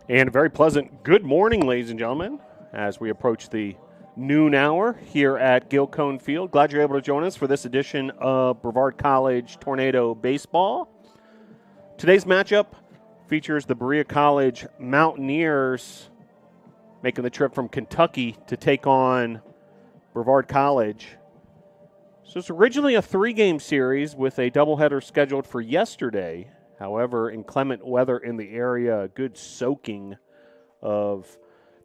And a very pleasant good morning, ladies and gentlemen, as we approach the noon hour here at Gilcone Field. Glad you're able to join us for this edition of Brevard College Tornado Baseball. Today's matchup features the Berea College Mountaineers making the trip from Kentucky to take on Brevard College. So it's originally a three-game series with a doubleheader scheduled for yesterday. However, inclement weather in the area, a good soaking of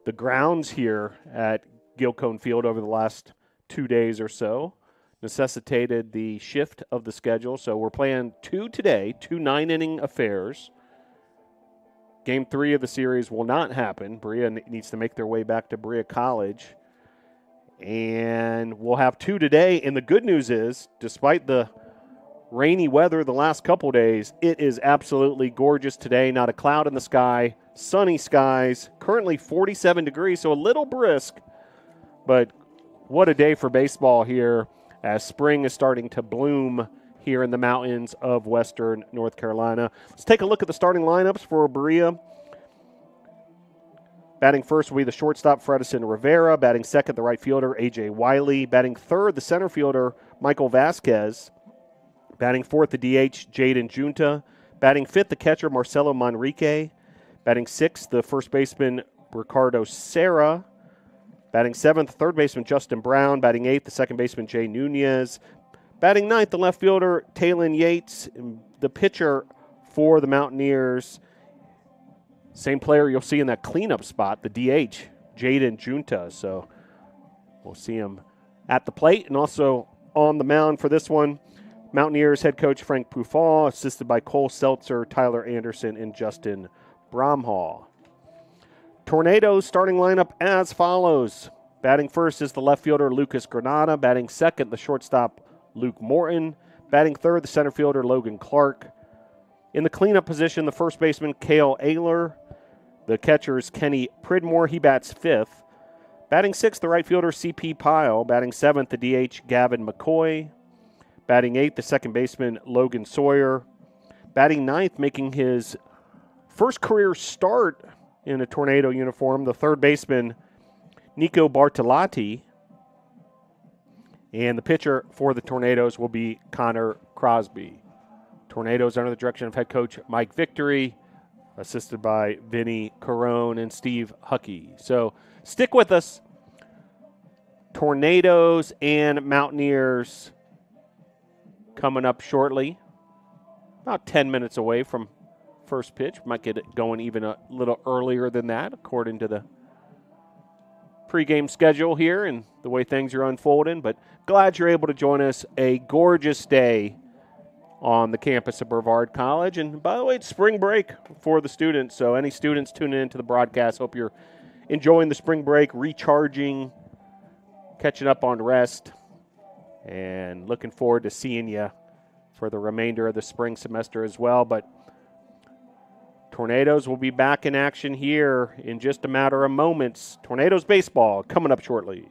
the grounds here at Gilcone Field over the last 2 days or so necessitated the shift of the schedule. So we're playing two today, two 9-inning affairs. Game 3 of the series will not happen. Berea needs to make their way back to Berea College. And we'll have two today. And the good news is, despite the rainy weather the last couple days, it is absolutely gorgeous today. Not a cloud in the sky, sunny skies, currently 47 degrees, so a little brisk. But what a day for baseball here as spring is starting to bloom here in the mountains of western North Carolina. Let's take a look at the starting lineups for Berea. Batting first will be the shortstop, Fredison Rivera. Batting second, the right fielder, A.J. Wiley. Batting third, the center fielder, Michael Vasquez. Batting fourth, the DH, Jaden Junta. Batting fifth, the catcher, Marcelo Manrique. Batting sixth, the first baseman, Ricardo Serra. Batting seventh, third baseman, Justin Brown. Batting eighth, the second baseman, Jay Nunez. Batting ninth, the left fielder, Talon Yates. The pitcher for the Mountaineers, same player you'll see in that cleanup spot, the DH, Jaden Junta. So we'll see him at the plate and also on the mound for this one. Mountaineers head coach Frank Pufall, assisted by Cole Seltzer, Tyler Anderson, and Justin Bromhall. Tornadoes starting lineup as follows. Batting first is the left fielder Lucas Granada. Batting second, the shortstop Luke Morton. Batting third, the center fielder Logan Clark. In the cleanup position, the first baseman Cale Ayler. The catcher is Kenny Pridmore. He bats fifth. Batting sixth, the right fielder C.P. Pyle. Batting seventh, the DH Gavin McCoy. Batting eighth, the second baseman Logan Sawyer. Batting ninth, making his first career start in a Tornado uniform, the third baseman Nico Bartolotti. And the pitcher for the Tornadoes will be Connor Crosby. Tornadoes under the direction of head coach Mike Victory, assisted by Vinny Carone and Steve Huckey. So stick with us. Tornadoes and Mountaineers coming up shortly. About 10 minutes away from first pitch. Might get it going even a little earlier than that, according to the pregame schedule here and the way things are unfolding. But glad you're able to join us. A gorgeous day on the campus of Brevard College. And by the way, it's spring break for the students. So any students tuning into the broadcast, hope you're enjoying the spring break, recharging, catching up on rest, and looking forward to seeing you for the remainder of the spring semester as well. But Tornadoes will be back in action here in just a matter of moments. Tornadoes baseball coming up shortly.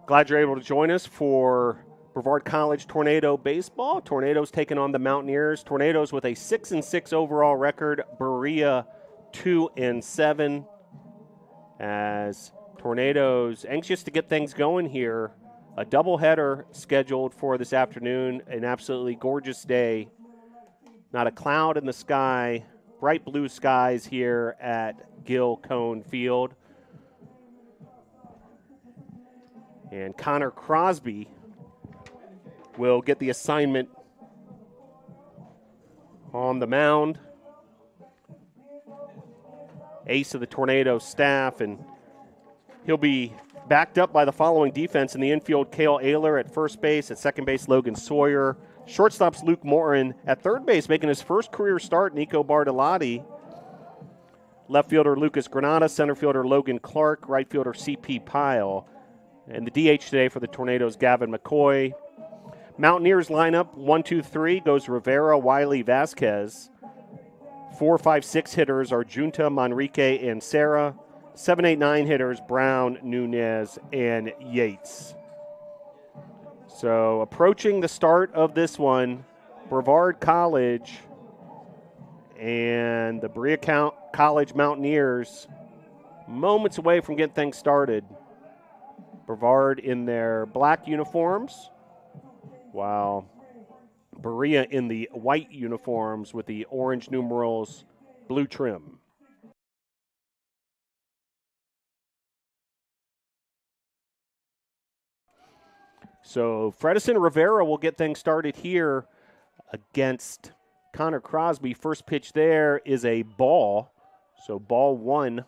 Glad you're able to join us for Brevard College Tornado Baseball. Tornadoes taking on the Mountaineers. Tornadoes with a 6-6 overall record. Berea 2-7. As Tornadoes anxious to get things going here. A doubleheader scheduled for this afternoon. An absolutely gorgeous day. Not a cloud in the sky. Bright blue skies here at Gil Cone Field. And Connor Crosby will get the assignment on the mound. Ace of the Tornado staff, and he'll be backed up by the following defense in the infield: Cale Ayler at first base, at second base Logan Sawyer, shortstops Luke Morin, at third base making his first career start Nico Bartolotti, left fielder Lucas Granada, center fielder Logan Clark, right fielder C.P. Pyle, and the DH today for the Tornadoes Gavin McCoy. Mountaineers lineup 1-2-3 goes Rivera, Wiley, Vasquez. 4, 5, 6 hitters are Junta, Manrique, and Serra. 7, 8, 9 hitters Brown, Nunez, and Yates. So approaching the start of this one, Brevard College and the Berea College Mountaineers moments away from getting things started. Brevard in their black uniforms, while Berea in the white uniforms with the orange numerals, blue trim. So Fredison Rivera will get things started here against Connor Crosby. First pitch there is a ball. So ball one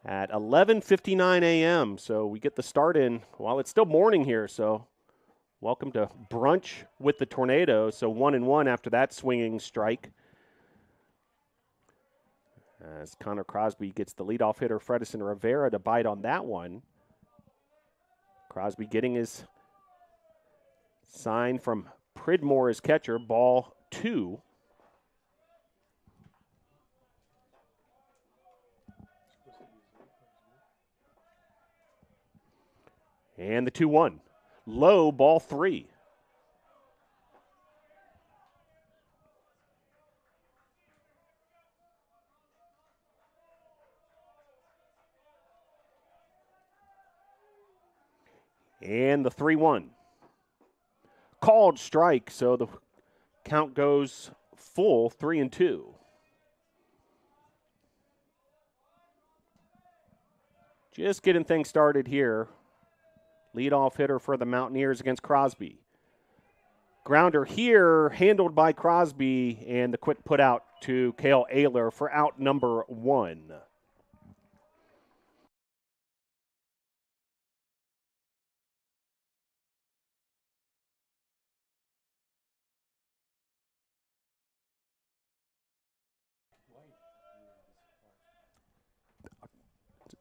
at 11:59 a.m. So we get the start in while it's still morning here. So welcome to brunch with the Tornadoes. So 1-1 after that swinging strike. As Connor Crosby gets the leadoff hitter Fredison Rivera to bite on that one. Crosby getting his sign from Pridmore as catcher, ball 2. And the 2-1. Low, ball 3. And the 3-1. Called strike, so the count goes full 3-2. Just getting things started here. Leadoff hitter for the Mountaineers against Crosby. Grounder here, handled by Crosby, and the quick put out to Cale Ayler for out number 1.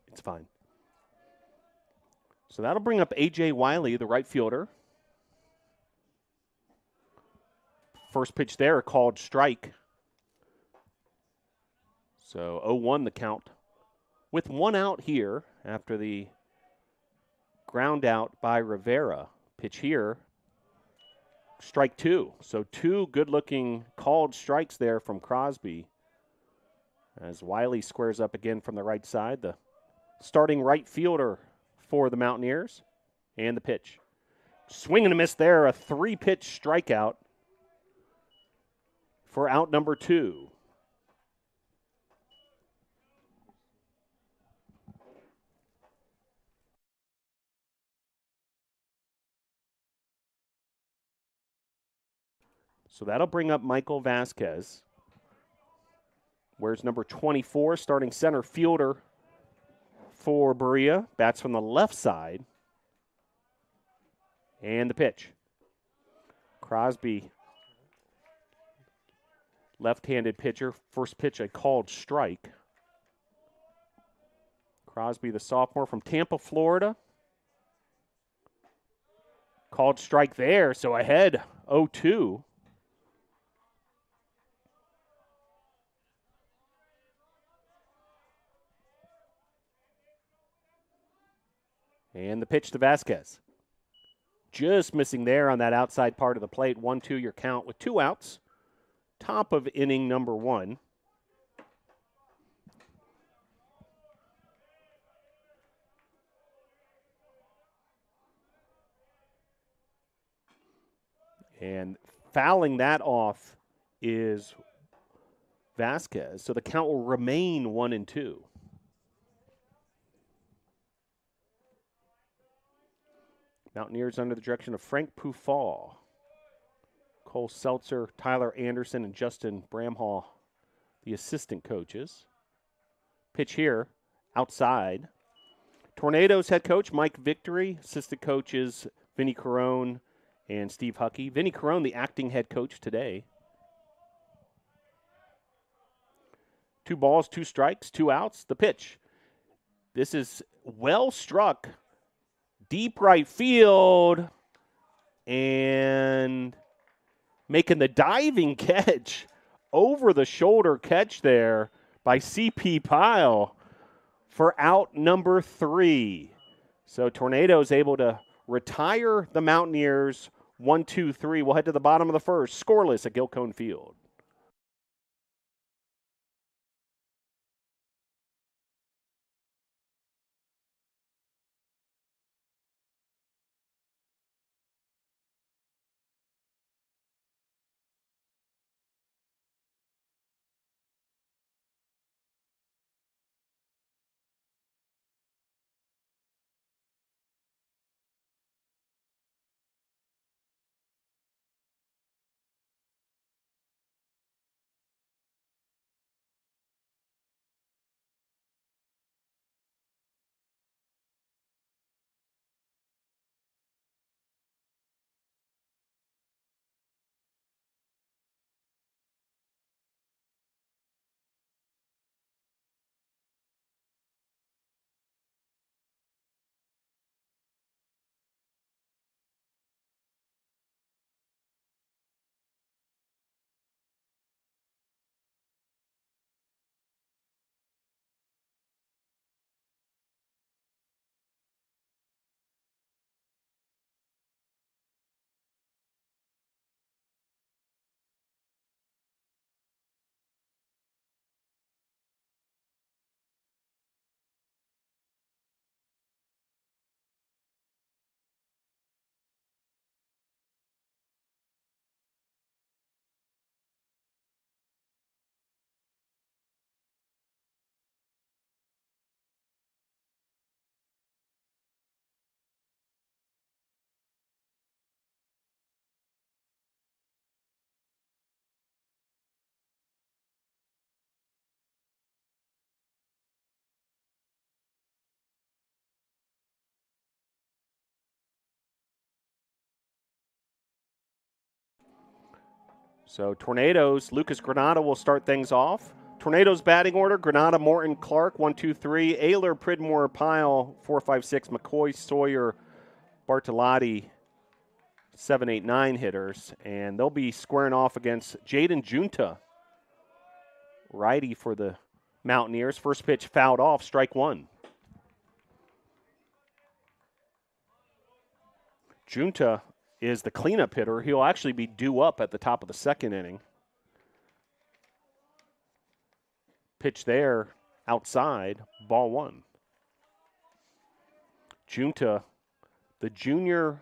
It's fine. So that'll bring up A.J. Wiley, the right fielder. First pitch there, called strike. So 0-1 the count. With one out here after the ground out by Rivera. Pitch here, strike 2. So 2 good-looking called strikes there from Crosby. As Wiley squares up again from the right side, the starting right fielder for the Mountaineers. And the pitch. Swing and a miss there, a 3-pitch strikeout for out number 2. So that'll bring up Michael Vasquez. Where's number 24, starting center fielder for Berea. Bats from the left side. And the pitch. Crosby, left-handed pitcher. First pitch, a called strike. Crosby, the sophomore from Tampa, Florida. Called strike there, so ahead 0-2. And the pitch to Vasquez. Just missing there on that outside part of the plate. 1-2 your count with 2 outs. Top of inning number 1. And fouling that off is Vasquez. So the count will remain 1-2. Mountaineers under the direction of Frank Pufall, Cole Seltzer, Tyler Anderson, and Justin Bramhall, the assistant coaches. Pitch here, outside. Tornadoes head coach Mike Victory, assistant coaches Vinny Carone and Steve Huckey. Vinny Carone, the acting head coach today. 2 balls, 2 strikes, 2 outs. The pitch. This is well struck. Deep right field, and making the diving catch, over the shoulder catch there by C.P. Pyle for out number 3. So Tornadoes able to retire the Mountaineers 1-2-3. We'll head to the bottom of the first, scoreless at Gilcone Field. So Tornadoes, Lucas Granada will start things off. Tornadoes batting order, Granada, Morton, Clark, 1-2-3. Ayler, Pridmore, Pyle, 4-5-6. McCoy, Sawyer, Bartolotti, 7-8-9 hitters. And they'll be squaring off against Jaden Junta, righty for the Mountaineers. First pitch fouled off, strike 1. Junta is the cleanup hitter. He'll actually be due up at the top of the second inning. Pitch there, outside, ball 1. Junta, the junior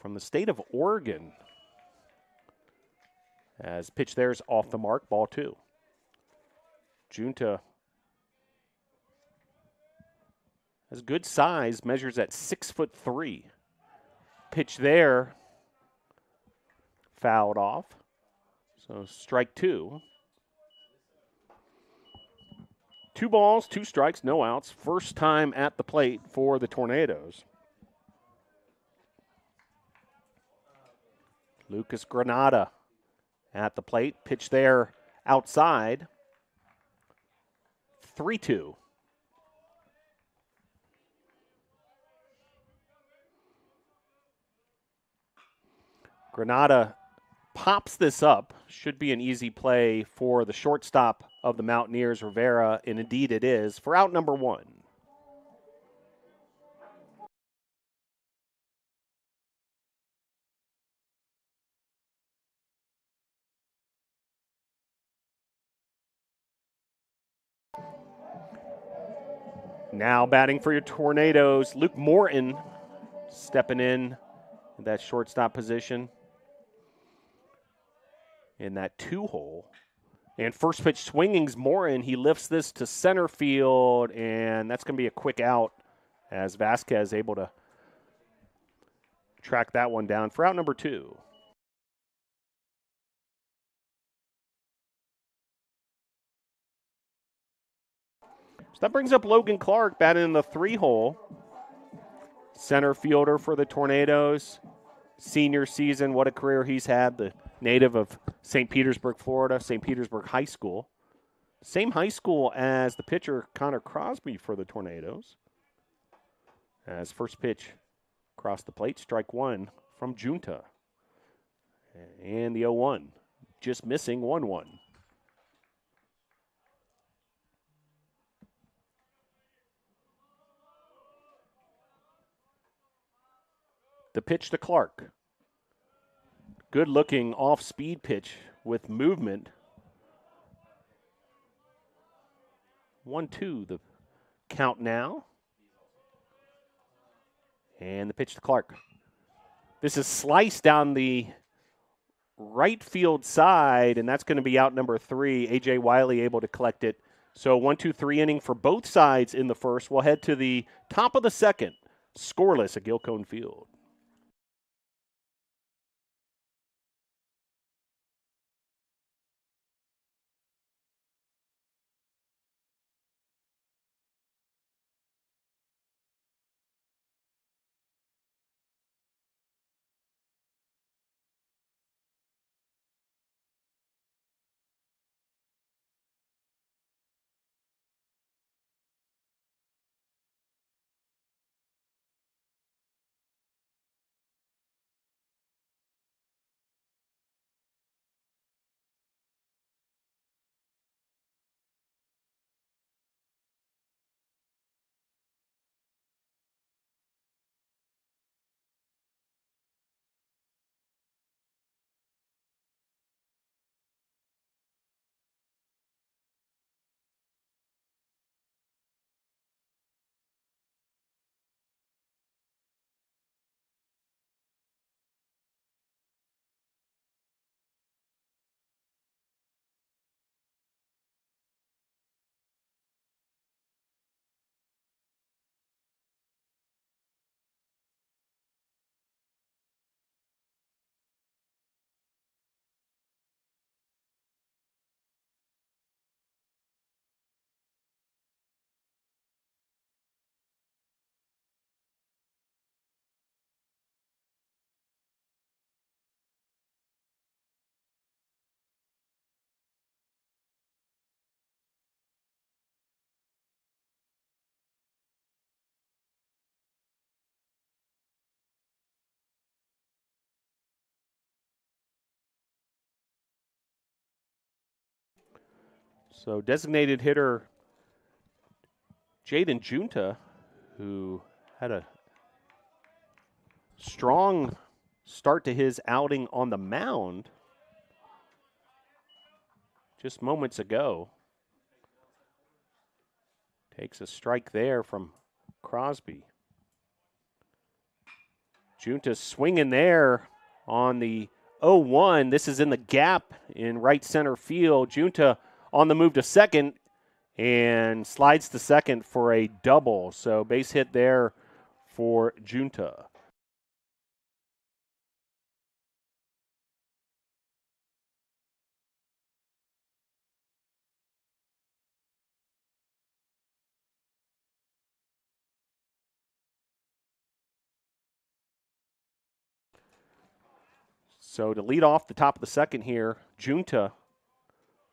from the state of Oregon, as pitch there is off the mark, ball 2. Junta has good size, measures at 6'3". Pitch there, fouled off. So strike 2. 2 balls, 2 strikes, no outs. First time at the plate for the Tornadoes. Lucas Granada at the plate. Pitch there outside. 3-2. Granada pops this up. Should be an easy play for the shortstop of the Mountaineers, Rivera, and indeed it is, for out number 1. Now batting for your Tornadoes, Luke Morton stepping in that shortstop position in that 2-hole. And first pitch swinging's Morton. He lifts this to center field, and that's going to be a quick out as Vasquez able to track that one down for out number 2. So that brings up Logan Clark batting in the 3-hole. Center fielder for the Tornadoes. Senior season, what a career he's had. The native of St. Petersburg, Florida, St. Petersburg High School. Same high school as the pitcher Connor Crosby for the Tornadoes. As first pitch across the plate, strike 1 from Junta. And the 0-1, just missing 1-1. The pitch to Clark. Good looking off speed pitch with movement. 1-2 the count now. And the pitch to Clark. This is sliced down the right field side, and that's going to be out number 3. A.J. Wiley able to collect it. So 1-2-3 inning for both sides in the first. We'll head to the top of the second. Scoreless at Gilcone Field. So designated hitter Jaden Junta, who had a strong start to his outing on the mound just moments ago. Takes a strike there from Crosby. Junta swinging there on the 0-1. This is in the gap in right center field. Junta on the move to second and slides to second for a double. So base hit there for Junta. So to lead off the top of the second here, Junta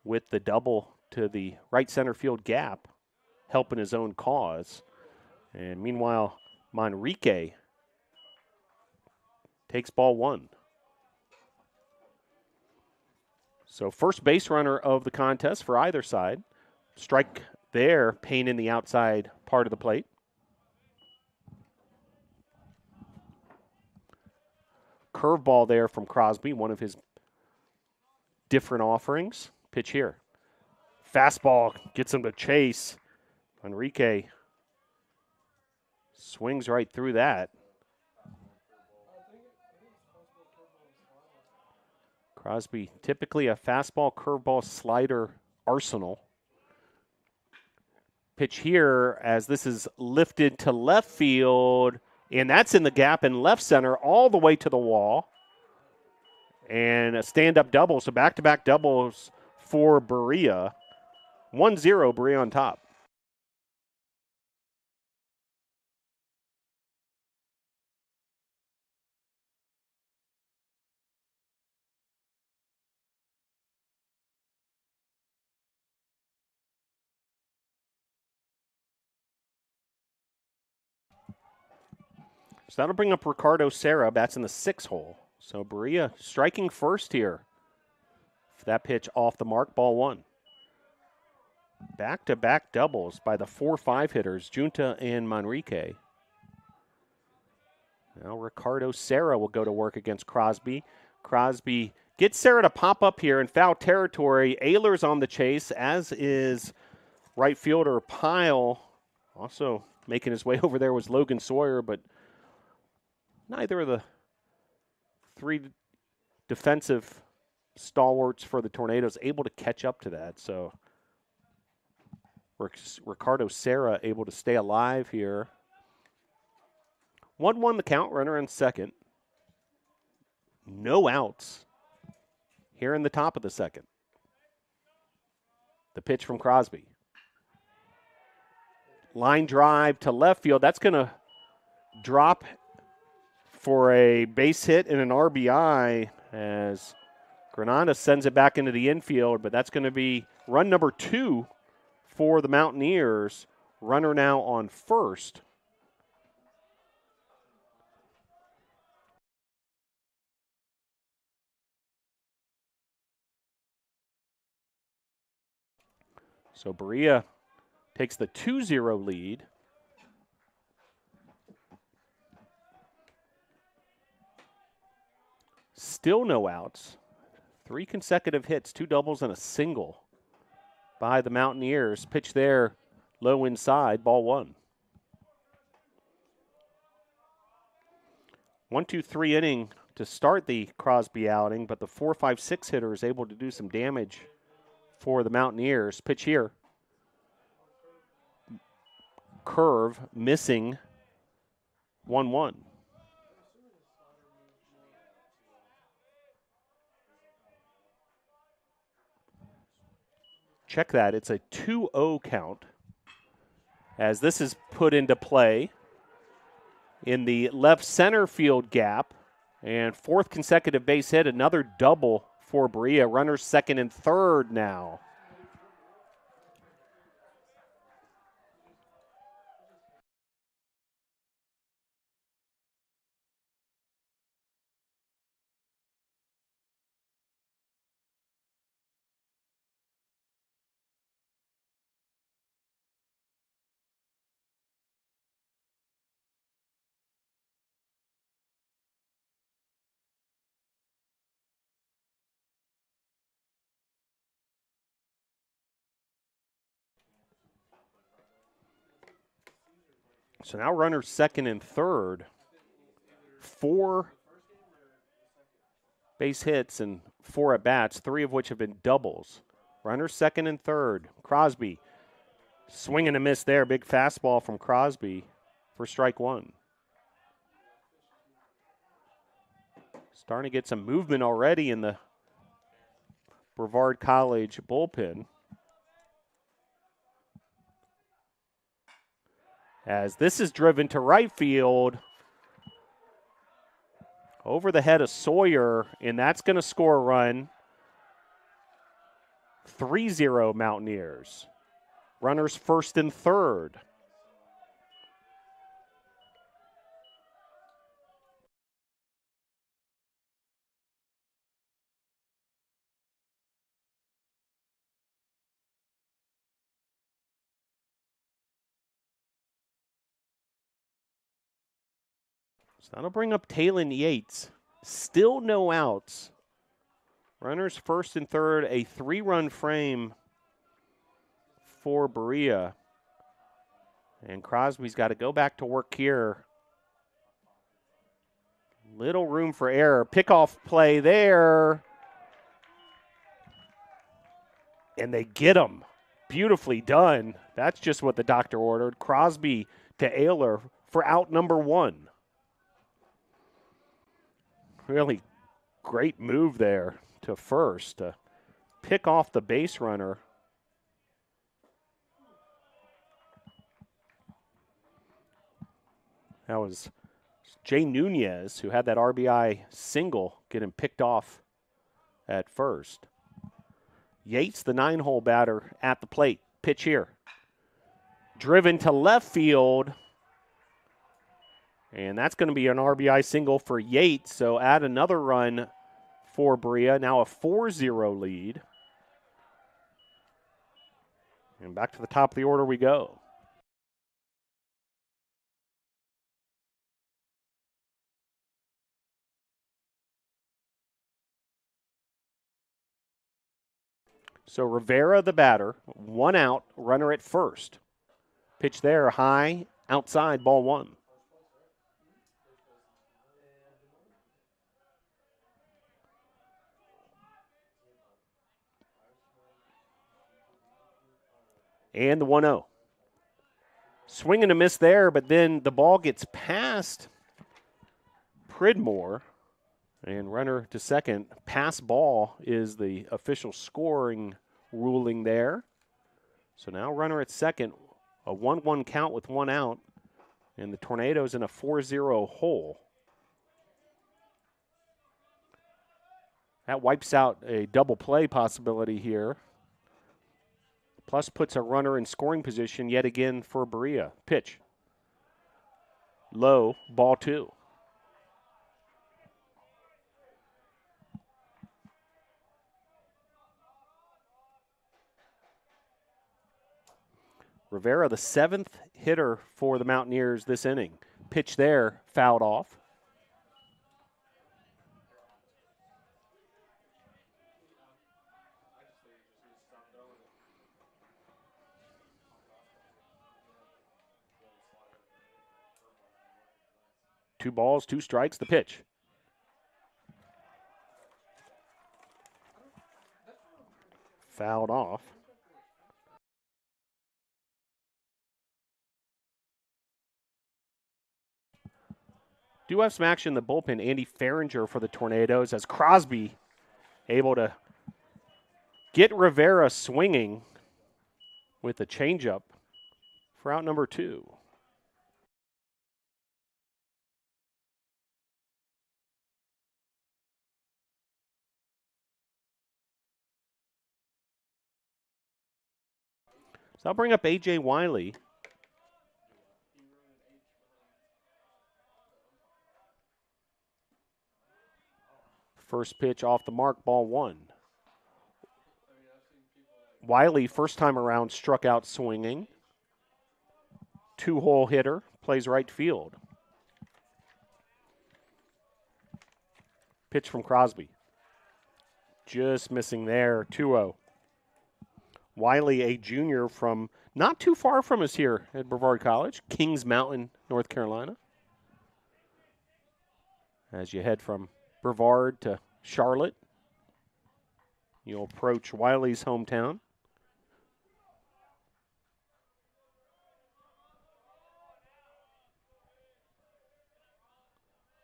with the double to the right center field gap, helping his own cause. And meanwhile, Manrique takes ball 1. So first base runner of the contest for either side. Strike there, Payne in the outside part of the plate. Curveball there from Crosby, one of his different offerings. Pitch here. Fastball gets him to chase. Enrique Swings right through that. Crosby, typically a fastball, curveball, slider arsenal. Pitch here as this is lifted to left field, and that's in the gap in left center all the way to the wall. And a stand-up double, so back-to-back doubles for Berea. 1-0, Berea on top. So that'll bring up Ricardo Serra. Bats in the 6 hole. So Berea striking first here. That pitch off the mark, ball 1. Back-to-back doubles by the 4-5 hitters, Junta and Manrique. Now Ricardo Serra will go to work against Crosby. Crosby gets Serra to pop up here in foul territory. Ayler's on the chase, as is right fielder Pyle. Also making his way over there was Logan Sawyer, but neither of the 3 defensive stalwarts for the Tornadoes able to catch up to that. So Ricardo Serra able to stay alive here. 1-1 the count, runner in second. No outs here in the top of the second. The pitch from Crosby. Line drive to left field. That's going to drop for a base hit and an RBI as Granada sends it back into the infield, but that's going to be run number 2 for the Mountaineers. Runner now on first. So Berea takes the 2-0 lead. Still no outs. 3 consecutive hits, 2 doubles and a single by the Mountaineers. Pitch there, low inside, ball 1. 1-2-3 inning to start the Crosby outing, but the 4-5-6 hitter is able to do some damage for the Mountaineers. Pitch here. Curve missing. 1-1. Check that. It's a 2-0 count as this is put into play in the left center field gap. And 4th consecutive base hit, another double for Berea. Runners second and third now. So now runners second and third. 4 base hits and 4 at-bats, 3 of which have been doubles. Runners second and third. Crosby, swing and a miss there. Big fastball from Crosby for strike 1. Starting to get some movement already in the Brevard College bullpen. As this is driven to right field over the head of Sawyer, and that's going to score a run. 3-0 Mountaineers. Runners first and third. So that'll bring up Talon Yates. Still no outs. Runners first and third, a 3-run frame for Berea. And Crosby's got to go back to work here. Little room for error. Pickoff play there. And they get him. Beautifully done. That's just what the doctor ordered. Crosby to Ayler for out number 1. Really great move there to first to pick off the base runner. That was Jay Nunez who had that RBI single get him picked off at first. Yates, the 9-hole batter, at the plate. Pitch here. Driven to left field. And that's going to be an RBI single for Yates. So add another run for Berea. Now a 4-0 lead. And back to the top of the order we go. So Rivera, the batter, 1 out, runner at first. Pitch there, high, outside, ball 1. And the 1-0. Swing and a miss there, but then the ball gets past Pridmore. And runner to second. Pass ball is the official scoring ruling there. So now runner at second. A 1-1 count with 1 out. And the Tornadoes in a 4-0 hole. That wipes out a double play possibility here. Plus puts a runner in scoring position yet again for Berea. Pitch. Low, ball 2. Rivera, the 7th hitter for the Mountaineers this inning. Pitch there, fouled off. Two balls, 2 strikes, the pitch. Fouled off. Do have some action in the bullpen. Andy Farringer for the Tornadoes as Crosby able to get Rivera swinging with a changeup for out number 2. So I'll bring up A.J. Wiley. First pitch off the mark, ball 1. Wiley, first time around, struck out swinging. 2-hole hitter, plays right field. Pitch from Crosby. Just missing there, 2-0. Wiley, a junior from not too far from us here at Brevard College, Kings Mountain, North Carolina. As you head from Brevard to Charlotte, you'll approach Wiley's hometown.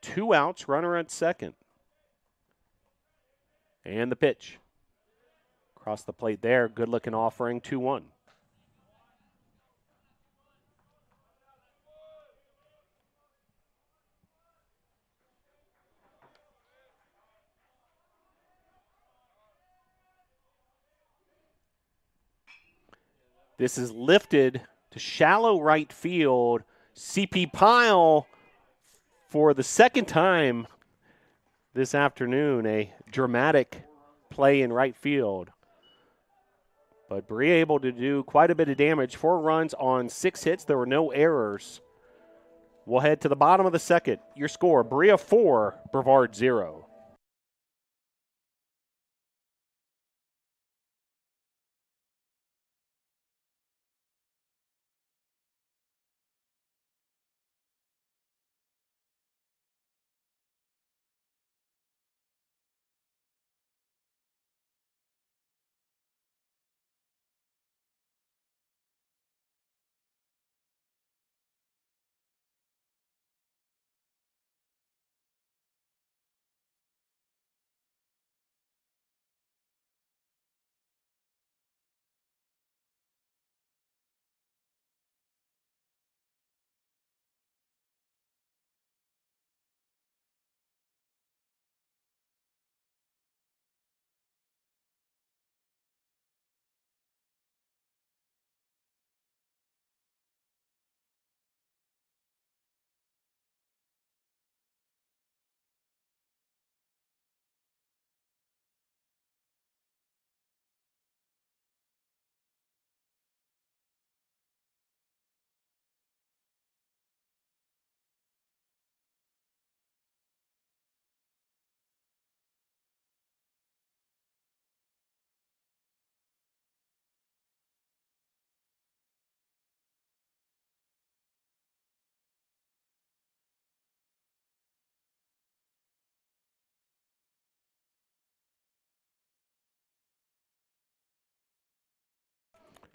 Two outs, runner at second. And the pitch. Across the plate there, good-looking offering, 2-1. This is lifted to shallow right field. CP Pyle for the second time this afternoon, a dramatic play in right field. But Berea able to do quite a bit of damage. 4 runs on 6 hits. There were no errors. We'll head to the bottom of the second. Your score, Berea 4, Brevard 0.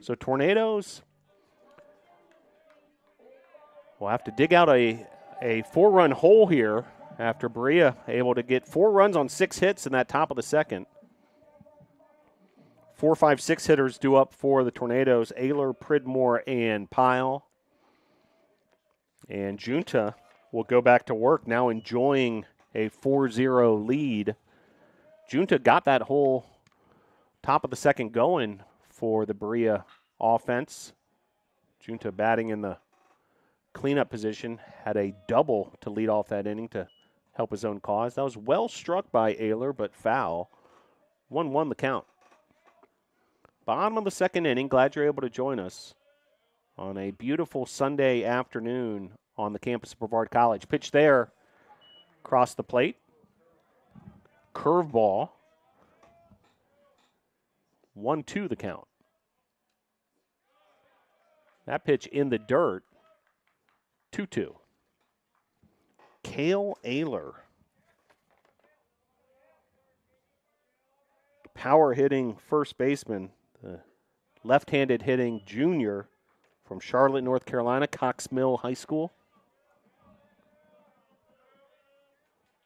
So Tornadoes will have to dig out a 4-run hole here after Berea able to get 4 runs on 6 hits in that top of the second. 4, 5, 6 hitters due up for the Tornadoes, Ayler, Pridmore, and Pyle. And Junta will go back to work, now enjoying a 4-0 lead. Junta got that whole top of the second going for the Berea offense. Junta batting in the cleanup position, had a double to lead off that inning to help his own cause. That was well struck by Ayler, but foul. 1-1 the count. Bottom of the second inning. Glad you're able to join us on a beautiful Sunday afternoon on the campus of Brevard College. Pitch there, across the plate. Curveball. 1-2 the count. That pitch in the dirt. 2-2. Cale Ayler. Power hitting first baseman, the left-handed hitting junior from Charlotte, North Carolina, Cox Mill High School.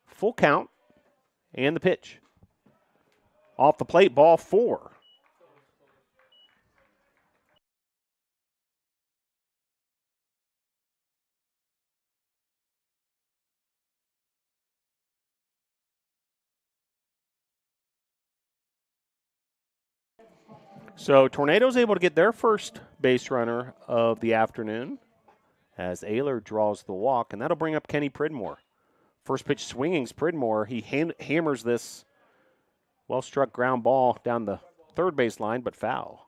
Full count and the pitch. Off the plate, ball 4. So Tornadoes able to get their first base runner of the afternoon as Ayler draws the walk, and that'll bring up Kenny Pridmore. First pitch swinging's Pridmore. He hammers this well-struck ground ball down the third base line, but foul.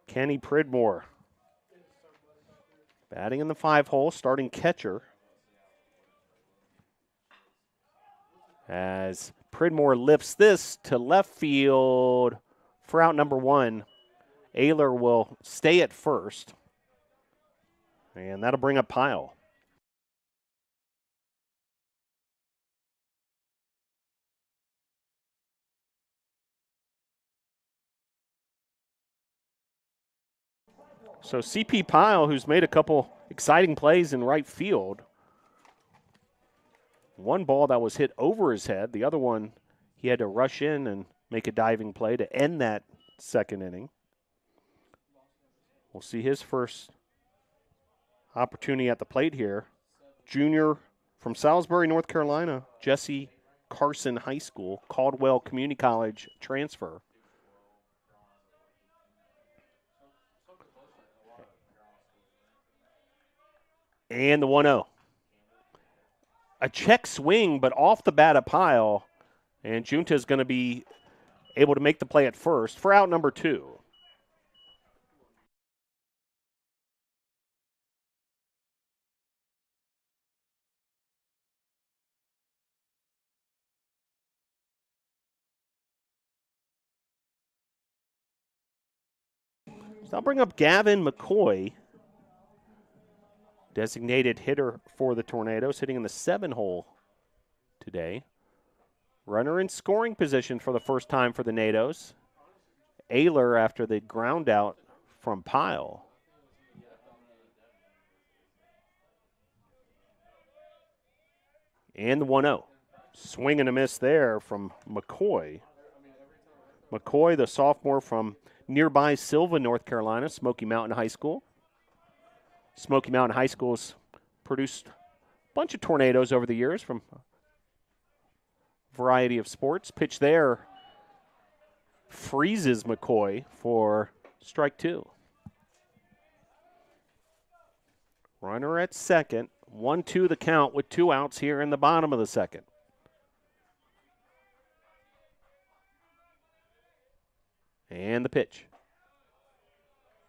Kenny Pridmore batting in the 5-hole, starting catcher. As Pridmore lifts this to left field for out number 1. Ayler will stay at first, and that'll bring up Pyle. So C.P. Pyle, who's made a couple exciting plays in right field. One ball that was hit over his head. The other one, he had to rush in and make a diving play to end that second inning. We'll see his first opportunity at the plate here. Junior from Salisbury, North Carolina, Jesse Carson High School, Caldwell Community College transfer. And the 1-0. A check swing, but off the bat a Pyle, and Junta is going to be able to make the play at first for out number 2. So I'll bring up Gavin McCoy, designated hitter for the Tornadoes, hitting in the 7-hole today. Runner in scoring position for the first time for the Nados. Ayler after the ground out from Pyle. And the 1-0. Swing and a miss there from McCoy. McCoy, the sophomore from nearby Sylva, North Carolina, Smoky Mountain High School. Smoky Mountain High School's produced a bunch of Tornadoes over the years from a variety of sports. Pitch there freezes McCoy for strike 2. Runner at second. 1-2 the count with 2 outs here in the bottom of the second. And the pitch.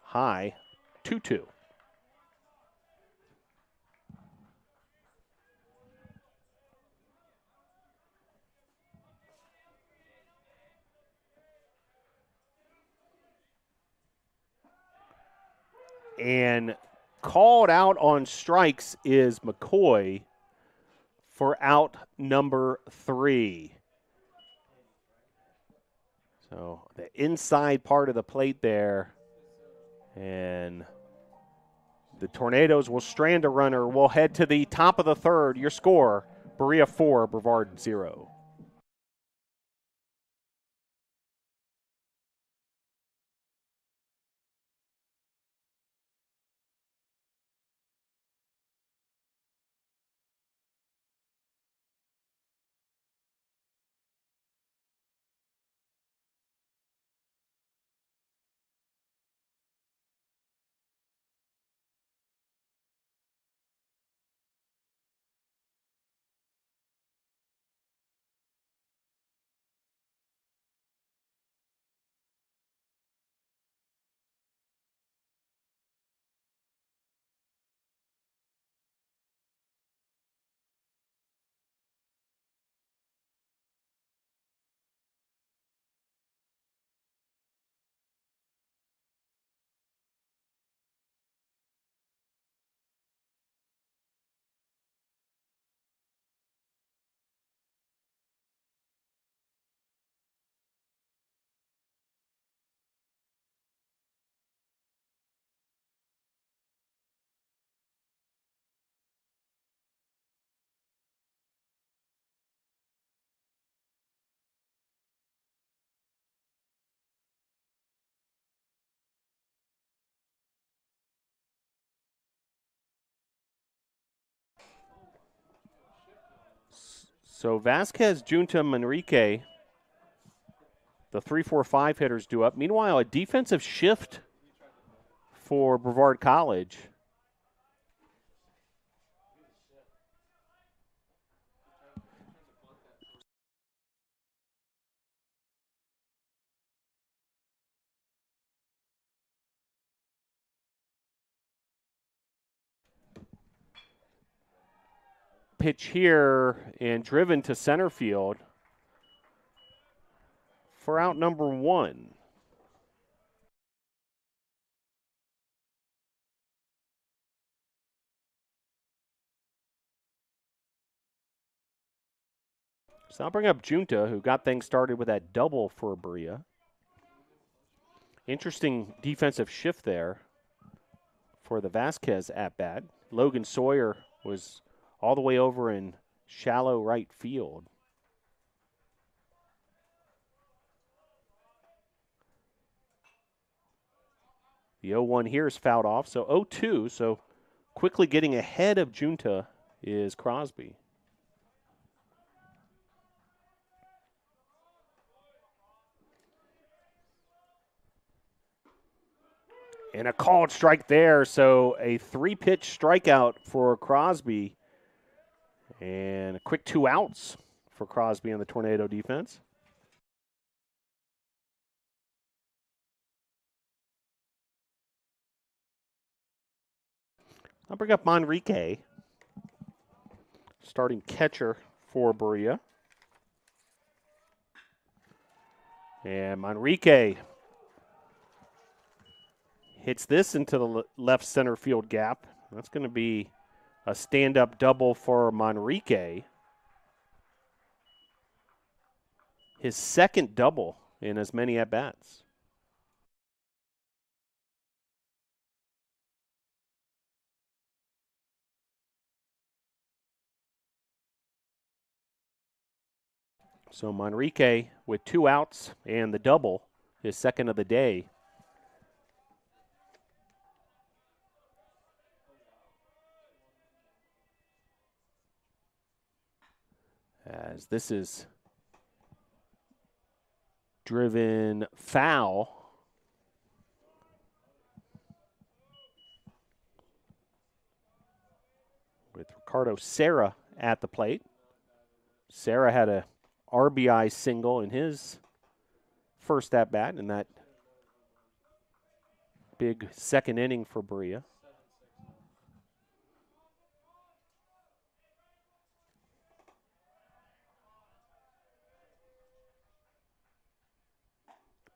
High, 2-2. And called out on strikes is McCoy for out number 3. So the inside part of the plate there. And the Tornadoes will strand a runner. We'll head to the top of the third. Your score, Berea 4, Brevard 0. So Vasquez, Junta, Manrique, the 3-4-5 hitters due up. Meanwhile, a defensive shift for Brevard College. Pitch here and driven to center field for out number 1. So I'll bring up Junta, who got things started with that double for Berea. Interesting defensive shift there for the Vasquez at-bat. Logan Sawyer was all the way over in shallow right field. The 0-1 here is fouled off, so 0-2. So quickly getting ahead of Junta is Crosby. And a called strike there, so a 3-pitch strikeout for Crosby. And a quick 2 outs for Crosby on the Tornado defense. I'll bring up Manrique, starting catcher for Berea. And Manrique hits this into the left center field gap. That's going to be a stand-up double for Manrique. His second double in as many at-bats. So Manrique with 2 outs and the double, his second of the day. As this is driven foul. With Ricardo Serra at the plate. Serra had a RBI single in his first at-bat in that big second inning for Berea.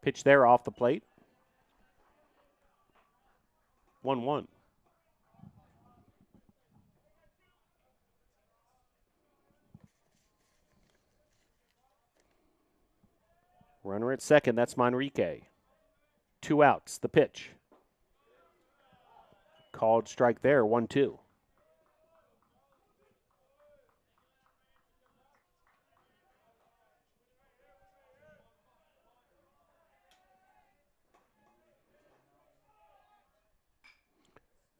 Pitch there off the plate. 1-1. Runner at second, that's Manrique. 2 outs, the pitch. Called strike there, 1-2.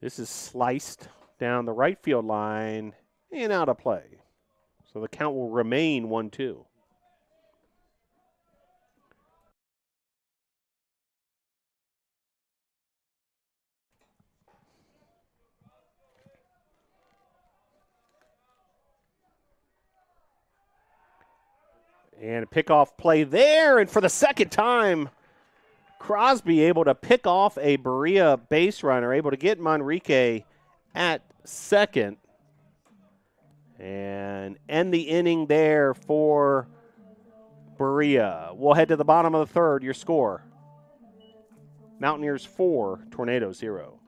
This is sliced down the right field line and out of play. So the count will remain 1-2. And a pickoff play there, and for the second time, Crosby able to pick off a Berea base runner, able to get Manrique at second and end the inning there for Berea. We'll head to the bottom of the third. Your score: Mountaineers 4, Tornadoes 0.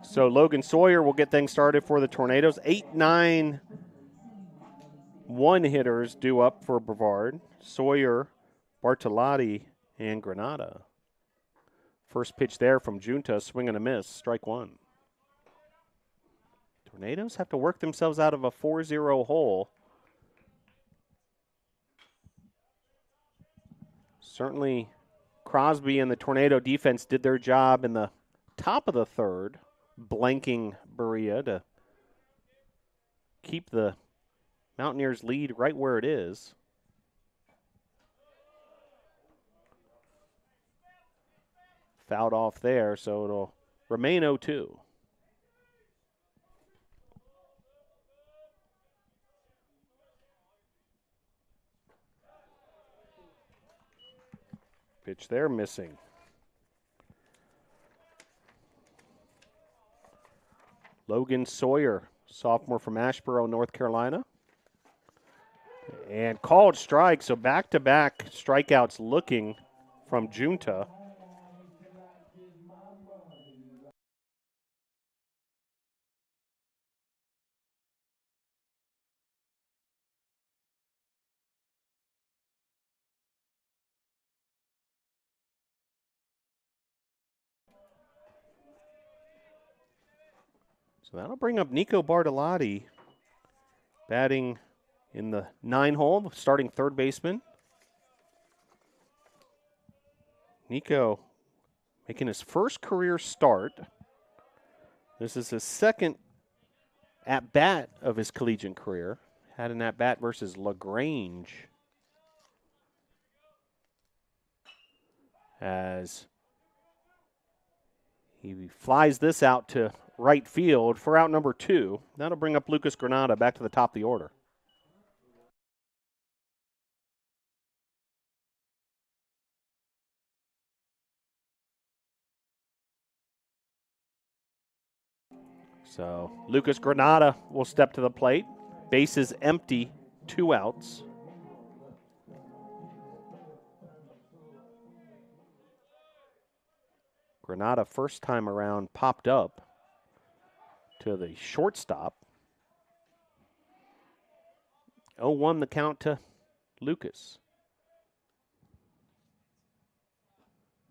So Logan Sawyer will get things started for the Tornadoes. 8, 9, 1 hitters due up for Brevard. Sawyer, Bartolotti, and Granada. First pitch there from Junta, swing and a miss, strike one. Tornadoes have to work themselves out of a 4-0 hole. Certainly Crosby and the Tornado defense did their job in the top of the third, blanking Berea to keep the Mountaineers lead right where it is. Fouled off there, so it'll remain 0-2. Pitch there, missing. Logan Sawyer, sophomore from Asheboro, North Carolina. And called strike, so back-to-back strikeouts looking from Junta. So that'll bring up Nico Bartolotti, batting in the 9 hole, starting third baseman. Nico making his first career start. This is his second at-bat of his collegiate career. Had an at-bat versus LaGrange. As he flies this out to right field for out number 2. That'll bring up Lucas Granada back to the top of the order. So Lucas Granada will step to the plate. Bases empty, 2 outs. Granada first time around popped up to the shortstop. 0-1 the count to Lucas.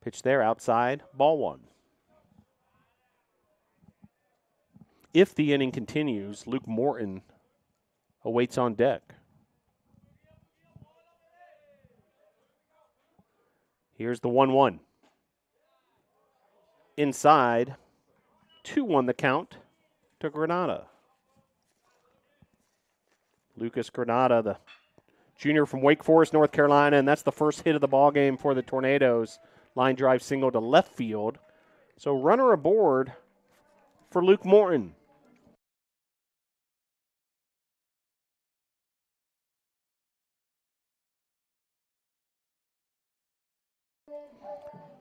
Pitch there outside, ball one. If the inning continues, Luke Morton awaits on deck. Here's the 1-1. Inside, 2-1 the count to Granada. Lucas Granada, the junior from Wake Forest, North Carolina, and that's the first hit of the ball game for the Tornadoes. Line drive single to left field. So runner aboard for Luke Morton.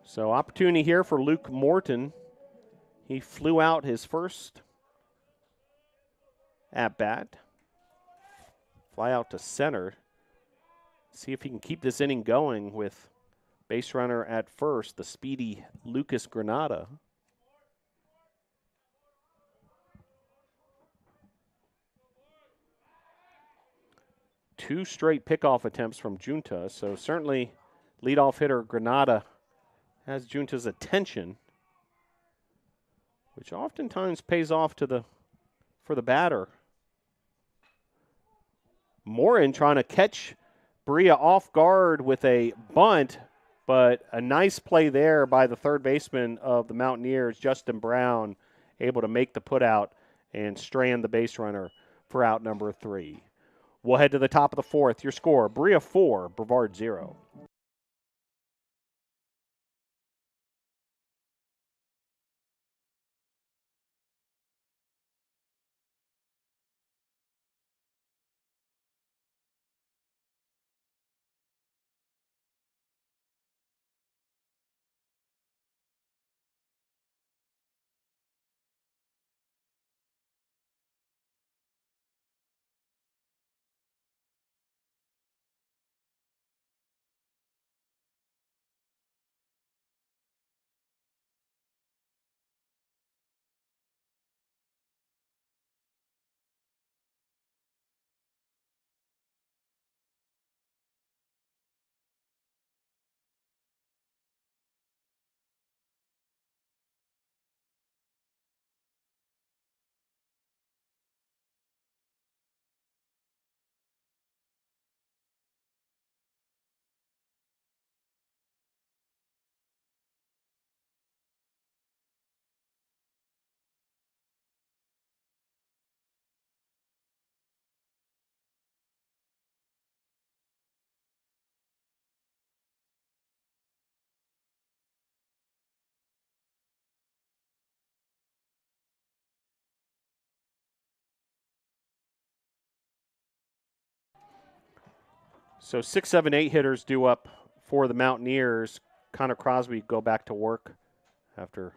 So opportunity here for Luke Morton. He flew out his first at-bat. Fly out to center. See if he can keep this inning going with base runner at first, the speedy Lucas Granada. Two straight pickoff attempts from Junta, so certainly leadoff hitter Granada has Junta's attention, which oftentimes pays off for the batter. Morin trying to catch Berea off guard with a bunt, but a nice play there by the third baseman of the Mountaineers, Justin Brown, able to make the putout and strand the base runner for out number 3. We'll head to the top of the fourth. Your score, Berea 4, Brevard 0. So 6, 7, 8 hitters due up for the Mountaineers. Connor Crosby go back to work after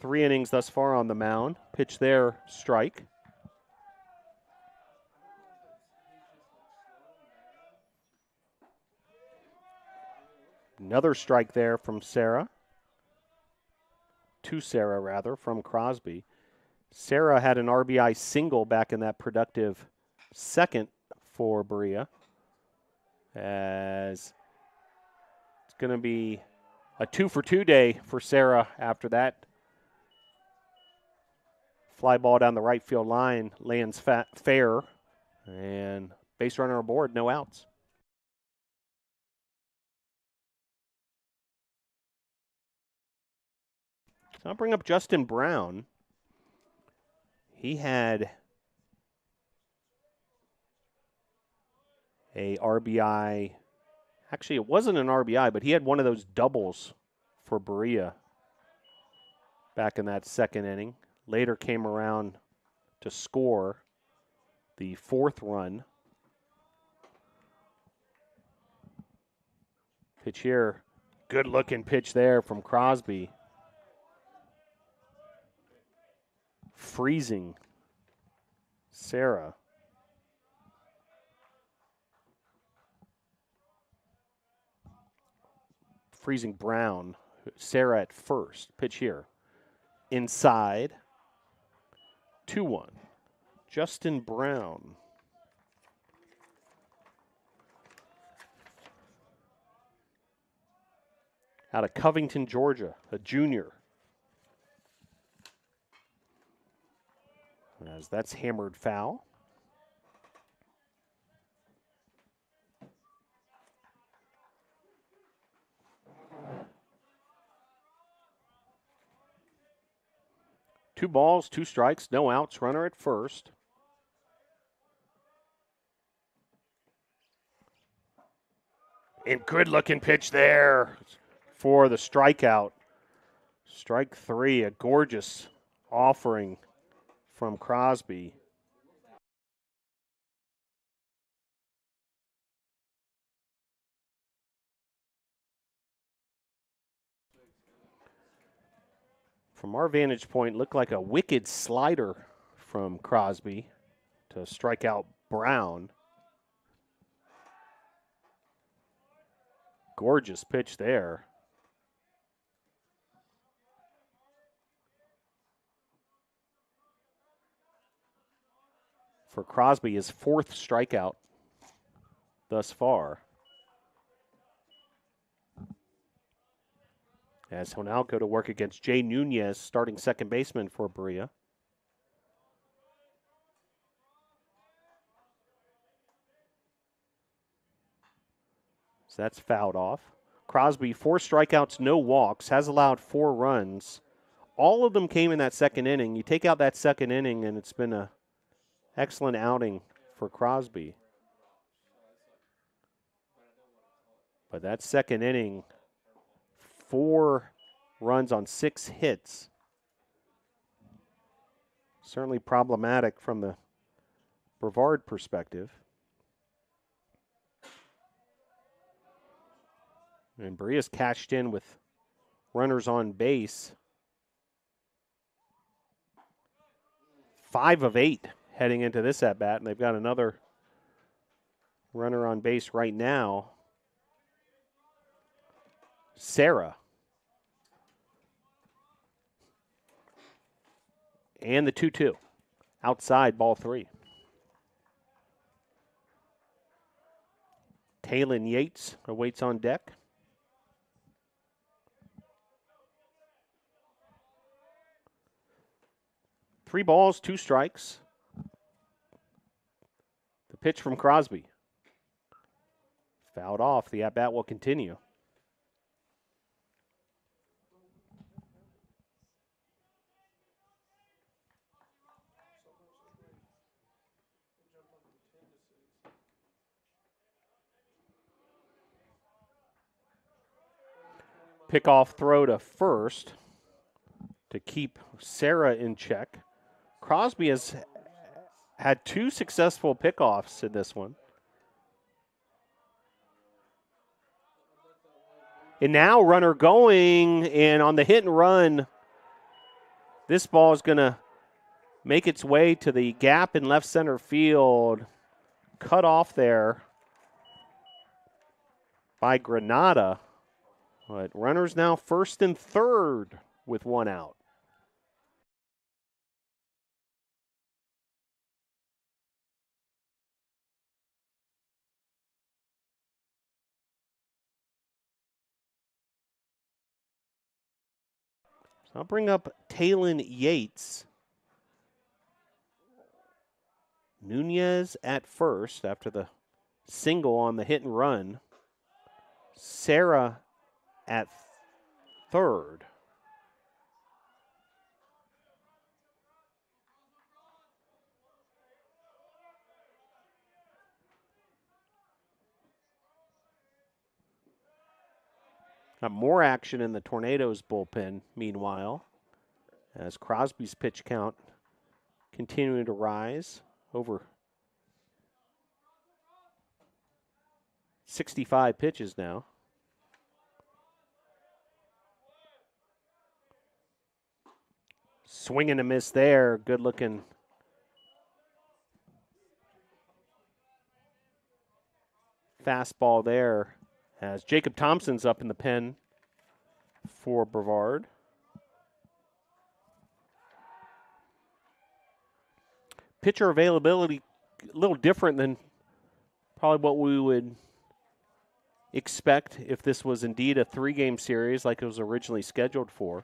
3 innings thus far on the mound. Pitch there, strike. Another strike there from Sarah. To Sarah, rather, from Crosby. Sarah had an RBI single back in that productive second for Berea, as it's going to be a 2-for-2 day for Sarah after that. Fly ball down the right field line lands fair, and base runner aboard, no outs. So I'll bring up Justin Brown. He had a RBI. Actually, it wasn't an RBI, but he had one of those doubles for Berea back in that second inning. Later came around to score the 4th run. Pitch here. Good-looking pitch there from Crosby. Freezing Sarah. Freezing Brown, Sarah at first. Pitch here. Inside. 2-1. Justin Brown. Out of Covington, Georgia, a junior. As that's hammered foul. Two balls, 2 strikes, no outs, runner at first. And good-looking pitch there for the strikeout. Strike 3, a gorgeous offering from Crosby. From our vantage point, looked like a wicked slider from Crosby to strike out Brown. Gorgeous pitch there. For Crosby, his 4th strikeout thus far. As he'll now go to work against Jay Nunez, starting second baseman for Berea. So that's fouled off. Crosby, 4 strikeouts, no walks, has allowed 4 runs. All of them came in that second inning. You take out that second inning, and it's been an excellent outing for Crosby. But that second inning, 4 runs on 6 hits. Certainly problematic from the Brevard perspective. And Berea's cashed in with runners on base. 5 of 8 heading into this at-bat, and they've got another runner on base right now. Sarah. And the 2-2. Outside, ball 3. Talon Yates awaits on deck. Three balls, 2 strikes. The pitch from Crosby. Fouled off. The at-bat will continue. Pickoff throw to first to keep Sarah in check. Crosby has had 2 successful pickoffs in this one. And now runner going, and on the hit and run, this ball is going to make its way to the gap in left center field. Cut off there by Granada. But runners now first and third with 1 out. So I'll bring up Talon Yates. Nunez at first after the single on the hit and run. Sarah at third. Got more action in the Tornadoes bullpen, meanwhile, as Crosby's pitch count continuing to rise over 65 pitches now. Swing and a miss there. Good looking fastball there as Jacob Thompson's up in the pen for Brevard. Pitcher availability a little different than probably what we would expect if this was indeed a 3-game series like it was originally scheduled for.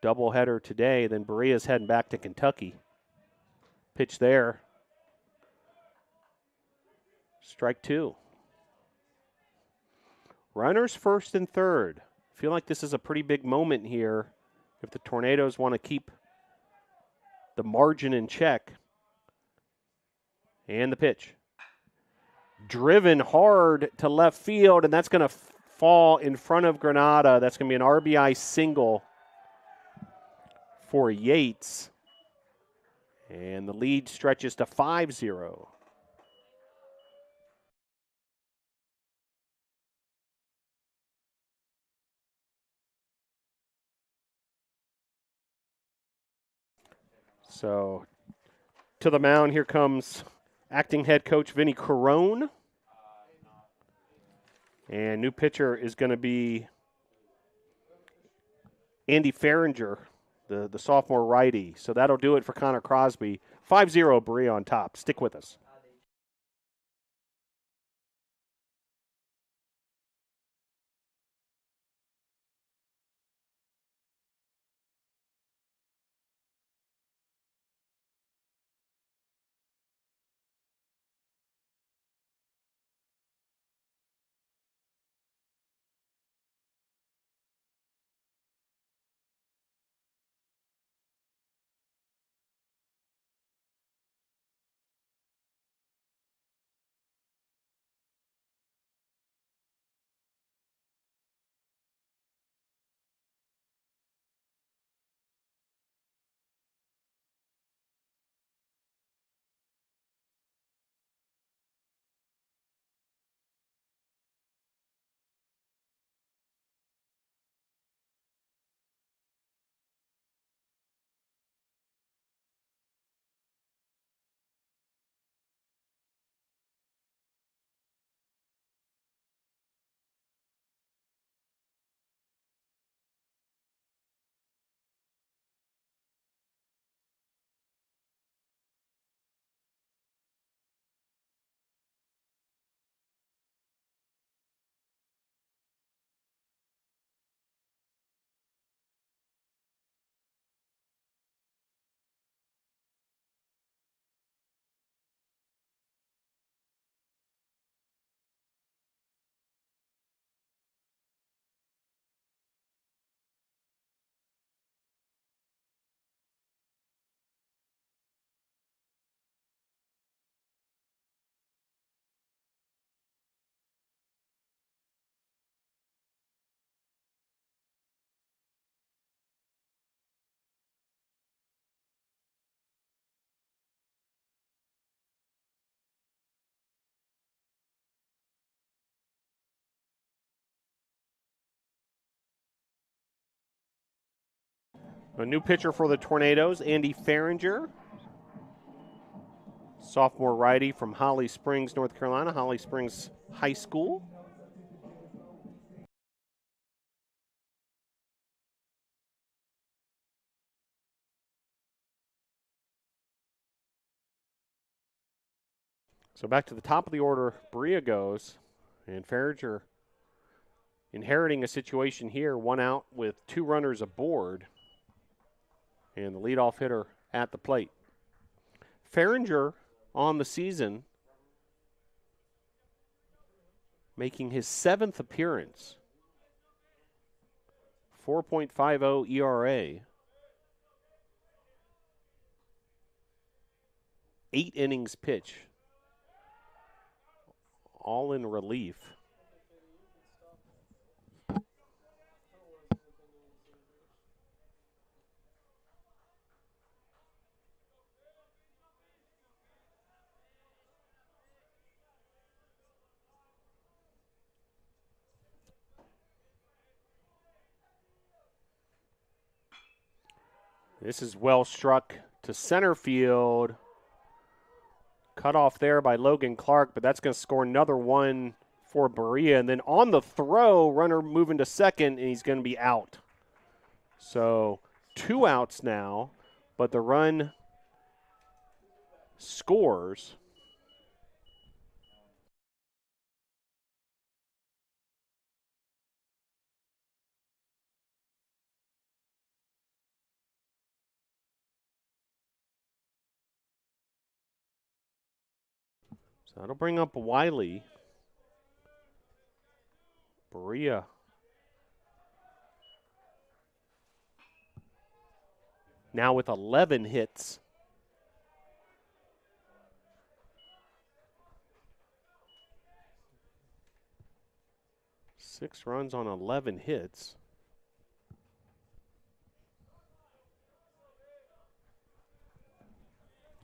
Doubleheader today, then Berea's heading back to Kentucky. Pitch there. Strike 2. Runners first and third. Feel like this is a pretty big moment here if the Tornadoes want to keep the margin in check. And the pitch. Driven hard to left field, and that's going to fall in front of Granada. That's going to be an RBI single for Yates. And the lead stretches to 5-0. So to the mound, here comes acting head coach Vinny Carone. And new pitcher is going to be Andy Farringer, the sophomore righty. So that'll do it for Connor Crosby. 5-0 Berea on top. Stick with us. A new pitcher for the Tornadoes, Andy Farringer. Sophomore righty from Holly Springs, North Carolina, Holly Springs High School. So back to the top of the order, Berea goes, and Farringer inheriting a situation here, 1 out with 2 runners aboard, and the leadoff hitter at the plate. Farringer on the season, making his 7th appearance. 4.50 ERA. 8 innings pitch. All in relief. This is well struck to center field. Cut off there by Logan Clark, but that's going to score another one for Berea. And then on the throw, runner moving to second, and he's going to be out. So 2 outs now, but the run scores. So that'll bring up Wiley. Berea. Now with 11 hits. Six runs on 11 hits.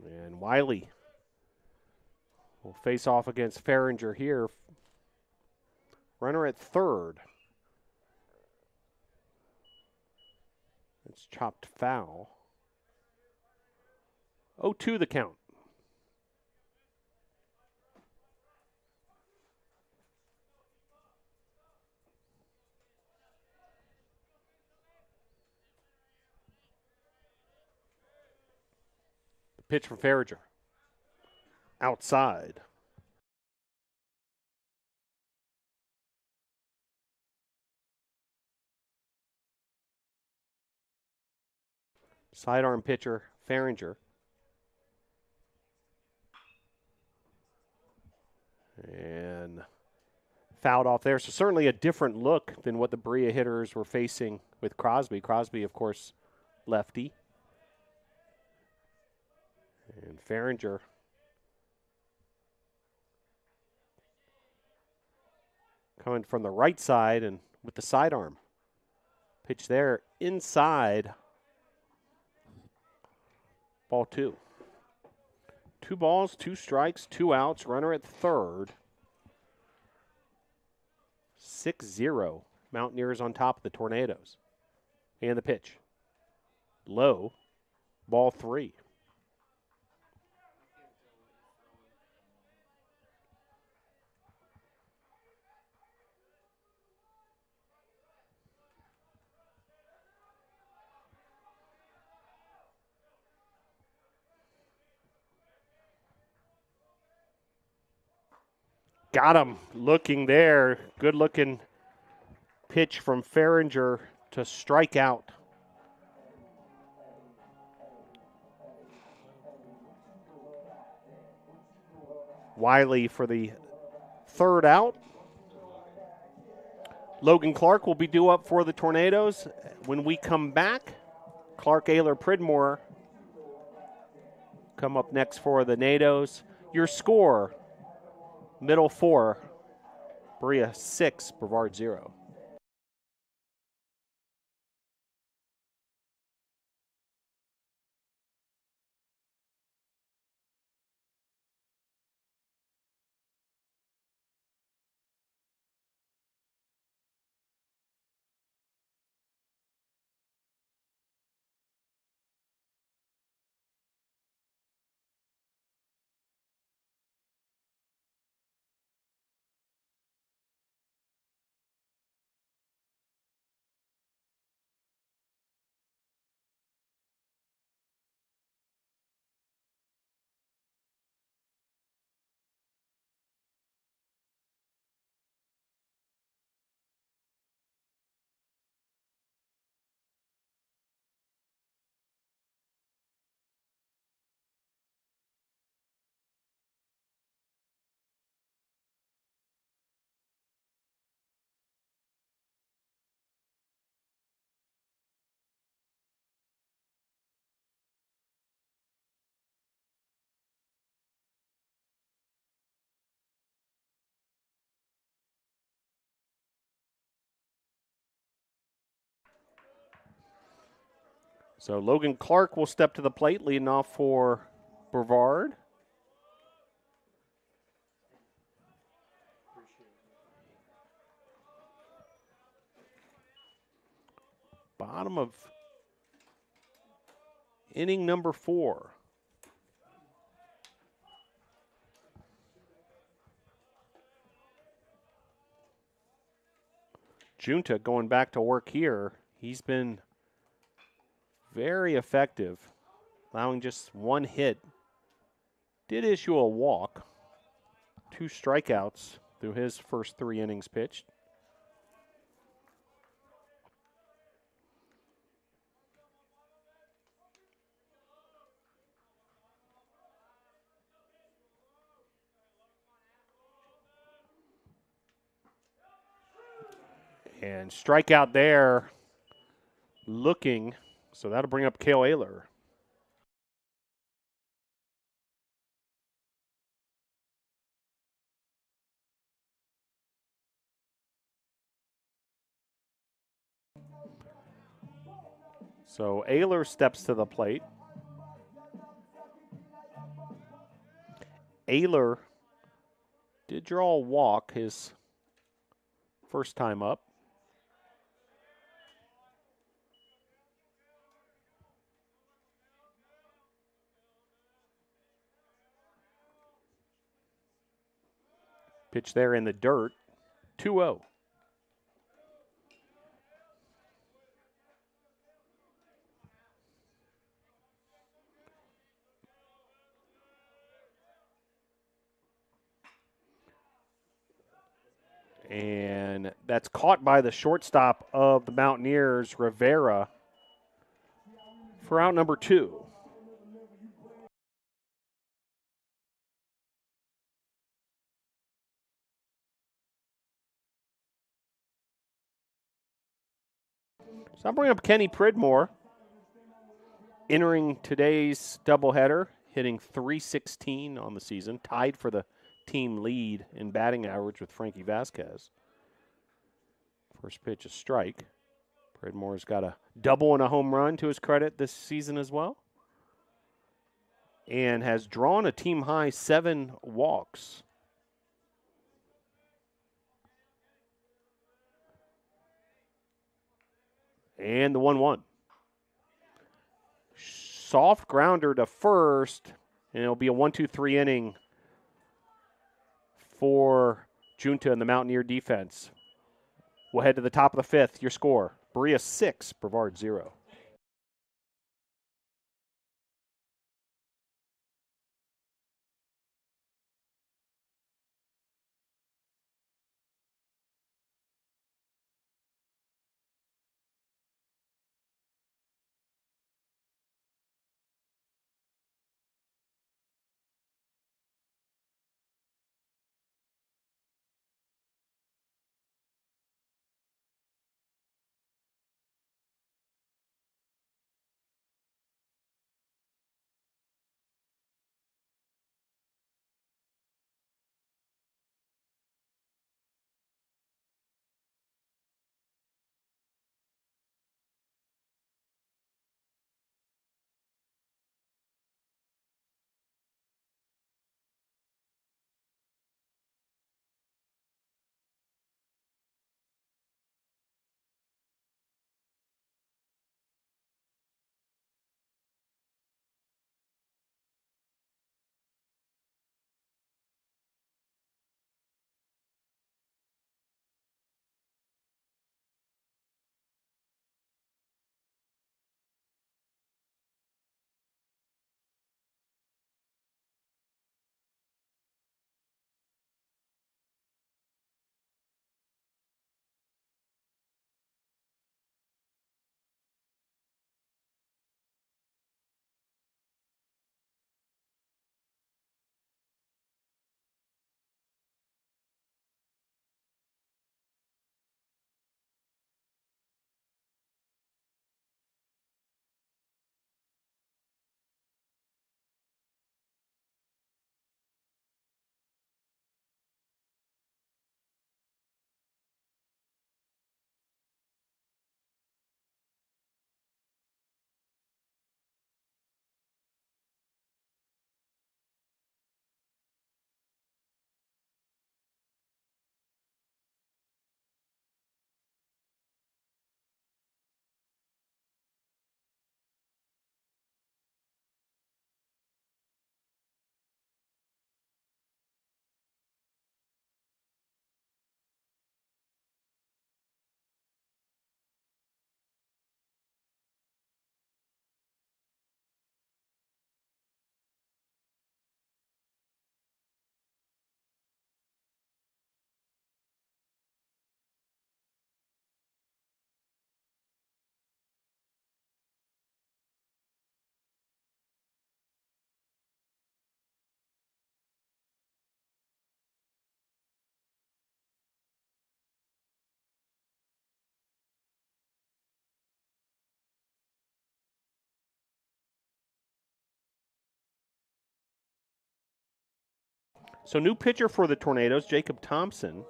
And Wiley will face off against Farringer here. Runner at third. It's chopped foul. 0-2 the count. The pitch from Farringer. Outside. Sidearm pitcher, Farringer. And fouled off there. So certainly a different look than what the Berea hitters were facing with Crosby. Crosby, of course, lefty. And Farringer coming from the right side and with the sidearm. Pitch there inside. Ball 2. 2 balls, 2 strikes, 2 outs. Runner at third. 6-0. Mountaineers on top of the Tornadoes. And the pitch. Low. Ball 3. Got him looking there. Good looking pitch from Farringer to strike out. Wiley for the third out. Logan Clark will be due up for the Tornadoes. When we come back, Clark, Ayler, Pridmore come up next for the Nados. Your score, middle 4, Berea 6, Brevard 0. So Logan Clark will step to the plate, leading off for Brevard. Bottom of inning number 4. Junta going back to work here. He's been very effective, allowing just one hit. Did issue a walk, 2 strikeouts through his first 3 innings pitched. And strikeout there, looking. So that'll bring up Cale Ayler. So Ayler steps to the plate. Ayler did draw a walk his first time up. Pitch there in the dirt, 2-0. And that's caught by the shortstop of the Mountaineers, Rivera, for out number 2. So I'm bringing up Kenny Pridmore, entering today's doubleheader, hitting .316 on the season, tied for the team lead in batting average with Frankie Vasquez. First pitch, a strike. Pridmore's got a double and a home run to his credit this season as well, and has drawn a team-high 7 walks. And the 1-1. Soft grounder to first, and it'll be a 1-2-3 inning for Junta and the Mountaineer defense. We'll head to the top of the 5th. Your score, Berea 6, Brevard 0. So new pitcher for the Tornadoes, Jacob Thompson.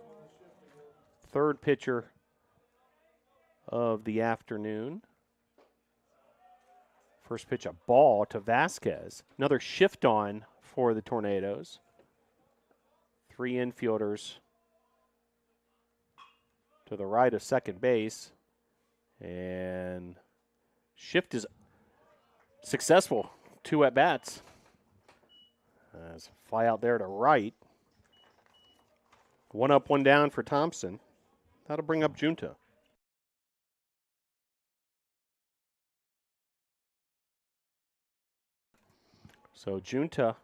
Third pitcher of the afternoon. First pitch, a ball to Vasquez. Another shift on for the Tornadoes. 3 infielders to the right of second base. And shift is successful. 2 at-bats. Fly out there to right. 1 up, 1 down for Thompson. That'll bring up Junta. So Junta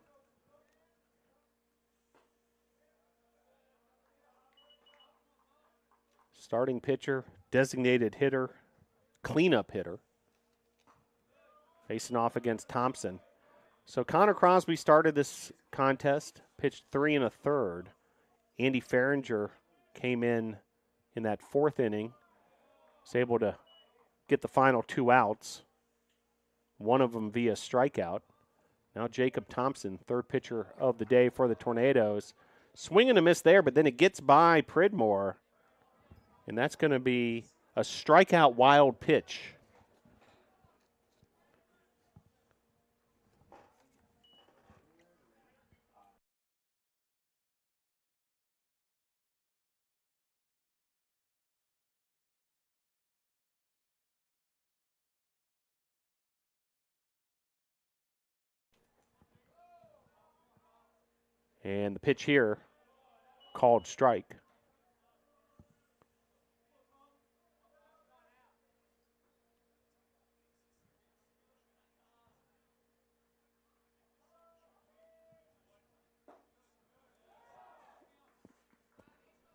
starting pitcher, designated hitter, cleanup hitter, facing off against Thompson. So Connor Crosby started this contest, pitched 3 1/3. Andy Farringer came in that 4th inning, was able to get the final 2 outs, one of them via strikeout. Now Jacob Thompson, third pitcher of the day for the Tornadoes. Swing and a miss there, but then it gets by Pridmore, and that's going to be a strikeout wild pitch. And the pitch here, called strike.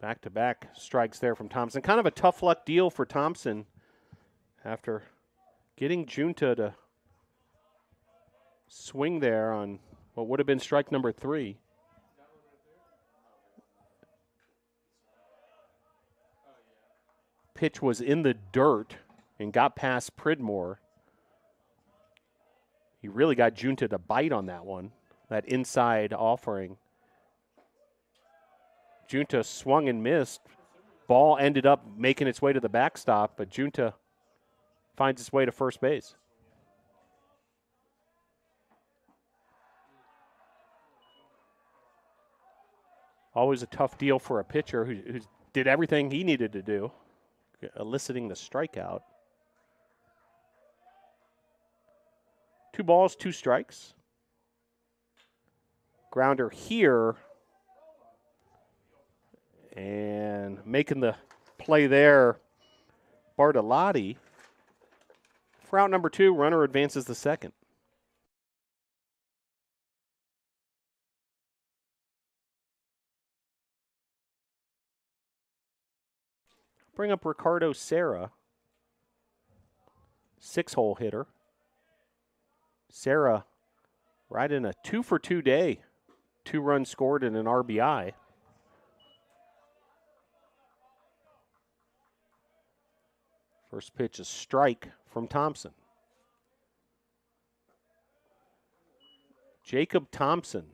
Back-to-back strikes there from Thompson. Kind of a tough luck deal for Thompson after getting Junta to swing there on what would have been strike number 3. Pitch was in the dirt and got past Pridmore. He really got Junta to bite on that one, that inside offering. Junta swung and missed. Ball ended up making its way to the backstop, but Junta finds its way to first base. Always a tough deal for a pitcher who did everything he needed to do, eliciting the strikeout. 2 balls, 2 strikes. Grounder here. And making the play there, Bartolotti. For out number 2, runner advances the second. Bring up Ricardo Serra, 6-hole hitter. Serra riding a 2-for-2 day. 2 runs scored and an RBI. First pitch, a strike from Thompson. Jacob Thompson.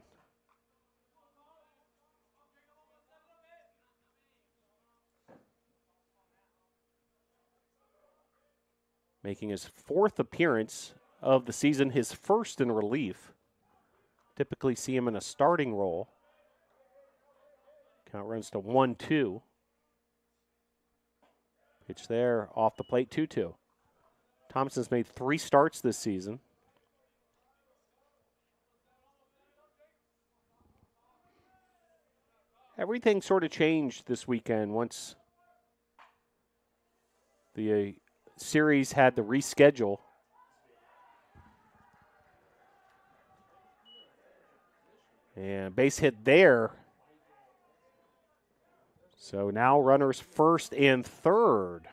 Making his 4th appearance of the season, his first in relief. Typically see him in a starting role. Count runs to 1-2. Pitch there, off the plate, 2-2. Thompson's made 3 starts this season. Everything sort of changed this weekend once the series had the reschedule. And base hit there. So now runners first and third.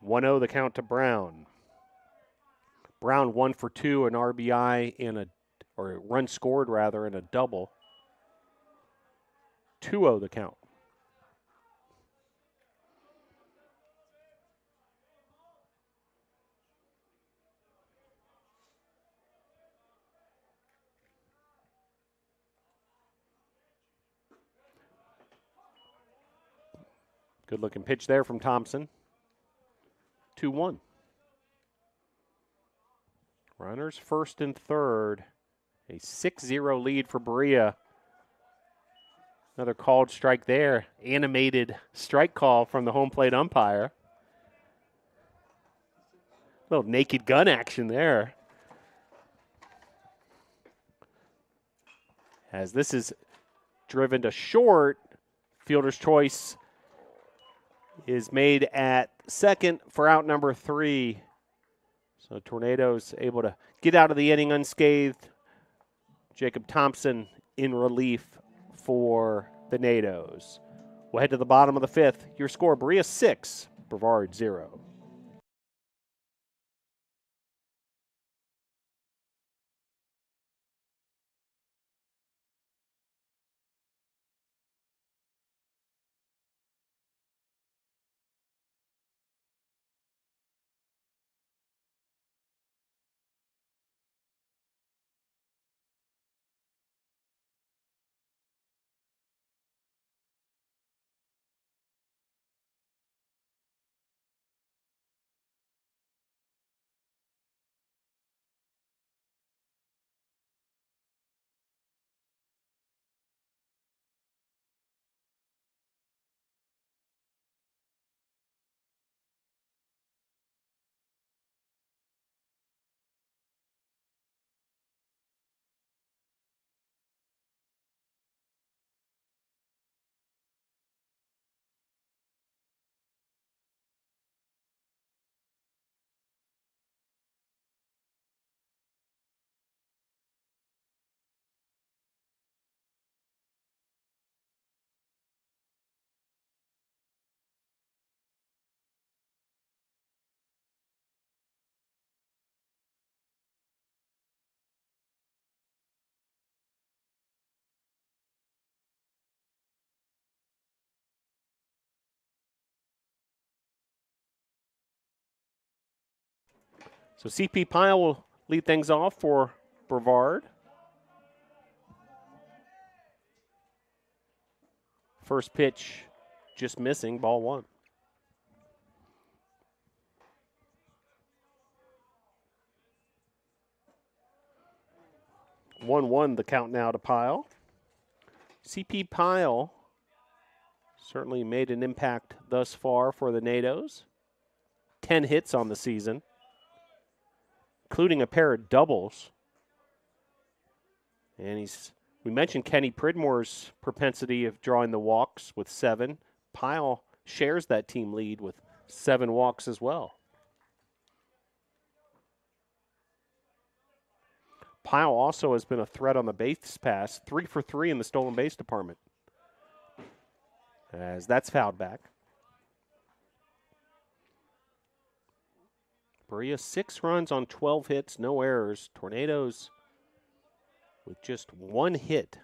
1-0 the count to Brown. Brown 1 for 2, an RBI or a run scored rather, in a double. 2-0 the count. Good looking pitch there from Thompson. 2-1. Runners first and third. A 6-0 lead for Berea. Another called strike there. Animated strike call from the home plate umpire. Little naked gun action there. As this is driven to short, fielder's choice is made at second for out number 3. So Tornadoes able to get out of the inning unscathed. Jacob Thompson in relief for the Nados. We'll head to the bottom of the 5th. Your score, Berea 6, Brevard 0. So CP Pyle will lead things off for Brevard. First pitch just missing, ball 1. One the count now to Pyle. CP Pyle certainly made an impact thus far for the Nados. 10 hits on the season, including a pair of doubles. And we mentioned Kenny Pridmore's propensity of drawing the walks with 7. Pyle shares that team lead with 7 walks as well. Pyle also has been a threat on the base pass, 3 for 3 in the stolen base department. As that's fouled back. Berea 6 runs on 12 hits, no errors. Tornadoes with just 1 hit.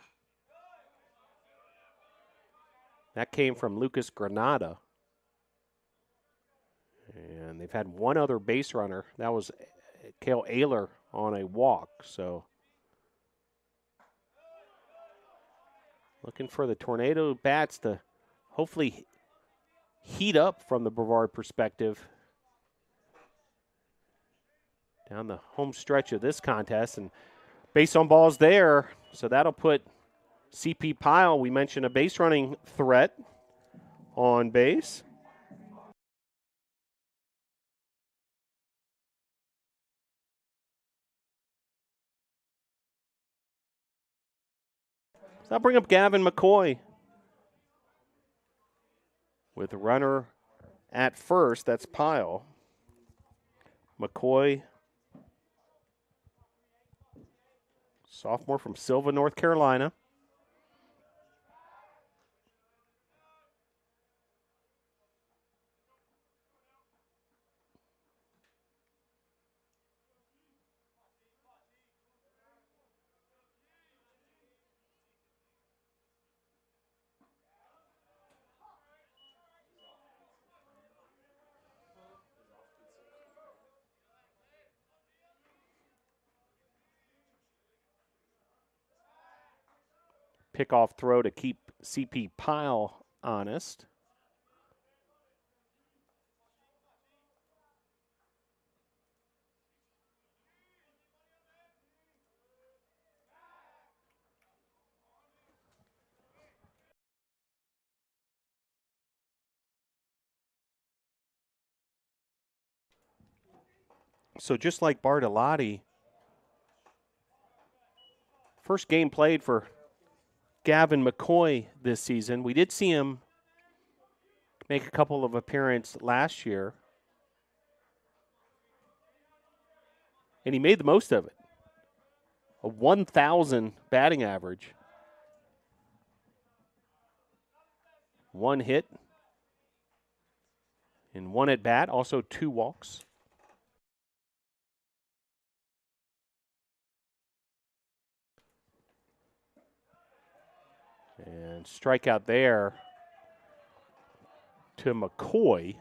That came from Lucas Granada. And they've had 1 other base runner. That was Cale Ayler on a walk. So looking for the Tornado bats to hopefully heat up from the Brevard perspective down the home stretch of this contest. And base on balls there, so that'll put CP Pyle, we mentioned a base running threat on base. So that'll bring up Gavin McCoy with a runner at first. That's Pyle. McCoy, sophomore from Silva, North Carolina. pickoff throw to keep CP Pyle honest. So just like Bartolotti, first game played for Gavin McCoy this season. We did see him make a couple of appearances last year, and he made the most of it. A 1,000 batting average. One hit and one at bat, also 2 walks. And strikeout there to McCoy.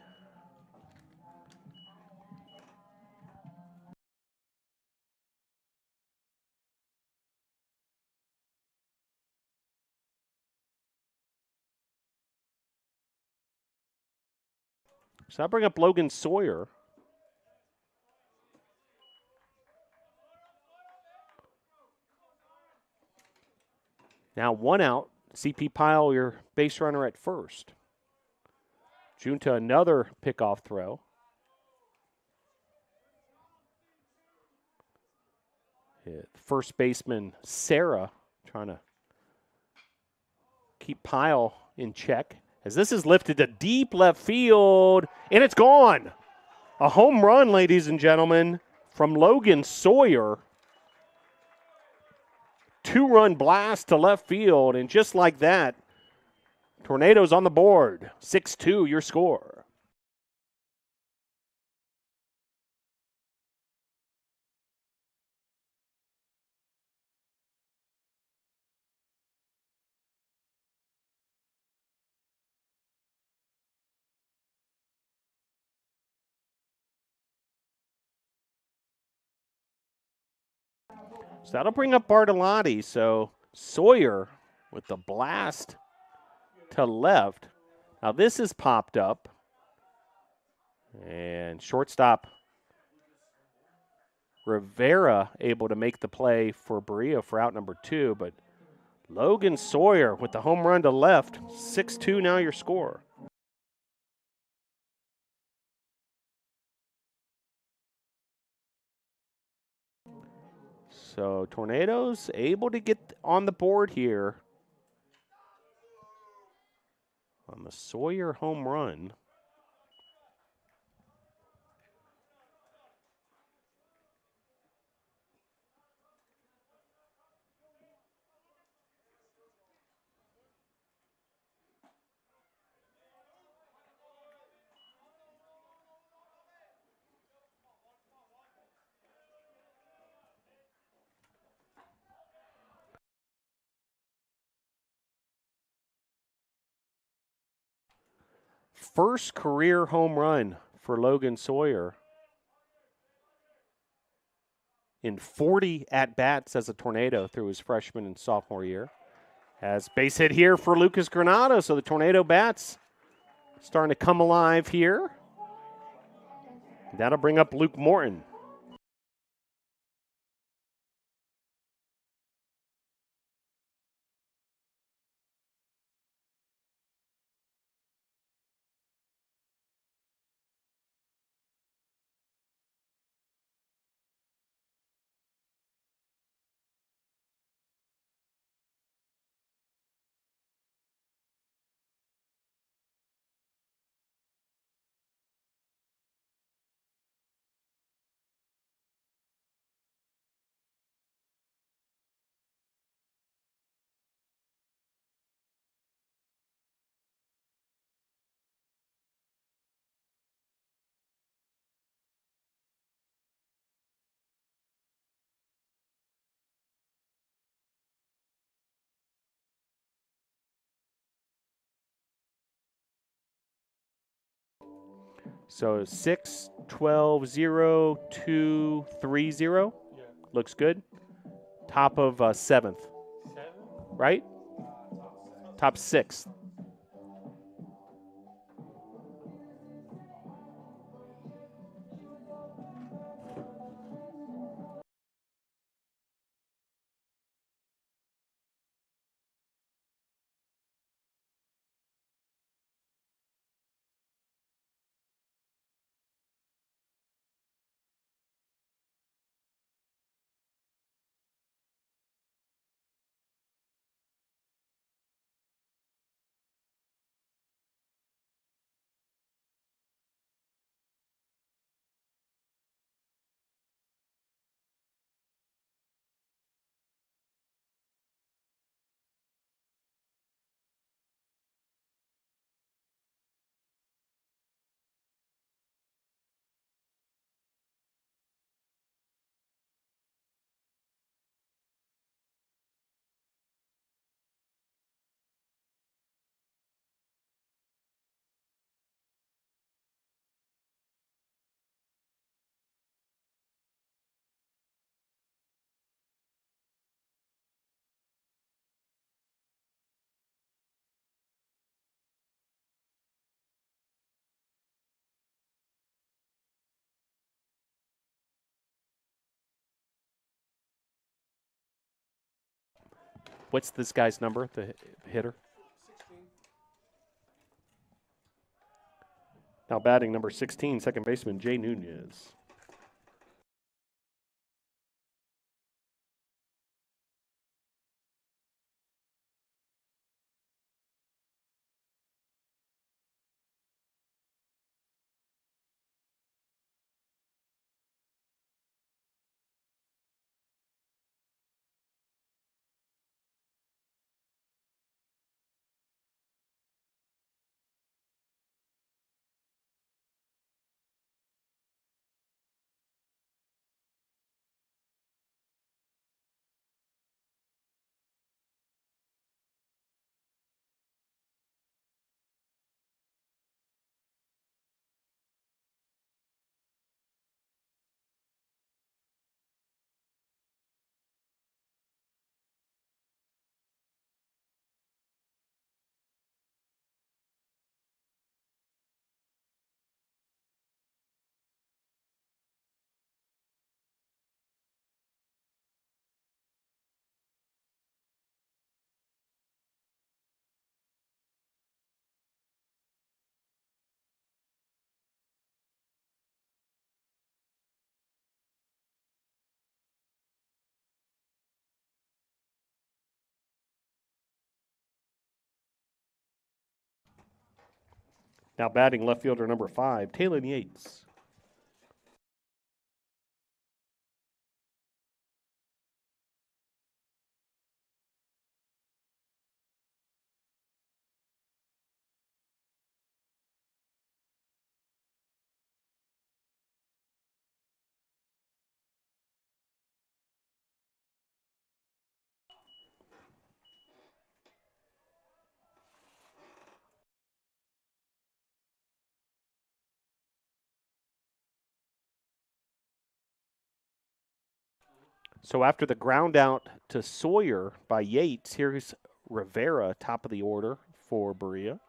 So I'll bring up Logan Sawyer. Now 1 out. CP Pyle, your base runner at first. Junta, another pickoff throw. First baseman Sarah trying to keep Pyle in check. As this is lifted to deep left field, and it's gone. A home run, ladies and gentlemen, from Logan Sawyer. 2-run blast to left field, and just like that, Tornadoes on the board. 6-2, your score. So that'll bring up Bartolotti. So Sawyer with the blast to left. Now this is popped up. And shortstop Rivera able to make the play for Berea for out number 2. But Logan Sawyer with the home run to left. 6-2 now your score. So Tornadoes able to get on the board here on the Sawyer home run. First career home run for Logan Sawyer in 40 at-bats as a Tornado through his freshman and sophomore year. Has base hit here for Lucas Granado, so the Tornado bats starting to come alive here. That'll bring up Luke Morton. So 6, 12, 0, 2, 3, 0. Yeah. Looks good. Top of 7th. 7? Right? Top 6. What's this guy's number, the hitter? 16. Now batting number 16, second baseman Jay Nunez. Now batting left fielder number 5, Taylor Yates. So after the ground out to Sawyer by Yates, here's Rivera, top of the order for Berea.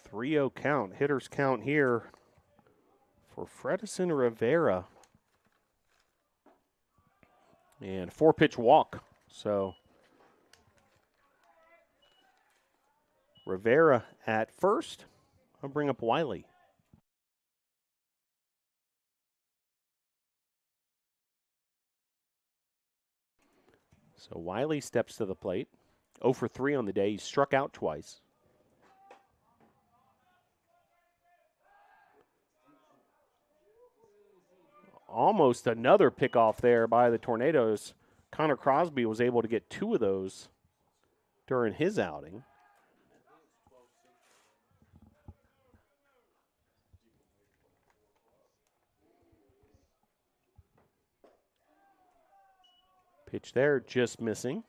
Three-0 count. Hitters count here for Fredison Rivera. And 4-pitch walk. So Rivera at first. I'll bring up Wiley. So Wiley steps to the plate. 0 for 3 on the day. He struck out twice. Almost another pickoff there by the Tornadoes. Connor Crosby was able to get 2 of those during his outing. Pitch there, just missing.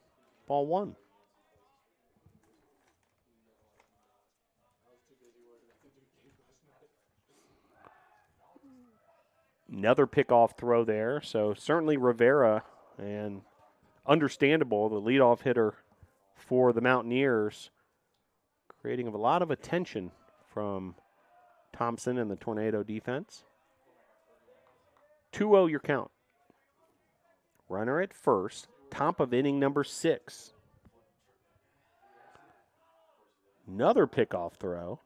Ball 1. Another pickoff throw there. So certainly Rivera, and understandable, the leadoff hitter for the Mountaineers, creating a lot of attention from Thompson and the Tornado defense. 2-0 your count. Runner at first, top of inning number 6. Another pickoff throw.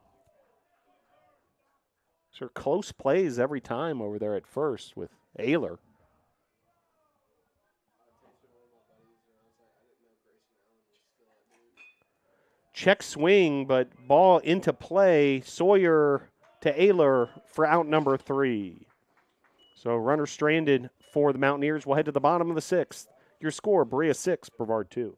These are close plays every time over there at first with Ayler. Check swing, but ball into play. Sawyer to Ayler for out number 3. So runner stranded for the Mountaineers. We'll head to the bottom of the 6th. Your score, Berea 6, Brevard 2.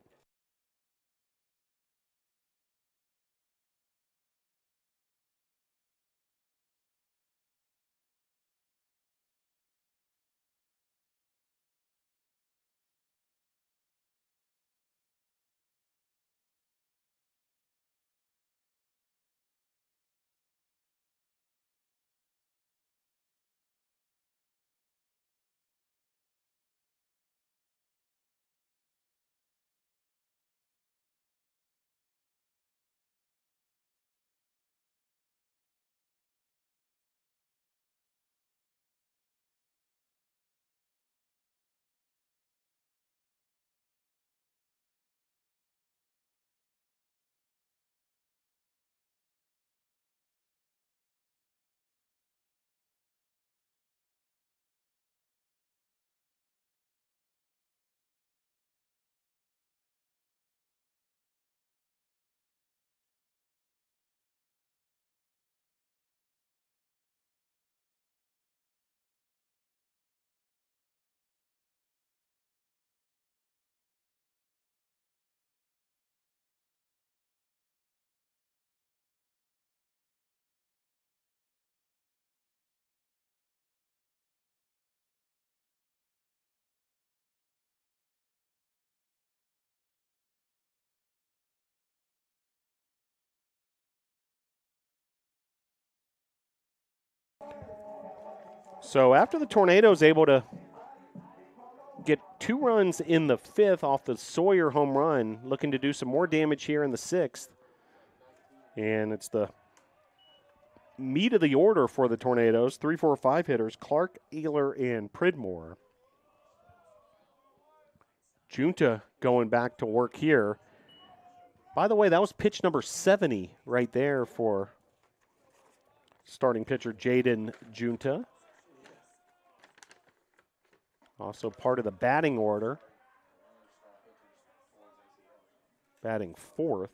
So after the Tornadoes able to get 2 runs in the 5th off the Sawyer home run, looking to do some more damage here in the 6th. And it's the meat of the order for the Tornadoes. 3, 4, 5 hitters, Clark, Ayler, and Pridmore. Junta going back to work here. By the way, that was pitch number 70 right there for starting pitcher Jaden Junta. Also part of the batting order. Batting 4th.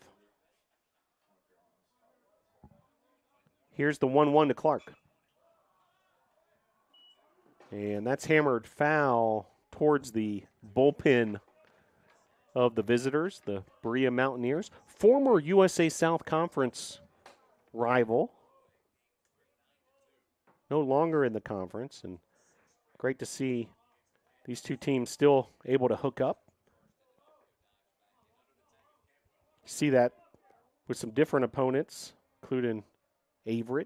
Here's the 1-1 to Clark. And that's hammered foul towards the bullpen of the visitors, the Berea Mountaineers. Former USA South Conference rival. No longer in the conference, and great to see these two teams still able to hook up. See that with some different opponents, including Averett.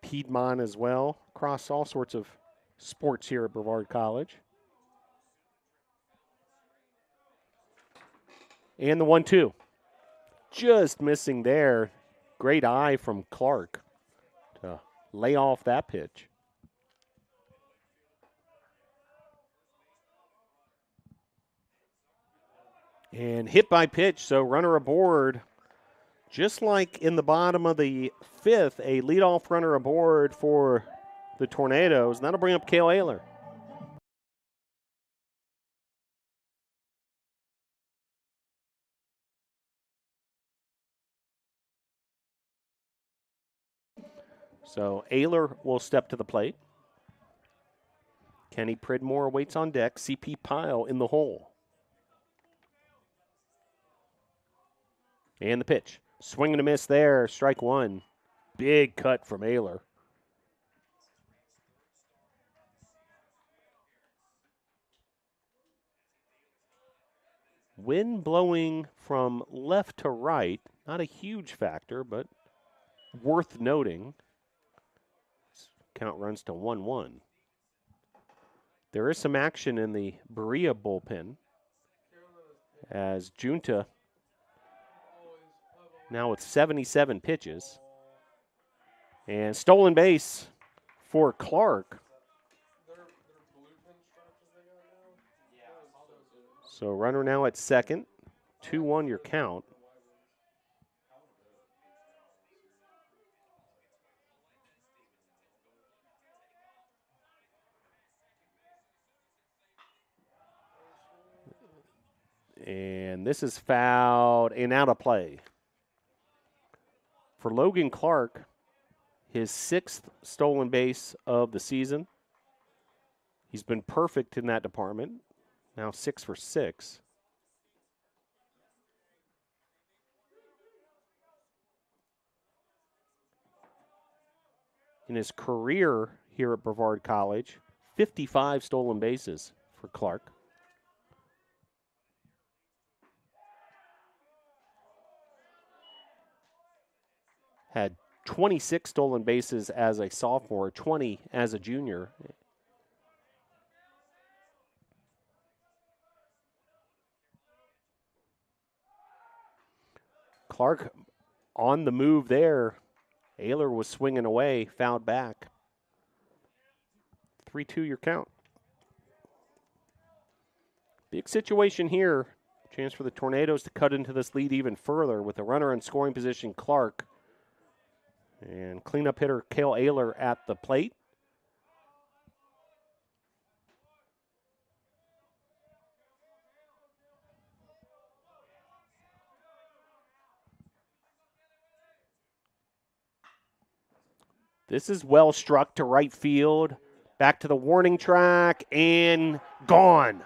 Piedmont as well, across all sorts of sports here at Brevard College. And the 1-2. Just missing there. Great eye from Clark to lay off that pitch. And hit by pitch, so runner aboard. Just like in the bottom of the 5th, a leadoff runner aboard for the Tornadoes. And that'll bring up Cale Ayler. So Ayler will step to the plate. Kenny Pridmore waits on deck. CP Pyle in the hole. And the pitch. Swing and a miss there. Strike 1. Big cut from Ayler. Wind blowing from left to right, not a huge factor, but worth noting. Count runs to 1-1. There is some action in the Berea bullpen as Junta now with 77 pitches. And stolen base for Clark. So runner now at second. 2-1 your count. And this is fouled and out of play. For Logan Clark, his 6th stolen base of the season. He's been perfect in that department. Now 6 for 6. In his career here at Brevard College, 55 stolen bases for Clark. Had 26 stolen bases as a sophomore, 20 as a junior. Clark on the move there. Ayler was swinging away, fouled back. 3-2 your count. Big situation here. Chance for the Tornadoes to cut into this lead even further with a runner in scoring position, Clark. And cleanup hitter Cale Ayler at the plate. This is well struck to right field. Back to the warning track and gone.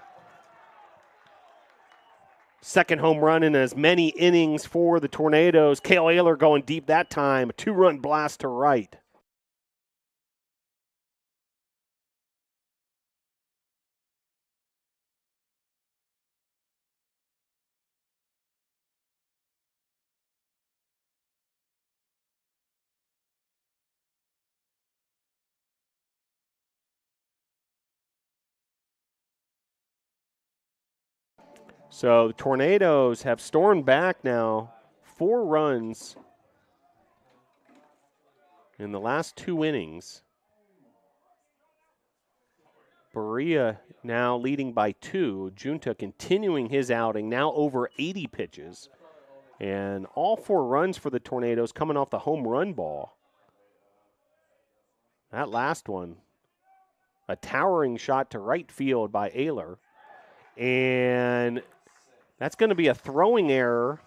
Second home run in as many innings for the Tornadoes. Cale Ayler going deep that time. A 2-run blast to right. So the Tornadoes have stormed back now, 4 runs in the last 2 innings. Berea now leading by 2. Junta continuing his outing, now over 80 pitches. And all 4 runs for the Tornadoes coming off the home run ball. That last one, a towering shot to right field by Ayler. And that's going to be a throwing error.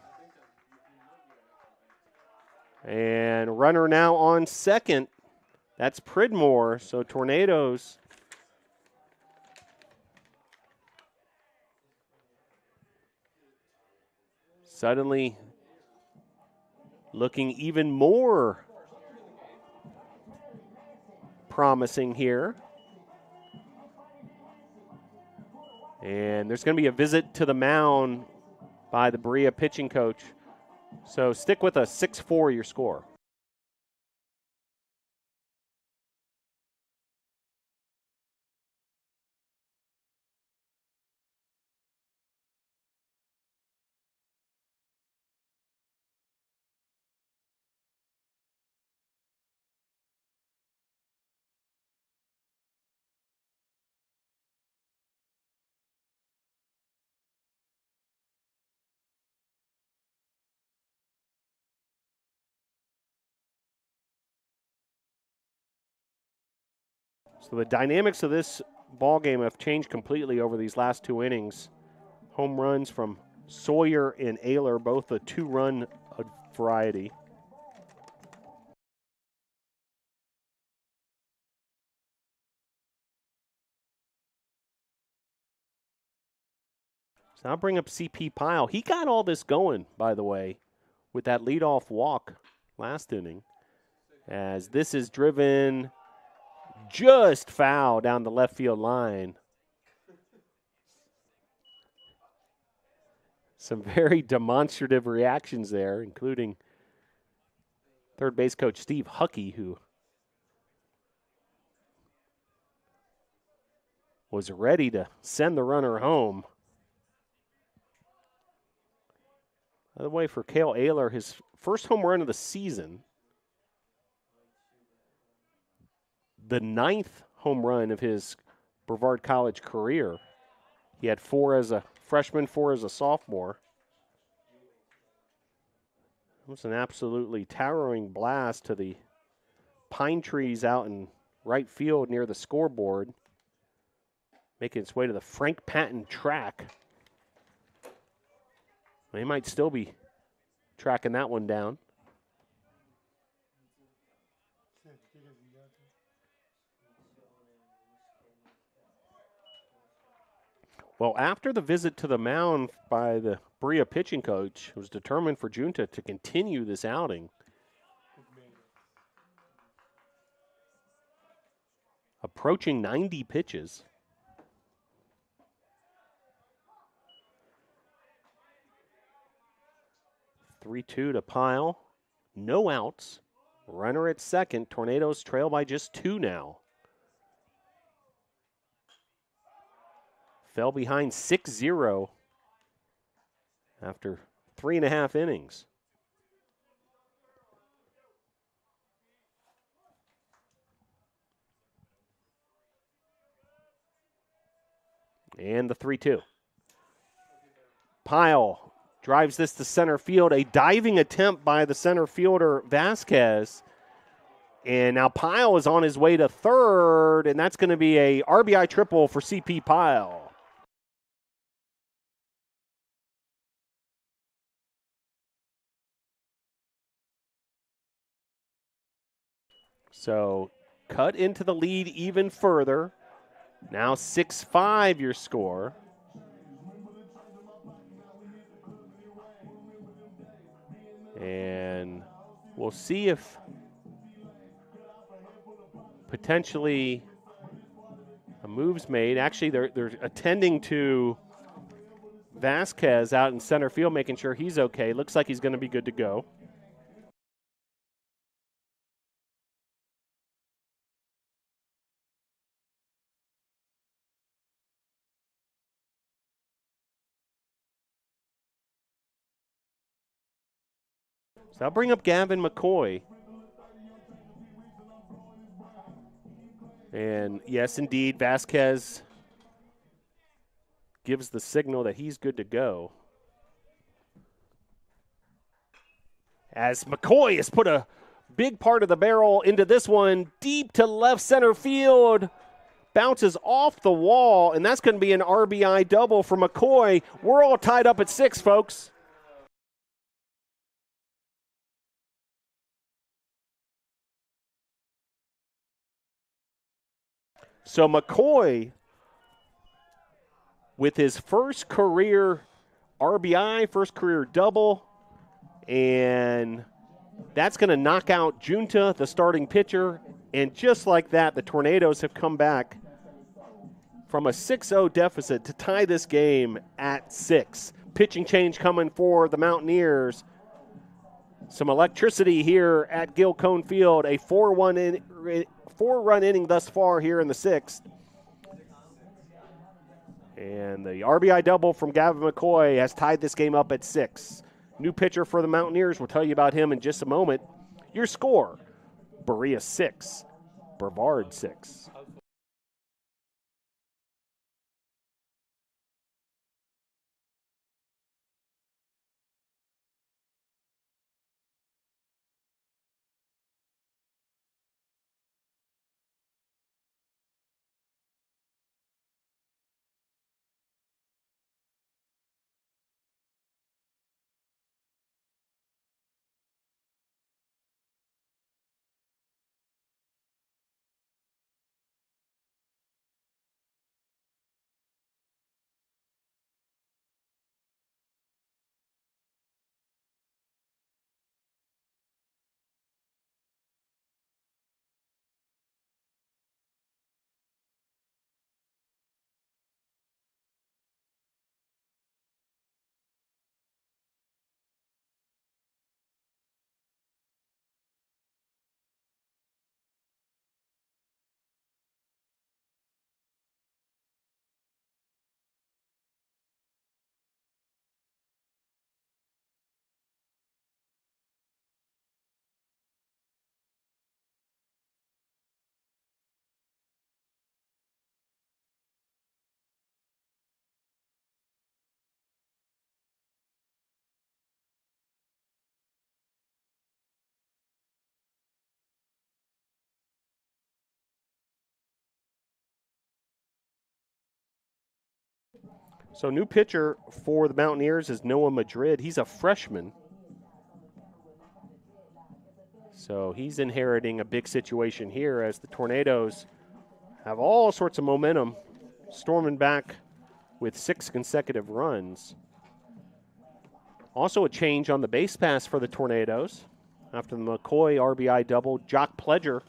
And runner now on second. That's Pridmore. So Tornadoes suddenly looking even more promising here. And there's going to be a visit to the mound by the Berea pitching coach. So stick with a 6-4 your score. So the dynamics of this ball game have changed completely over these last 2 innings. Home runs from Sawyer and Ayler, both a 2-run variety. So I'll bring up CP Pyle. He got all this going, by the way, with that leadoff walk last inning. As this is driven just foul down the left field line. Some very demonstrative reactions there, including third base coach Steve Huckey, who was ready to send the runner home. By the way, for Cale Ayler, his first home run of the season, the 9th home run of his Brevard College career. He had 4 as a freshman, 4 as a sophomore. It was an absolutely towering blast to the pine trees out in right field near the scoreboard, making its way to the Frank Patton track. They might still be tracking that one down. Well, after the visit to the mound by the Berea pitching coach, it was determined for Junta to continue this outing. Approaching 90 pitches. (3-2) to Pyle. No outs. Runner at second. Tornadoes trail by just 2 now. Fell behind 6-0 after 3.5 innings. And the 3-2. Pyle drives this to center field. A diving attempt by the center fielder, Vasquez. And now Pyle is on his way to third, and that's going to be a RBI triple for CP Pyle. So cut into the lead even further. Now 6-5 your score. And we'll see if potentially a move's made. Actually, they're attending to Vasquez out in center field, making sure he's okay. Looks like he's going to be good to go. So I'll bring up Gavin McCoy. And yes, indeed, Vasquez gives the signal that he's good to go. As McCoy has put a big part of the barrel into this one, deep to left center field. Bounces off the wall, and that's going to be an RBI double for McCoy. We're all tied up at 6, folks. So McCoy, with his first career RBI, first career double, and that's going to knock out Junta, the starting pitcher. And just like that, the Tornadoes have come back from a 6-0 deficit to tie this game at 6. Pitching change coming for the Mountaineers. Some electricity here at Gil Cone Field. A 4-run inning thus far here in the 6th. And the RBI double from Gavin McCoy has tied this game up at 6. New pitcher for the Mountaineers. We'll tell you about him in just a moment. Your score, Berea 6, Brevard 6. So new pitcher for the Mountaineers is Noah Madrid. He's a freshman. So he's inheriting a big situation here as the Tornadoes have all sorts of momentum, storming back with 6 consecutive runs. Also a change on the base pass for the Tornadoes. After the McCoy RBI double, Jock Pledger.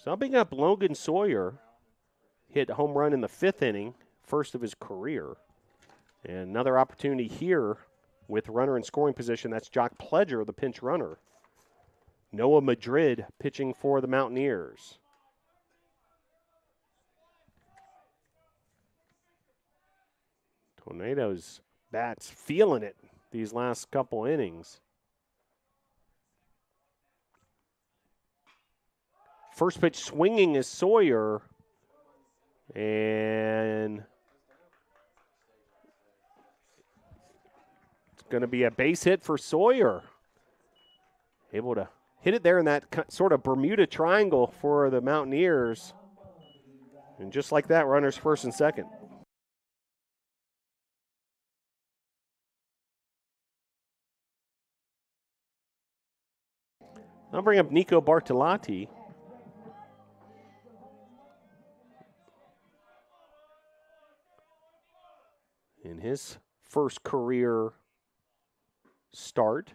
Subbing up Logan Sawyer, hit a home run in the 5th inning, first of his career. And another opportunity here with runner in scoring position. That's Jock Pledger, the pinch runner. Noah Madrid pitching for the Mountaineers. Tornadoes bats feeling it these last couple innings. First pitch swinging is Sawyer. And it's going to be a base hit for Sawyer. Able to hit it there in that sort of Bermuda Triangle for the Mountaineers. And just like that, runners first and second. I'll bring up Nico Bartolotti. In his first career start.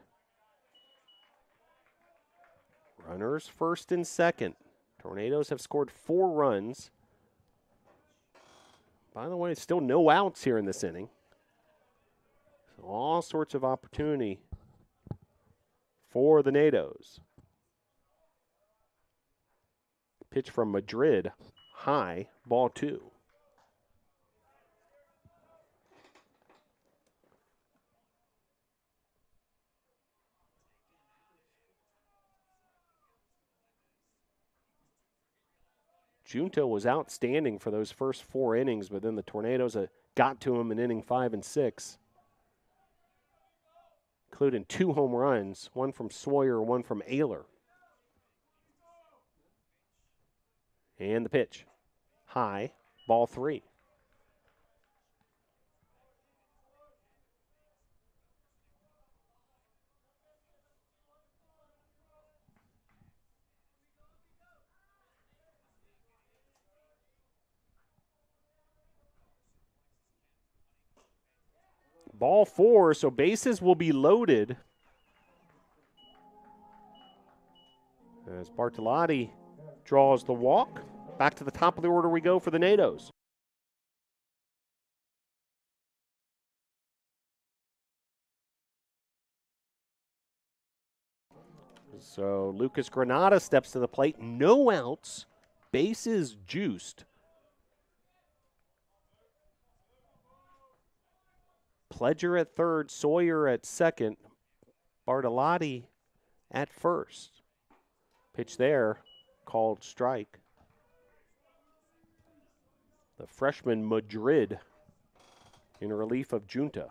Runners first and second. Tornadoes have scored 4 runs. By the way, still no outs here in this inning. So all sorts of opportunity for the Nados. Pitch from Madrid, high, ball 2. Junto was outstanding for those first 4 innings, but then the Tornadoes got to him in inning 5 and 6, including 2 home runs, one from Sawyer, one from Ayler. And the pitch, high, ball 3. Ball 4, so bases will be loaded. As Bartolotti draws the walk. Back to the top of the order we go for the Nados. So Lucas Granada steps to the plate. No outs. Bases juiced. Pledger at third, Sawyer at second, Bartolotti at first. Pitch there, called strike. The freshman Madrid in relief of Junta.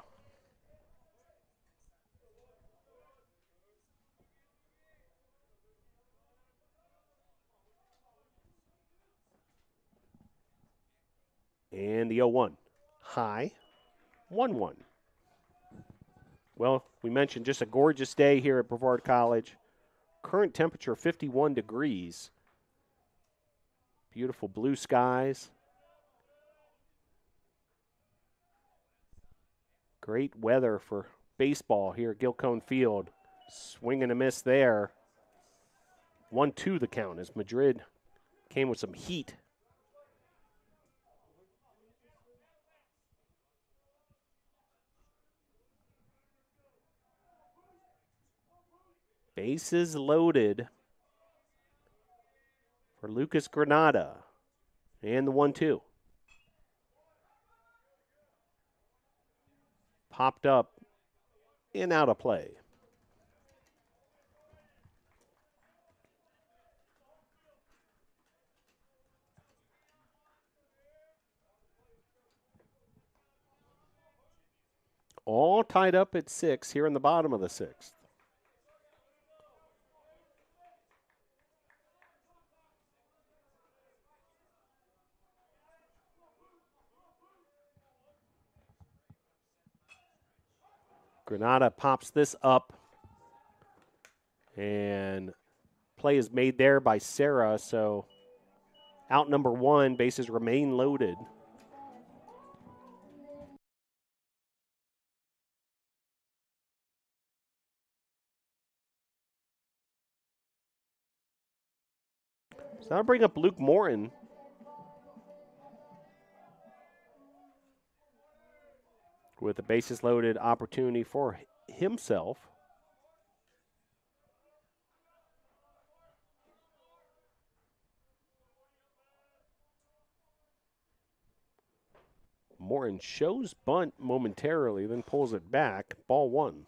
And the 0-1. High, 1-1. Well, we mentioned just a gorgeous day here at Brevard College. Current temperature 51 degrees. Beautiful blue skies. Great weather for baseball here at Gilcone Field. Swing and a miss there. 1-2 the count as Madrid came with some heat. Bases loaded for Lucas Granada. And the 1-2. Popped up and out of play. all tied up at 6 here in the bottom of the 6th. Granada pops this up, and play is made there by Sarah, so out number 1, bases remain loaded. So that'll bring up Luke Morton. With a bases loaded opportunity for himself. Morton shows bunt momentarily, then pulls it back. Ball 1.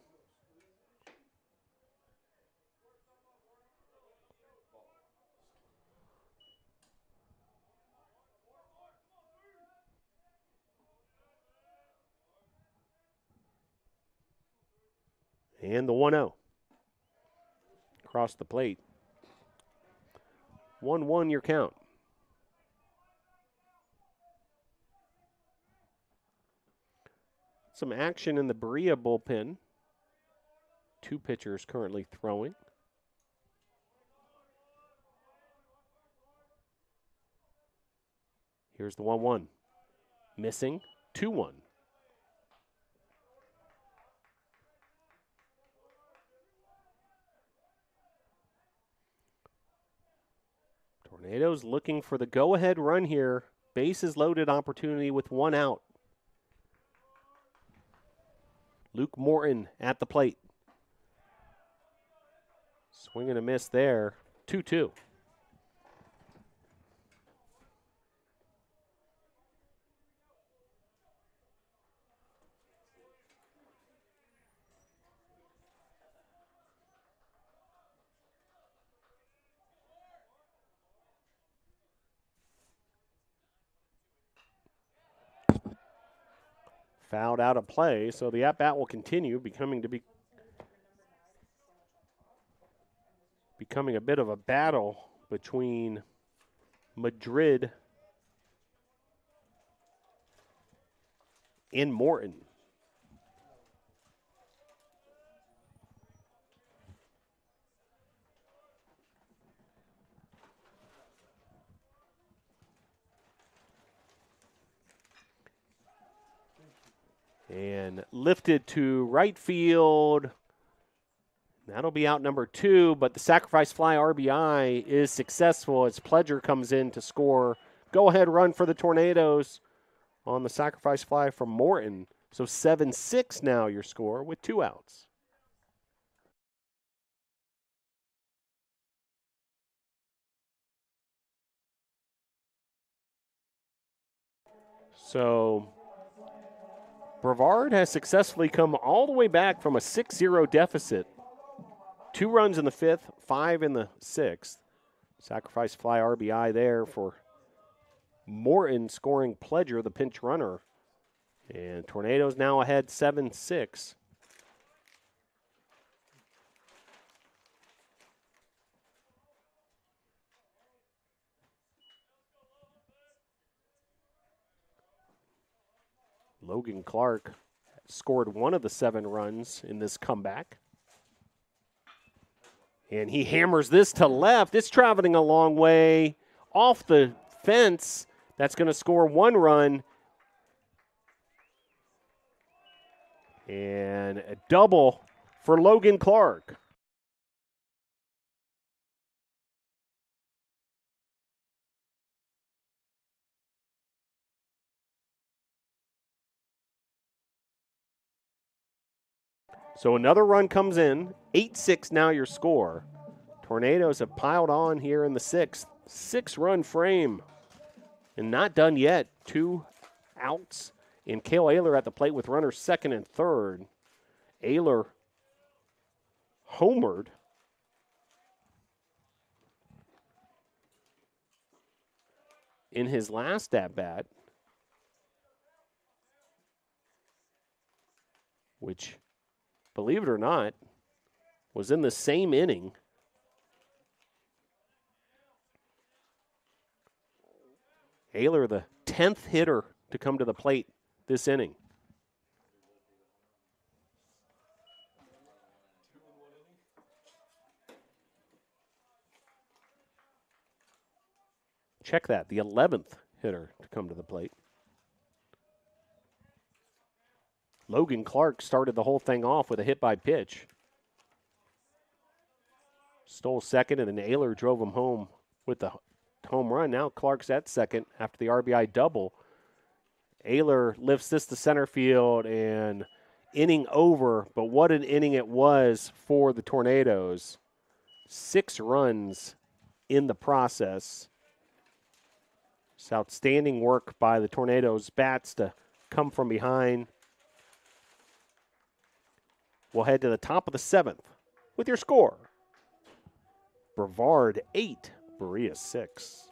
And the 1-0. Across the plate. 1-1 your count. Some action in the Berea bullpen. 2 pitchers currently throwing. Here's the 1-1. Missing. 2-1. Tornadoes looking for the go-ahead run here. Bases loaded opportunity with 1 out. Luke Morton at the plate. Swing and a miss there. 2-2. Fouled out of play, so the at-bat will continue, becoming a bit of a battle between Madrid and Morton. And lifted to right field. That'll be out number 2, but the sacrifice fly RBI is successful as Pledger comes in to score. Go-ahead run for the Tornadoes on the sacrifice fly from Morton. So 7-6 now your score with 2 outs. So Brevard has successfully come all the way back from a 6-0 deficit. 2 runs in the 5th, 5 in the 6th. Sacrifice fly RBI there for Morton, scoring Pledger, the pinch runner. And Tornadoes now ahead 7-6. Logan Clark scored 1 of the 7 runs in this comeback. And he hammers this to left. It's traveling a long way off the fence. That's going to score 1 run. And a double for Logan Clark. So another run comes in. 8-6 now your score. Tornadoes have piled on here in the 6th. 6-run frame. And not done yet. 2 outs. And Cale Ayler at the plate with runners 2nd and 3rd. Ayler homered. In his last at-bat. which, believe it or not, was in the same inning. Ayler, the 10th hitter to come to the plate this inning. Check that, the 11th hitter to come to the plate. Logan Clark started the whole thing off with a hit by pitch. Stole second, and then Ayler drove him home with the home run. Now Clark's at second after the RBI double. Ayler lifts this to center field, and inning over, but what an inning it was for the Tornadoes. 6 runs in the process. It's outstanding work by the Tornadoes bats to come from behind. We'll head to the top of the 7th with your score. Brevard 8, Berea 6.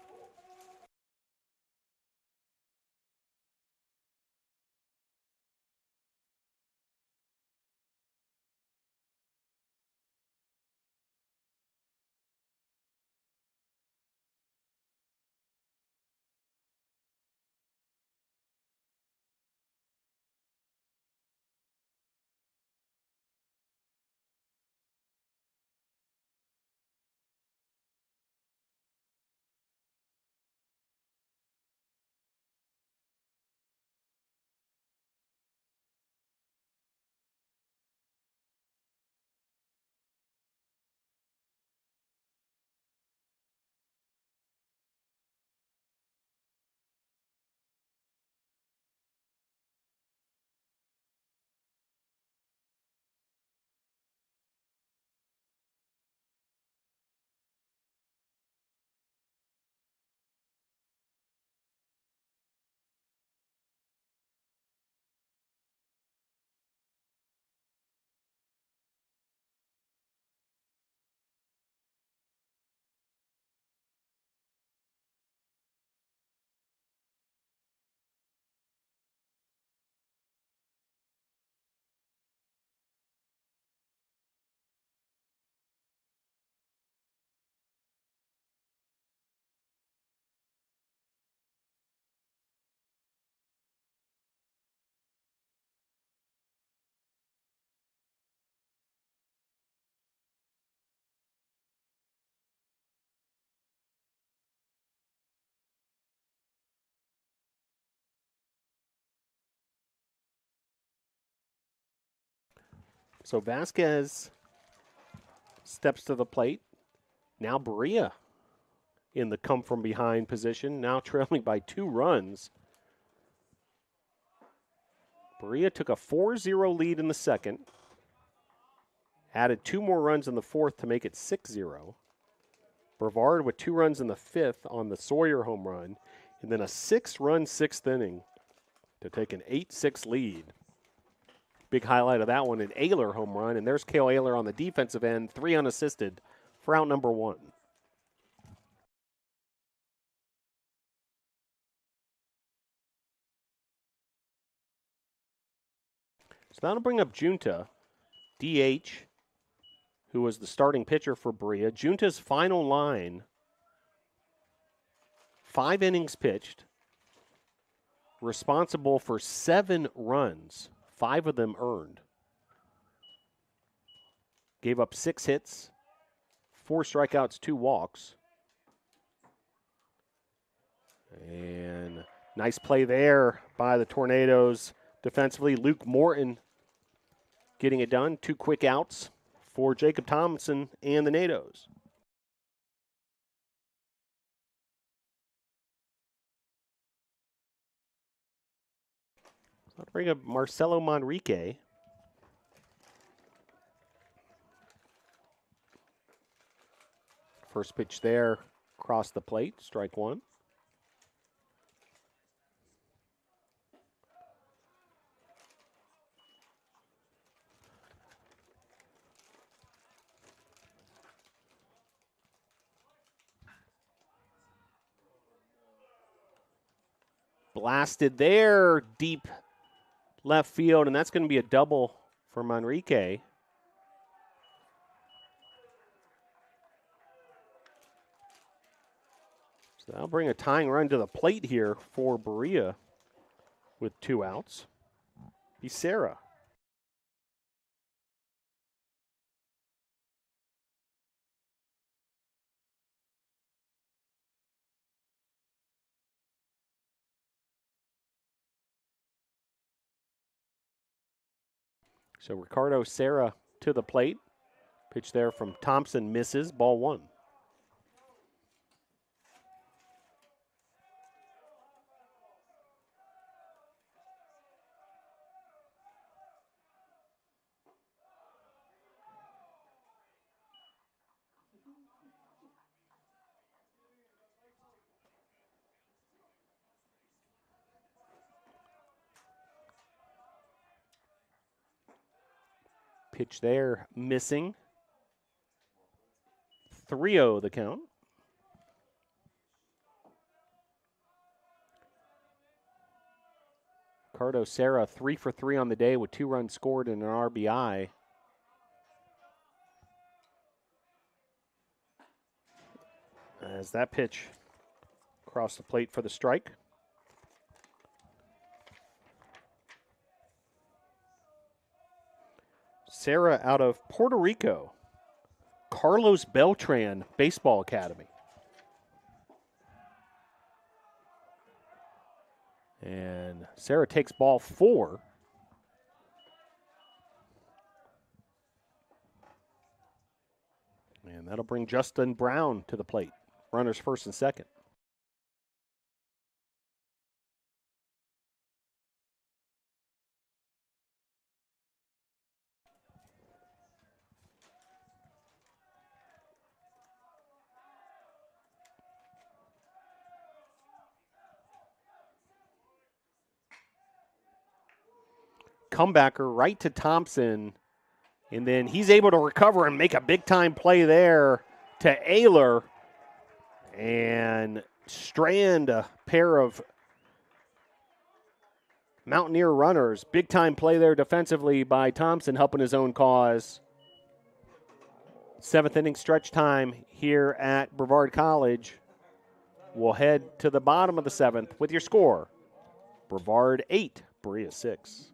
So Vasquez steps to the plate. Now Berea in the come-from-behind position, now trailing by 2 runs. Berea took a 4-0 lead in the second, added 2 more runs in the fourth to make it 6-0. Brevard with 2 runs in the fifth on the Sawyer home run, and then a 6-run sixth inning to take an 8-6 lead. Big highlight of that one, an Ayler home run, and there's Cale Ayler on the defensive end, 3 unassisted for out number 1. So that'll bring up Junta, DH, who was the starting pitcher for Berea. Junta's final line, 5 innings pitched, responsible for 7 runs, 5 of them earned. Gave up 6 hits, 4 strikeouts, 2 walks. And nice play there by the Tornadoes defensively. Luke Morton getting it done. 2 quick outs for Jacob Thompson and the Nados. So I'll bring up Marcelo Manrique. First pitch there, across the plate, strike 1. Blasted there, deep left field, and that's going to be a double for Manrique. So that'll bring a tying run to the plate here for Berea with 2 outs. Becerra. So Ricardo Serra to the plate. Pitch there from Thompson misses. Ball 1. Pitch there missing. 3-0 the count. Ricardo Serra 3 for 3 on the day with 2 runs scored and an RBI. As that pitch across the plate for the strike. Serra out of Puerto Rico. Carlos Beltran Baseball Academy. And Serra takes ball 4. And that'll bring Justin Brown to the plate. Runners first and second. Comebacker right to Thompson, and then he's able to recover and make a big-time play there to Ayler and strand a pair of Mountaineer runners. Big-time play there defensively by Thompson, helping his own cause. 7th inning stretch time here at Brevard College. We'll head to the bottom of the 7th with your score. Brevard 8, Berea 6.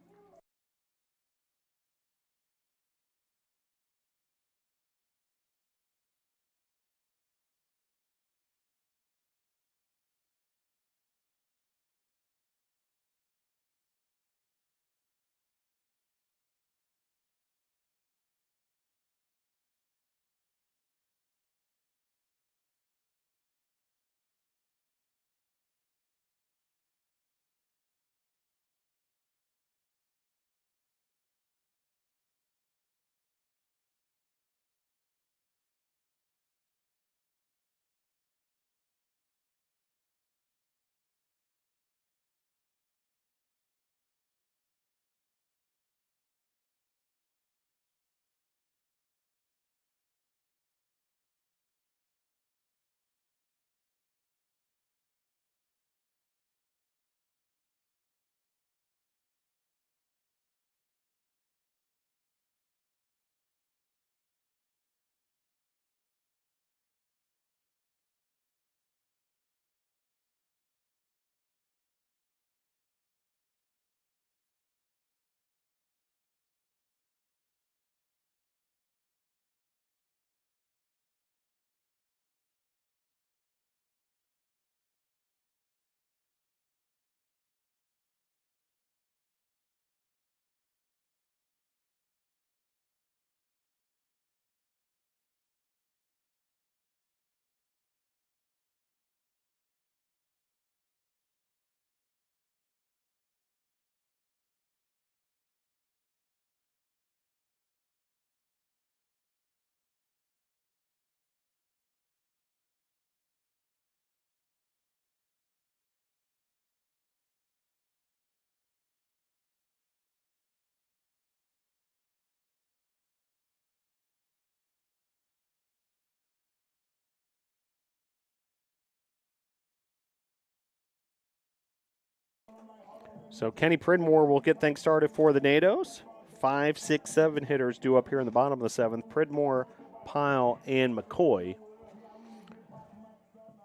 So Kenny Pridmore will get things started for the NATOs. 5, 6, 7 hitters due up here in the bottom of the 7th. Pridmore, Pyle, and McCoy.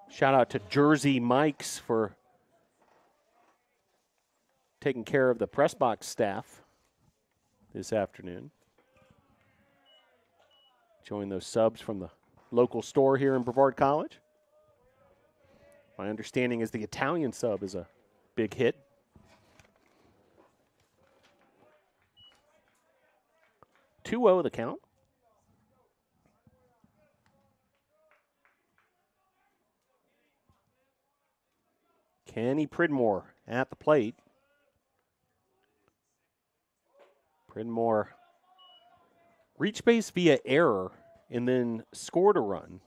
Shout out to Jersey Mikes for taking care of the press box staff this afternoon. Enjoying those subs from the local store here in Brevard College. My understanding is the Italian sub is a big hit. Two-0 the count. Kenny Pridmore at the plate. Pridmore reached base via error and then scored a run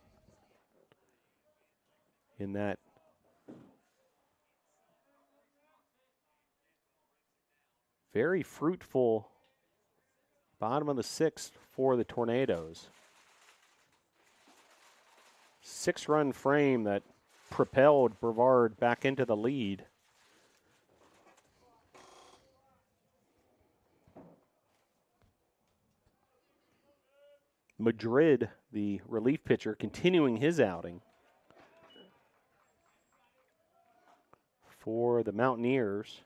in that very fruitful bottom of the 6th for the Tornadoes. 6-run frame that propelled Brevard back into the lead. Madrid, the relief pitcher, continuing his outing for the Mountaineers.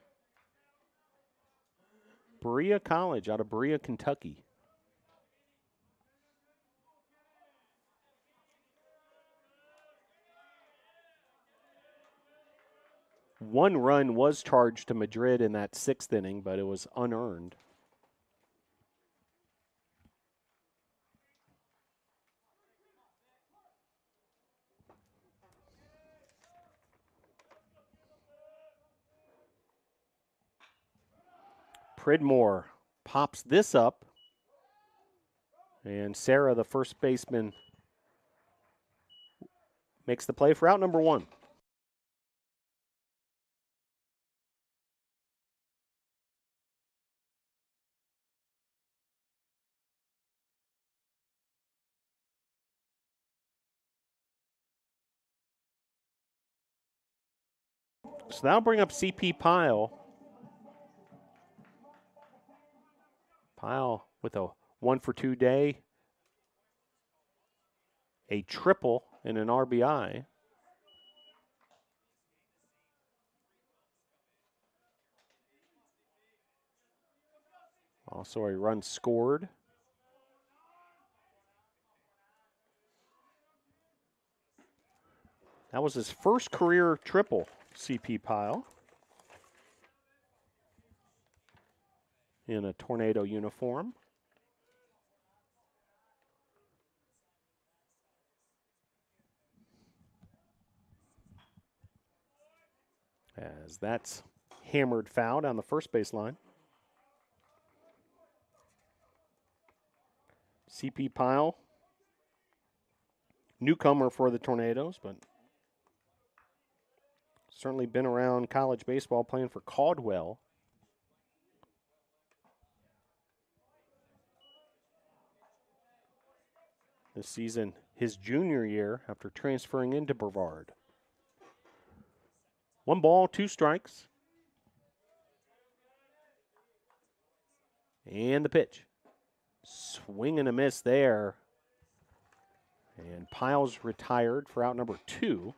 Berea College out of Berea, Kentucky. One run was charged to Madrid in that 6th inning, but it was unearned. Pridmore pops this up, and Sarah, the first baseman, makes the play for out number 1. So that'll bring up CP Pyle. Pyle with a 1-for-2 day, a triple and an RBI. Also a run scored. That was his first career triple, CP Pyle, in a Tornado uniform. As that's hammered foul down the first baseline. CP Pyle, newcomer for the Tornadoes, but certainly been around college baseball playing for Caldwell. This season, his junior year after transferring into Brevard. 1 ball, 2 strikes. And the pitch. Swing and a miss there. And Pyle's retired for out number 2.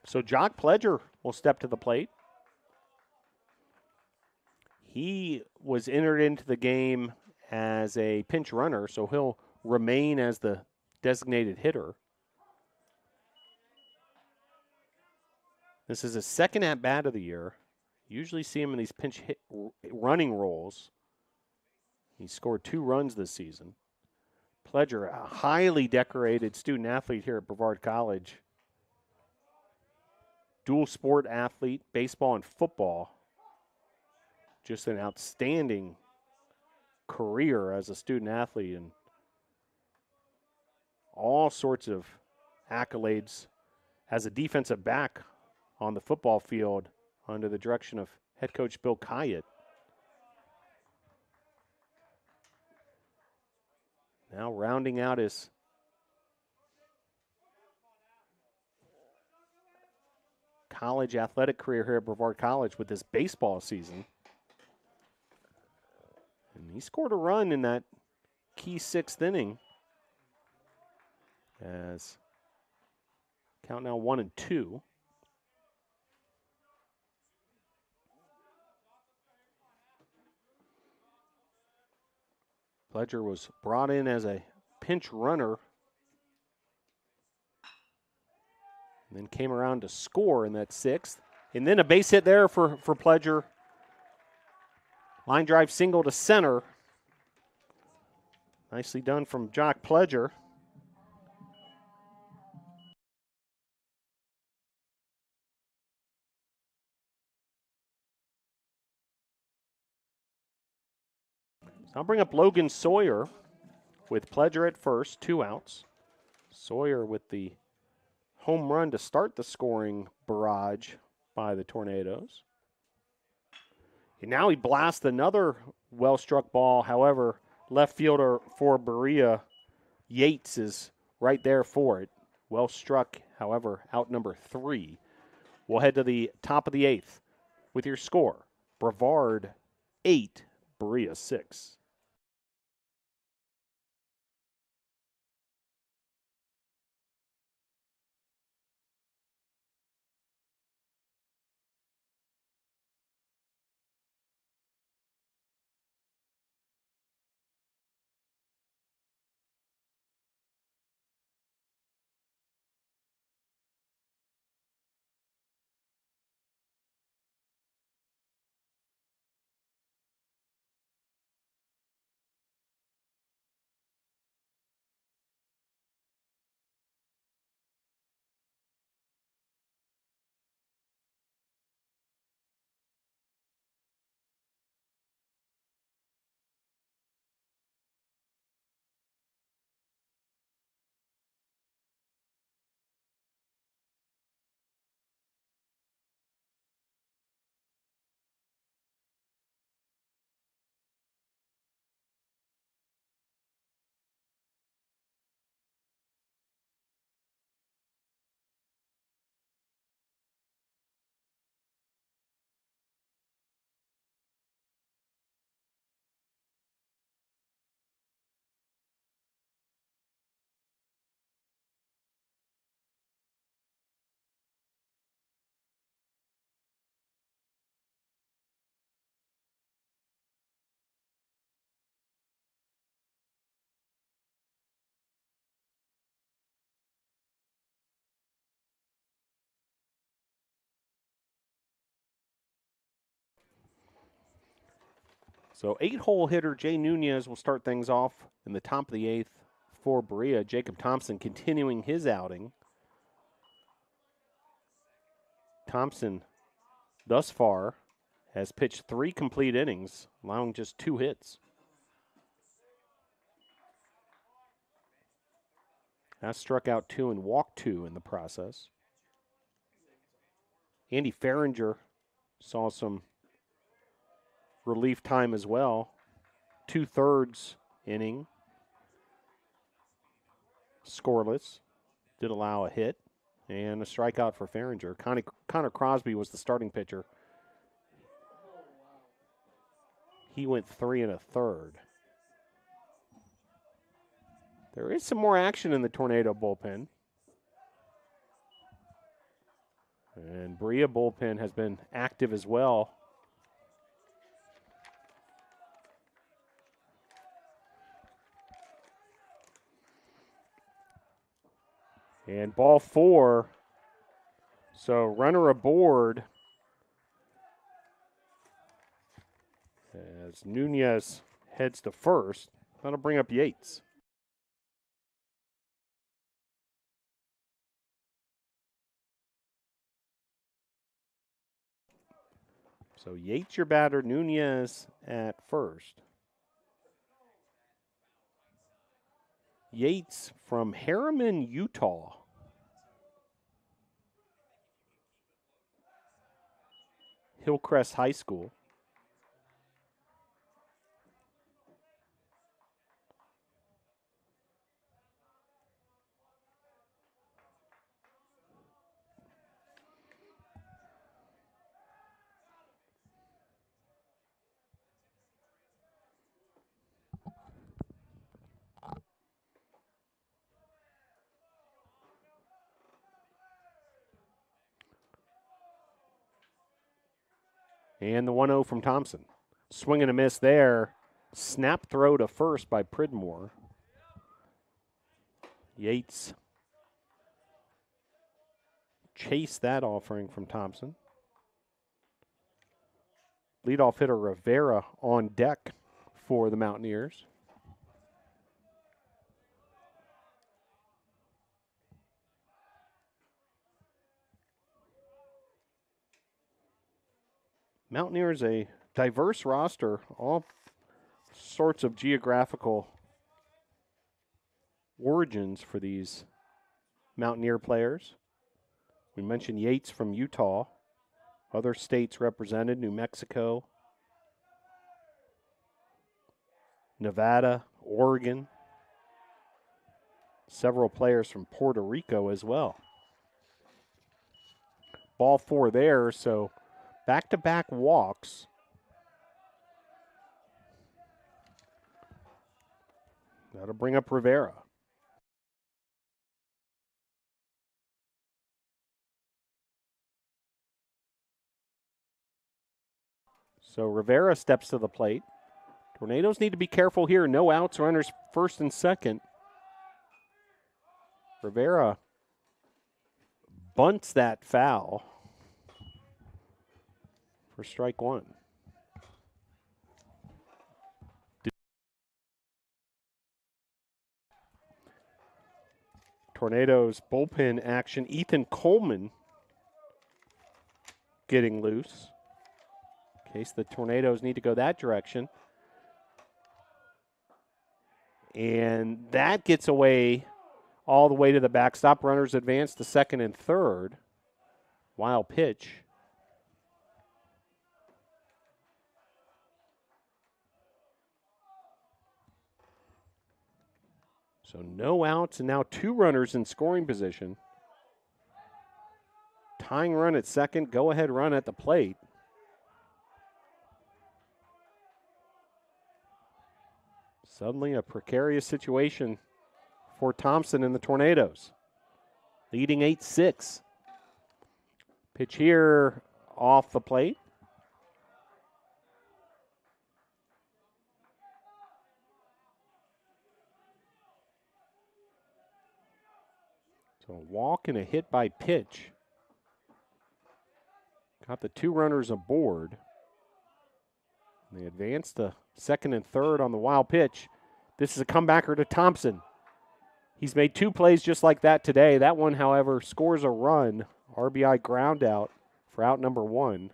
So Jock Pledger will step to the plate. He was entered into the game as a pinch runner, so he'll remain as the designated hitter. This is his second at-bat of the year. Usually see him in these pinch hit running roles. He scored 2 runs this season. Pledger, a highly decorated student athlete here at Brevard College. Dual sport athlete, baseball and football. Just an outstanding career as a student athlete and all sorts of accolades as a defensive back on the football field under the direction of head coach Bill Kyatt. Now rounding out his college athletic career here at Brevard College with this baseball season. And he scored a run in that key 6th inning. As count now 1-2. Pledger was brought in as a pinch runner and then came around to score in that 6th. And then a base hit there for Pledger. Line drive single to center. Nicely done from Jock Pledger. So I'll bring up Logan Sawyer with Pledger at first, 2 outs. Sawyer with the home run to start the scoring barrage by the Tornadoes. And now he blasts another well-struck ball. However, left fielder for Berea, Yates, is right there for it. Well struck, however, out number 3. We'll head to the top of the 8th with your score. Brevard 8, Berea 6. So 8-hole hitter Jay Nunez will start things off in the top of the 8th for Berea. Jacob Thompson continuing his outing. Thompson, thus far, has pitched 3 complete innings, allowing just 2 hits. Has struck out 2 and walked 2 in the process. Andy Farringer saw some relief time as well. 2/3 inning. Scoreless. Did allow a hit and a strikeout for Farringer. Connor Crosby was the starting pitcher. He went 3 1/3. There is some more action in the Tornado bullpen. And Berea bullpen has been active as well. And ball 4. So runner aboard as Nunez heads to first. That'll bring up Yates. So Yates your batter, Nunez at first. Yates from Harriman, Utah. Hillcrest High School. And the 1-0 from Thompson. Swing and a miss there. Snap throw to first by Pridmore. Yates chased that offering from Thompson. Leadoff hitter Rivera on deck for the Mountaineers. Mountaineers a diverse roster, all sorts of geographical origins for these Mountaineer players. We mentioned Yates from Utah. Other states represented: New Mexico, Nevada, Oregon. Several players from Puerto Rico as well. Ball 4 there, so back-to-back walks. That'll bring up Rivera. So Rivera steps to the plate. Tornadoes need to be careful here. No outs, runners first and second. Rivera bunts that foul for strike one. Tornadoes bullpen action. Ethan Coleman getting loose in case the Tornadoes need to go that direction. And that gets away all the way to the backstop. Runners advance to second and third. Wild pitch. So no outs and now 2 runners in scoring position. Tying run at second, go-ahead run at the plate. Suddenly a precarious situation for Thompson and the Tornadoes. Leading 8-6. Pitch here off the plate. So a walk and a hit by pitch. Got the 2 runners aboard. They advance to second and third on the wild pitch. This is a comebacker to Thompson. He's made 2 plays just like that today. That one, however, scores a run. RBI ground out for out number 1.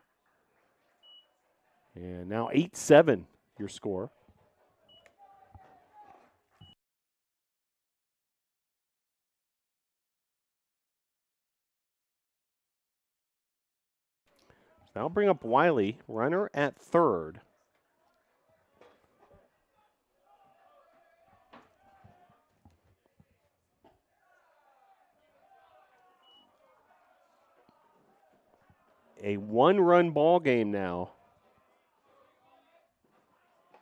And now 8-7 your score. So now bring up Wiley, runner at third. A 1-run ball game now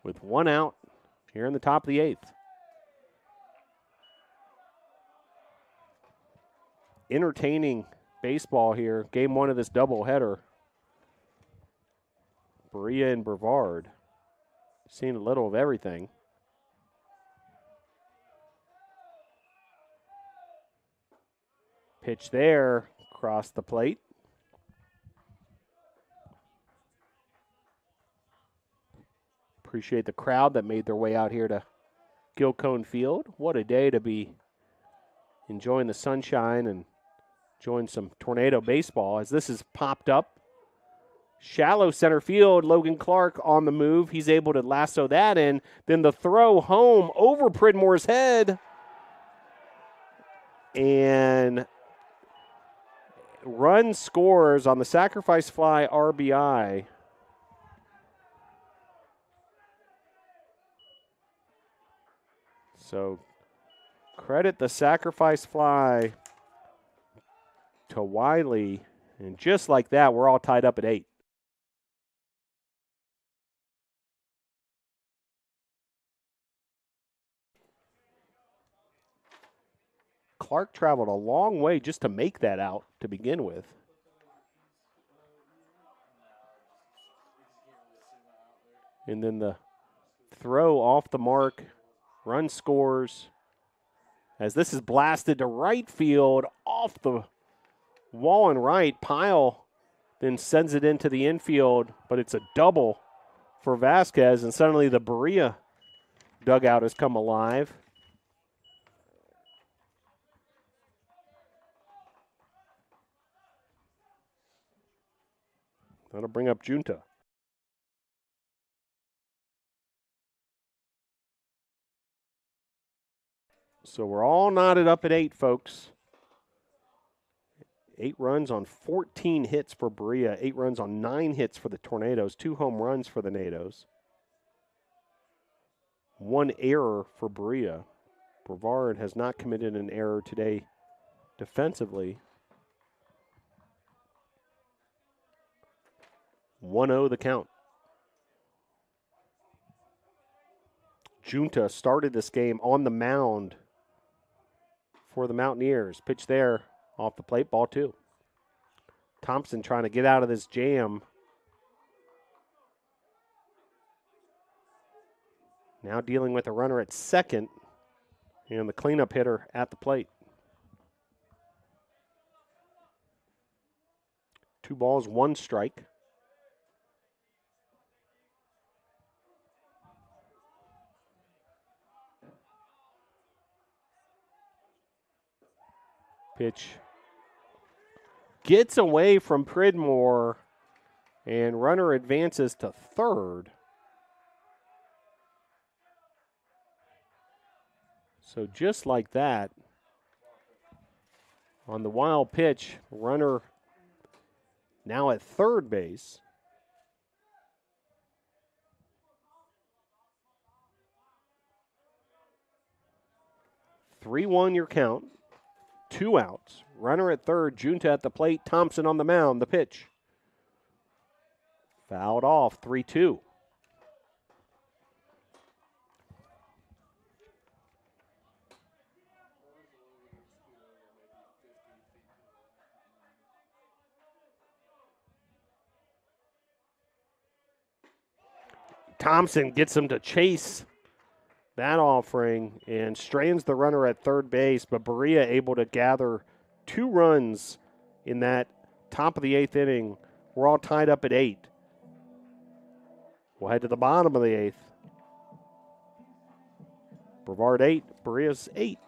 with 1 out here in the top of the 8th. Entertaining baseball here. Game 1 of this doubleheader. Berea and Brevard. Seen a little of everything. Pitch there, across the plate. Appreciate the crowd that made their way out here to Gilcone Field. What a day to be enjoying the sunshine and enjoying some Tornado baseball as this is popped up. Shallow center field, Logan Clark on the move. He's able to lasso that in. Then the throw home over Pridmore's head. And run scores on the sacrifice fly RBI. So credit the sacrifice fly to Wiley. And just like that, we're all tied up at 8. Clark traveled a long way just to make that out to begin with. And then the throw off the mark. Run scores. As this is blasted to right field off the wall and right. Pyle then sends it into the infield, but it's a double for Vasquez, and suddenly the Berea dugout has come alive. That'll bring up Junta. So we're all knotted up at 8, folks. 8 runs on 14 hits for Berea, 8 runs on 9 hits for the Tornadoes, 2 home runs for the Nados, 1 error for Berea. Brevard has not committed an error today defensively. 1-0 the count. Junta started this game on the mound for the Mountaineers. Pitch there off the plate, ball 2. Thompson trying to get out of this jam. Now dealing with a runner at second and the cleanup hitter at the plate. 2 balls, 1 strike. Pitch gets away from Pridmore, and runner advances to third. So just like that, on the wild pitch, runner now at third base. Three-one your count. 2 outs. Runner at third, Junta at the plate, Thompson on the mound. The pitch. Fouled off, 3-2. Thompson gets him to chase that offering and strains the runner at third base, but Berea able to gather 2 runs in that top of the 8th inning. We're all tied up at 8. We'll head to the bottom of the 8th. Brevard 8, Berea's 8.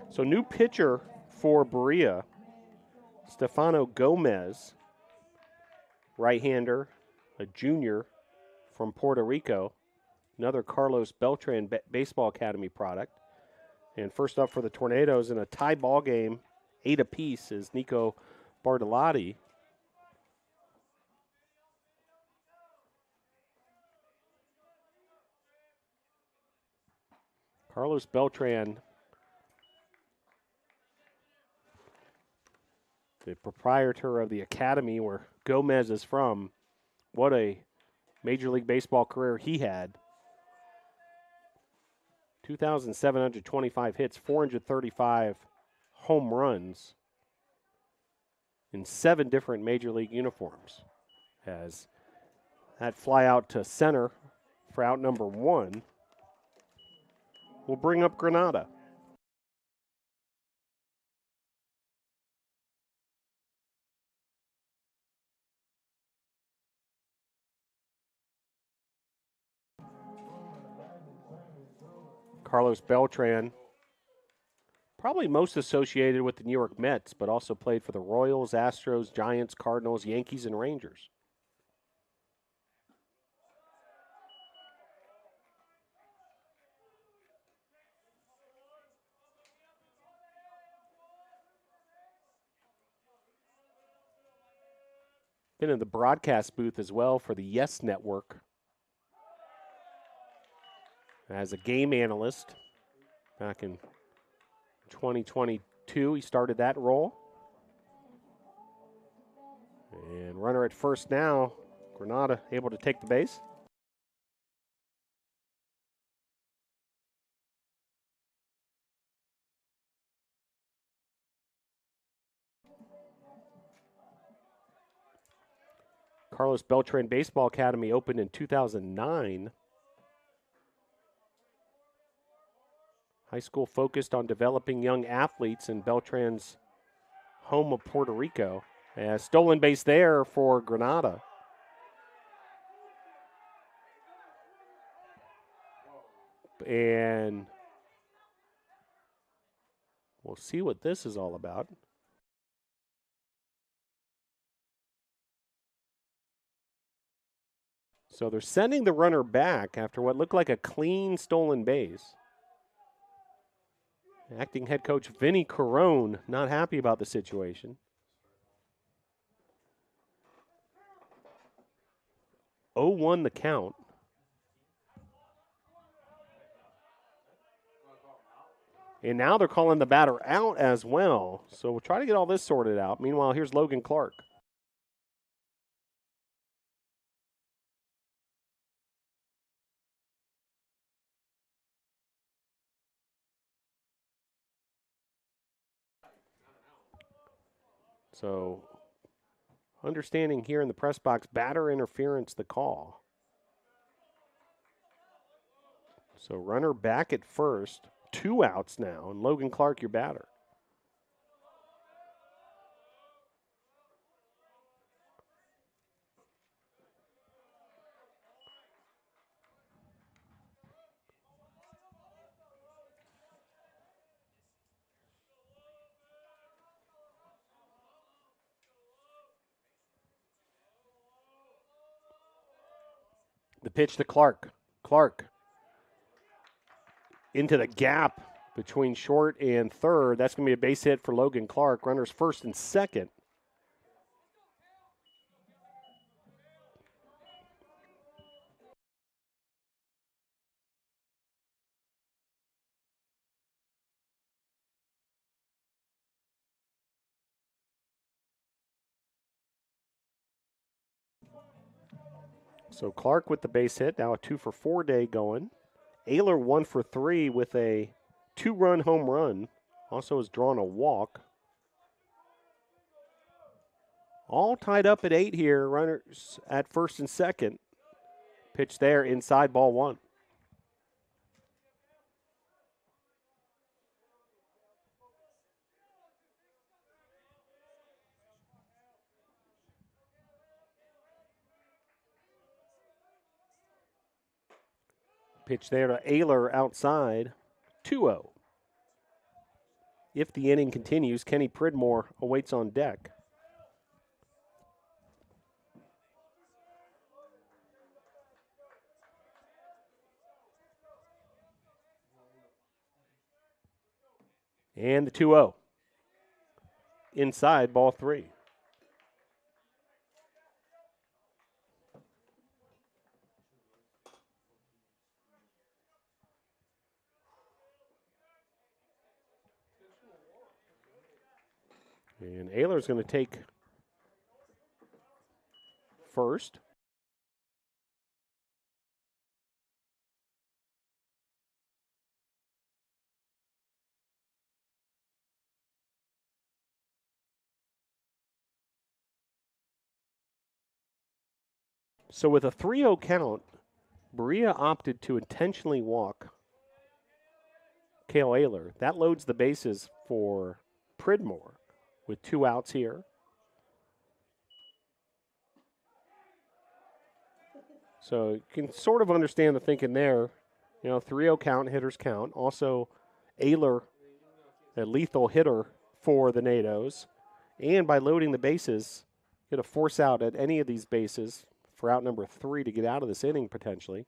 So new pitcher for Berea, Stefano Gomez, right-hander, a junior from Puerto Rico, another Carlos Beltran Baseball Academy product. And first up for the Tornadoes in a tie ball game, 8 apiece, is Nico Bartolotti. Carlos Beltran, the proprietor of the academy where Gomez is from. What a Major League Baseball career he had. 2,725 hits, 435 home runs in 7 different Major League uniforms. As that fly out to center for out number 1 will bring up Granada. Carlos Beltran, probably most associated with the New York Mets, but also played for the Royals, Astros, Giants, Cardinals, Yankees, and Rangers. Been in the broadcast booth as well for the Yes Network as a game analyst back in 2022. He started that role. And runner at first now. Granada able to take the base. Carlos Beltran Baseball Academy opened in 2009. High school focused on developing young athletes in Beltran's home of Puerto Rico. Stolen base there for Granada. And we'll see what this is all about. So they're sending the runner back after what looked like a clean stolen base. Acting head coach Vinny Carone not happy about the situation. 0-1 the count. And now they're calling the batter out as well. So we'll try to get all this sorted out. Meanwhile, here's Logan Clark. So understanding here in the press box, batter interference the call. So runner back at first, 2 outs now, and Logan Clark, your batter. The pitch to Clark. Clark into the gap between short and third. That's going to be a base hit for Logan Clark. Runners first and second. So Clark with the base hit, now a 2-for-4 day going. Ayler 1-for-3 with a 2-run home run. Also has drawn a walk. All tied up at 8 here. Runners at first and second. Pitch there inside, ball 1. Pitch there to Ayler outside, 2-0. if the inning continues, Kenny Pridmore awaits on deck. And the 2-0. Inside, ball 3. And Ayler's going to take first. So with a 3-0 count, Berea opted to intentionally walk Cale Ayler. That loads the bases for Pridmore with 2 outs here. So you can sort of understand the thinking there. 3-0 count, hitters count. Also, Ayler, a lethal hitter for the NATOs. And by loading the bases, get a force out at any of these bases for out number 3 to get out of this inning potentially.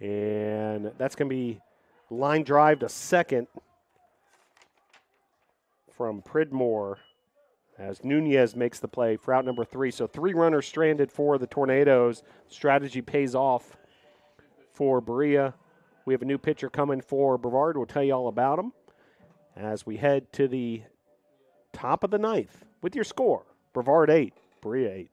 And that's going to be line drive to second from Pridmore as Nunez makes the play for out number 3. So 3 runners stranded for the Tornadoes. Strategy pays off for Berea. We have a new pitcher coming for Brevard. We'll tell you all about him as we head to the top of the 9th with your score. Brevard 8, Berea 8.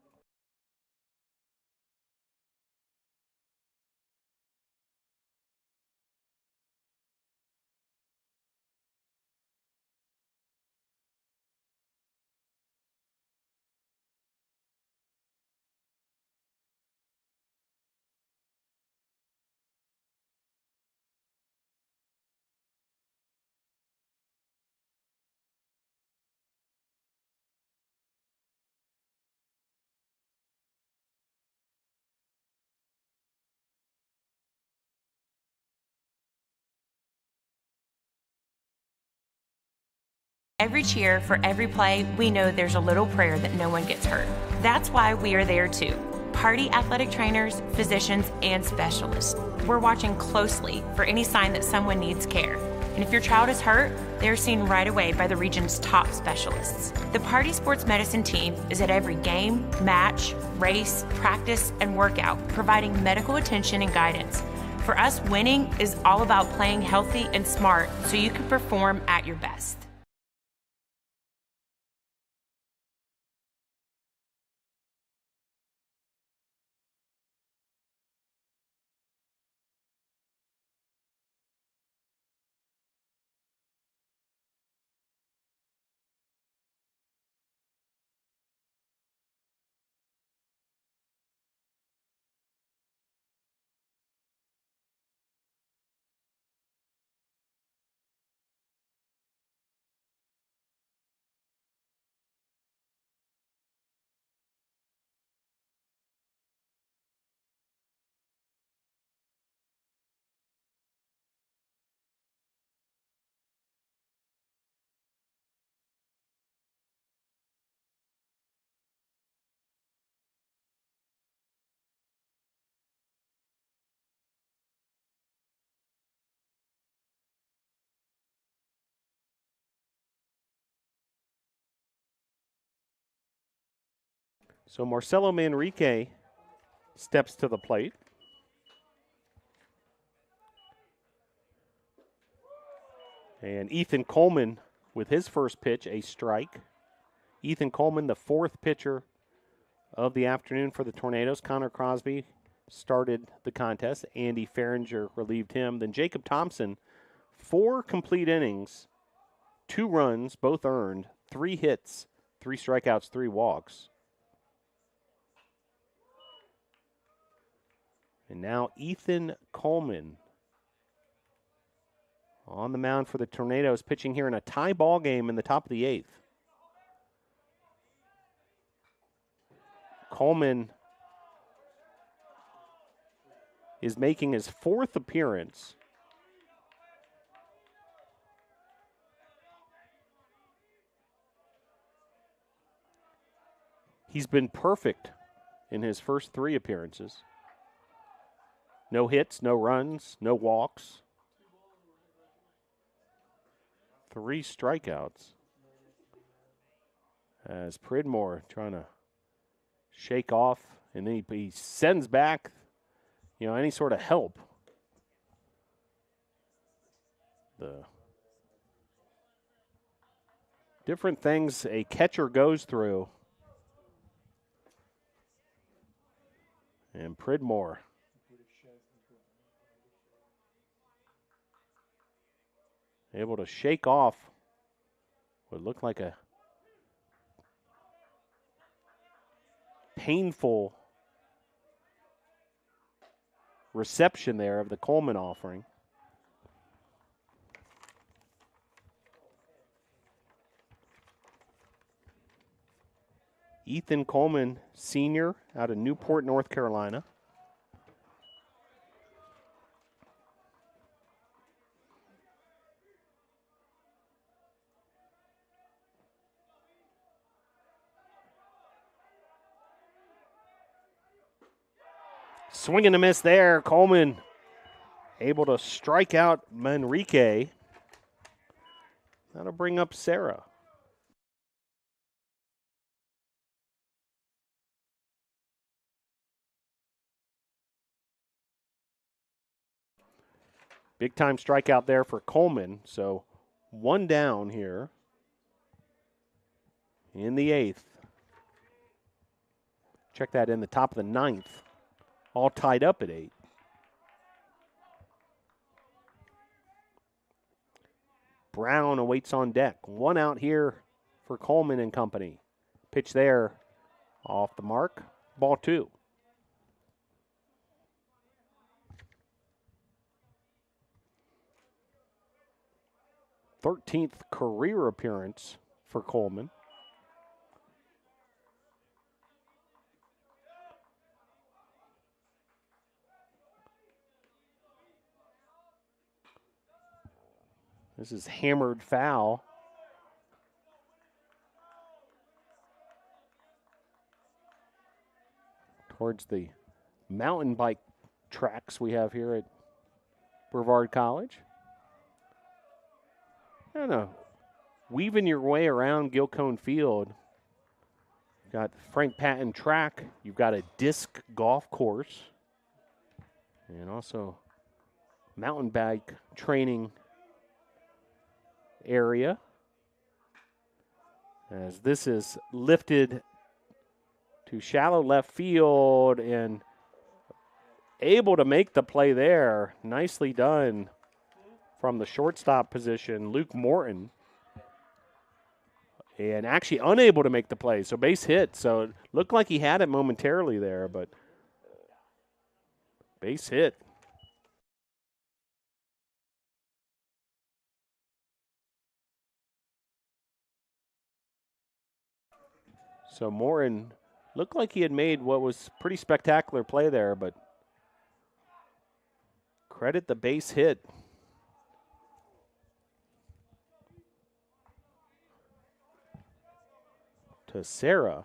Every cheer, for every play, we know there's a little prayer that no one gets hurt. That's why we are there too. Party athletic trainers, physicians, and specialists. We're watching closely for any sign that someone needs care. And if your child is hurt, they're seen right away by the region's top specialists. The Party Sports Medicine team is at every game, match, race, practice, and workout, providing medical attention and guidance. For us, winning is all about playing healthy and smart so you can perform at your best. So Marcelo Manrique steps to the plate. And Ethan Coleman with his first pitch, a strike. Ethan Coleman, the 4th pitcher of the afternoon for the Tornadoes. Connor Crosby started the contest. Andy Farringer relieved him. Then Jacob Thompson, 4 complete innings, 2 runs, both earned, 3 hits, 3 strikeouts, 3 walks. And now Ethan Coleman on the mound for the Tornadoes, pitching here in a tie ball game in the top of the 8th. Coleman is making his 4th appearance. He's been perfect in his first 3 appearances. No hits, no runs, no walks. 3 strikeouts. As Pridmore trying to shake off, and then he sends back, any sort of help. The different things a catcher goes through. And Pridmore able to shake off what looked like a painful reception there of the Coleman offering. Ethan Coleman, senior, out of Newport, North Carolina. Swing and a miss there. Coleman able to strike out Manrique. That'll bring up Sarah. Big time strikeout there for Coleman. So 1 down here in the 8th. Check that in the top of the 9th. All tied up at 8. Brown awaits on deck. 1 out here for Coleman and company. Pitch there off the mark. Ball 2. Thirteenth career appearance for Coleman. This is hammered foul. Towards the mountain bike tracks we have here at Brevard College. I don't know. Weaving your way around Gilcone Field. You've got the Frank Patton track. You've got a disc golf course. And also mountain bike training area. As this is lifted to shallow left field and able to make the play there. Nicely done from the shortstop position, Luke Morton. And actually unable to make the play, so base hit. So it looked like he had it momentarily there, but base hit. So Morton looked like he had made what was pretty spectacular play there, but credit the base hit. To Sarah.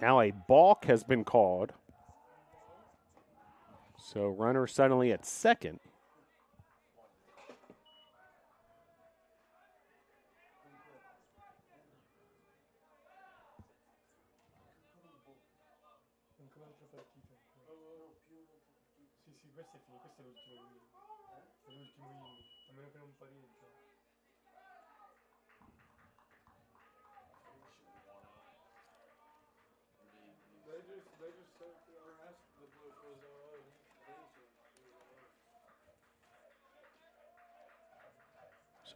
Now a balk has been called. So runner suddenly at second. Questo è finito, questo è l'ultimo inning. È l'ultimo inning, a meno che non pareggia. They just said or asked the blue if it was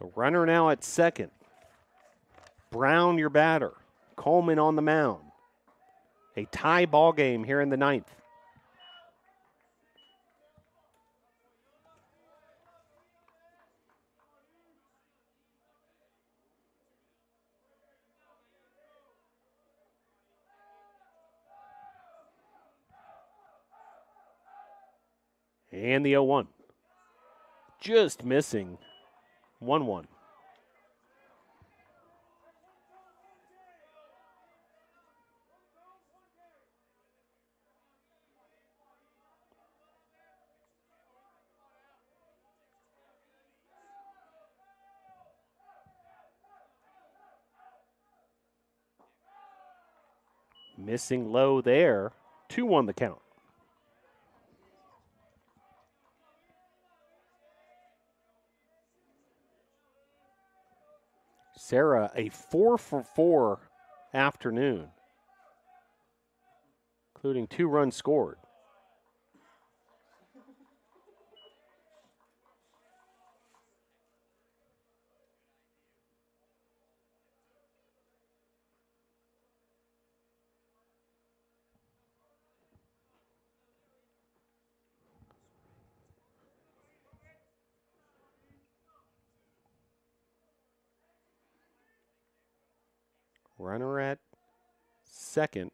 So runner now at second. Brown, your batter. Coleman on the mound. A tie ball game here in the 9th. And the 0-1. just missing. 1-1. Missing low there. 2-1 the count. Sarah, a 4-for-4 afternoon, including 2 runs scored. Runner at second.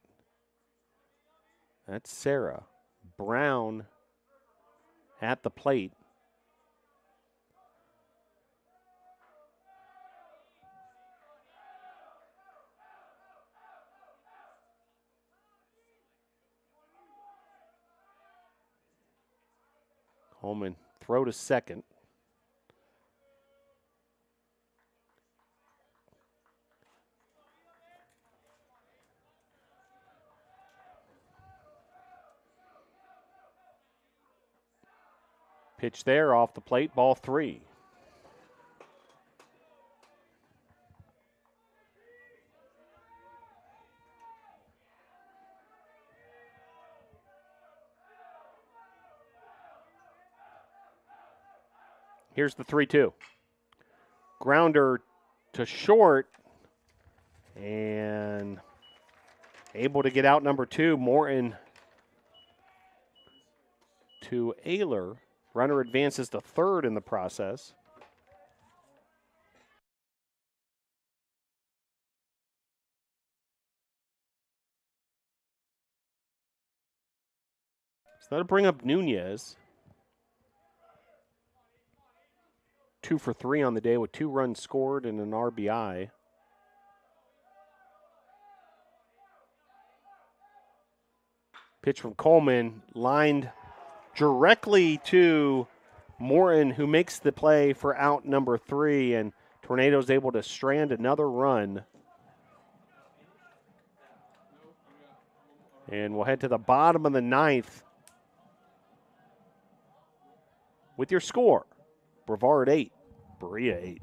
That's Sarah. Brown at the plate. Holman throw to second. Pitch there off the plate, ball 3. Here's the 3-2. Grounder to short and able to get out number 2. Morton to Ayler. Runner advances to third in the process. So that'll bring up Nunez. 2 for 3 on the day with 2 runs scored and an RBI. Pitch from Coleman, lined directly to Morton, who makes the play for out number 3, and Tornado's able to strand another run. And we'll head to the bottom of the 9th with your score. Brevard 8, Berea 8.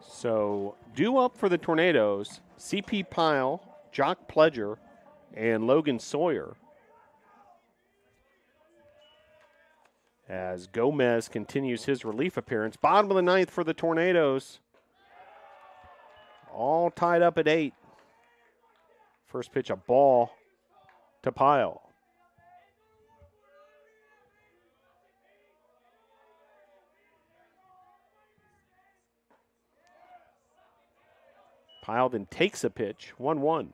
So due up for the Tornadoes C.P. Pyle, Jock Pledger, and Logan Sawyer. As Gomez continues his relief appearance. Bottom of the ninth for the Tornadoes. All tied up at 8. First pitch, a ball to Pyle. Pyle then takes a pitch, 1-1.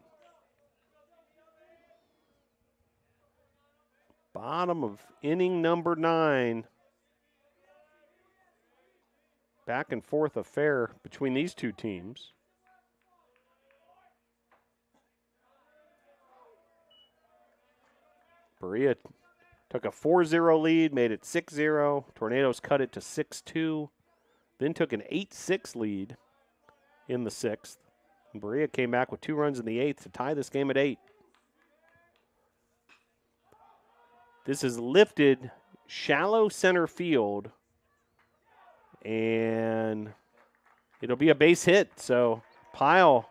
Bottom of inning number 9. Back and forth affair between these two teams. Berea took a 4-0 lead, made it 6-0. Tornadoes cut it to 6-2. Then took an 8-6 lead in the 6th. And Berea came back with 2 runs in the 8th to tie this game at 8. This is lifted shallow center field, and it'll be a base hit. So Pyle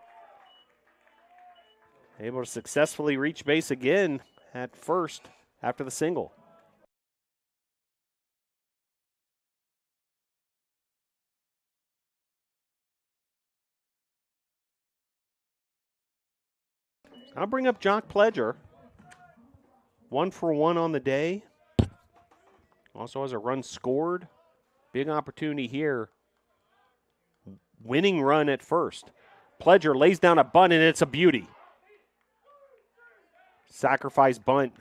able to successfully reach base again at first after the single. I'll bring up Jock Pledger. 1 for 1 on the day. Also has a run scored. Big opportunity here. Winning run at first. Pledger lays down a bunt, and it's a beauty. Sacrifice bunt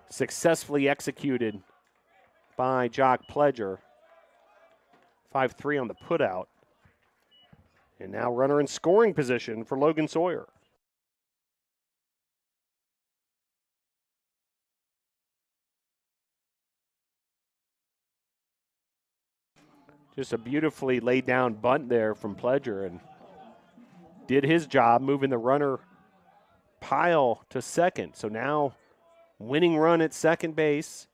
successfully executed by Jock Pledger. 5-3 on the putout. And now runner in scoring position for Logan Sawyer. Just a beautifully laid down bunt there from Pledger, and did his job moving the runner Pyle to second. So now winning run at second base.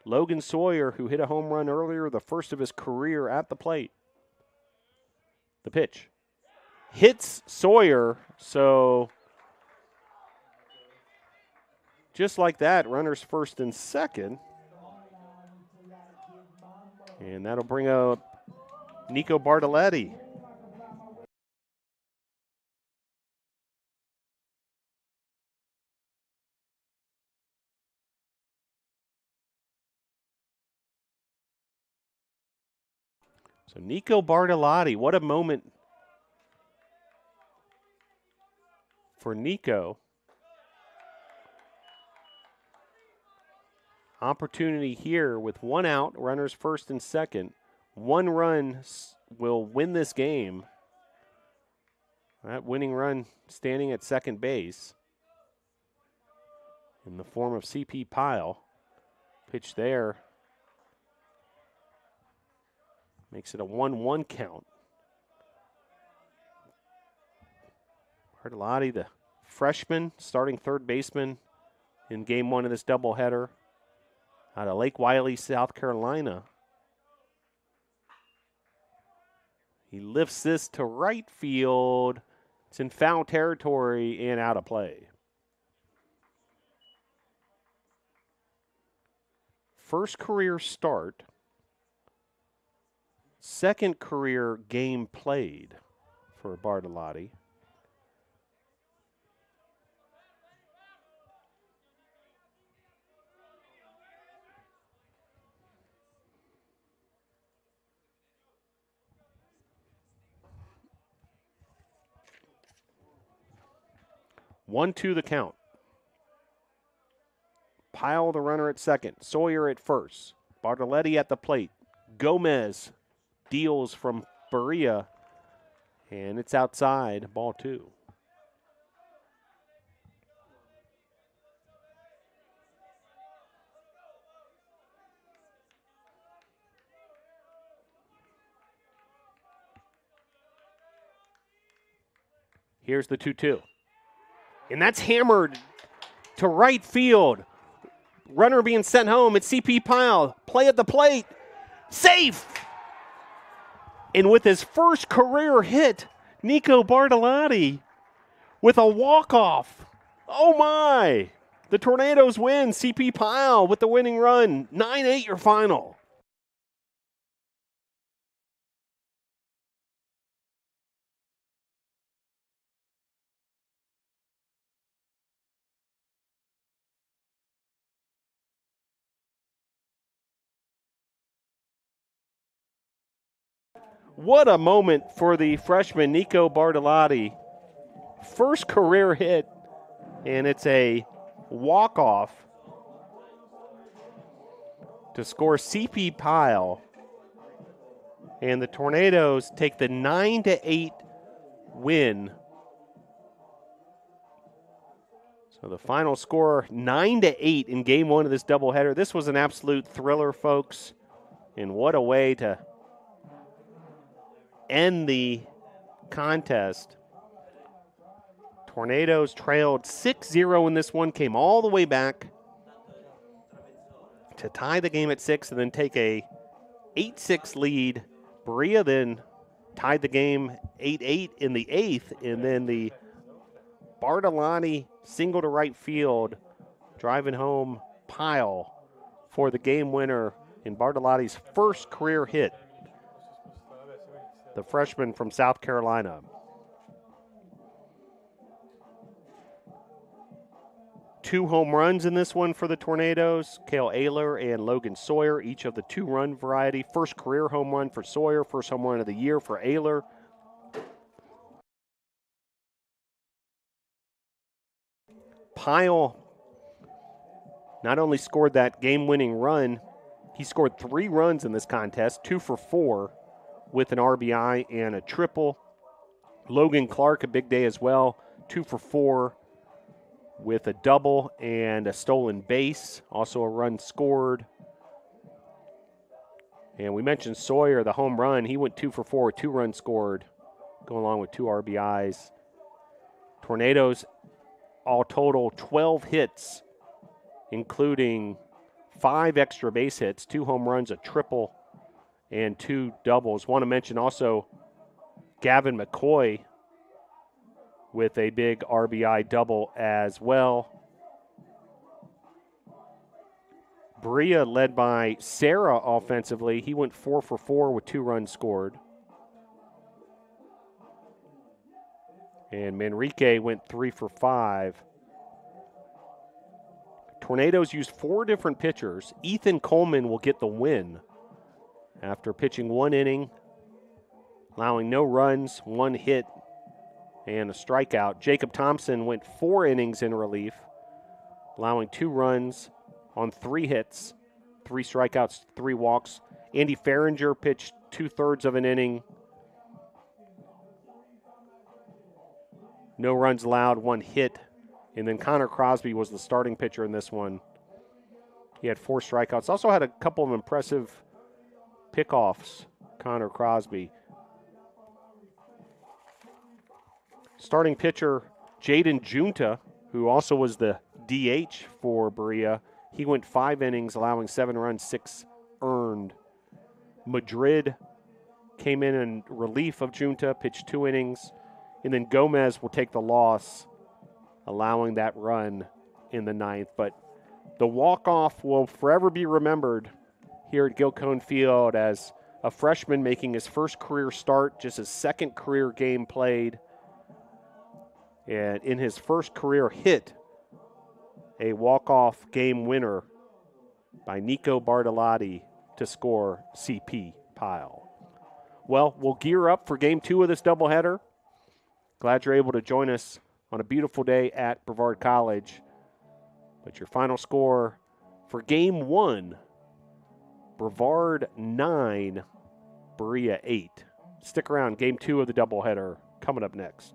Logan Sawyer, who hit a home run earlier, the first of his career at the plate. The pitch. Hits Sawyer, so just like that, runners first and second. And that'll bring up Nico Bartoletti. So Nico Bartoletti, what a moment for Nico. Opportunity here with 1 out, runners first and second. 1 run will win this game. That winning run standing at second base in the form of C.P. Pyle. Pitch there. Makes it a 1-1 count. Bartoletti, the freshman, starting third baseman in game 1 of this doubleheader out of Lake Wiley, South Carolina. He lifts this to right field. It's in foul territory and out of play. First career start. Second career game played for Bartoletti. One, two, the count. Pyle, the runner at second. Sawyer at first. Bartoletti at the plate. Gomez deals from Berea, and it's outside, ball 2. Here's the 2-2. And that's hammered to right field. Runner being sent home. It's C.P. Pyle. Play at the plate. Safe! And with his first career hit, Nico Bartoletti with a walk-off. Oh, my. The Tornadoes win. CP Pyle with the winning run. 9-8 your final. What a moment for the freshman Nico Bartolotti. First career hit, and it's a walk-off to score CP Pyle. And the Tornadoes take the 9-8 win. So the final score, 9-8 in game one of this doubleheader. This was an absolute thriller, folks. And what a way to end the contest. Tornadoes trailed 6-0 in this one, came all the way back to tie the game at 6 and then take a 8-6 lead. Berea then tied the game 8-8 in the 8th, and then the Bartolotti single to right field, driving home Pyle for the game winner in Bartolotti's first career hit. The freshman from South Carolina. Two home runs in this one for the Tornadoes. Cale Ayler and Logan Sawyer, each of the two-run variety. First career home run for Sawyer, first home run of the year for Ayler. Pyle not only scored that game-winning run, he scored 3 runs in this contest, 2 for 4 with an RBI and a triple. Logan Clark, a big day as well, 2 for 4 with a double and a stolen base, also a run scored. And we mentioned Sawyer, the home run. He went 2 for 4 with 2 runs scored, going along with 2 RBIs. Tornadoes, all total, 12 hits, including 5 extra base hits, 2 home runs, a triple, and 2 doubles. Want to mention also Gavin McCoy with a big RBI double as well. Berea led by Sarah offensively. He went 4 for 4 with 2 runs scored. And Manrique went 3 for 5. Tornadoes used 4 different pitchers. Ethan Coleman will get the win after pitching 1 inning, allowing no runs, 1 hit, and a strikeout. Jacob Thompson went 4 innings in relief, allowing 2 runs on 3 hits, 3 strikeouts, 3 walks. Andy Farringer pitched 2/3 of an inning. No runs allowed, 1 hit. And then Connor Crosby was the starting pitcher in this one. He had 4 strikeouts. Also had a couple of impressive pickoffs, Connor Crosby. Starting pitcher Jaden Junta, who also was the DH for Berea, he went 5 innings, allowing 7 runs, 6 earned. Madrid came in relief of Junta, pitched 2 innings. And then Gomez will take the loss, allowing that run in the 9th. But the walk-off will forever be remembered here at Gilcone Field as a freshman making his first career start, just his second career game played. And in his first career hit, a walk-off game winner by Nico Bartolotti to score CP Pyle. Well, we'll gear up for game 2 of this doubleheader. Glad you're able to join us on a beautiful day at Brevard College. But your final score for game 1, Brevard 9, Berea 8. Stick around, game 2 of the doubleheader coming up next.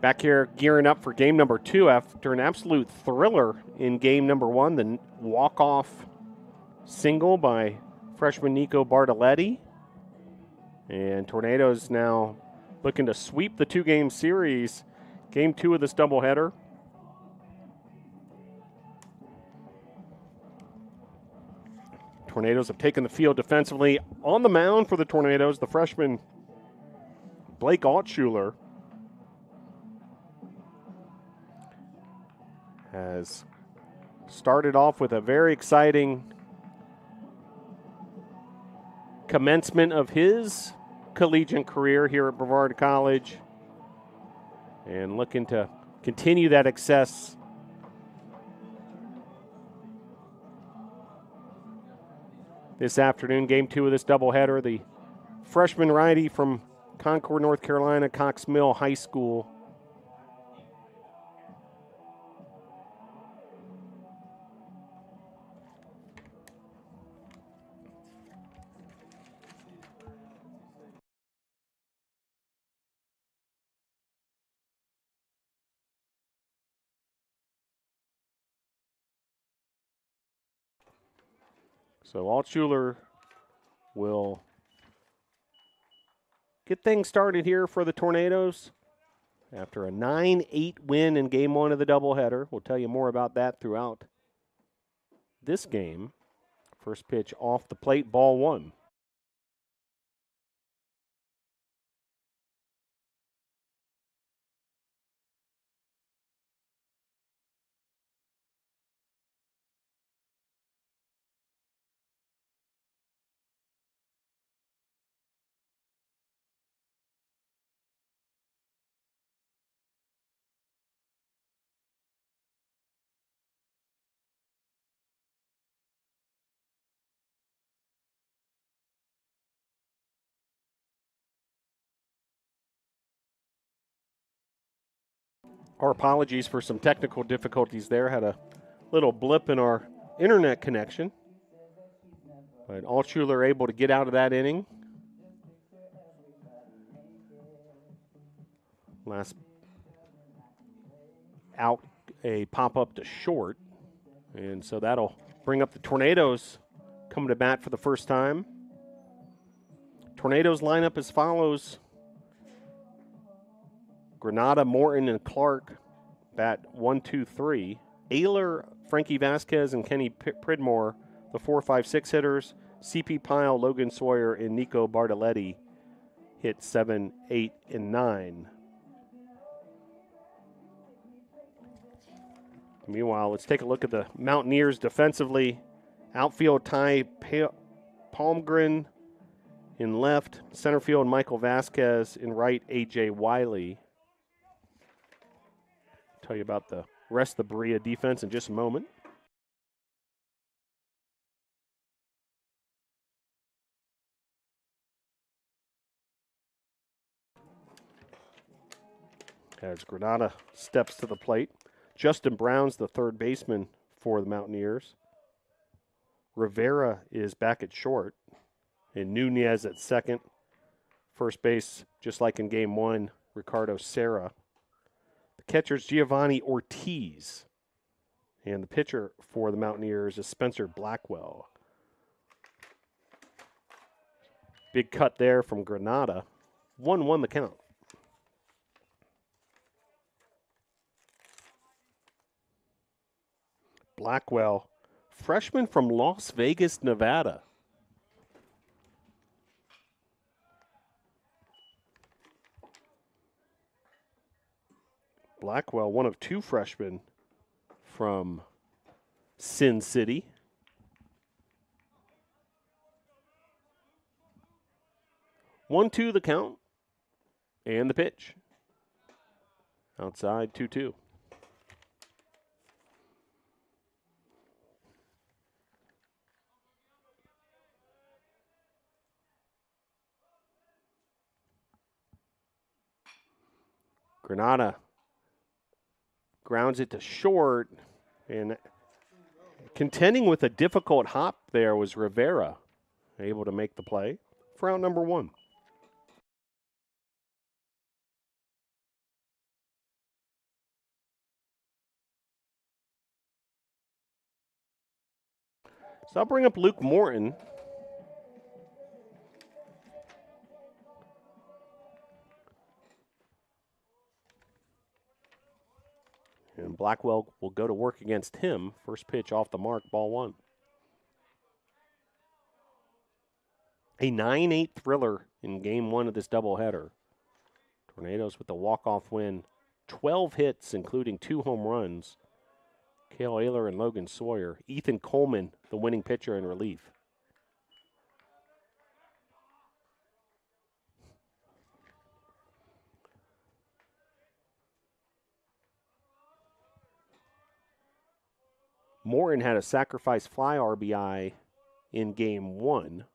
Back here gearing up for game number 2 after an absolute thriller in game number 1, the walk-off single by freshman Nico Bartoletti. And Tornadoes now looking to sweep the 2-game series. Game 2 of this doubleheader. Tornadoes have taken the field defensively. On the mound for the Tornadoes, the freshman Blake Altschuler has started off with a very exciting commencement of his collegiate career here at Brevard College and looking to continue that success this afternoon. Game 2 of this doubleheader. The freshman righty from Concord, North Carolina, Cox Mill High School. So Altschuler will get things started here for the Tornadoes after a 9-8 win in game 1 of the doubleheader. We'll tell you more about that throughout this game. First pitch off the plate, ball 1. Our apologies for some technical difficulties there. Had a little blip in our internet connection. But Altschuler able to get out of that inning. Last out, a pop-up to short. And so that'll bring up the Tornadoes coming to bat for the first time. Tornadoes line up as follows. Granada, Morton, and Clark bat 1, 2, 3. Ayler, Frankie Vasquez, and Kenny Pridmore, the 4, 5, 6 hitters. CP Pyle, Logan Sawyer, and Nico Bartoletti hit 7, 8, and 9. Meanwhile, let's take a look at the Mountaineers defensively. Outfield, Ty Palmgren in left. Center field, Michael Vasquez. In right, A.J. Wiley. Tell you about the rest of the Berea defense in just a moment. As Granada steps to the plate. Justin Brown's the third baseman for the Mountaineers. Rivera is back at short. And Nunez at second. First base, just like in game 1, Ricardo Serra. The catcher's Giovanni Ortiz. And the pitcher for the Mountaineers is Spencer Blackwell. Big cut there from Granada. 1-1 the count. Blackwell, freshman from Las Vegas, Nevada. Blackwell, one of 2 freshmen from Sin City. One, 2 the count, and the pitch. Outside, 2-2. Granada grounds it to short, and contending with a difficult hop there was Rivera, able to make the play for out number 1. So I'll bring up Luke Morton. And Blackwell will go to work against him. First pitch off the mark, ball one. A 9-8 thriller in game one of this doubleheader. Tornadoes with the walk-off win. 12 hits, including 2 home runs. Cale Ayler and Logan Sawyer. Ethan Coleman, the winning pitcher in relief. Morton had a sacrifice fly RBI in game one.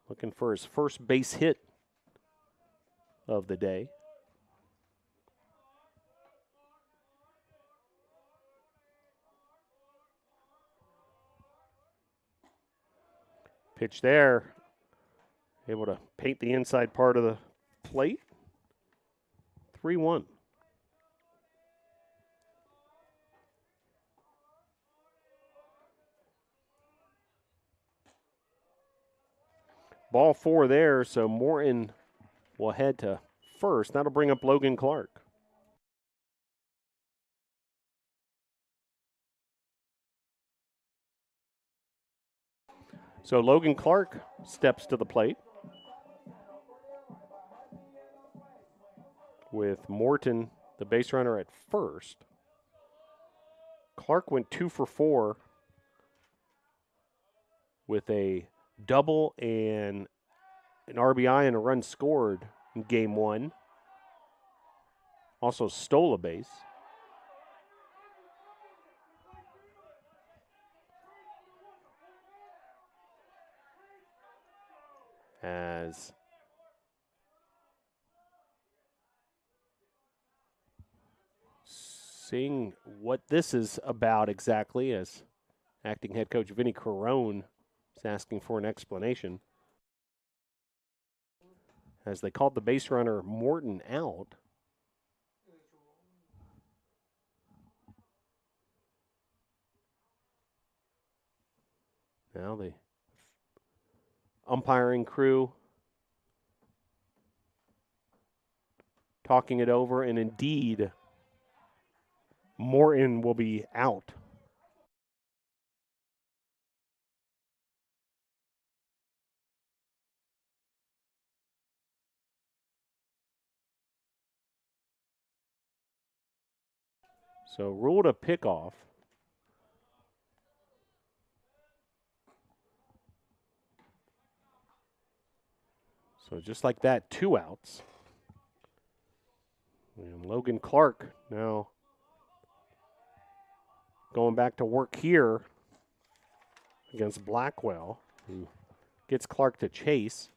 Looking for his first base hit of the day. Pitch there. Able to paint the inside part of the plate. 3-1. Ball 4 there, so Morton will head to first. That'll bring up Logan Clark. So Logan Clark steps to the plate with Morton, the base runner, at first. Clark went 2 for 4 with a double and an RBI and a run scored in game one. Also stole a base. As seeing what this is about exactly, as acting head coach Vinny Carone is asking for an explanation. As they called the base runner Morton out. Now the umpiring crew talking it over, and indeed, Morton will be out. So ruled a pickoff. So just like that, 2 outs. And Logan Clark now going back to work here against Blackwell, who gets Clark to chase.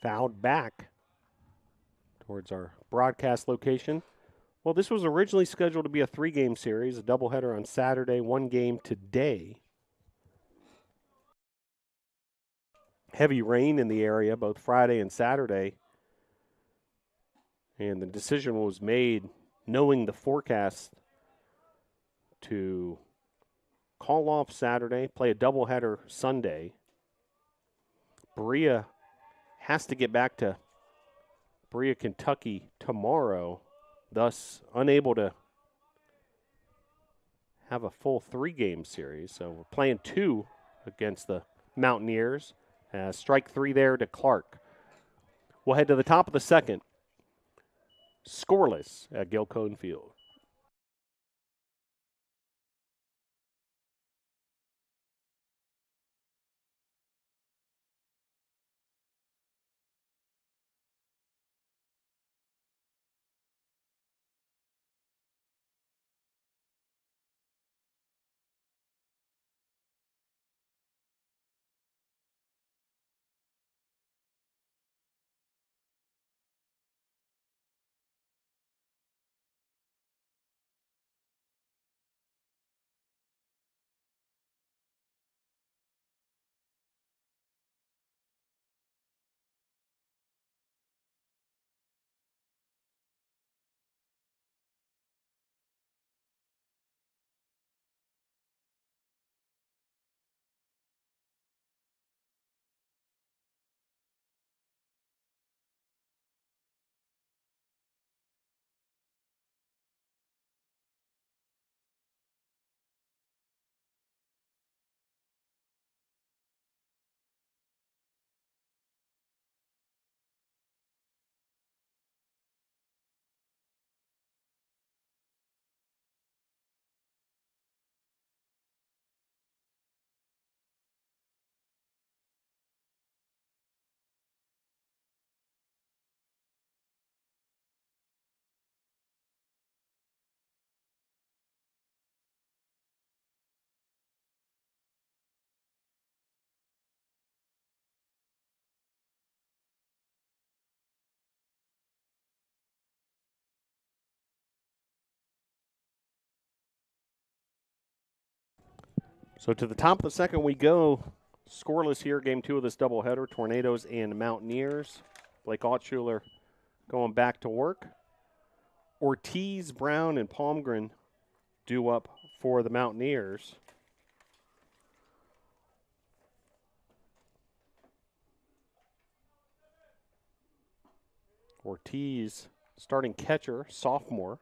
Fouled back towards our broadcast location. Well, this was originally scheduled to be a 3-game series, a doubleheader on Saturday, 1 game today. Heavy rain in the area both Friday and Saturday. And the decision was made knowing the forecast to call off Saturday, play a doubleheader Sunday. Berea has to get back to Berea, Kentucky tomorrow, thus unable to have a full 3-game series. So we're playing 2 against the Mountaineers. Strike 3 there to Clark. We'll head to the top of the second. Scoreless at Gilcone Field. So to the top of the second we go. Scoreless here, game 2 of this doubleheader, Tornadoes and Mountaineers. Blake Altshuler going back to work. Ortiz, Brown, and Palmgren due up for the Mountaineers. Ortiz, starting catcher, sophomore.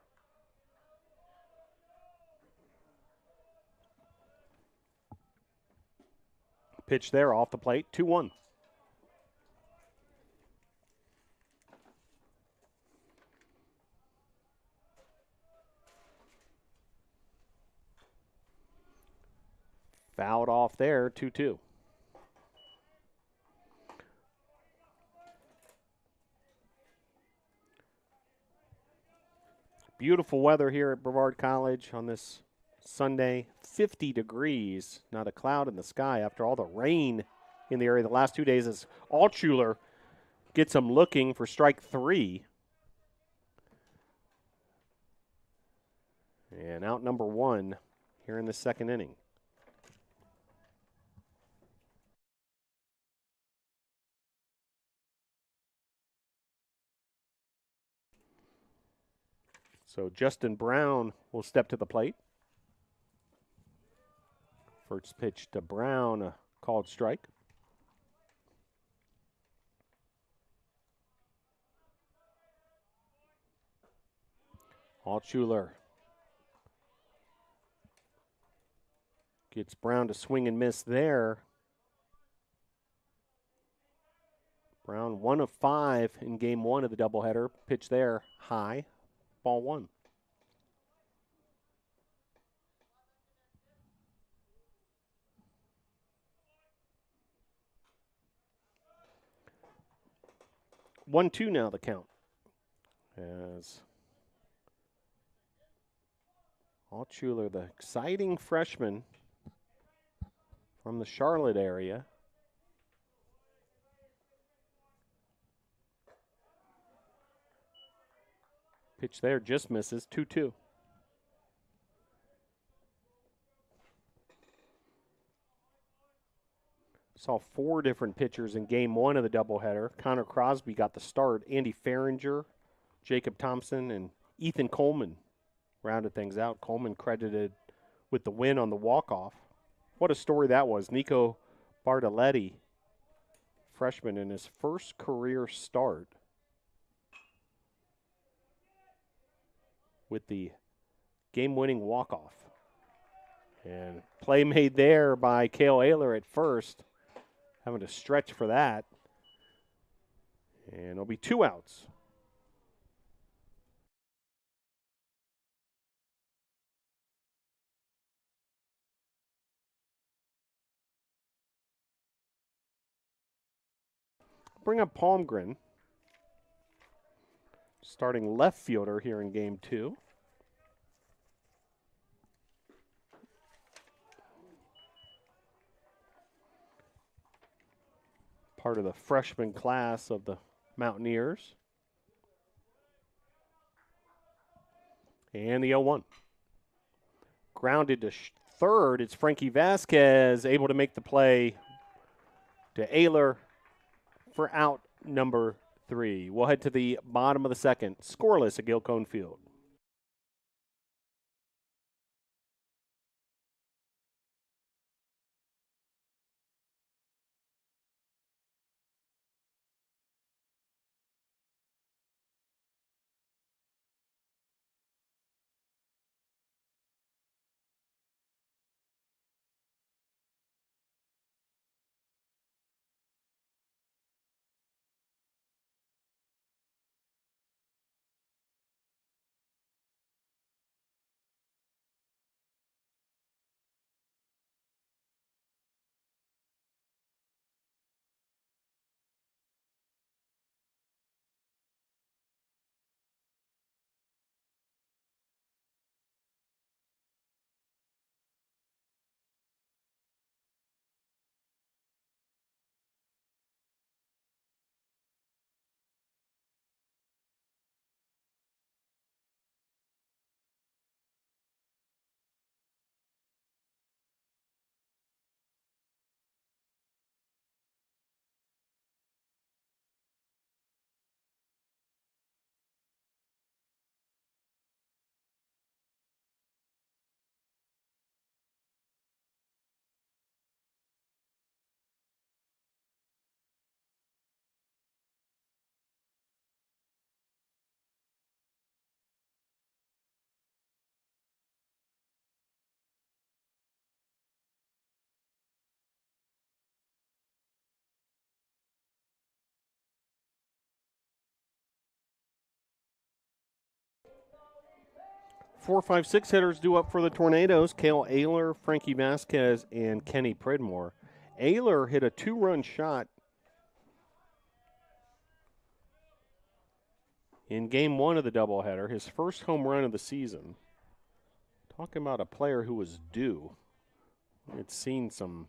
Pitch there off the plate, 2-1. Fouled off there, 2-2. Beautiful weather here at Brevard College on this Sunday. 50 degrees, not a cloud in the sky after all the rain in the area the last 2 days as Altshuler gets him looking for strike 3. And out number 1 here in the second inning. So Justin Brown will step to the plate. First pitch to Brown, a called strike. Altshuler gets Brown to swing and miss there. Brown 1 of 5 in game 1 of the doubleheader. Pitch there, high, ball 1. 1-2 now the count. As Altshuler, the exciting freshman from the Charlotte area. Pitch there just misses, 2-2. Saw 4 different pitchers in game 1 of the doubleheader. Connor Crosby got the start. Andy Farringer, Jacob Thompson, and Ethan Coleman rounded things out. Coleman credited with the win on the walk-off. What a story that was. Nico Bartoletti, freshman, in his first career start with the game-winning walk-off. And play made there by Cale Ayler at first, having to stretch for that. And it'll be 2 outs. Bring up Palmgren, starting left fielder here in game 2. Part of the freshman class of the Mountaineers. And the 0-1. Grounded to third. It's Frankie Vasquez able to make the play to Ayler for out number 3. We'll head to the bottom of the second. Scoreless at Gilcone Field. 4, 5, 6 hitters due up for the Tornadoes. Cale Ayler, Frankie Vasquez, and Kenny Pridmore. Ayler hit a 2-run shot in Game 1 of the doubleheader, his first home run of the season. Talking about a player who was due. It's seen some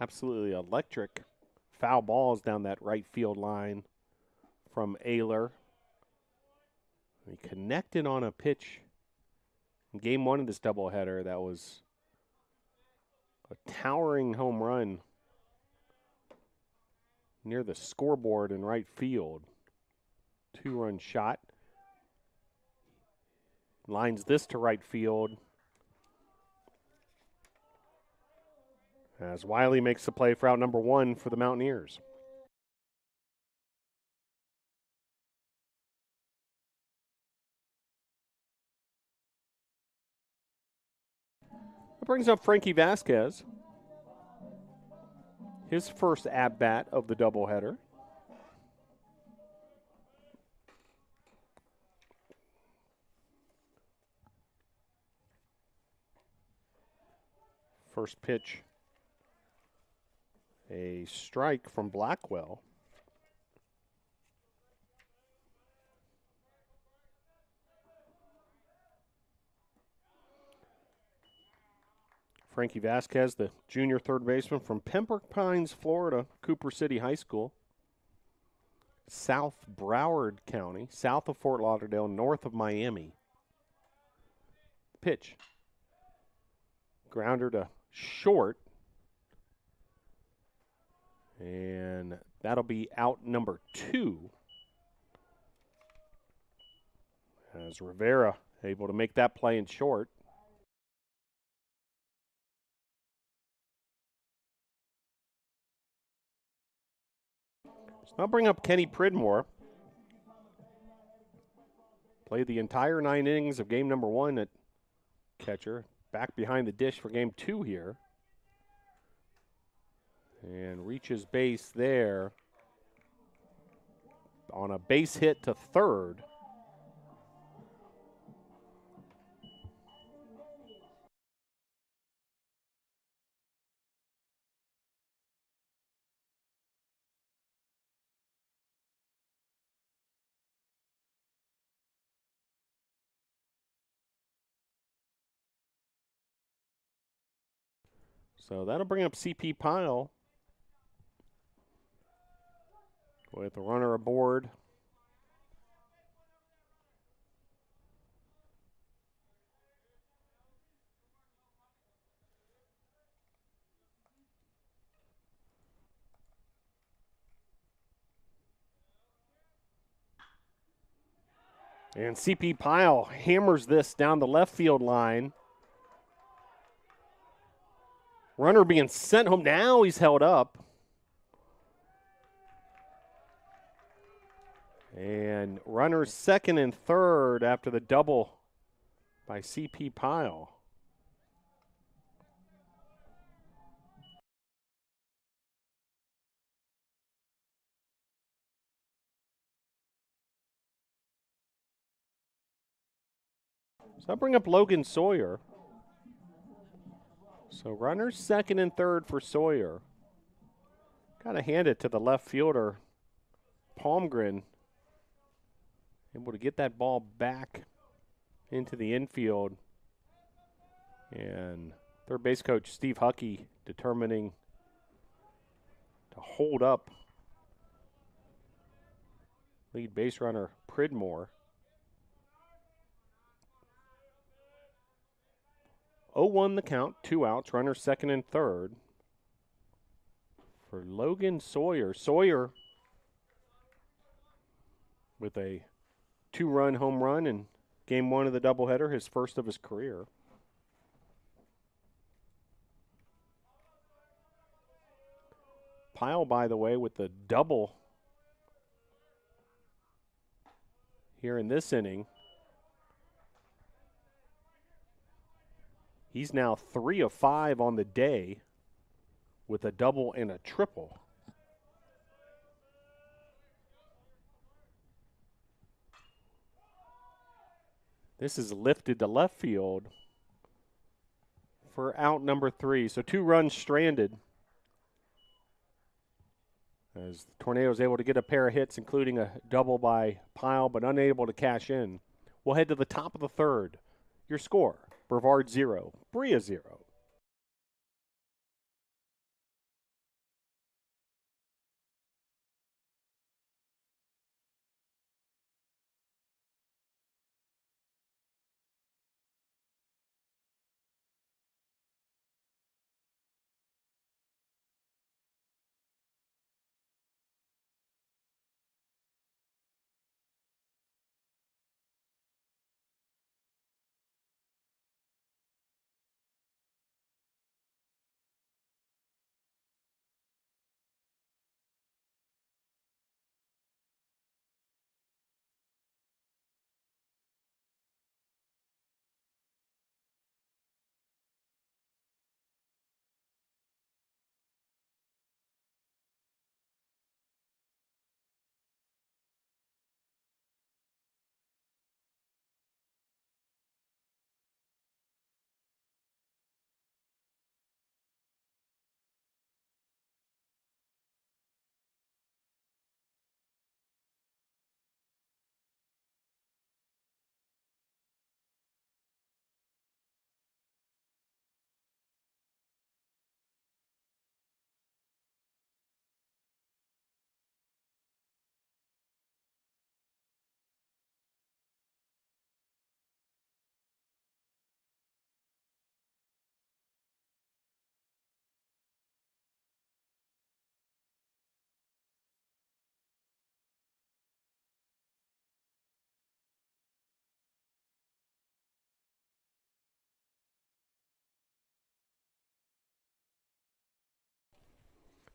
absolutely electric foul balls down that right field line from Ayler. He connected on a pitch in Game 1 of this doubleheader that was a towering home run near the scoreboard in right field. 2-run shot. Lines this to right field as Wiley makes the play for out number 1 for the Mountaineers. That brings up Frankie Vasquez. His first at-bat of the doubleheader. First pitch, a strike from Blackwell. Frankie Vasquez, the junior third baseman from Pembroke Pines, Florida, Cooper City High School. South Broward County, south of Fort Lauderdale, north of Miami. Pitch. Grounder to short. And that'll be out number 2. As Rivera able to make that play in short. So I'll bring up Kenny Pridmore. Played the entire 9 innings of game number 1 at catcher. Back behind the dish for game 2 here. And reaches base there on a base hit to third. So that'll bring up C.P. Pyle with the runner aboard. And C.P. Pyle hammers this down the left field line. Runner being sent home. Now he's held up. And runners second and third after the double by C.P. Pyle. So I'll bring up Logan Sawyer. So runners second and third for Sawyer. Got to hand it to the left fielder, Palmgren. Able to get that ball back into the infield. And third base coach Steve Huckey determining to hold up lead base runner Pridmore. 0-1 the count, 2 outs, runner second and third for Logan Sawyer. Sawyer with a 2-run home run in game 1 of the doubleheader, his first of his career. Pyle, by the way, with the double here in this inning. He's now 3 of 5 on the day with a double and a triple. This is lifted to left field for out number 3. So 2 runs stranded as the Tornadoes able to get a pair of hits, including a double by Pyle, but unable to cash in. We'll head to the top of the 3rd. Your score, Brevard 0, Berea 0.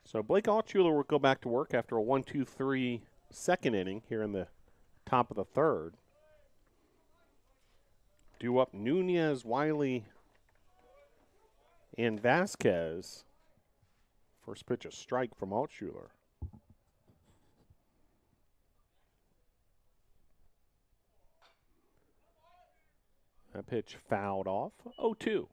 So Blake Altshuler will go back to work after a 1-2-3 second inning here in the top of the 3rd. Due up Nunez, Wiley, and Vasquez. First pitch, a strike from Altshuler. That pitch fouled off. 0-2.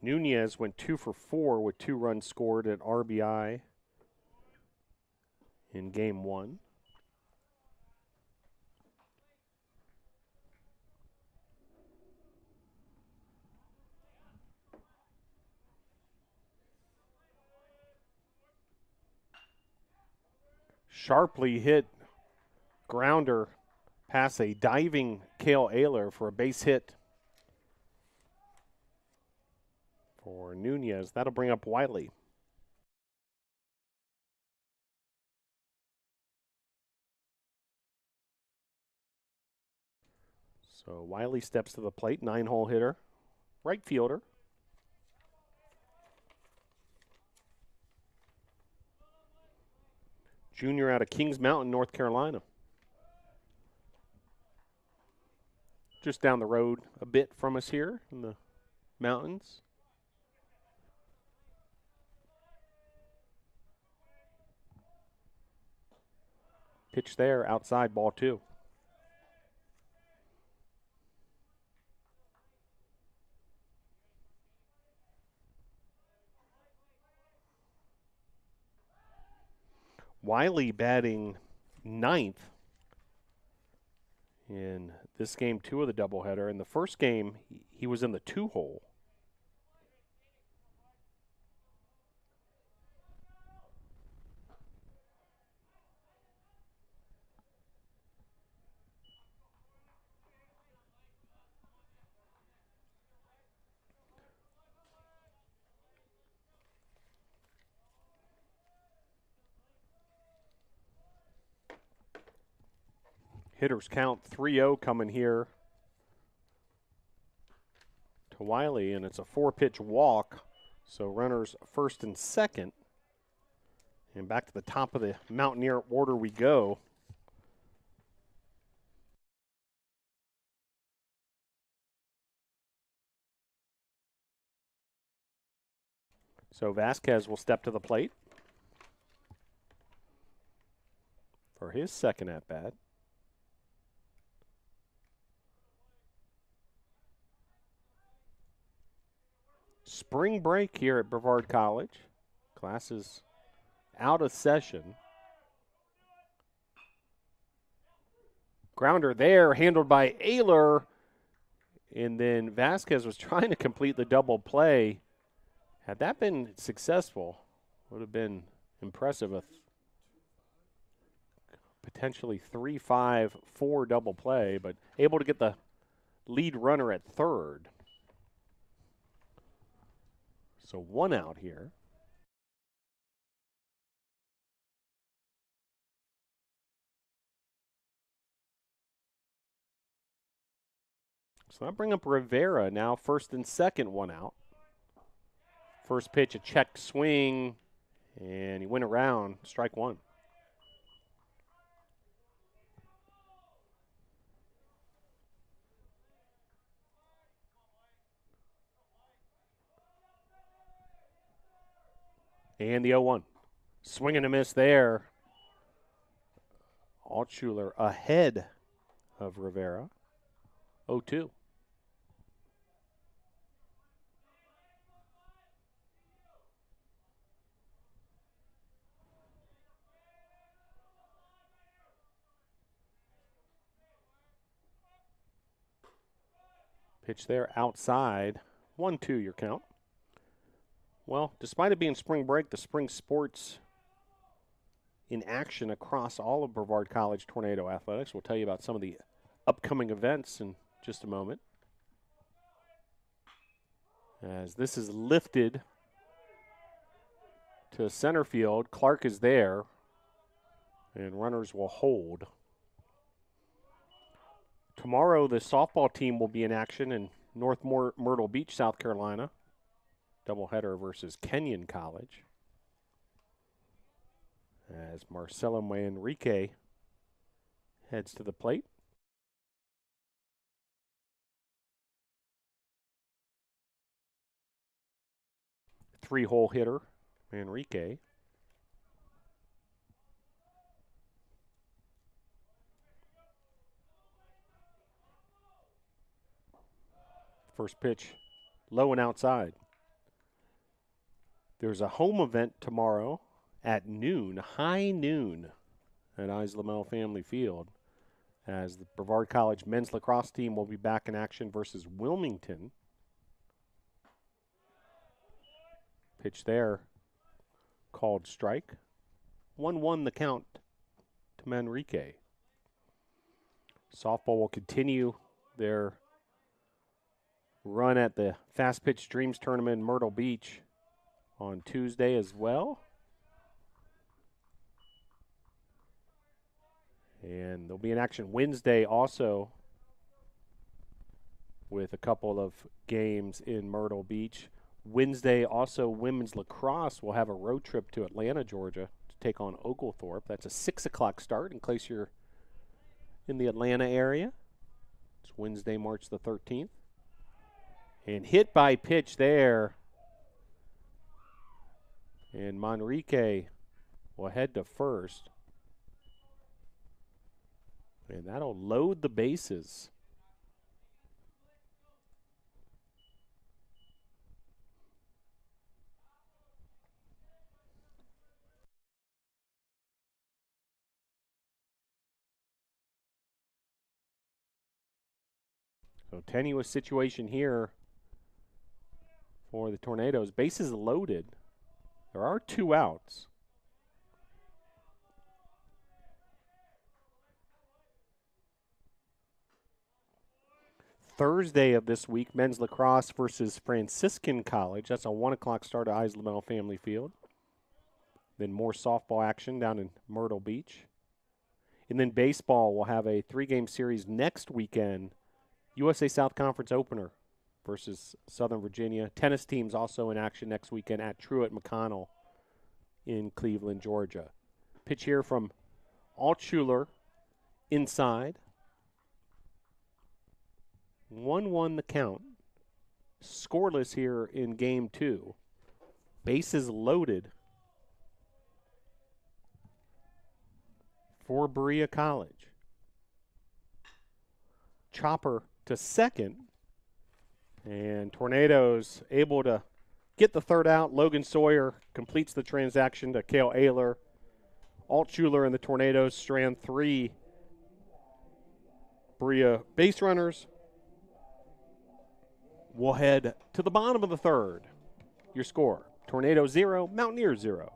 Nunez went 2 for 4 with 2 runs scored at RBI in game 1. Sharply hit grounder past a diving Cale Ayler for a base hit for Nunez. That'll bring up Wiley. So Wiley steps to the plate, 9-hole hitter, right fielder. Junior out of Kings Mountain, North Carolina. Just down the road a bit from us here in the mountains. Pitch there, outside, ball 2. Wiley batting 9th in this game 2 of the doubleheader. In the first game, he was in the 2-hole. Hitters count 3-0 coming here to Wiley, and it's a 4-pitch walk. So runners first and second. And back to the top of the Mountaineer order we go. So Vasquez will step to the plate. for his second at-bat. Spring break here at Brevard College. Classes out of session. Grounder there, handled by Ayler. And then Vasquez was trying to complete the double play. Had that been successful, would have been impressive. A potentially 3-5-4 double play, but able to get the lead runner at third. So 1 out here. So I bring up Rivera now, first and second, 1 out. First pitch, a check swing, and he went around, strike 1. And the 0-1. Swing and a miss there. Altshuler ahead of Rivera. 0-2. Pitch there outside. 1-2 your count. Well, despite it being spring break, the spring sports in action across all of Brevard College Tornado Athletics. We'll tell you about some of the upcoming events in just a moment. As this is lifted to center field, Clark is there, and runners will hold. Tomorrow, the softball team will be in action in North Myrtle Beach, South Carolina. Doubleheader versus Kenyon College. As Marcelo Manrique heads to the plate. Three-hole hitter, Manrique. First pitch, low and outside. There's a home event tomorrow at noon, high noon, at Islamel Family Field, as the Brevard College men's lacrosse team will be back in action versus Wilmington. Pitch there, called strike. 1-1 the count to Manrique. Softball will continue their run at the Fast Pitch Dreams Tournament in Myrtle Beach on Tuesday as well. And they'll be in action Wednesday also with a couple of games in Myrtle Beach. Wednesday also women's lacrosse will have a road trip to Atlanta, Georgia to take on Oglethorpe. That's a 6 o'clock start in case you're in the Atlanta area. It's Wednesday, March the 13th. And hit by pitch there. And Manrique will head to first. And that'll load the bases. So tenuous situation here for the Tornadoes. Bases loaded. There are 2 outs. Thursday of this week, men's lacrosse versus Franciscan College. That's a 1 o'clock start at Islamel Family Field. Then more softball action down in Myrtle Beach. And then baseball will have a 3-game series next weekend. USA South Conference opener versus Southern Virginia. Tennis teams also in action next weekend at Truett McConnell in Cleveland, Georgia. Pitch here from Altshuler inside. 1-1 the count. Scoreless here in game 2. Bases loaded for Berea College. Chopper to second. And Tornadoes able to get the third out. Logan Sawyer completes the transaction to Cale Ayler. Altshuler and the Tornadoes strand 3 Berea base runners. We'll head to the bottom of the third. Your score, Tornadoes 0, Mountaineers 0.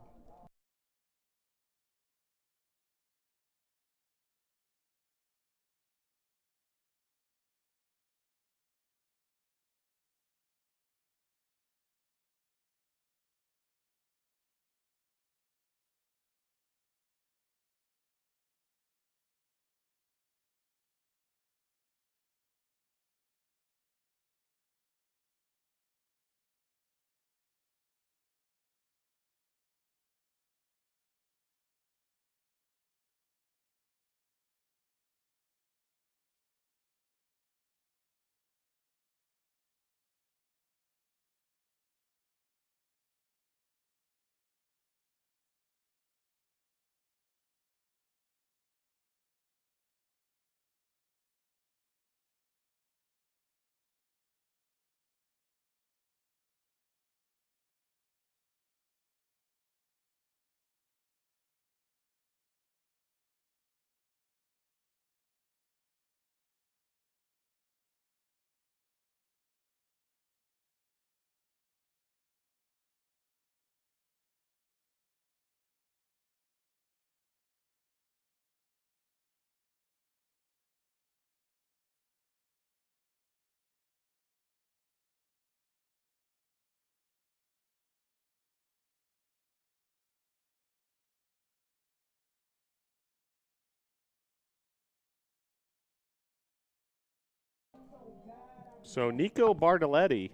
So Nico Bartoletti,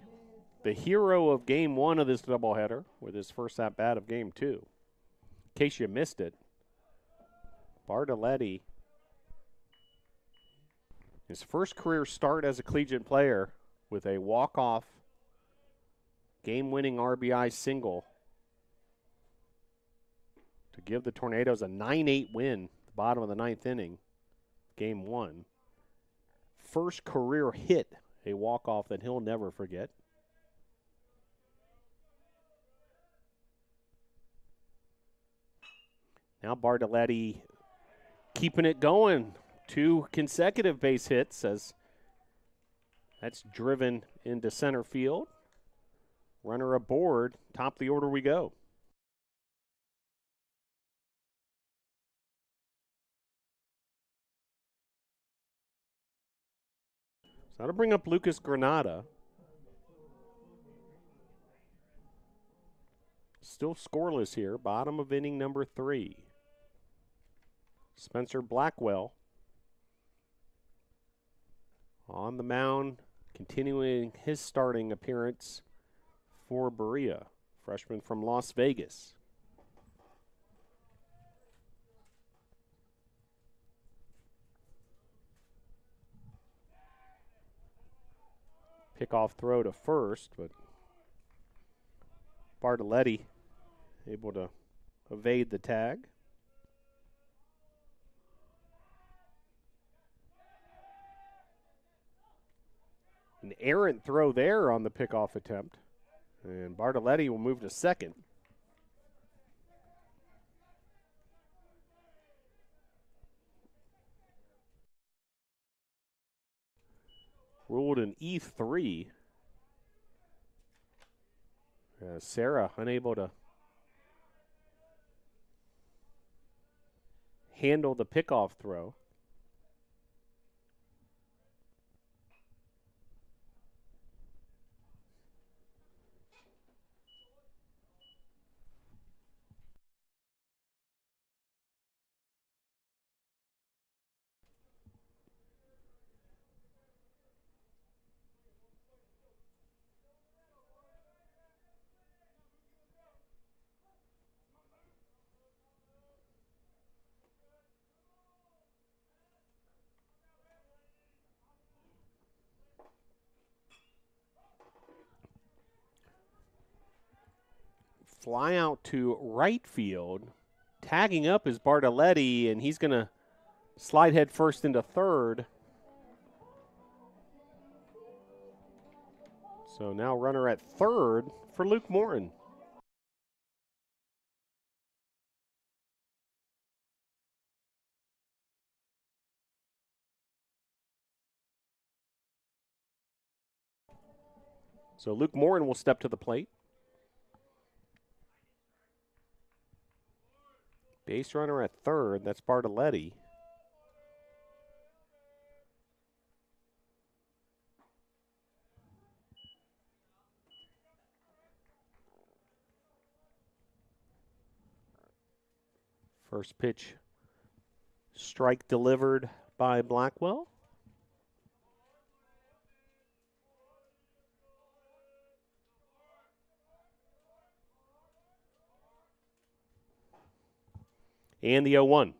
the hero of game 1 of this doubleheader, with his first at-bat of game 2. In case you missed it, Bartoletti, his first career start as a collegiate player with a walk-off game-winning RBI single to give the Tornadoes a 9-8 win at the bottom of the 9th inning, game 1. First career hit, a walk-off that he'll never forget. Now Bartoletti keeping it going. 2 consecutive base hits as that's driven into center field. Runner aboard. Top of the order we go. So that'll bring up Lucas Granada. Still scoreless here. Bottom of inning number 3. Spencer Blackwell on the mound, continuing his starting appearance for Berea, freshman from Las Vegas. Pickoff throw to first, but Bartoletti able to evade the tag. An errant throw there on the pickoff attempt. And Bartoletti will move to second. Ruled an E3. Sarah unable to handle the pickoff throw. Fly out to right field Tagging up is Bartoletti, and he's going to slide head first into third. So now runner at third for Luke Morin. So Luke Morin will step to the plate. Base runner at third, that's Bartoletti. First pitch, strike delivered by Blackwell. And the 0-1.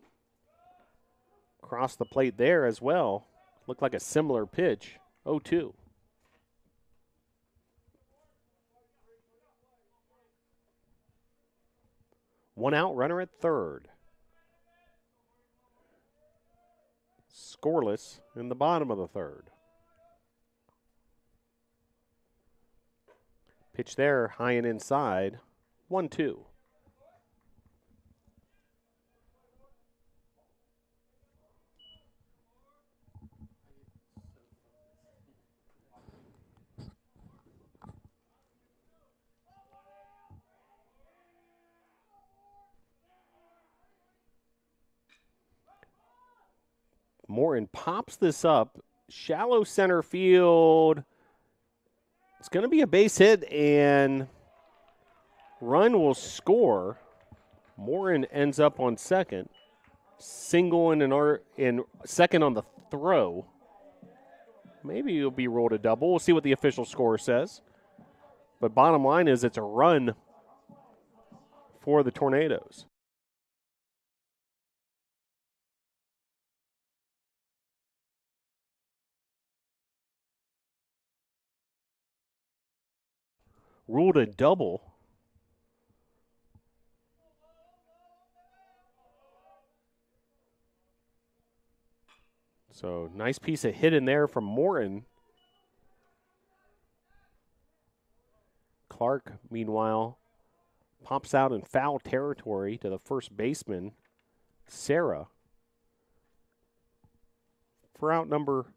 Across the plate there as well. Looked like a similar pitch. 0-2. One out, runner at third. Scoreless in the bottom of the third. Pitch there, high and inside. 1-2. Morin pops this up. Shallow center field. It's going to be a base hit, and run will score. Morin ends up on second. Single in second on the throw. Maybe it'll be rolled a double. We'll see what the official score says. But bottom line is it's a run for the Tornadoes. Ruled a double. So nice piece of hit in there from Morin. Clark, meanwhile, pops out in foul territory to the first baseman, Sarah, for out number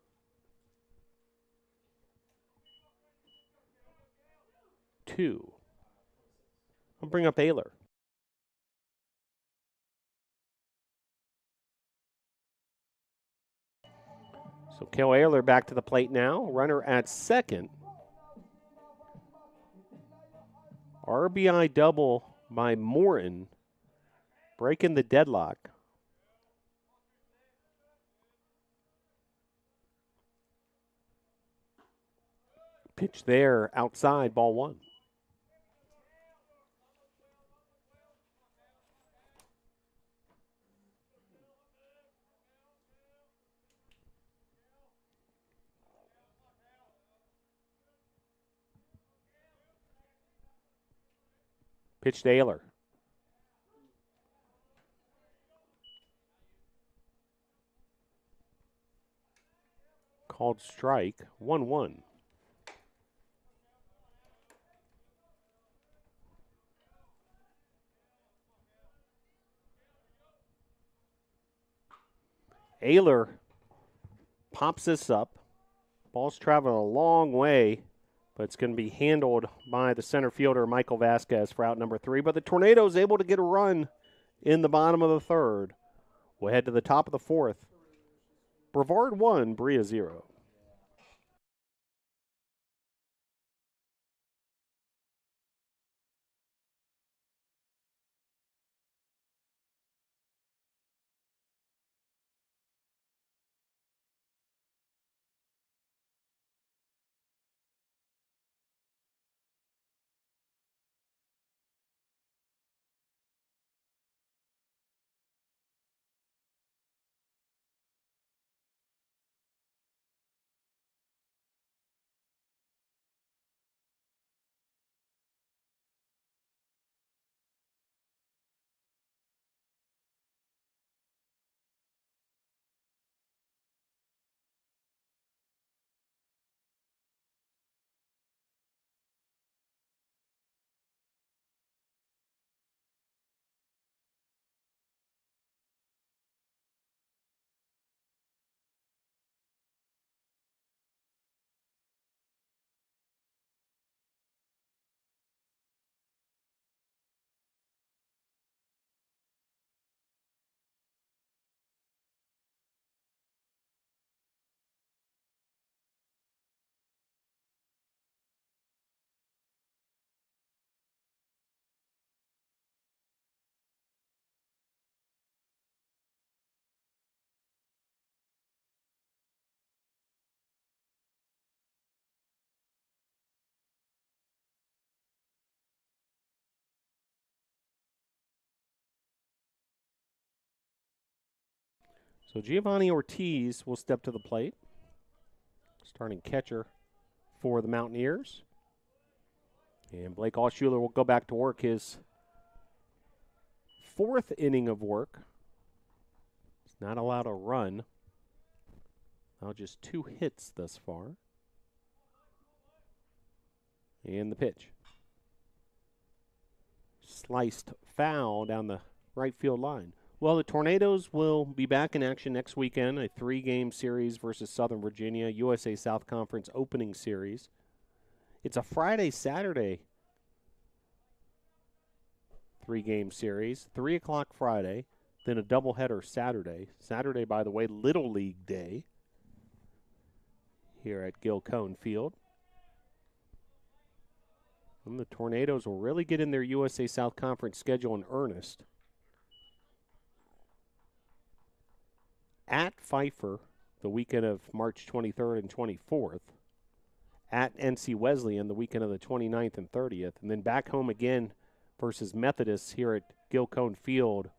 2. I'll bring up Ayler. So Cale Ayler back to the plate now. Runner at second. RBI double by Morin, breaking the deadlock. Pitch there, outside, ball 1. Pitch to Ayler. Called strike, 1-1. Ayler pops this up. Ball's traveling a long way, but it's going to be handled by the center fielder, Michael Vasquez, for out number 3. But the Tornadoes able to get a run in the bottom of the third. We'll head to the top of the fourth. Brevard 1, Berea 0. So Giovanni Ortiz will step to the plate. Starting catcher for the Mountaineers. And Blake Altshuler will go back to work his 4th inning of work. He's not allowed a run. Now just 2 hits thus far. And the pitch. Sliced foul down the right field line. Well, the Tornadoes will be back in action next weekend, a 3-game series versus Southern Virginia, USA South Conference opening series. It's a Friday-Saturday 3-game series, 3 o'clock Friday, then a doubleheader Saturday. Saturday, by the way, Little League Day here at Gil Cone Field. And the Tornadoes will really get in their USA South Conference schedule in earnest. At Pfeiffer, the weekend of March 23rd and 24th. At NC Wesleyan, the weekend of the 29th and 30th. And then back home again versus Methodists here at Gil Cone Field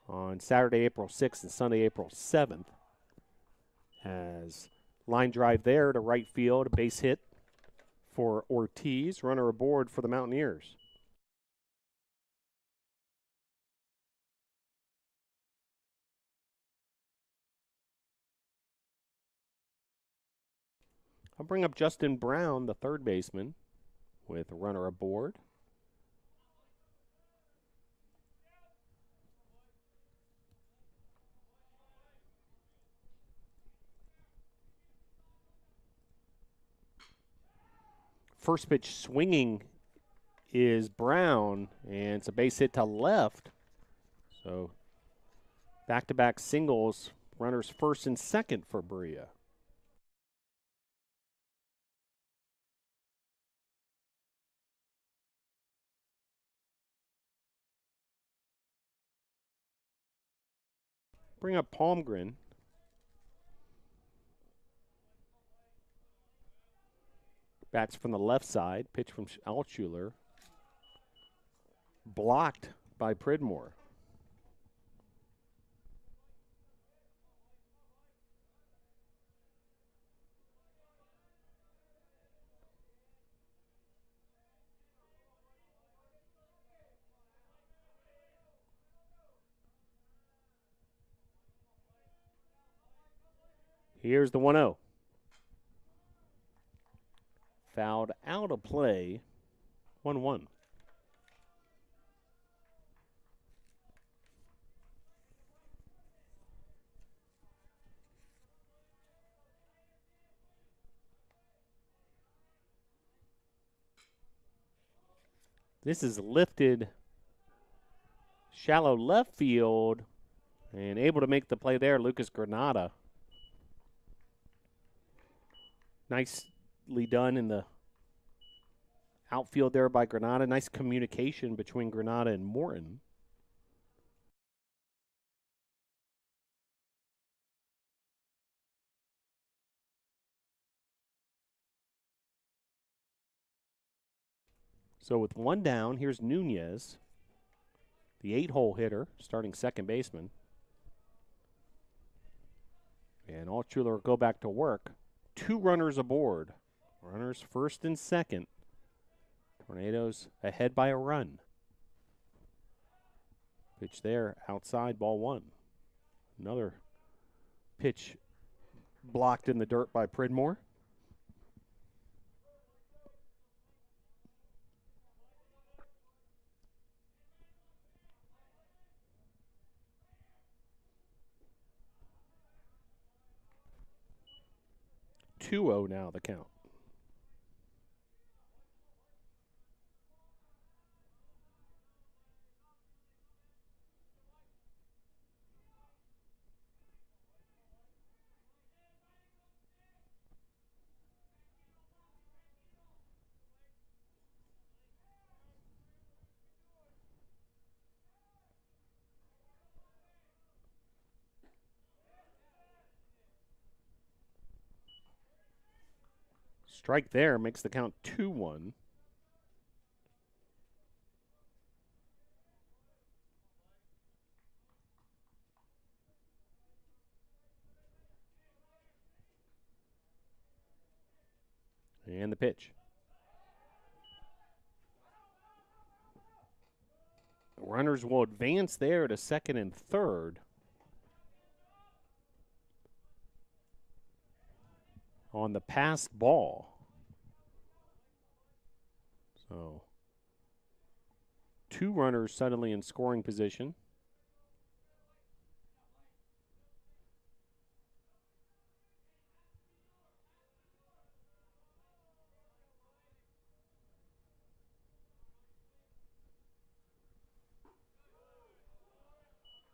on Saturday, April 6th and Sunday, April 7th. As line drive there to right field, a base hit for Ortiz, runner aboard for the Mountaineers. I'll bring up Justin Brown, the third baseman, with a runner aboard. First pitch swinging is Brown, and it's a base hit to left. So back-to-back singles, runners first and second for Berea. Bring up Palmgren. Bats from the left side. Pitch from Altshuler. Blocked by Pridmore. Here's the 1-0. Fouled out of play, 1-1. This is lifted shallow left field and able to make the play there, Lucas Granada. Nicely done in the outfield there by Granada. Nice communication between Granada and Morton. So with one down, here's Nunez, the 8-hole hitter, starting second baseman. And Altshuler will go back to work. 2 runners aboard. Runners first and second. Tornadoes ahead by a run. Pitch there, outside, ball 1. Another pitch blocked in the dirt by Pridmore. (2-0) now the count. Strike there makes the count 2-1. And the pitch. Runners will advance there to second and third. On the passed ball. So 2 runners suddenly in scoring position.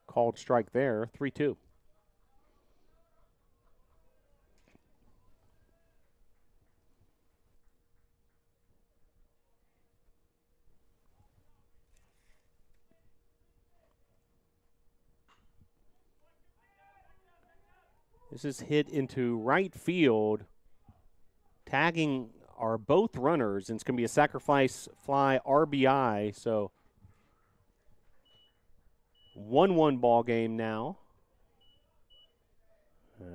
Called strike there, 3-2. This is hit into right field. Tagging are both runners, and it's going to be a sacrifice fly RBI. So 1-1 ball game now.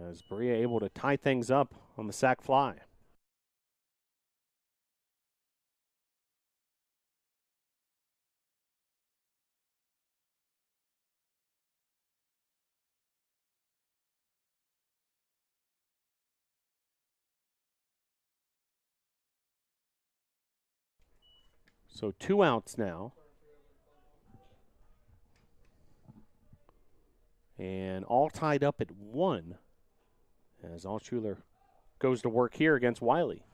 As Berea able to tie things up on the sac fly. So 2 outs now. And all tied up at 1 as Altshuler goes to work here against Wiley.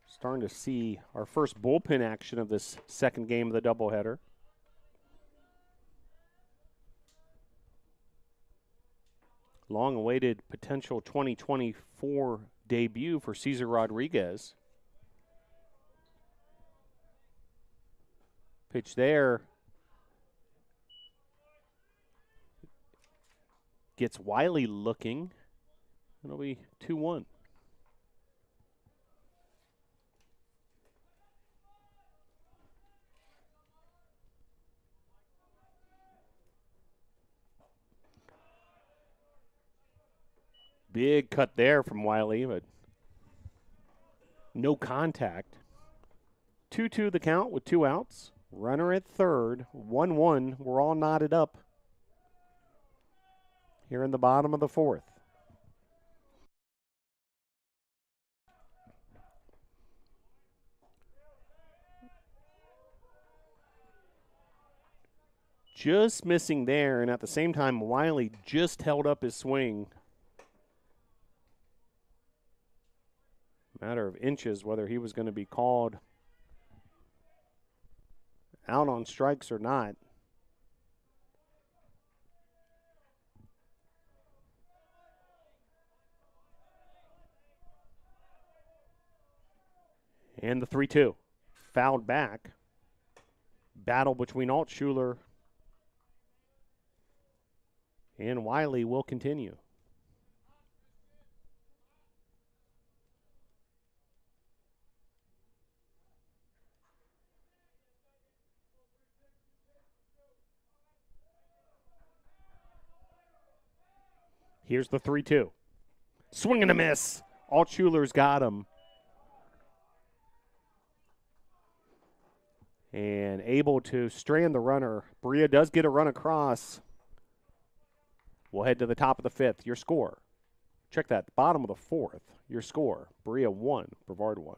Starting to see our first bullpen action of this second game of the doubleheader. Long-awaited potential 2024 debut for Cesar Rodriguez. Pitch there. Gets Wiley looking. It'll be 2-1. Big cut there from Wiley, but no contact. 2-2 the count with 2 outs. Runner at third. 1-1. We're all knotted up here in the bottom of the 4th. Just missing there, and at the same time, Wiley just held up his swing. Matter of inches whether he was going to be called out on strikes or not. And the 3-2. Fouled back. Battle between Altshuler and Wiley will continue. Here's the 3-2. Swing and a miss. Altshuler's got him. And able to strand the runner. Berea does get a run across. We'll head to the top of the 5th. Your score. Check that. Bottom of the 4th. Your score. Berea 1, Brevard 1.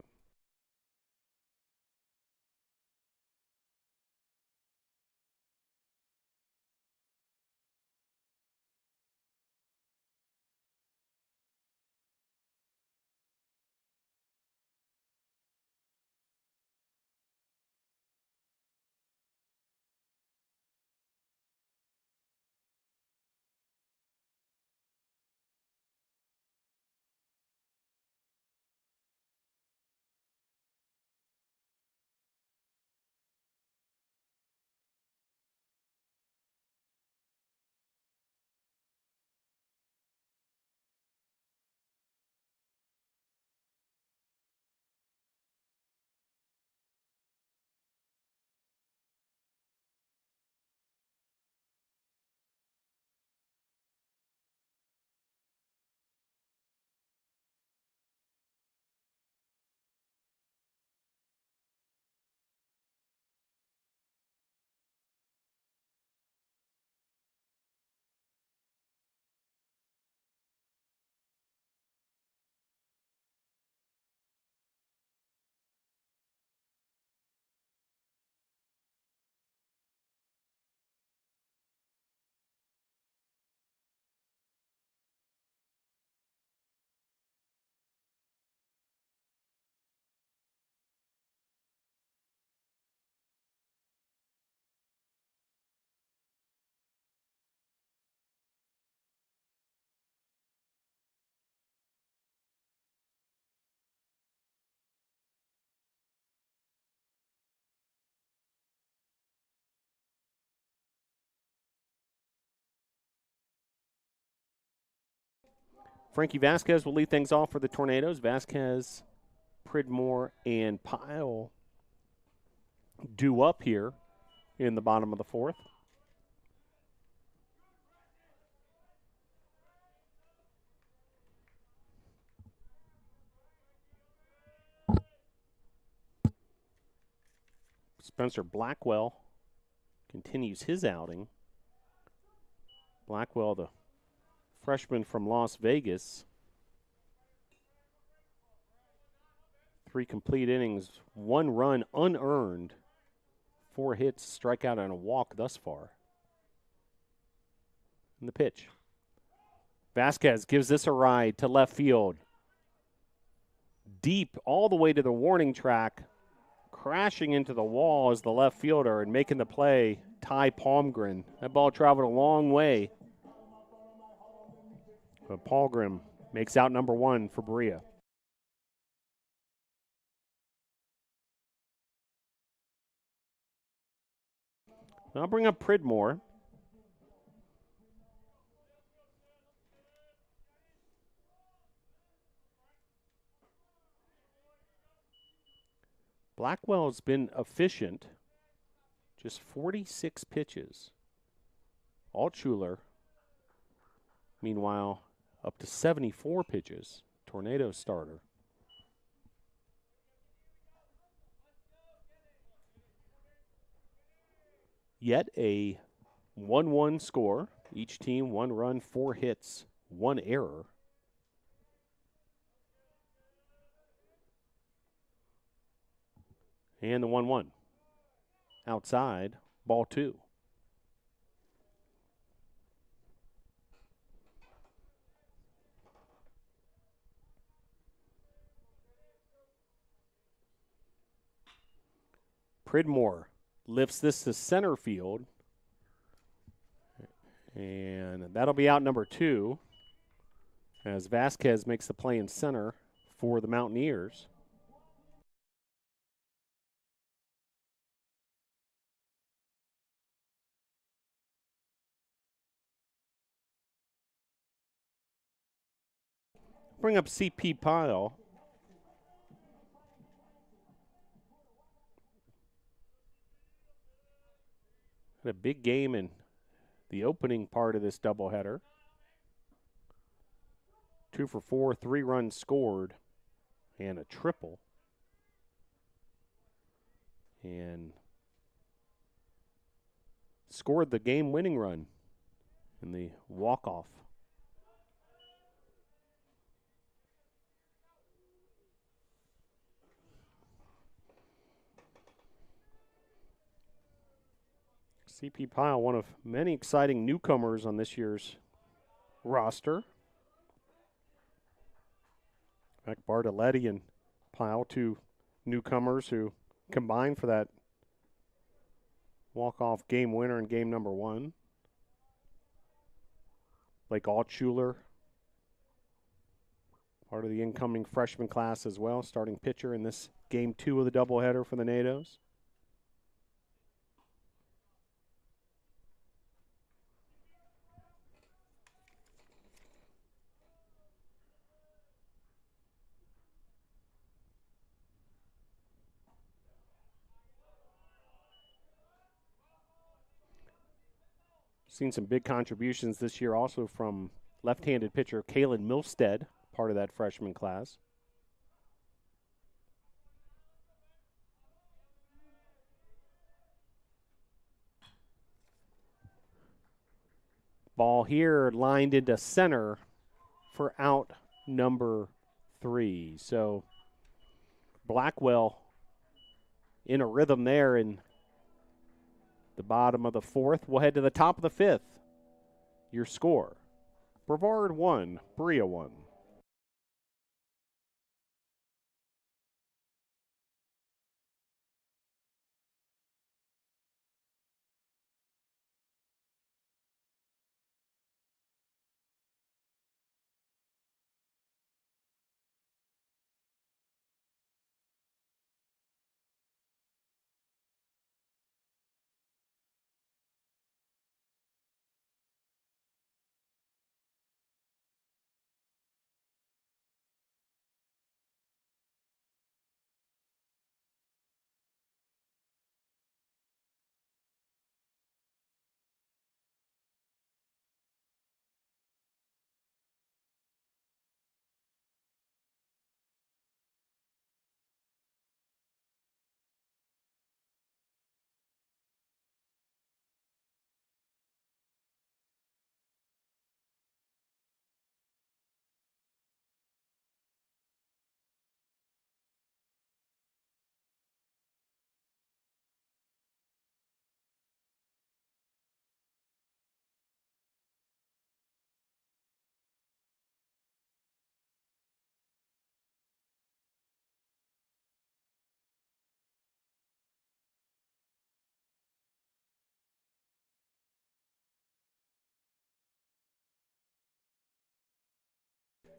Frankie Vasquez will lead things off for the Tornadoes. Vasquez, Pridmore, and Pyle due up here in the bottom of the fourth. Spencer Blackwell continues his outing. Blackwell, the freshman from Las Vegas. 3 complete innings, 1 run unearned, 4 hits, strikeout, and a walk thus far. And the pitch. Vasquez gives this a ride to left field. Deep all the way to the warning track. Crashing into the wall is the left fielder and making the play, Ty Palmgren. That ball traveled a long way. But Palmgren makes out number 1 for Berea. I'll bring up Pridmore. Blackwell's been efficient. Just 46 pitches. Altshuler, meanwhile, up to 74 pitches. Tornado starter. Yet a 1-1 score. Each team 1 run, 4 hits, 1 error. And the 1-1. Outside, ball 2. Pridmore lifts this to center field. And that'll be out number 2 as Vasquez makes the play in center for the Mountaineers. Bring up CP Pyle. Had a big game in the opening part of this doubleheader. 2 for 4, 3 runs scored, and a triple. And scored the game-winning run in the walk-off. CP Pyle, one of many exciting newcomers on this year's roster. In fact, Bartoletti and Pyle, 2 newcomers who combined for that walk-off game winner in game number 1. Blake Altshuler, part of the incoming freshman class as well, starting pitcher in this game 2 of the doubleheader for the NATOs. Seen some big contributions this year also from left-handed pitcher Kalen Milstead, part of that freshman class. Ball here lined into center for out number 3. So Blackwell in a rhythm there in the bottom of the 4th. We'll head to the top of the 5th. Your score: Brevard 1, Berea 1.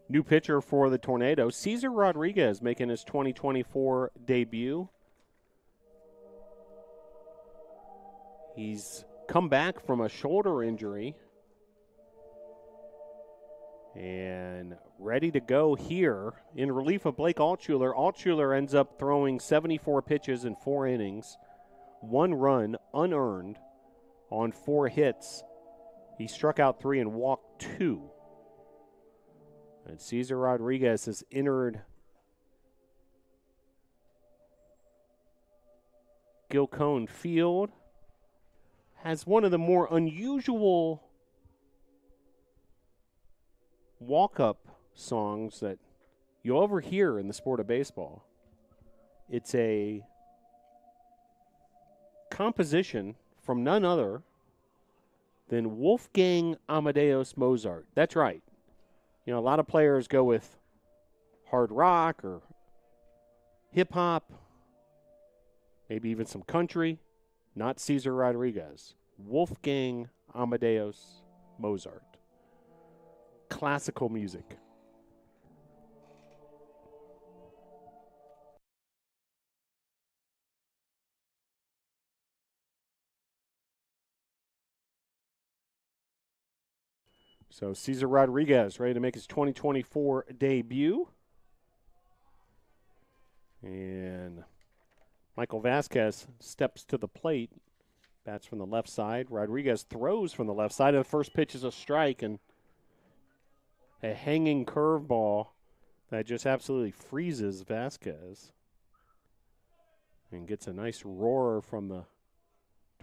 New pitcher for the Tornadoes, Cesar Rodriguez, making his 2024 debut. He's come back from a shoulder injury and ready to go here in relief of Blake Altshuler. Altshuler ends up throwing 74 pitches in 4 innings, 1 run unearned on 4 hits. He struck out 3 and walked 2. And Cesar Rodriguez has entered Gilcone Field. Has one of the more unusual walk-up songs that you'll ever hear in the sport of baseball. It's a composition from none other than Wolfgang Amadeus Mozart. That's right. You know, a lot of players go with hard rock or hip-hop, maybe even some country. Not Cesar Rodriguez. Wolfgang Amadeus Mozart. Classical music. So Cesar Rodriguez ready to make his 2024 debut. And Michael Vasquez steps to the plate. Bats from the left side. Rodriguez throws from the left side. And the first pitch is a strike and a hanging curveball that just absolutely freezes Vasquez. And gets a nice roar from the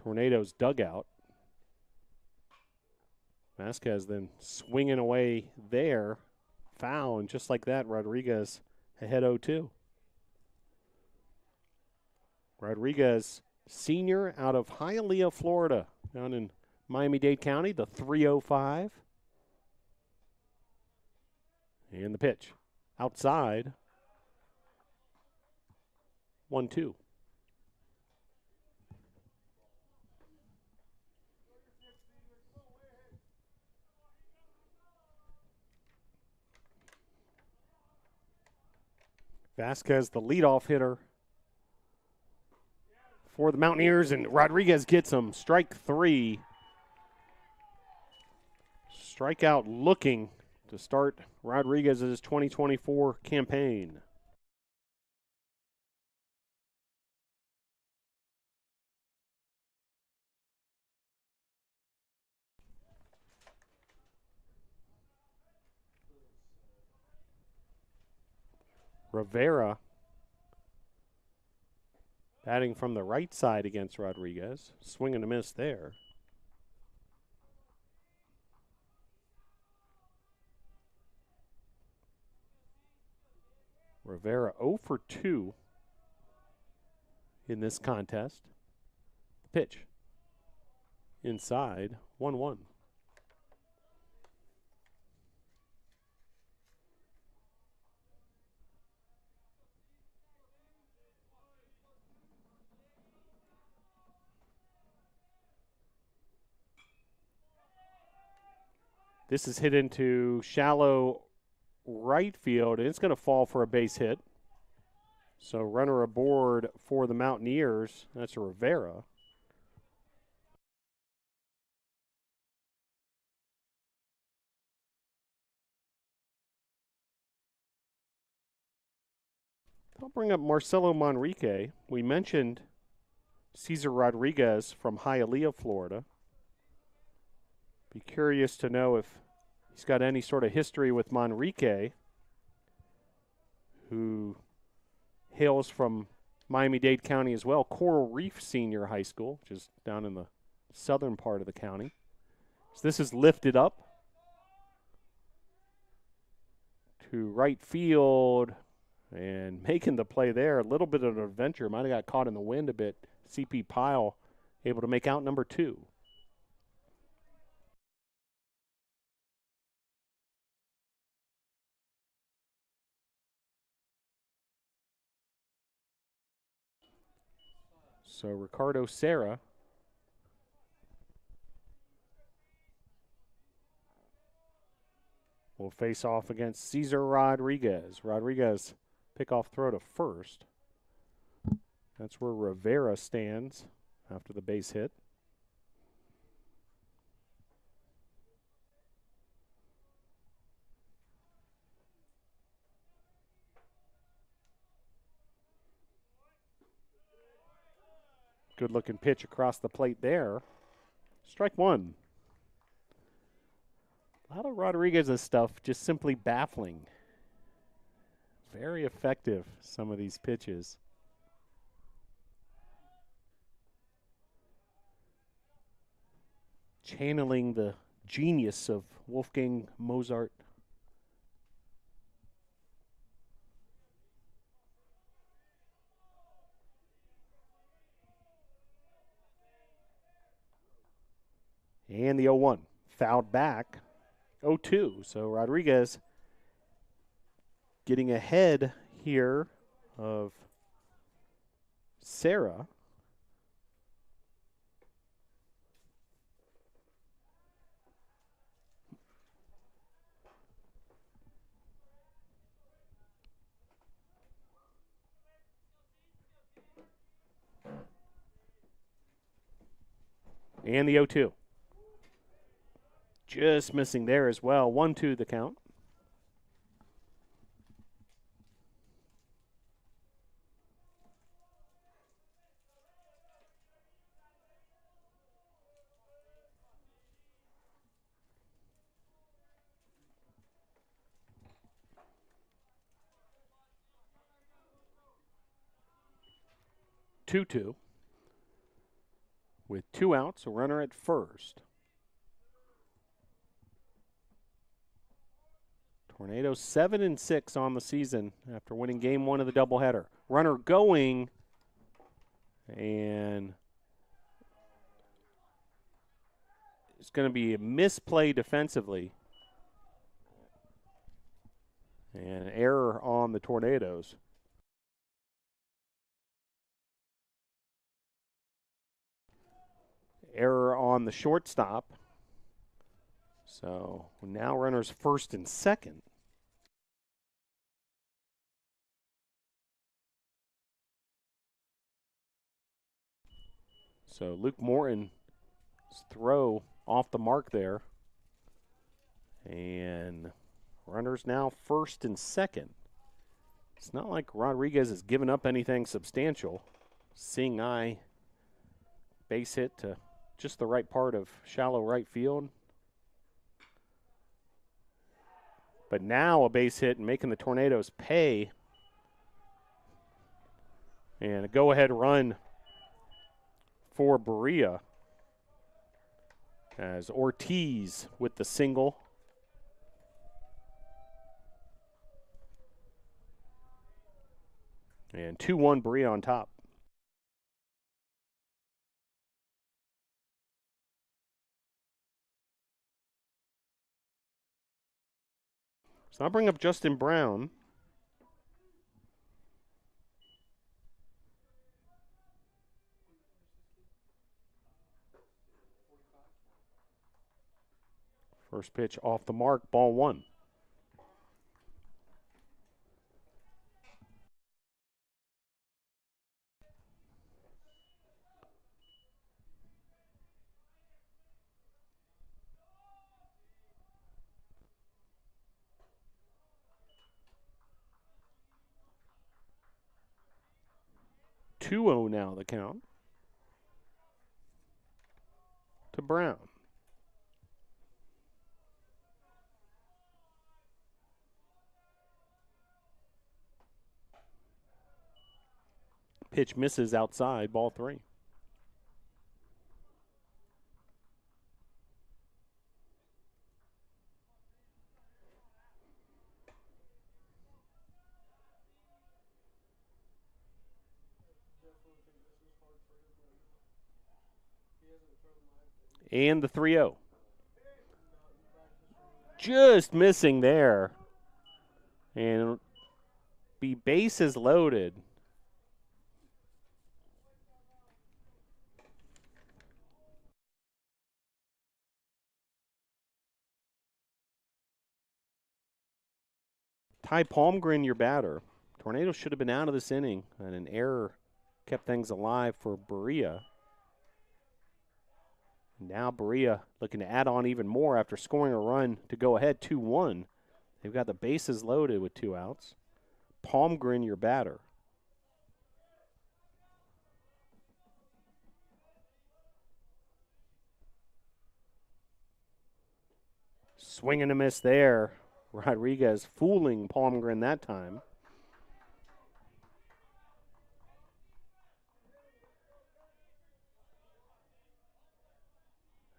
Tornadoes dugout. Vasquez then swinging away there. Foul, and just like that, Rodriguez ahead 0-2. Rodriguez, senior out of Hialeah, Florida, down in Miami-Dade County, the 305. And the pitch. Outside. 1-2. Vasquez, the leadoff hitter for the Mountaineers, and Rodriguez gets him. Strike 3. Strikeout looking to start Rodriguez's 2024 campaign. Rivera batting from the right side against Rodriguez. Swing and a miss there. Rivera 0 for 2 in this contest. The pitch. Inside, 1-1. This is hit into shallow right field, and it's going to fall for a base hit. So runner aboard for the Mountaineers. That's Rivera. I'll bring up Marcelo Manrique. We mentioned Cesar Rodriguez from Hialeah, Florida. Be curious to know if he's got any sort of history with Manrique, who hails from Miami-Dade County as well. Coral Reef Senior High School, which is down in the southern part of the county. So this is lifted up to right field and making the play there. A little bit of an adventure. Might have got caught in the wind a bit. CP Pyle able to make out number 2. So Ricardo Serra will face off against Cesar Rodriguez. Rodriguez, pickoff throw to first. That's where Rivera stands after the base hit. Good looking pitch across the plate there. Strike one. A lot of Rodriguez's stuff just simply baffling. Very effective, some of these pitches. Channeling the genius of Wolfgang Mozart. And the 0-1. Fouled back. 0-2. So Rodriguez getting ahead here of Serra. And the 0-2. Just missing there as well. 1-2 the count. Two with 2 outs, a runner at first. Tornadoes 7-6 on the season after winning game 1 of the doubleheader. Runner going, and it's going to be a misplay defensively. And an error on the Tornadoes. Error on the shortstop. So now runners first and second. So Luke Morton's throw off the mark there. And runners now first and second. It's not like Rodriguez has given up anything substantial. Seeing eye base hit to just the right part of shallow right field. But now a base hit and making the Tornadoes pay. And a go-ahead run for Berea as Ortiz with the single. And 2-1 Berea on top. So I'll bring up Justin Brown. First pitch off the mark, ball 1. Two-0 now the count to Brown. Pitch misses outside, ball 3. And the 3-0. Just missing there. And be bases loaded. Ty Palmgren, your batter. Tornadoes should have been out of this inning, and an error kept things alive for Berea. Now Berea looking to add on even more after scoring a run to go ahead 2-1. They've got the bases loaded with 2 outs. Palmgren, your batter. Swing and a miss there. Rodriguez fooling Palmgren that time.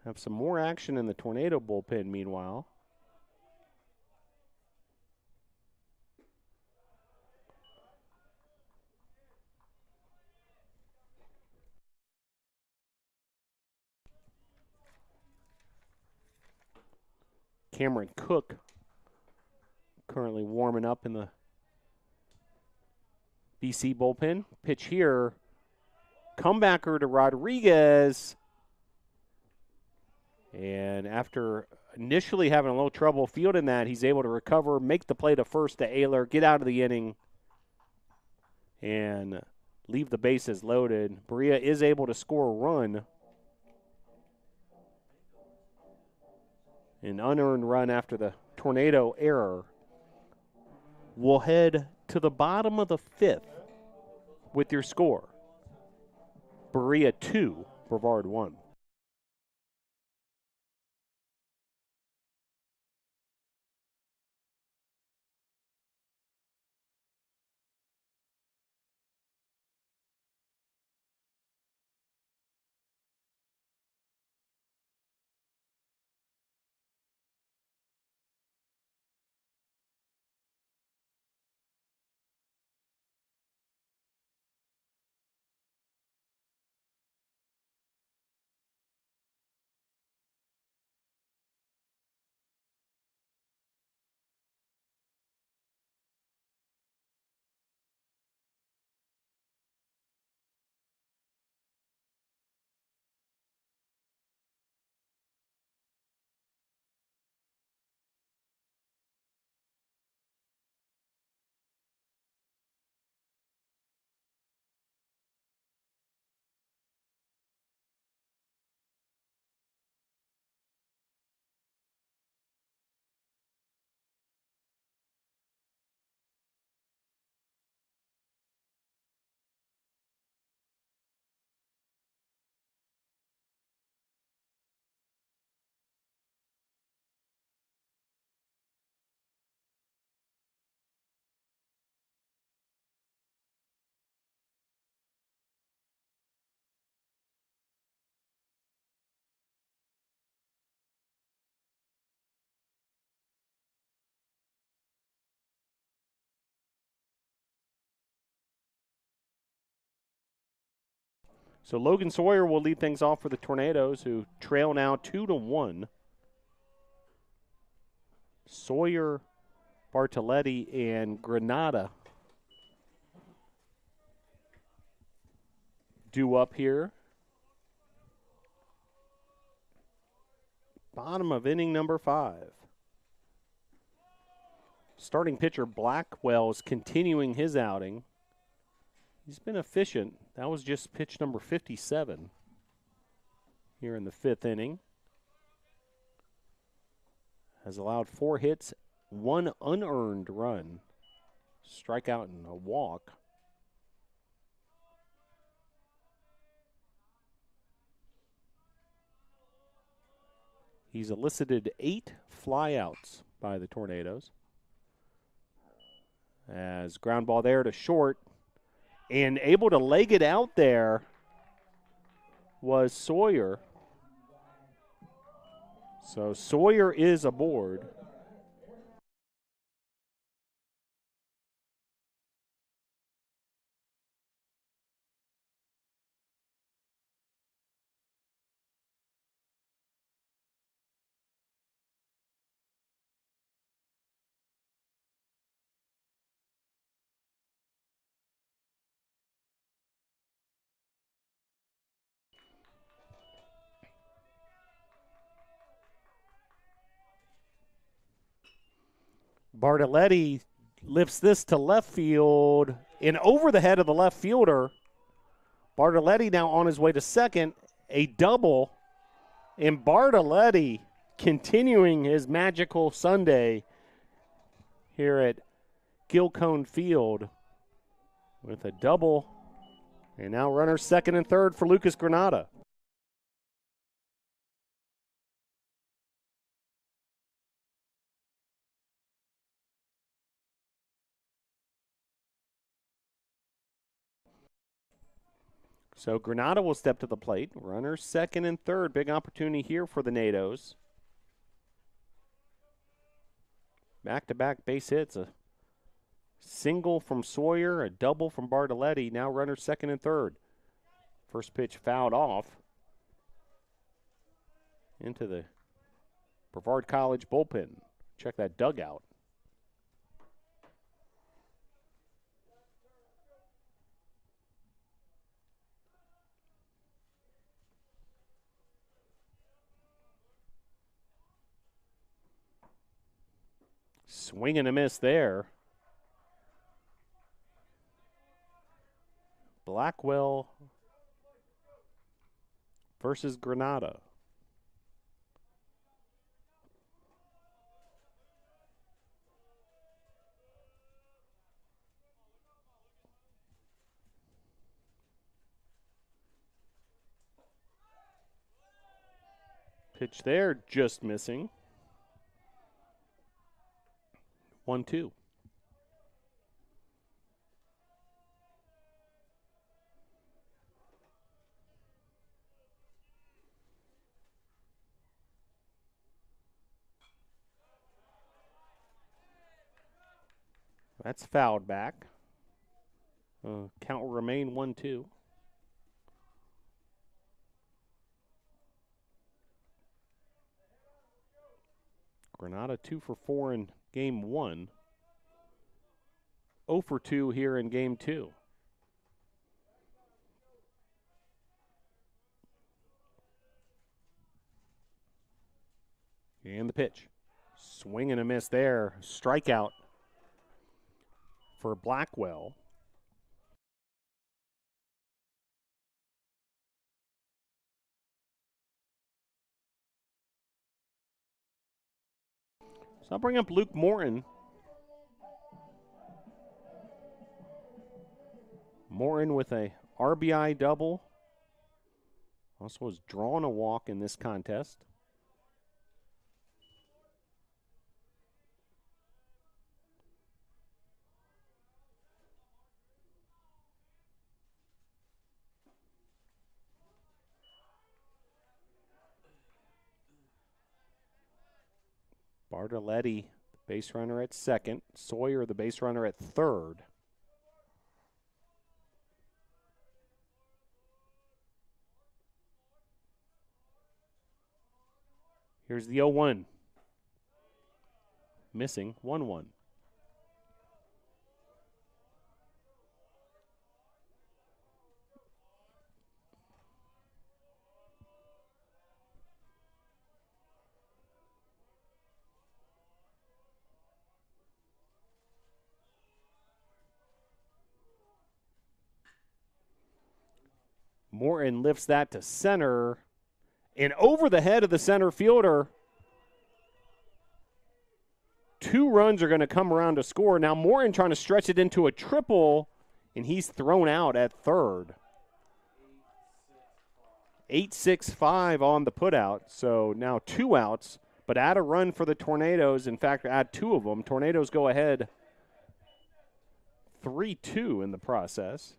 Have some more action in the Tornado bullpen meanwhile. Cameron Cook currently warming up in the BC bullpen. Pitch here. Comebacker to Rodriguez. And after initially having a little trouble fielding that, he's able to recover, make the play to first to Ayler, get out of the inning, and leave the bases loaded. Berea is able to score a run. An unearned run after the Tornado error. We'll head to the bottom of the 5th with your score. Berea 2, Brevard 1. So Logan Sawyer will lead things off for the Tornadoes, who trail now 2-1. Sawyer, Bartoletti, and Granada due up here. Bottom of inning number 5. Starting pitcher Blackwell is continuing his outing. He's been efficient. That was just pitch number 57 here in the 5th inning. Has allowed 4 hits, 1 unearned run, strikeout and a walk. He's elicited 8 flyouts by the Tornadoes. As ground ball there to short. And able to leg it out there was Sawyer. So Sawyer is aboard. Bartoletti lifts this to left field and over the head of the left fielder. Bartoletti now on his way to second. A double. And Bartoletti continuing his magical Sunday here at Gilcone Field with a double. And now runners second and third for Lucas Granada. So Granada will step to the plate. Runners second and third. Big opportunity here for the NATOs. Back-to-back base hits. A single from Sawyer, a double from Bartoletti. Now runners second and third. First pitch fouled off into the Brevard College bullpen. Check that dugout. Swing and a miss there. Blackwell versus Granada. Pitch there, just missing. 1-2. That's fouled back. Count will remain 1-2. Granada 2 for 4 in game 1. 0 for 2 here in game 2. And the pitch. Swing and a miss there. Strikeout for Blackwell. So I'll bring up Luke Morton. Morton with a RBI double. Also has drawn a walk in this contest. Bartoletti, the base runner at second. Sawyer, the base runner at third. Here's the 0-1. Missing, 1-1. Morton lifts that to center. And over the head of the center fielder. 2 runs are going to come around to score. Now Morton trying to stretch it into a triple, and he's thrown out at third. 8-6-5 on the putout. So now 2 outs, but add a run for the Tornadoes. In fact, add 2 of them. Tornadoes go ahead 3-2 in the process.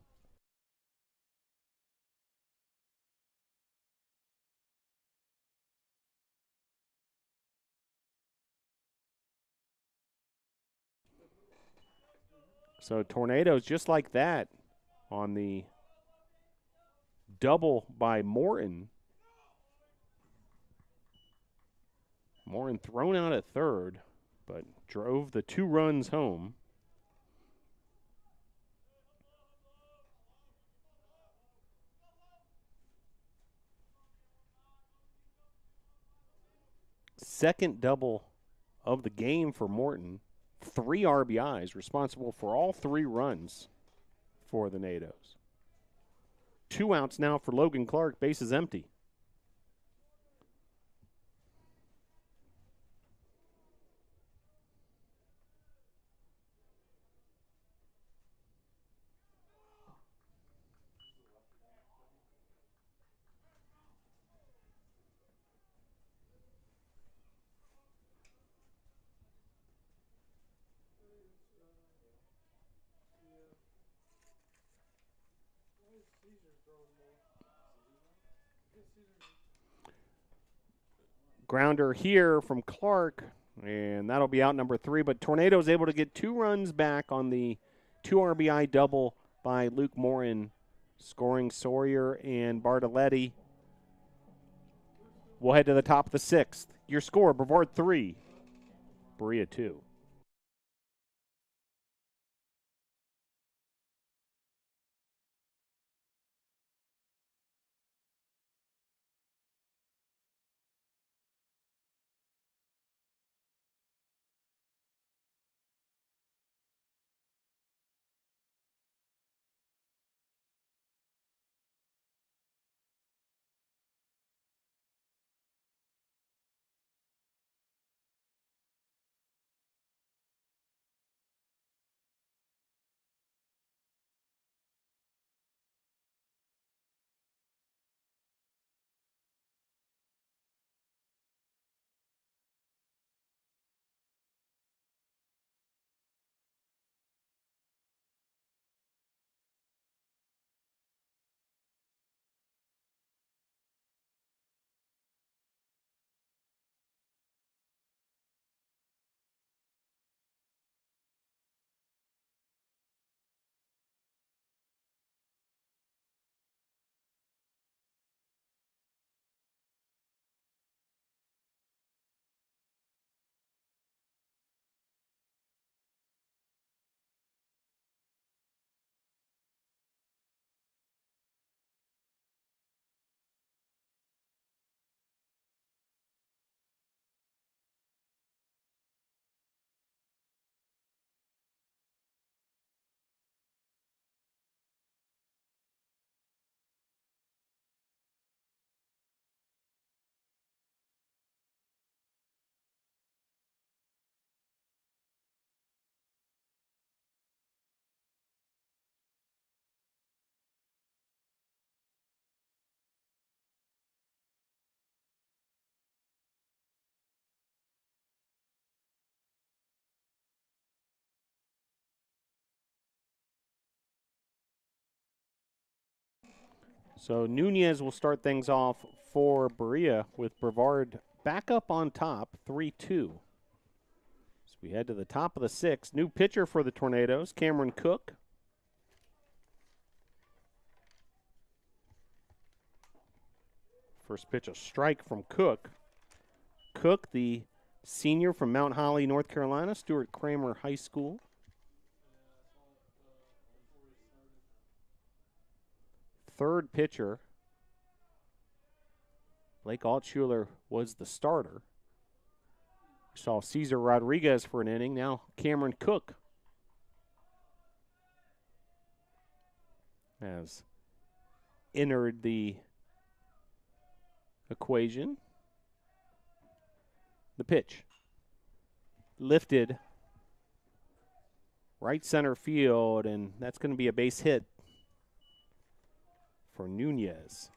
So Tornadoes just like that on the double by Morton. Morton thrown out at third, but drove the 2 runs home. Second double of the game for Morton. 3 RBIs, responsible for all 3 runs for the NATOs. 2 outs now for Logan Clark, bases empty. Grounder here from Clark, and that'll be out number 3. But Tornadoes able to get 2 runs back on the 2 RBI double by Luke Morin, scoring Sawyer and Bartoletti. We'll head to the top of the 6th. Your score, Brevard 3, Berea 2. So Nunez will start things off for Berea with Brevard back up on top, 3-2. So we head to the top of the 6th. New pitcher for the Tornadoes, Cameron Cook. First pitch, a strike from Cook. Cook, the senior from Mount Holly, North Carolina, Stuart Cramer High School. Third pitcher, Blake Altshuler was the starter. We saw Cesar Rodriguez for an inning. Now Cameron Cook has entered the equation. The pitch lifted right center field, and that's going to be a base hit for Nunez.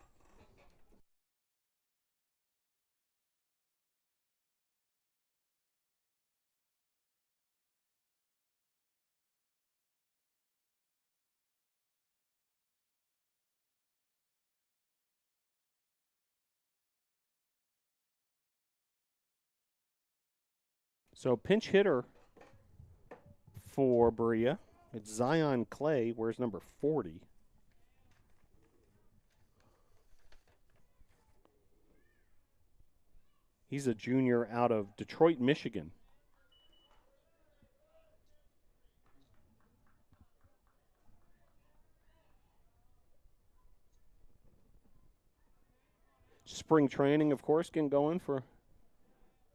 So pinch hitter for Berea, it's Zion Clay. Where's number 40? He's a junior out of Detroit, Michigan. Spring training, of course, getting going for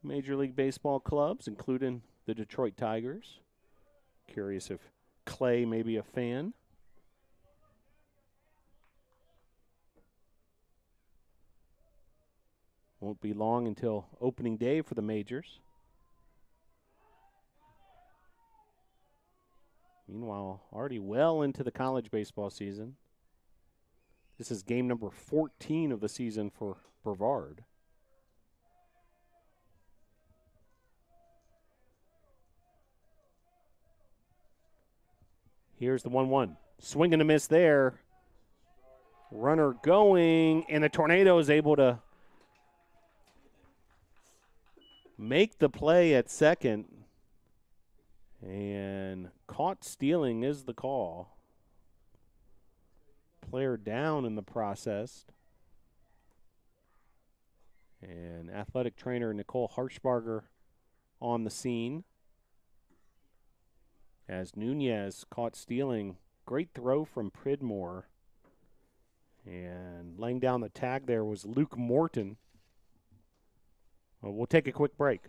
Major League Baseball clubs, including the Detroit Tigers. Curious if Clay may be a fan. Won't be long until opening day for the majors. Meanwhile, already well into the college baseball season. This is game number 14 of the season for Brevard. Here's the 1-1. Swing and a miss there. Runner going, and the Tornado is able to make the play at second. And caught stealing is the call. Player down in the process. And athletic trainer Nicole Harshbarger on the scene. As Nunez caught stealing. Great throw from Pridmore. And laying down the tag there was Luke Morton. Well, we'll take a quick break.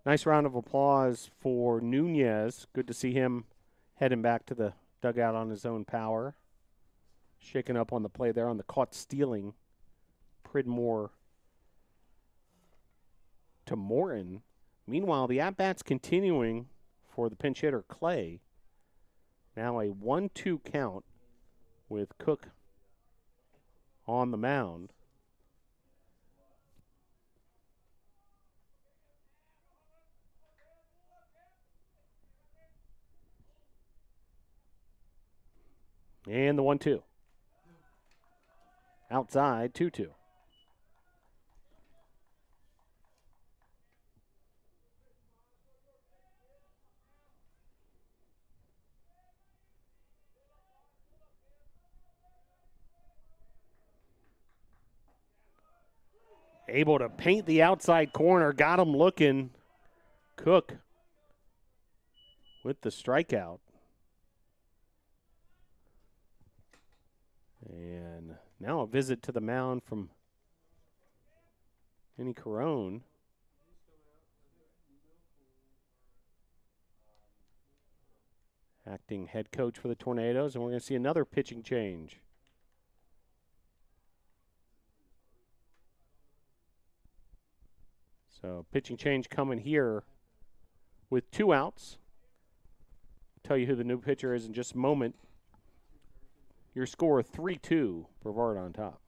Nice round of applause for Nunez. Good to see him heading back to the dugout on his own power. Shaking up on the play there on the caught stealing. Pridmore to Morton. Meanwhile, the at-bats continuing for the pinch hitter Clay. Now a 1-2 count with Cook on the mound. And the 1-2. Outside, 2-2. Able to paint the outside corner. Got him looking. Cook with the strikeout. And now a visit to the mound from Vinny Carone. acting head coach for the Tornadoes, and we're going to see another pitching change. So pitching change coming here with 2 outs. Tell you who the new pitcher is in just a moment. Your score 3-2, Brevard on top.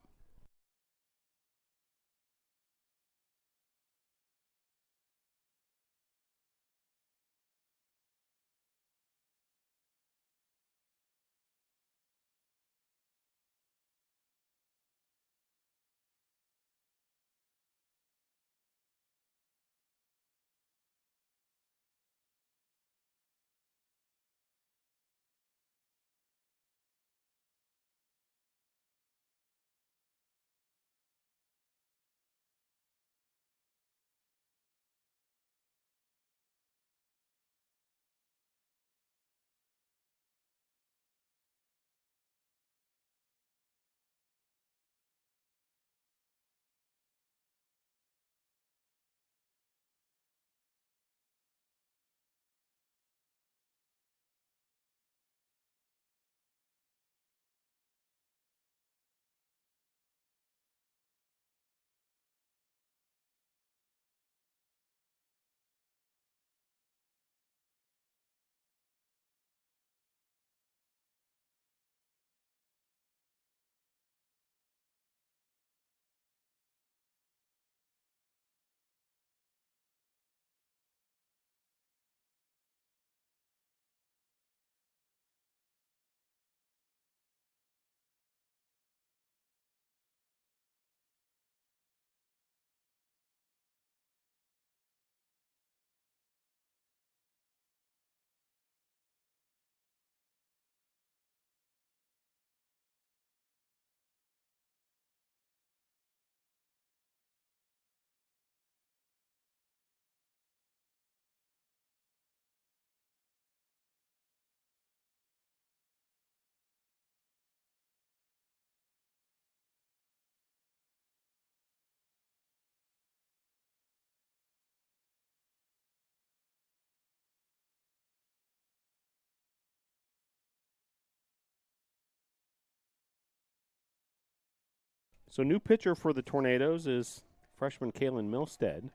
So new pitcher for the Tornadoes is freshman Kalen Milstead.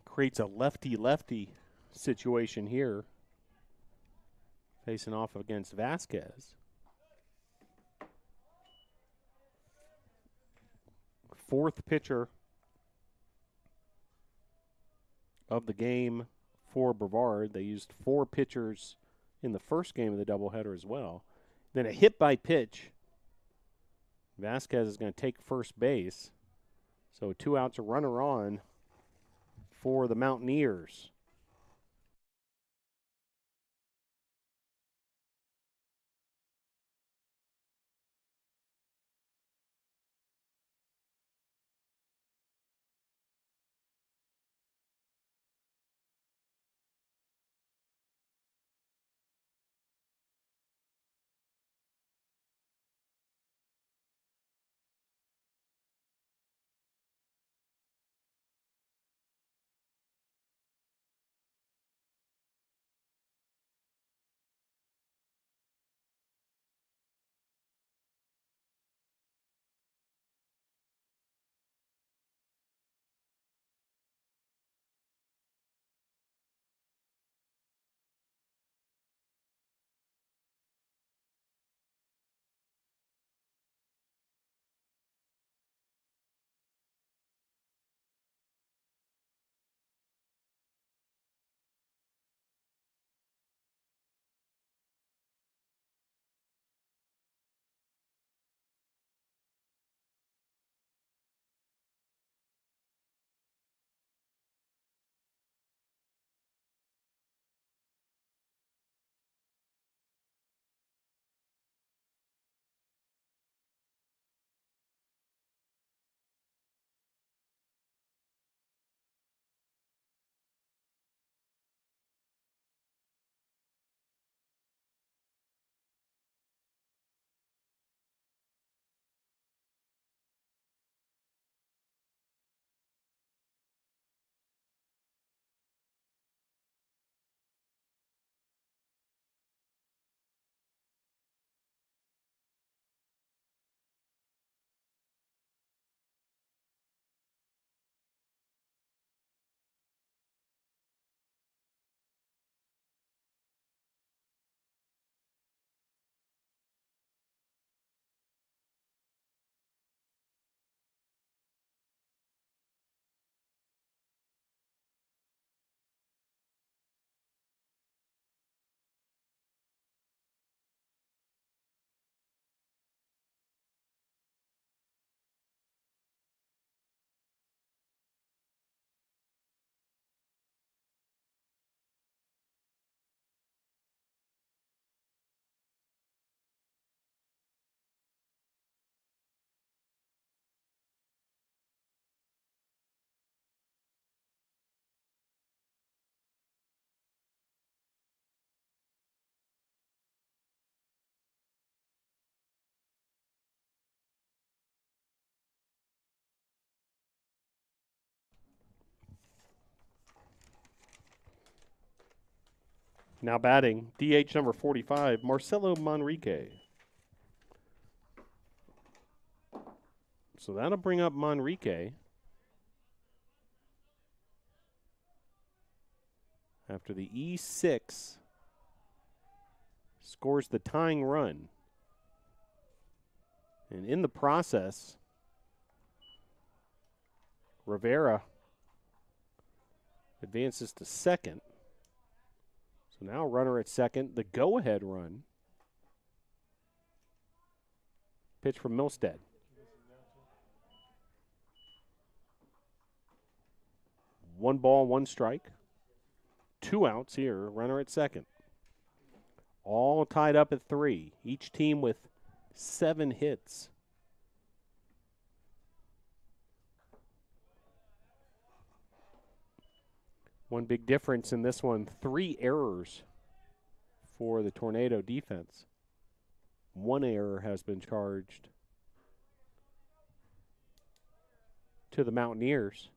Creates a lefty-lefty situation here, facing off against Vasquez. 4th pitcher of the game for Brevard. They used 4 pitchers in the first game of the doubleheader as well. Then a hit by pitch. Vasquez is going to take first base. So 2 outs, a runner on for the Mountaineers. Now batting, DH number 45, Marcelo Manrique. So that'll bring up Manrique after the E6 scores the tying run. And in the process, Rivera advances to second. So now runner at second, the go-ahead run. Pitch from Milstead. 1 ball, 1 strike. 2 outs here, runner at second. All tied up at 3. Each team with 7 hits. One big difference in this one, 3 errors for the Tornado defense. 1 error has been charged to the Mountaineers.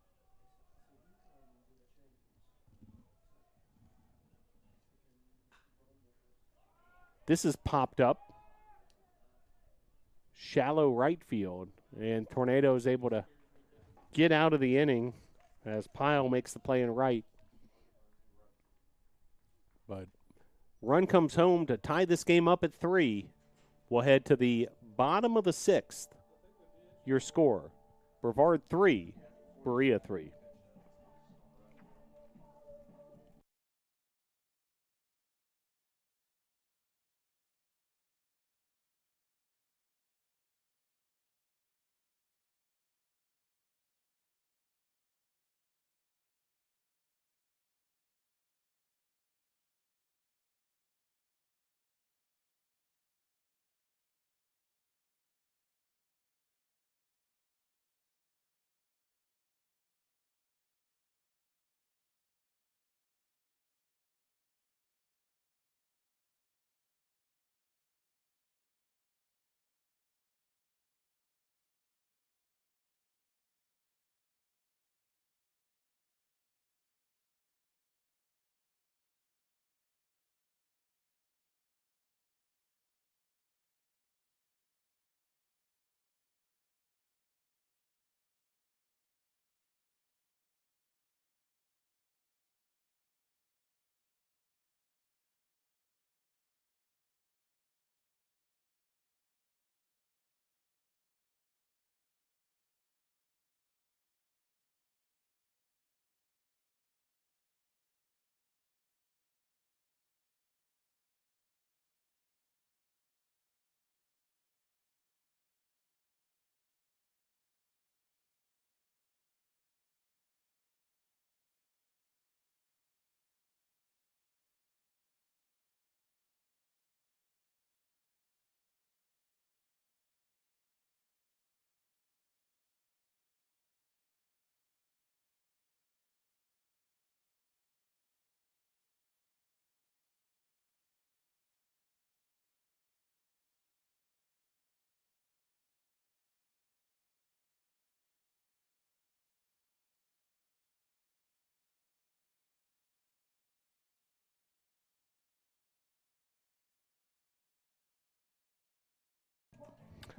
This is popped up. Shallow right field, and Tornado is able to get out of the inning as Pyle makes the play in right. But run comes home to tie this game up at 3. We'll head to the bottom of the 6th. Your score, Brevard 3, Berea 3.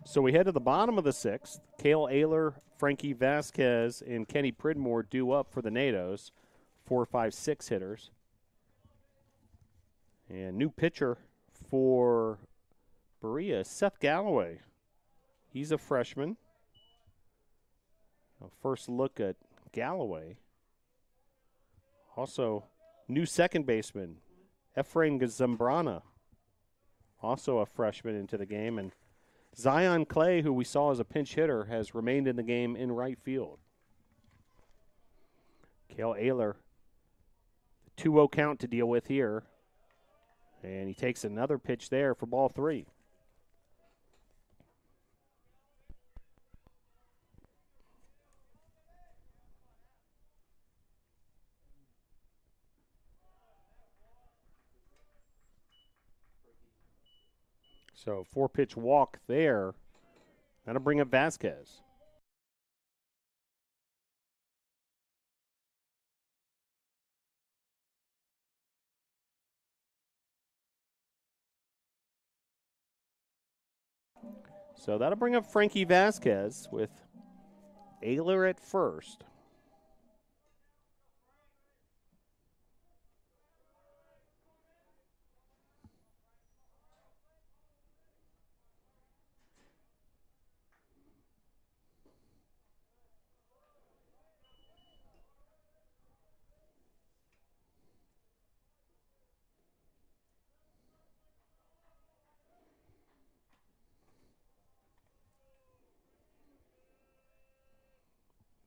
So we head to the bottom of the 6th. Cale Ayler, Frankie Vasquez, and Kenny Pridmore due up for the Nados. 4, 5, 6 hitters. And new pitcher for Berea, Seth Galloway. He's a freshman. A first look at Galloway. Also, new second baseman, Efrain Zambrana. Also a freshman into the game. And Zion Clay, who we saw as a pinch hitter, has remained in the game in right field. Cale Ayler, 2-0 count to deal with here. And he takes another pitch there for ball 3. So 4-pitch walk there. That'll bring up Vasquez. So that'll bring up Frankie Vasquez with Ayler at first.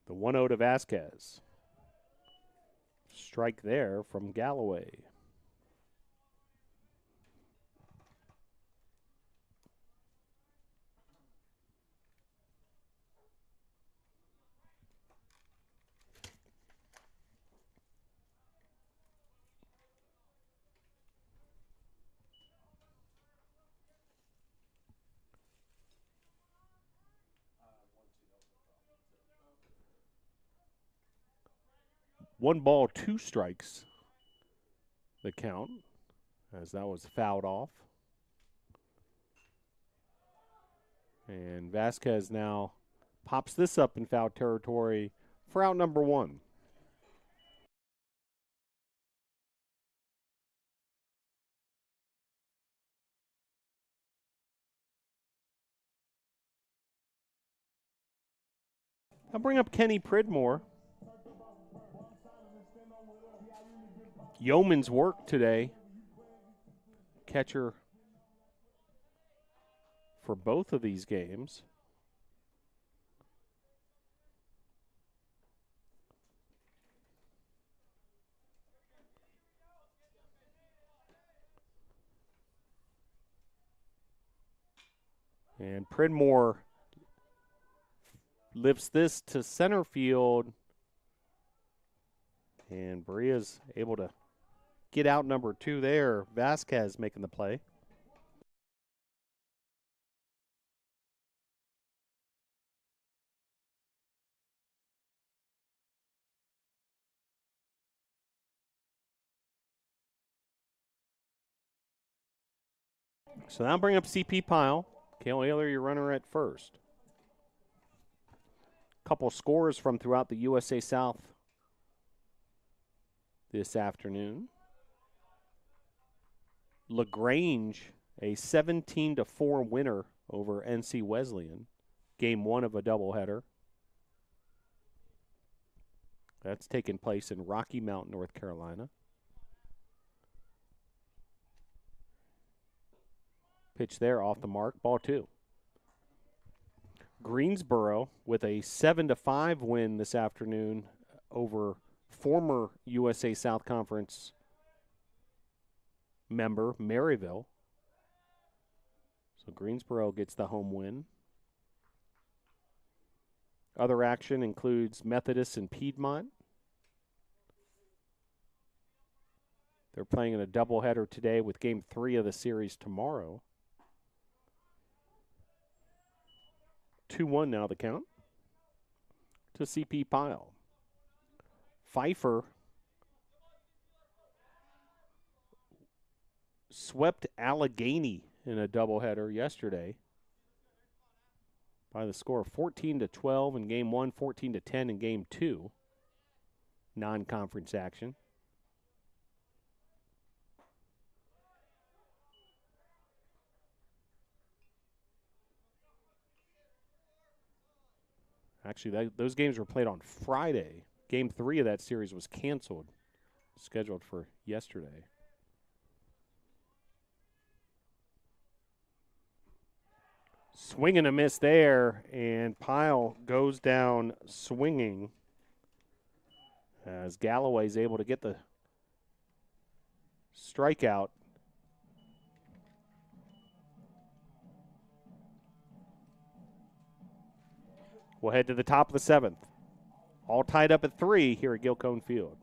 The 1-0 to Vasquez. Strike there from Galloway. One ball, 2 strikes. The count, as that was fouled off. And Vasquez now pops this up in foul territory for out number 1. I'll bring up Kenny Pridmore. Yeoman's work today. Catcher for both of these games. And Pridmore lifts this to center field. And Berea's able to get out number 2 there. Vasquez making the play. So now bring up CP Pyle. Cale Ayler, your runner at first. Couple scores from throughout the USA South this afternoon. LaGrange, a 17-4 winner over NC Wesleyan. Game 1 of a doubleheader. That's taking place in Rocky Mount, North Carolina. Pitch there off the mark, ball 2. Greensboro with a 7-5 win this afternoon over former USA South Conference member Maryville. So Greensboro gets the home win. Other action includes Methodist and Piedmont. They're playing in a doubleheader today with Game 3 of the series tomorrow. 2-1 now the count to CP Pyle. Pfeiffer swept Allegheny in a doubleheader yesterday by the score of 14-12 in Game 1, 14-10 in Game 2. Non-conference action. Actually, those games were played on Friday. Game 3 of that series was canceled, scheduled for yesterday. Swing and a miss there, and Pyle goes down swinging as Galloway's able to get the strikeout. We'll head to the top of the 7th. All tied up at 3 here at Gilcone Field.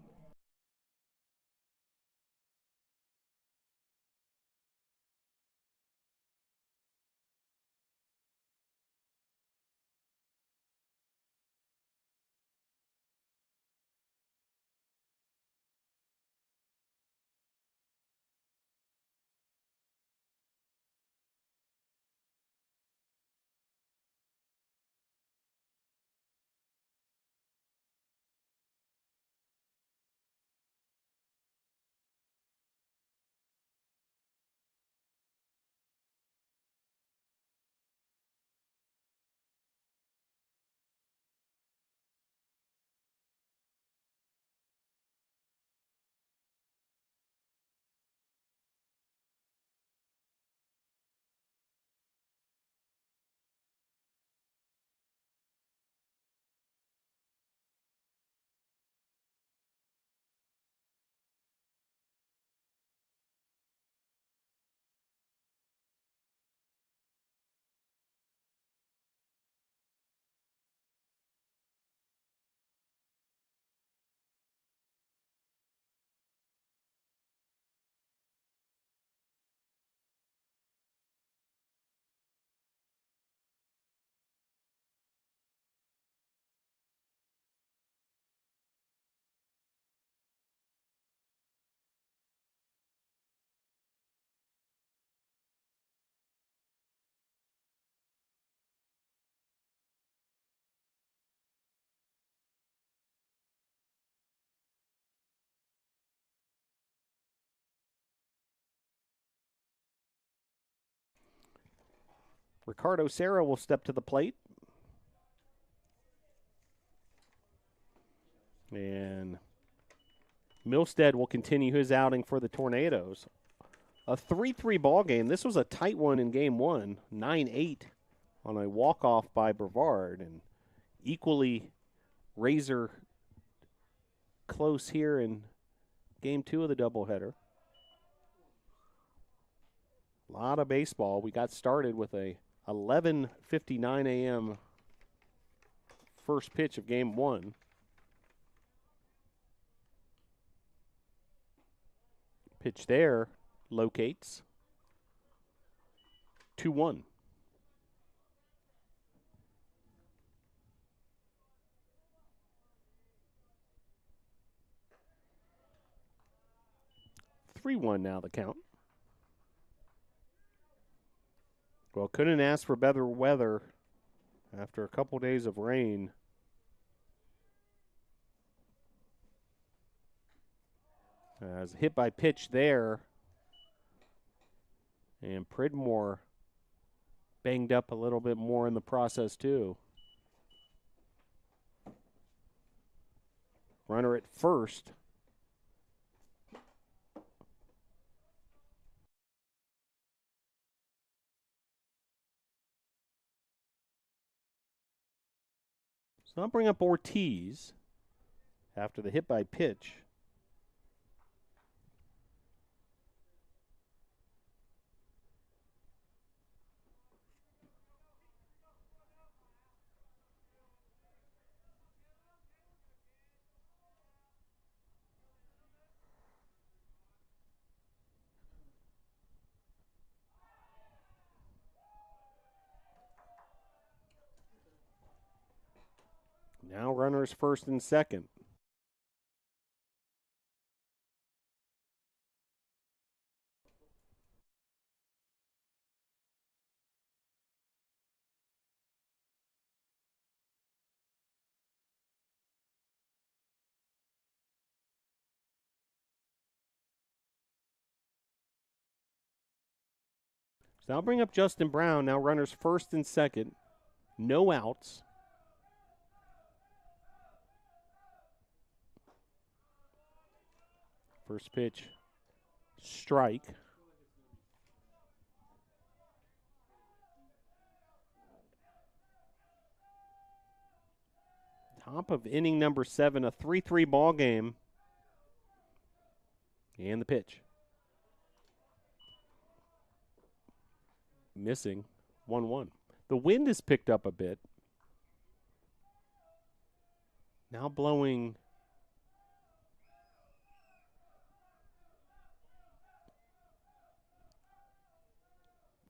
Ricardo Serra will step to the plate. And Milstead will continue his outing for the Tornadoes. A 3-3 ball game. This was a tight one in game one, 9-8 on a walk-off by Brevard, and equally razor close here in game two of the doubleheader. A lot of baseball. We got started with a 11:59 a.m. first pitch of game one. Pitch there locates. 2-1. (3-1) now the count. Well, couldn't ask for better weather after a couple days of rain. As hit by pitch there. And Pridmore banged up a little bit more in the process too. Runner at first. So I'll bring up Ortiz after the hit by pitch. Now runners first and second. So I'll bring up Justin Brown. Now runners first and second. No outs. First pitch, strike. Top of inning number 7, a 3-3 ball game. And the pitch. Missing, 1-1. The wind has picked up a bit. Now blowing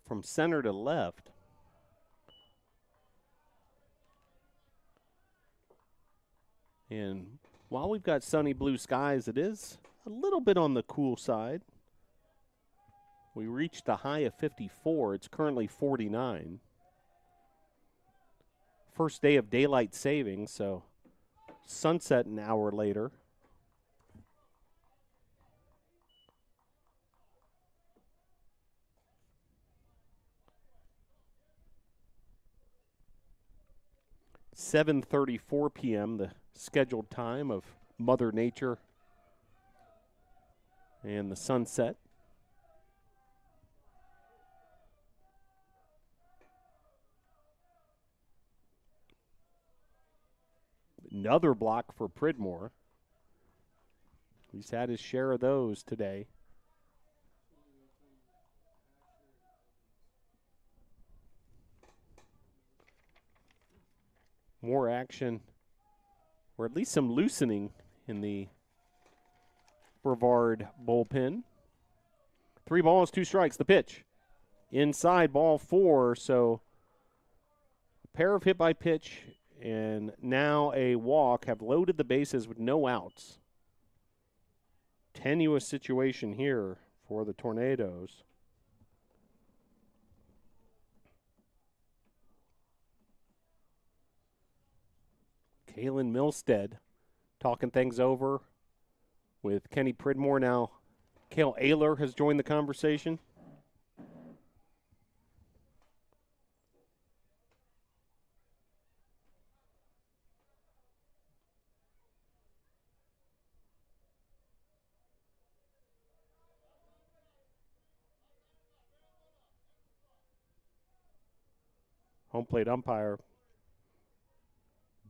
from center to left. And while we've got sunny blue skies, it is a little bit on the cool side. We reached a high of 54. It's currently 49. First day of daylight savings, so sunset an hour later. (7:34 p.m., the scheduled time of Mother Nature and the sunset. Another block for Pridmore. He's had his share of those today. More action, or at least some loosening in the Brevard bullpen. 3 balls, 2 strikes. The pitch. Inside, ball 4. So a pair of hit by pitch and now a walk have loaded the bases with no outs. Tenuous situation here for the Tornadoes. Kalen Milstead talking things over with Kenny Pridmore. Now Cale Ayler has joined the conversation. Home plate umpire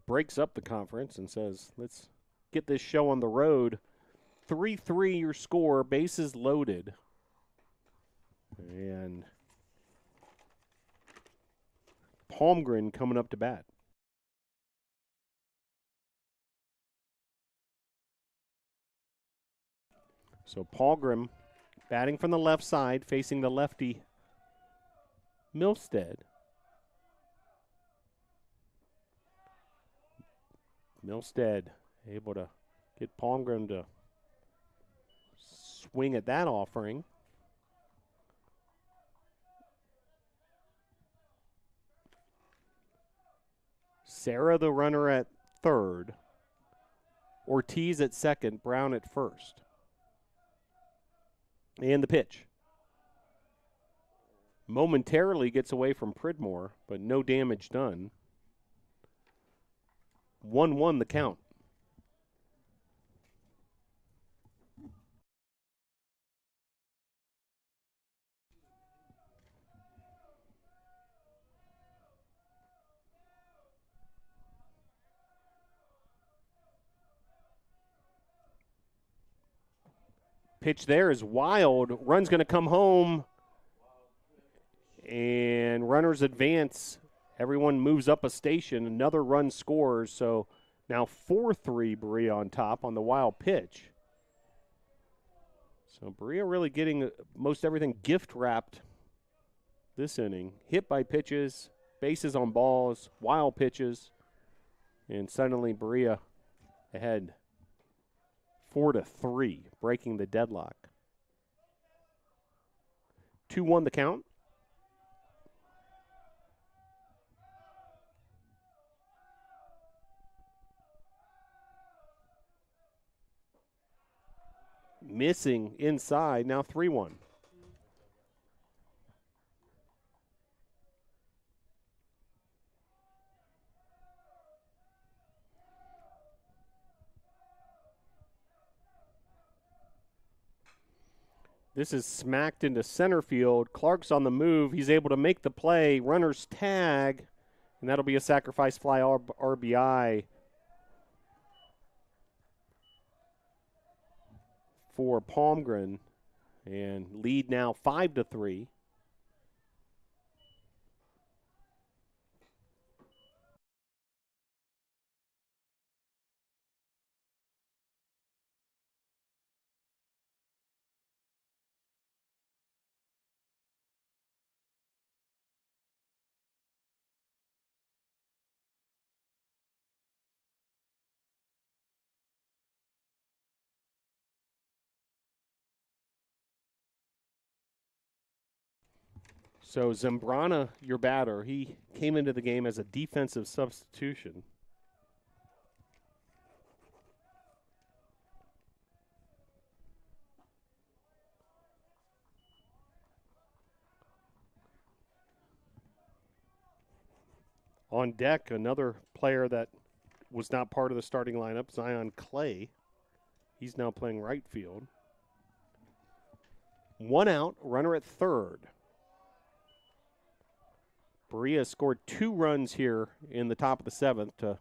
breaks up the conference and says, let's get this show on the road. 3-3 your score, bases loaded. And Palmgren coming up to bat. So Palmgren batting from the left side, facing the lefty Milstead. Milstead able to get Palmgren to swing at that offering. Sarah, the runner at third. Ortiz at second, Brown at first. And the pitch. Momentarily gets away from Pridmore, but no damage done. 1-1 the count. Pitch there is wild. Run's going to come home. And runners advance. Everyone moves up a station. Another run scores. So now 4-3 Berea on top on the wild pitch. So Berea really getting most everything gift wrapped this inning. Hit by pitches, bases on balls, wild pitches. And suddenly Berea ahead 4-3, breaking the deadlock. 2-1 the count. Missing inside, now 3-1. This is smacked into center field. Clark's on the move. He's able to make the play. Runners tag, and that'll be a sacrifice fly RBI for Palmgren. And lead now 5-3. So Zambrana, your batter, he came into the game as a defensive substitution. On deck, another player that was not part of the starting lineup, Zion Clay. He's now playing right field. 1 out, runner at third. Berea scored 2 runs here in the top of the 7th to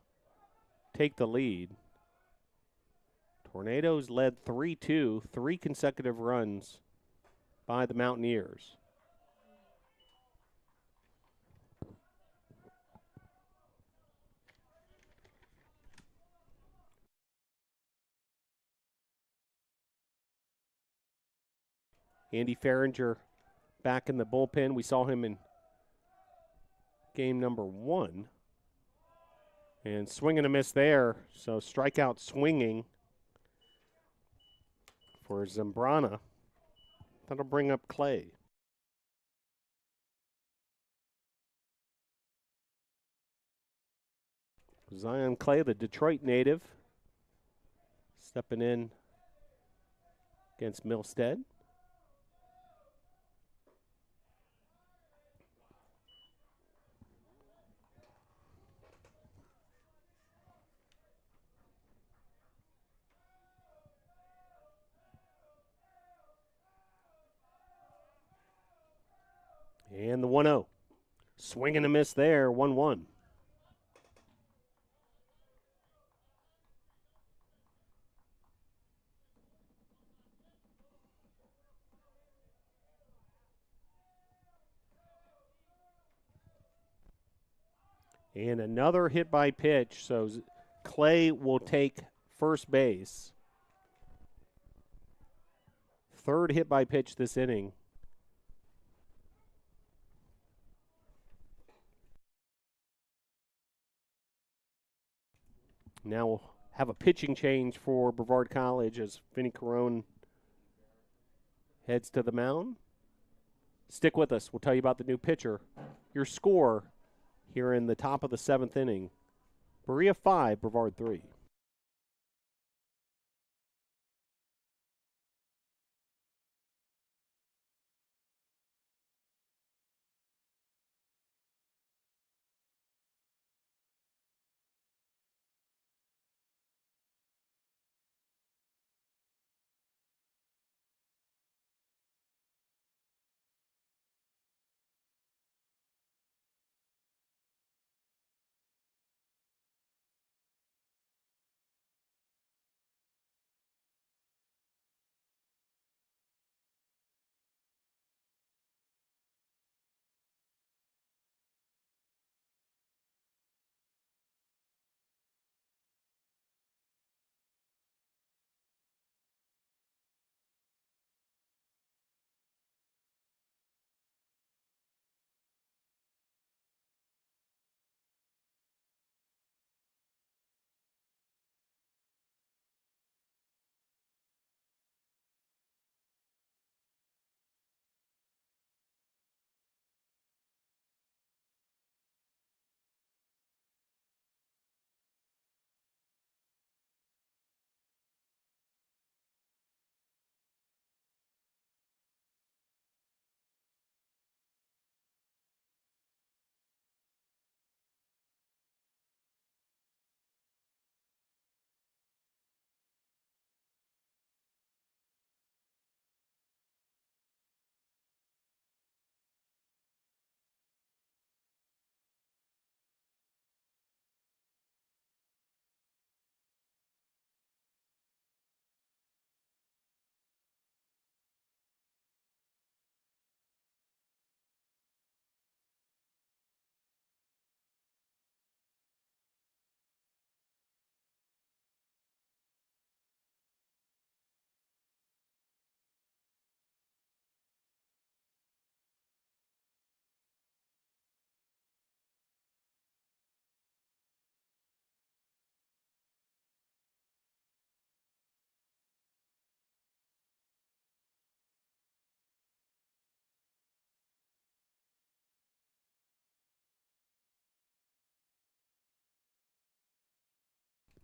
take the lead. Tornadoes led 3-2, 3 consecutive runs by the Mountaineers. Andy Farringer back in the bullpen. We saw him in game number 1. And swing and a miss there. So strikeout swinging for Zambrana. That'll bring up Clay. Zion Clay, the Detroit native, stepping in against Milstead. And the 1-0. Swing and a miss there, 1-1. And another hit by pitch, so Clay will take first base. Third hit by pitch this inning. Now we'll have a pitching change for Brevard College as Vinny Carone heads to the mound. Stick with us. We'll tell you about the new pitcher. Your score here in the top of the 7th inning. Berea 5, Brevard 3.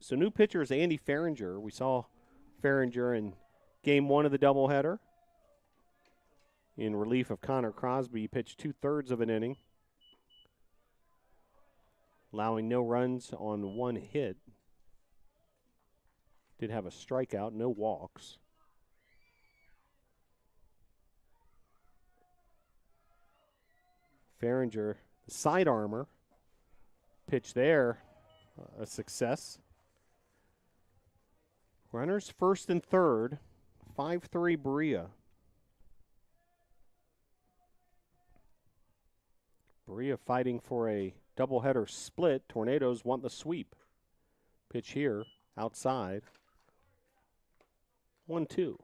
So new pitcher is Andy Farringer. We saw Farringer in game 1 of the doubleheader. In relief of Connor Crosby, he pitched 2/3 of an inning, allowing no runs on 1 hit. Did have a strikeout, no walks. Farringer, the side armor, pitch there, a success. Runners first and third, 5-3 Berea. Berea fighting for a doubleheader split. Tornadoes want the sweep. Pitch here, outside. 1-2.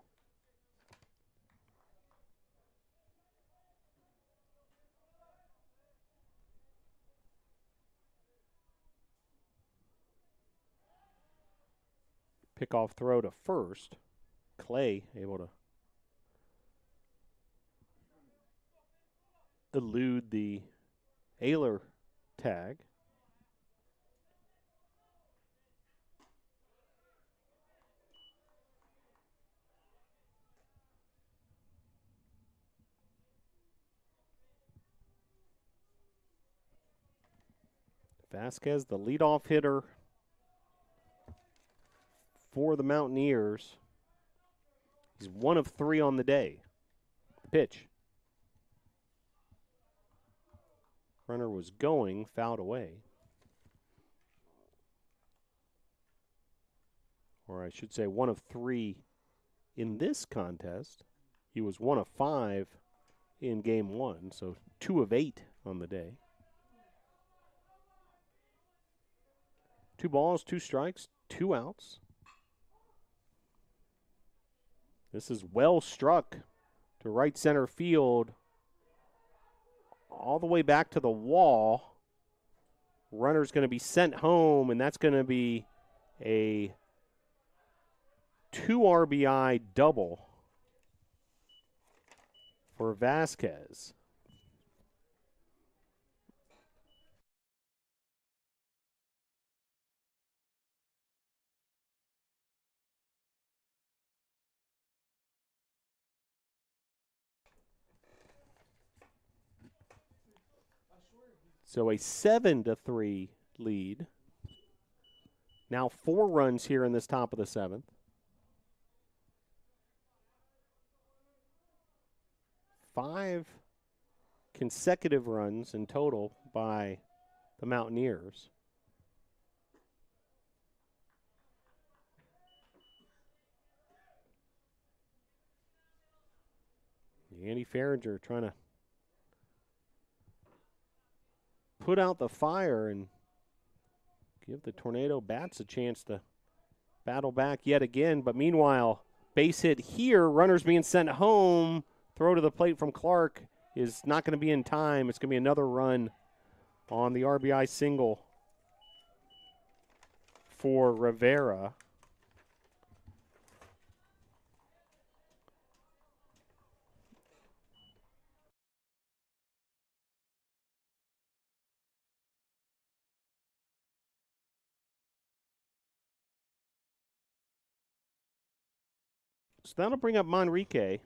Pickoff throw to first. Clay able to elude the Ayler tag. Vasquez, the leadoff hitter for the Mountaineers. He's 1 of 3 on the day. The pitch. Runner was going, fouled away. Or I should say 1 of 3 in this contest. He was 1 of 5 in game 1, so 2 of 8 on the day. 2 balls, 2 strikes, 2 outs. This is well struck to right center field, all the way back to the wall. Runner's going to be sent home, and that's going to be a 2 RBI double for Vasquez. So a 7-3 lead. Now 4 runs here in this top of the 7th. 5 consecutive runs in total by the Mountaineers. Andy Farringer trying to put out the fire and give the Tornado Bats a chance to battle back yet again. But meanwhile, base hit here, runners being sent home. Throw to the plate from Clark is not going to be in time. It's going to be another run on the RBI single for Rivera. So that'll bring up Manrique,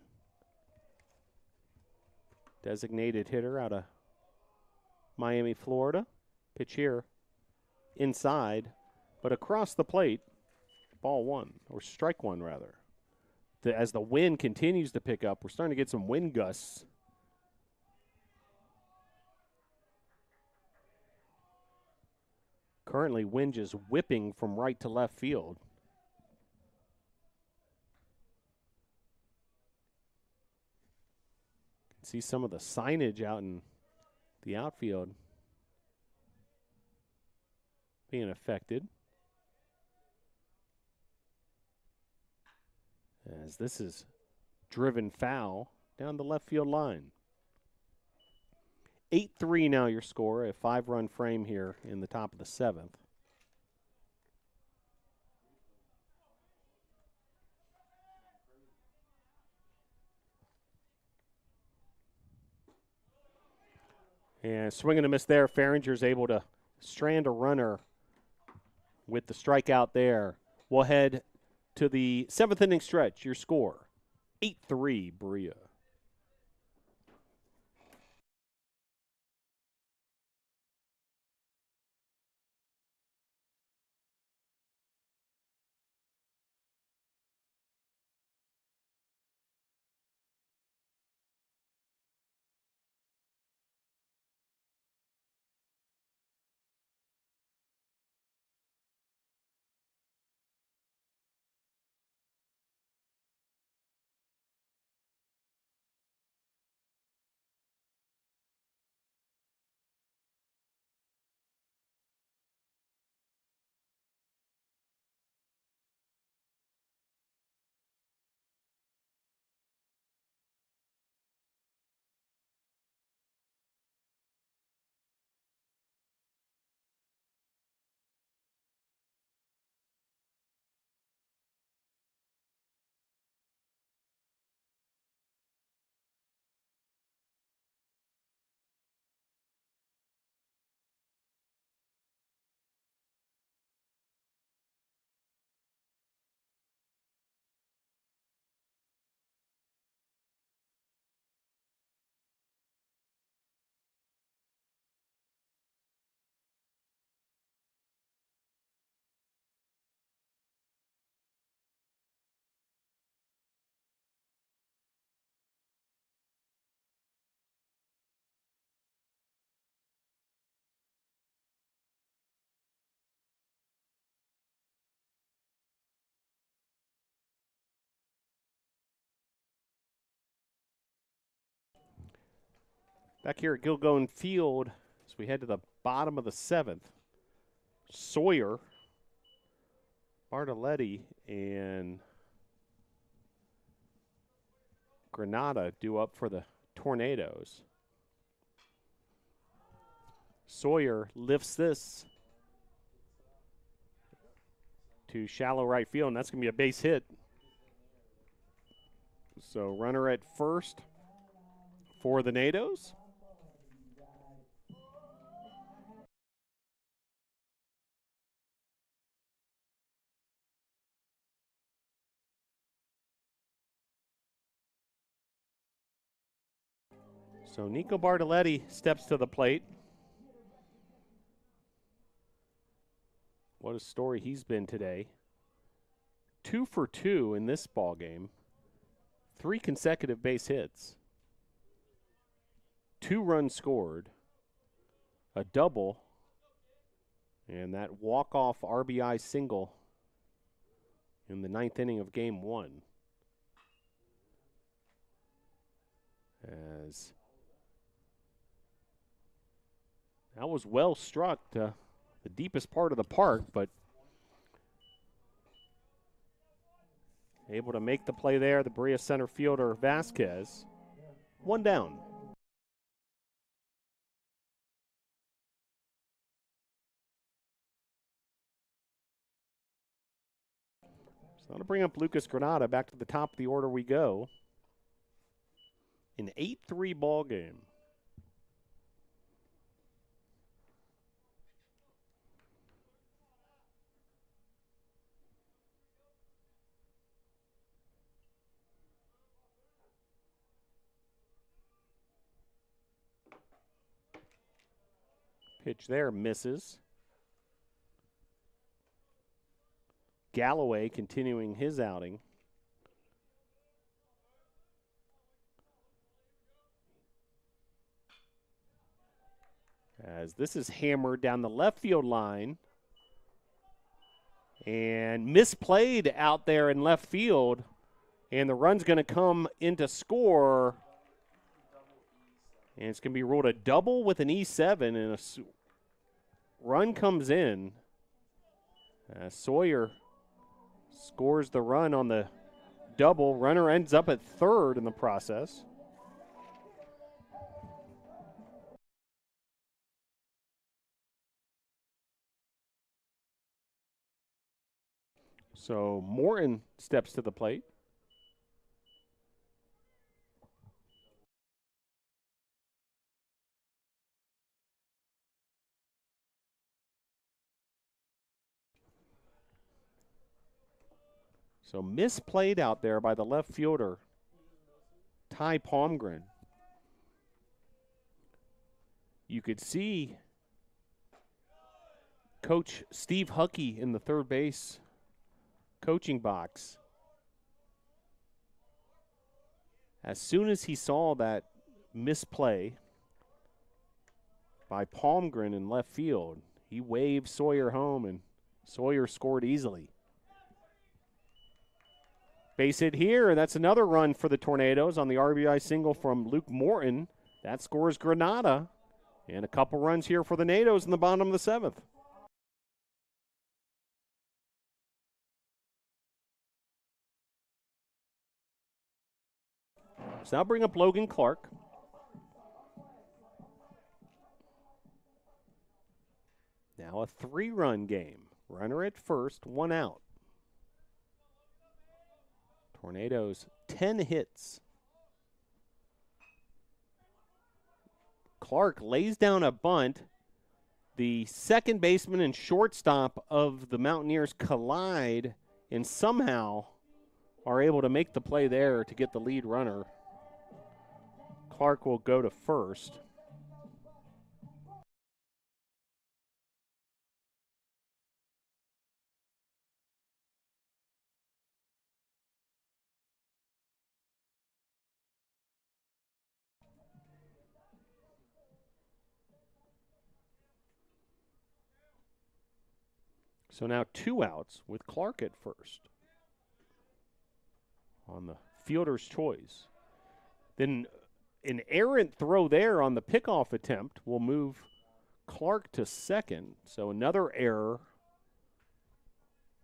designated hitter out of Miami, Florida. Pitch here inside, but across the plate, ball 1, or strike 1 rather. As the wind continues to pick up, we're starting to get some wind gusts. Currently, wind just whipping from right to left field. See some of the signage out in the outfield being affected. As this is driven foul down the left field line. 8-3 now your score, a 5-run frame here in the top of the 7th. And swing and a miss there. Farringer's able to strand a runner with the strikeout there. We'll head to the 7th inning stretch. Your score, 8-3 Berea. Back here at Gilgone Field, as we head to the bottom of the 7th, Sawyer, Bartoletti, and Granada due up for the Tornadoes. Sawyer lifts this to shallow right field, and that's going to be a base hit. So runner at first for the Nados. So Nico Bartoletti steps to the plate. What a story he's been today. 2 for 2 in this ball game. 3 consecutive base hits. 2 runs scored. A double. And that walk-off RBI single in the 9th inning of Game 1. As that was well struck to the deepest part of the park, but able to make the play there, the Berea center fielder Vasquez. 1 down. So that'll bring up Lucas Granada. Back to the top of the order we go. An 8-3 ball game. Pitch there misses. Galloway continuing his outing. As this is hammered down the left field line and misplayed out there in left field, and the run's going to come into score, and it's going to be ruled a double with an E7, and a run comes in. Sawyer scores the run on the double. Runner ends up at third in the process. So Morton steps to the plate. So misplayed out there by the left fielder, Ty Palmgren. You could see Coach Steve Huckey in the third base coaching box. As soon as he saw that misplay by Palmgren in left field, he waved Sawyer home, and Sawyer scored easily. Base hit here, and that's another run for the Tornadoes on the RBI single from Luke Morton. That scores Granada, and a couple runs here for the Nados in the bottom of the 7th. So now bring up Logan Clark. Now a 3-run game. Runner at first, 1 out. Tornadoes, 10 hits. Clark lays down a bunt. The second baseman and shortstop of the Mountaineers collide and somehow are able to make the play there to get the lead runner. Clark will go to first. So now 2 outs with Clark at first on the fielder's choice. Then an errant throw there on the pickoff attempt will move Clark to second. So another error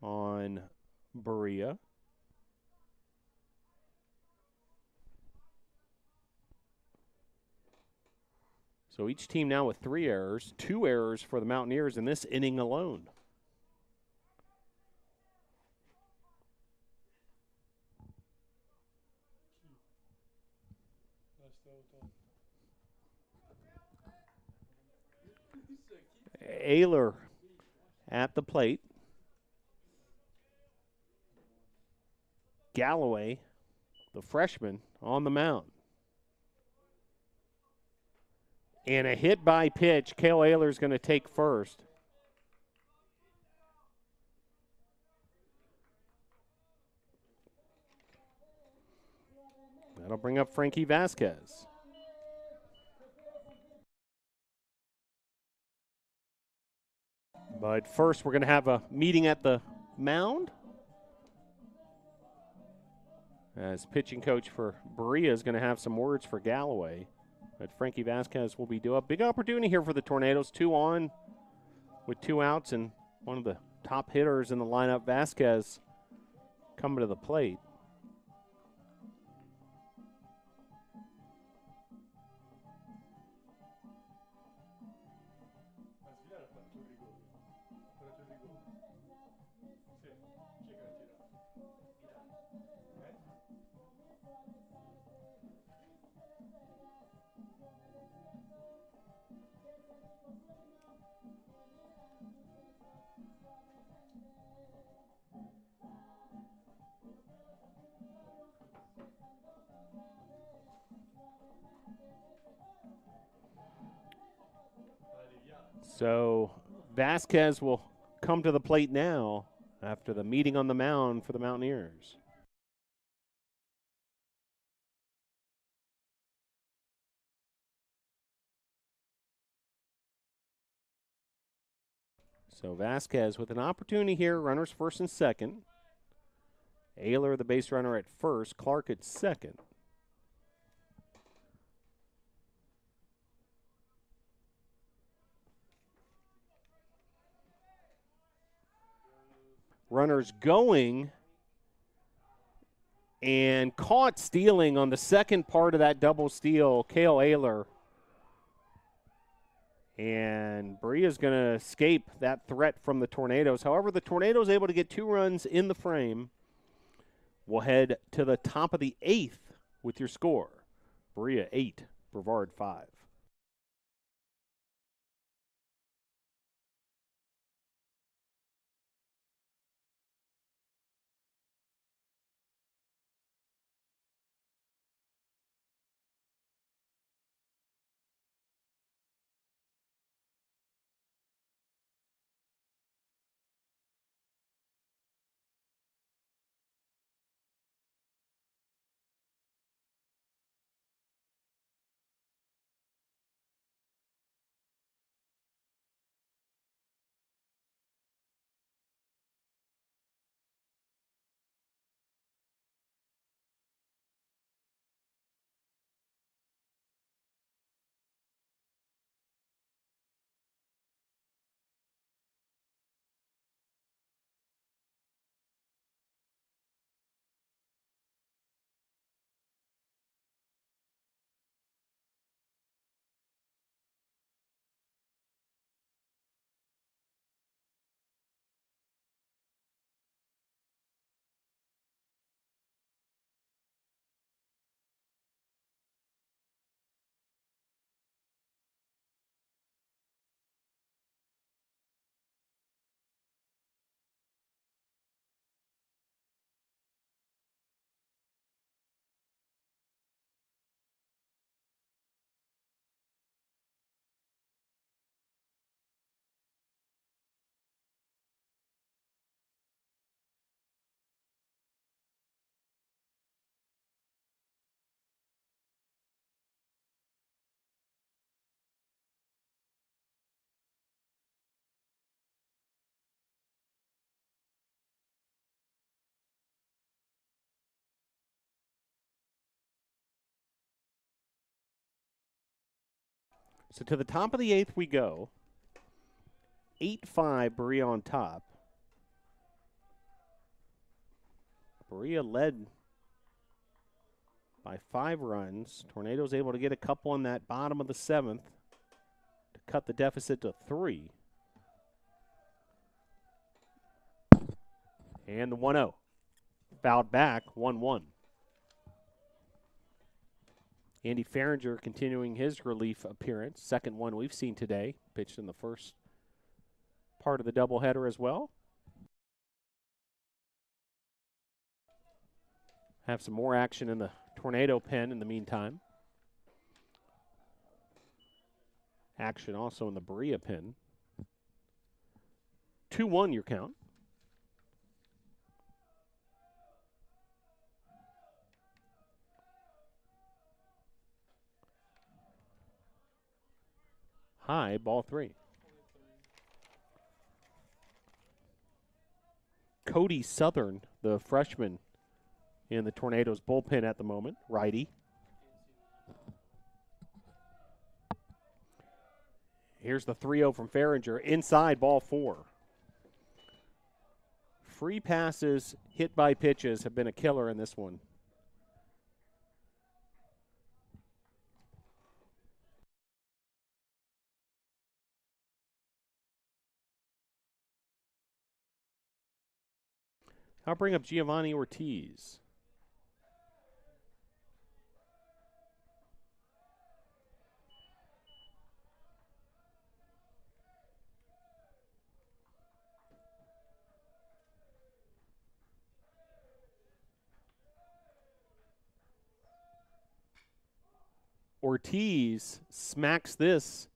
on Berea. So each team now with 3 errors, 2 errors for the Mountaineers in this inning alone. Ayler at the plate. Galloway, the freshman, on the mound. And a hit by pitch. Cale Ayler's going to take first. That'll bring up Frankie Vasquez. But first, we're going to have a meeting at the mound. As pitching coach for Berea is going to have some words for Galloway. But Frankie Vasquez will be due up. Big opportunity here for the Tornadoes. 2 on with 2 outs, and one of the top hitters in the lineup, Vasquez, coming to the plate. So Vasquez will come to the plate now after the meeting on the mound for the Mountaineers. So Vasquez with an opportunity here, runners first and second. Ayler, the base runner, at first. Clark at second. Runners going, and caught stealing on the second part of that double steal, Cale Ayler. And Berea's going to escape that threat from the Tornadoes. However, the Tornadoes able to get 2 runs in the frame. We'll head to the top of the 8th with your score. Berea 8, Brevard 5. So to the top of the 8th we go. 8-5, Berea on top. Berea led by 5 runs. Tornadoes able to get a couple in that bottom of the 7th to cut the deficit to 3. And the 1-0. Fouled back, 1-1. Andy Farringer continuing his relief appearance. Second one we've seen today. Pitched in the first part of the doubleheader as well. Have some more action in the Tornado pen in the meantime. Action also in the Berea pen. 2-1 your count. High, ball 3. Cody Southern, the freshman in the Tornadoes bullpen at the moment, righty. Here's the 3-0 from Farringer. Inside, ball 4. Free passes, hit by pitches have been a killer in this one. I'll bring up Giovanni Ortiz. Ortiz smacks this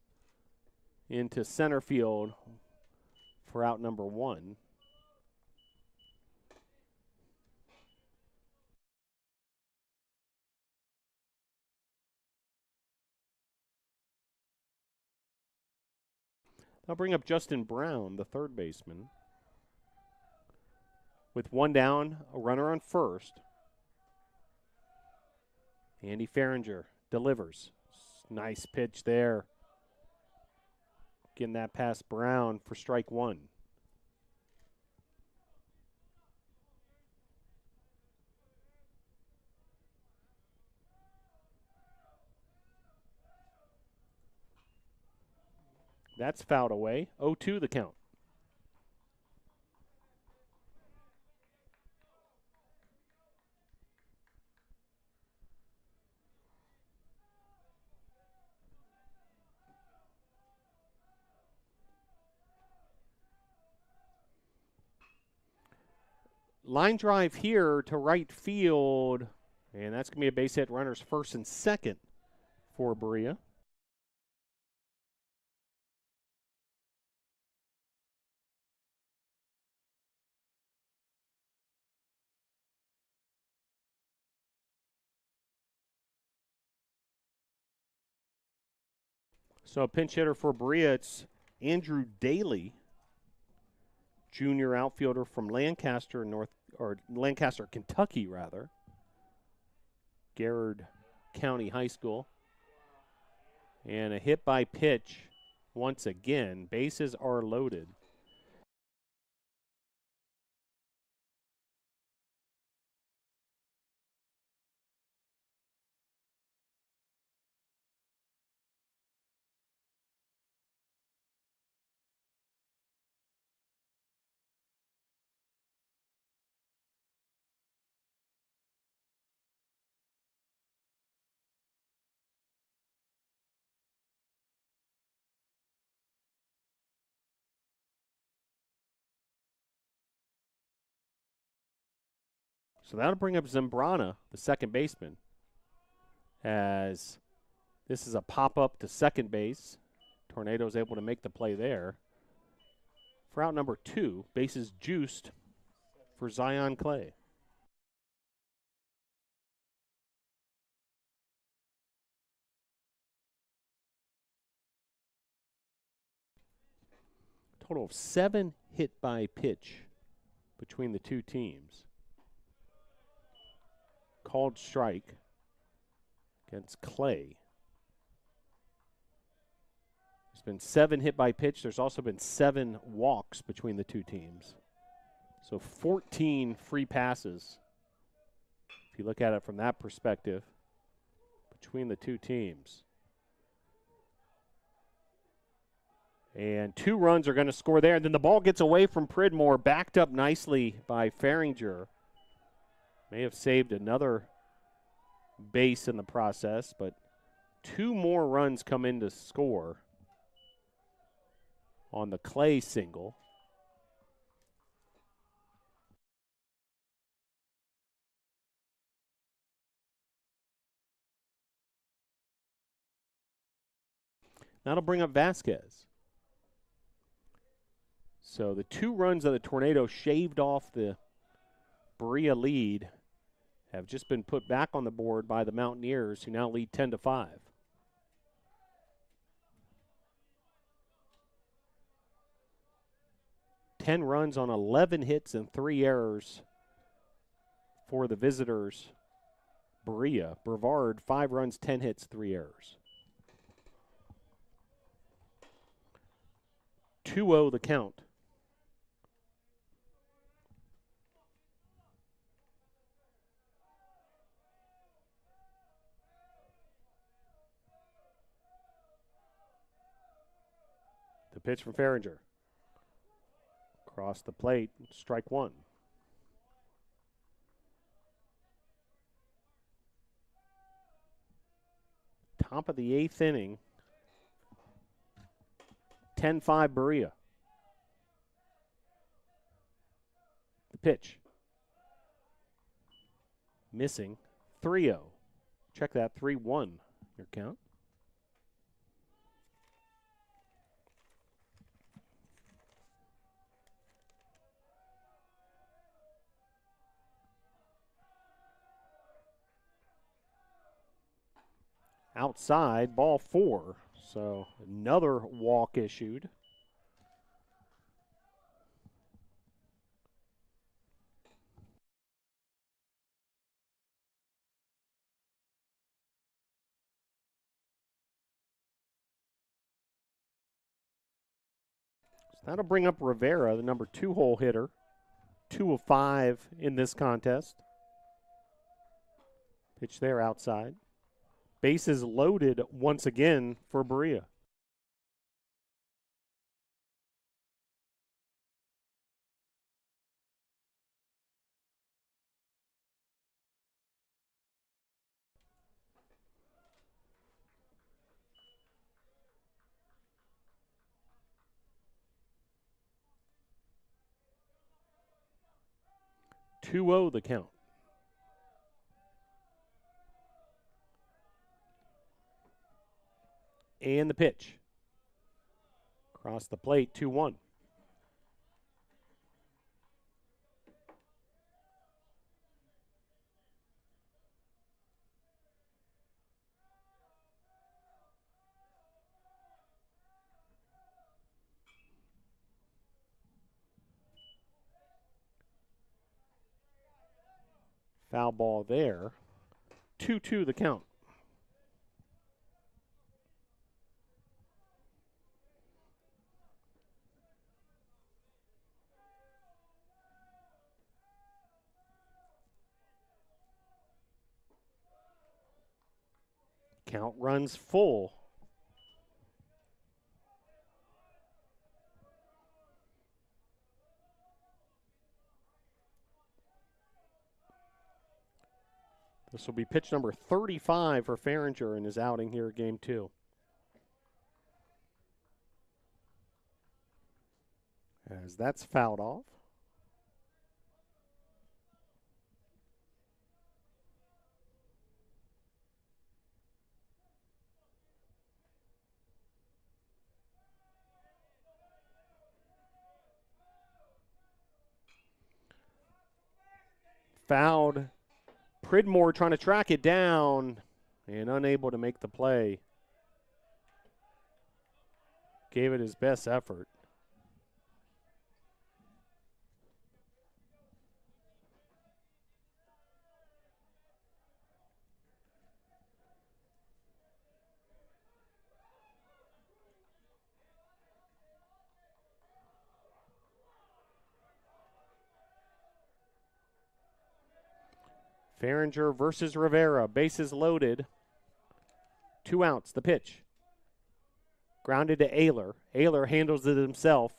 into center field for out number 1. I'll bring up Justin Brown, the third baseman. With 1 down, a runner on first. Andy Farringer delivers. Nice pitch there. Getting that past Brown for strike 1. That's fouled away. 0-2 the count. Line drive here to right field, and that's going to be a base hit. Runners first and second for Berea. So a pinch hitter for Berea, it's Andrew Daly, junior outfielder from Lancaster, Lancaster, Kentucky, rather. Garrard County High School. And a hit by pitch once again. Bases are loaded. So that'll bring up Zambrana, the second baseman, as this is a pop-up to second base. Tornado's able to make the play there. For out number 2, bases juiced for Zion Clay. Total of 7 hit by pitch between the two teams. Called strike against Clay. been 7 hit by pitch. There's also been 7 walks between the two teams. So 14 free passes, if you look at it from that perspective, between the two teams. And 2 runs are going to score there. And then the ball gets away from Pridmore, backed up nicely by Farringer. May have saved another base in the process, but 2 more runs come in to score on the Clay single. That'll bring up Vasquez. So the 2 runs that the Tornado shaved off the Berea lead have just been put back on the board by the Mountaineers, who now lead 10-5. Ten runs on 11 hits and 3 errors for the visitors. Berea. Brevard, 5 runs, 10 hits, 3 errors. 2-0 the count. The pitch from Farringer. Across the plate, strike 1. Top of the 8th inning. 10-5 Berea. The pitch. Missing. 3-0. Check that, 3-1 your count. Outside, ball 4. So another walk issued. So that'll bring up Rivera, the number 2 hole hitter. 2 of 5 in this contest. Pitch there outside. Bases loaded once again for Berea. Two-0 the count. And the pitch. Across the plate, 2-1. Foul ball there. 2-2 the count. Count runs full. This will be pitch number 35 for Farringer in his outing here at Game 2. As that's fouled off. Fouled. Pridmore trying to track it down and unable to make the play. Gave it his best effort. Farringer versus Rivera. Bases loaded. 2 outs. The pitch. Grounded to Ayler. Ayler handles it himself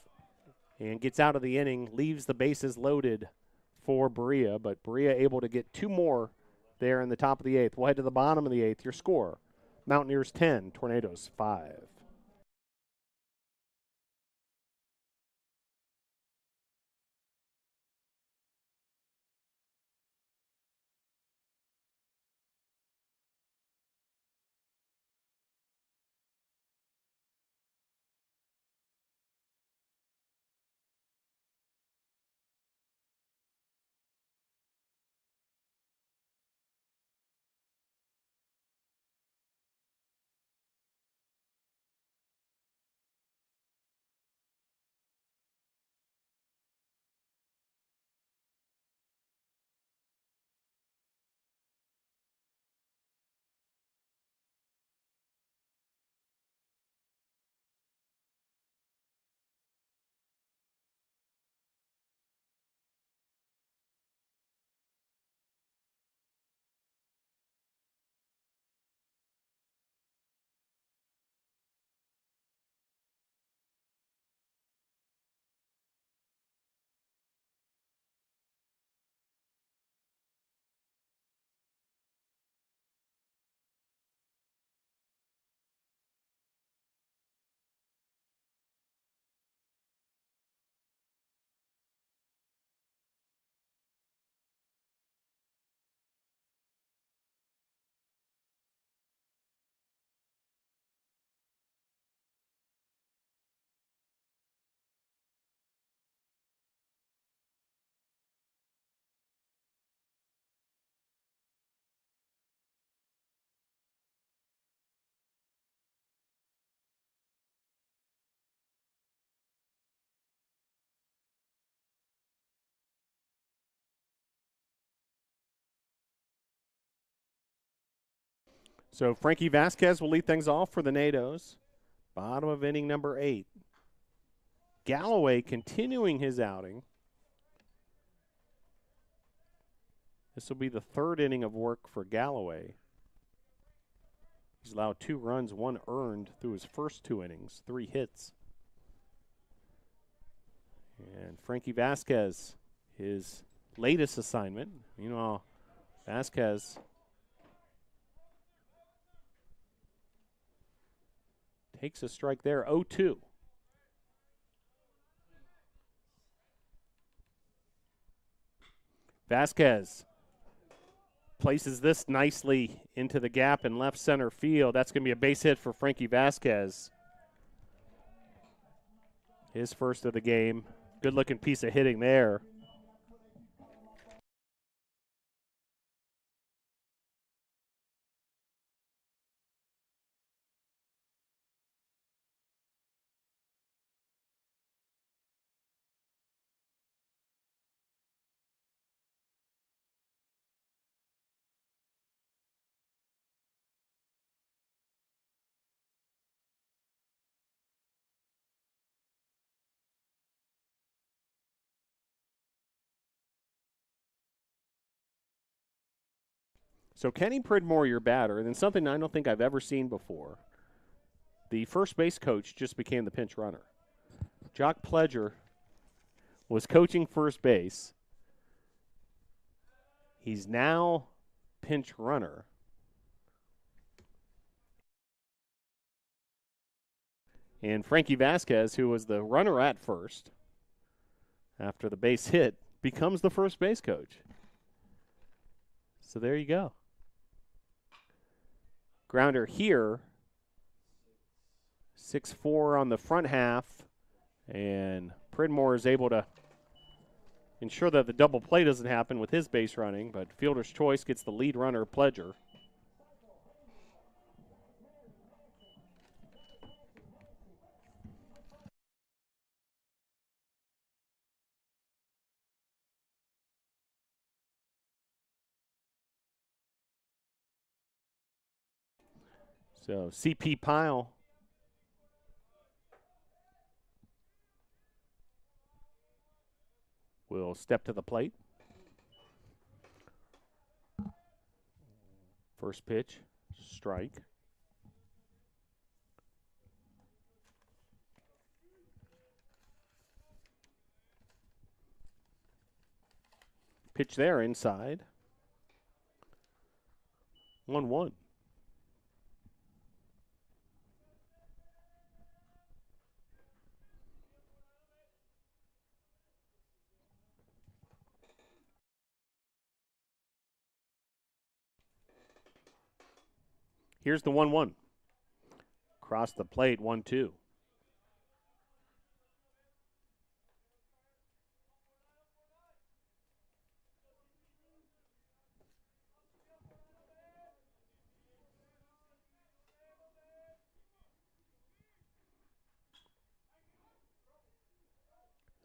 and gets out of the inning. Leaves the bases loaded for Berea, but Berea able to get 2 more there in the top of the 8th. We'll head to the bottom of the 8th. Your score, Mountaineers 10, Tornadoes 5. So Frankie Vasquez will lead things off for the Nados. Bottom of inning number 8. Galloway continuing his outing. This will be the 3rd inning of work for Galloway. He's allowed 2 runs, 1 earned through his first 2 innings, 3 hits. And Frankie Vasquez, his latest assignment. Meanwhile, Vasquez takes a strike there, 0-2. Vasquez places this nicely into the gap in left center field. That's going to be a base hit for Frankie Vasquez. His first of the game. Good-looking piece of hitting there. So Kenny Pridmore, your batter, and then something I don't think I've ever seen before. The first base coach just became the pinch runner. Jock Pledger was coaching first base. He's now pinch runner. And Frankie Vasquez, who was the runner at first after the base hit, becomes the first base coach. So there you go. Grounder here. 6-4 on the front half. And Pridmore is able to ensure that the double play doesn't happen with his base running, but fielder's choice gets the lead runner, Pledger. So CP Pyle will step to the plate. First pitch, strike. Pitch there inside. 1-1. Here's the 1-1. Across the plate, 1-2.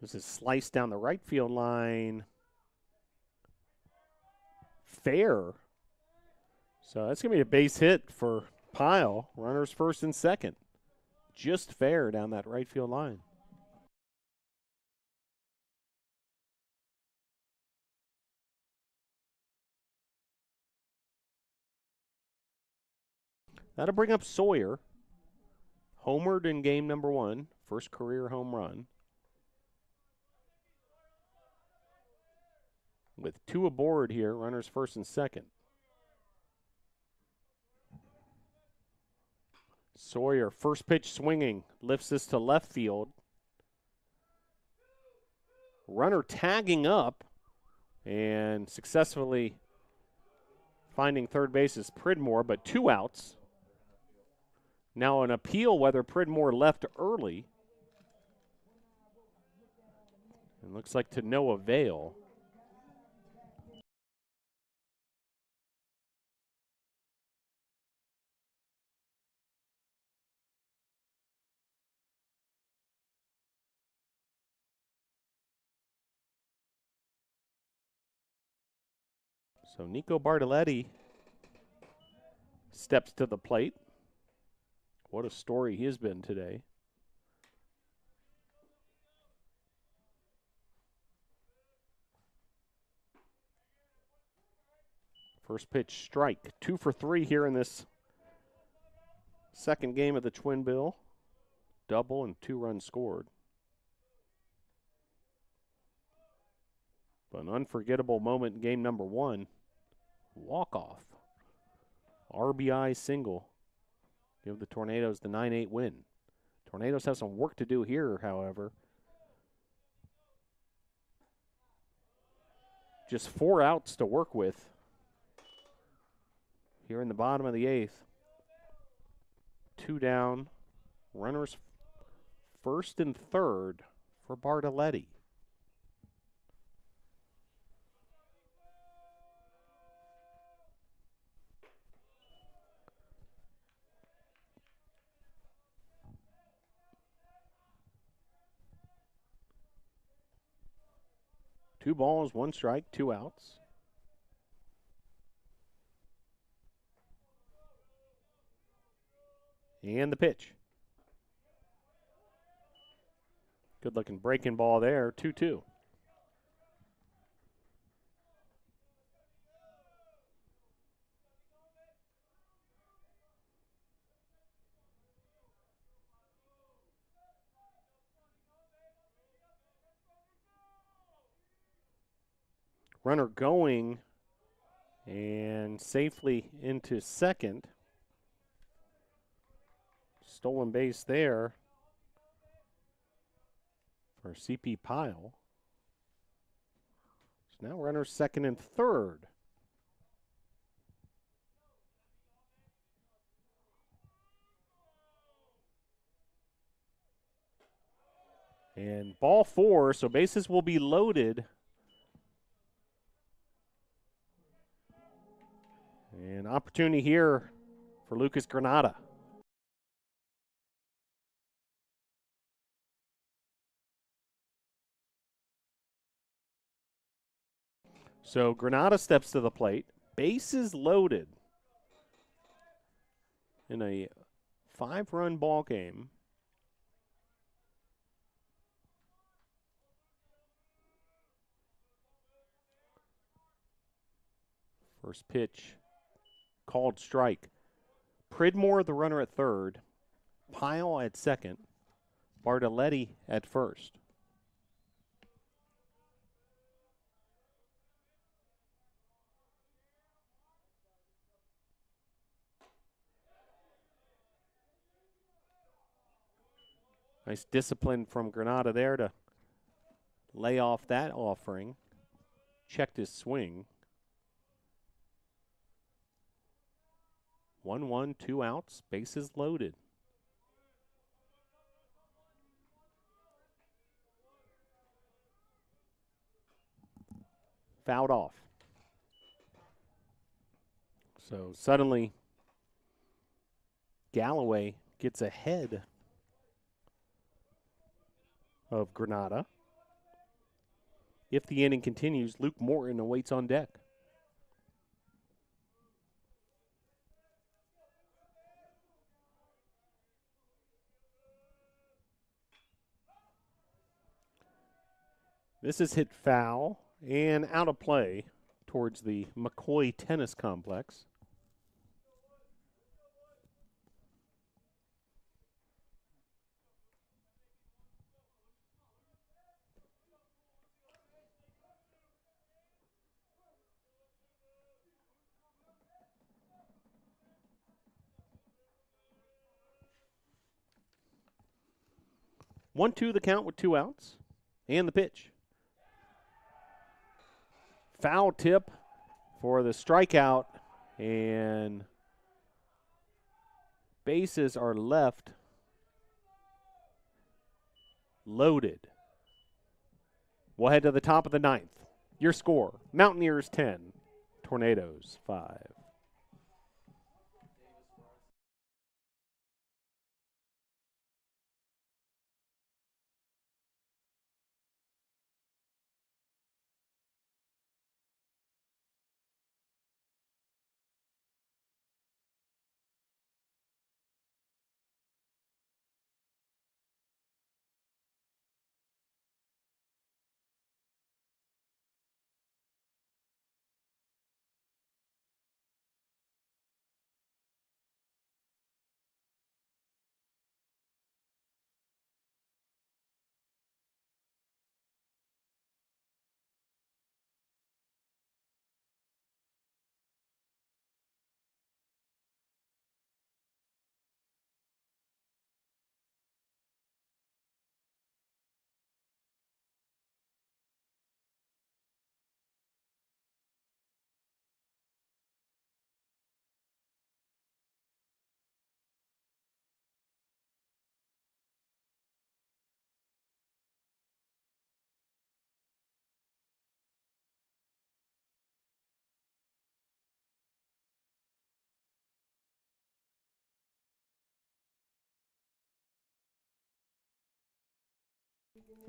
This is sliced down the right field line. Fair. So that's going to be a base hit for Pyle. Runners first and second. Just fair down that right field line. That'll bring up Sawyer. Homered in game number 1. First career home run. With 2 aboard here, runners first and second. Sawyer, first pitch swinging, lifts this to left field. Runner tagging up and successfully finding third base is Pridmore, but 2 outs. Now an appeal whether Pridmore left early. It looks like to no avail. So Nico Bartoletti steps to the plate. What a story he has been today. First pitch strike. 2 for 3 here in this second game of the Twin Bill. Double and 2 runs scored. But an unforgettable moment in game number 1. Walk-off. RBI single. Give the Tornadoes the 9-8 win. Tornadoes have some work to do here, however. Just 4 outs to work with here in the bottom of the 8th. 2 down. Runners first and third for Bartoletti. Two balls, 1 strike, 2 outs. And the pitch. Good looking breaking ball there, 2-2. Runner going and safely into second. Stolen base there for CP Pyle. So now runners second and third. And ball 4, so bases will be loaded. And opportunity here for Lucas Granada. So Granada steps to the plate. Bases loaded in a 5-run ball game. First pitch called strike. Pridmore, the runner at third. Pyle at second. Bartoletti at first. Nice discipline from Granada there to lay off that offering. Checked his swing. 1-1, 2 outs, bases loaded. Fouled off. So suddenly, Galloway gets ahead of Granada. If the inning continues, Luke Morton awaits on deck. This is hit foul and out of play towards the McCoy Tennis Complex. One-two the count with 2 outs. And the pitch. Foul tip for the strikeout, and bases are left loaded. We'll head to the top of the ninth. Your score, Mountaineers 10, Tornadoes 5.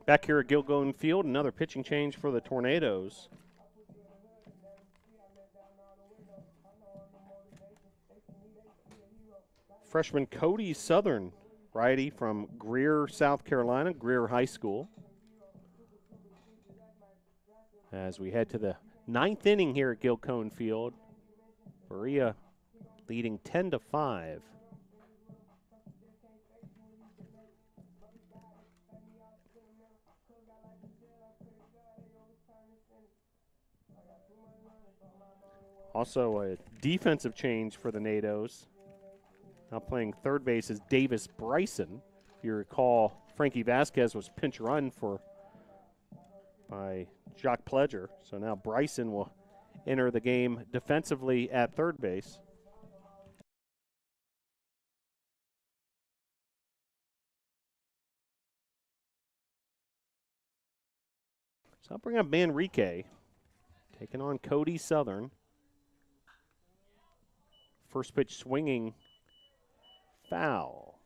Back here at Gilgone Field, another pitching change for the Tornadoes. Freshman Cody Southern, righty from Greer, South Carolina, Greer High School. As we head to the ninth inning here at Gilcone Field, Berea leading 10-5. Also a defensive change for the Nados. Now playing third base is Davis Bryson. If you recall, Frankie Vasquez was pinch run by Jacques Pledger. So now Bryson will enter the game defensively at third base. So I'll bring up Manrique, taking on Cody Southern. First pitch swinging, foul.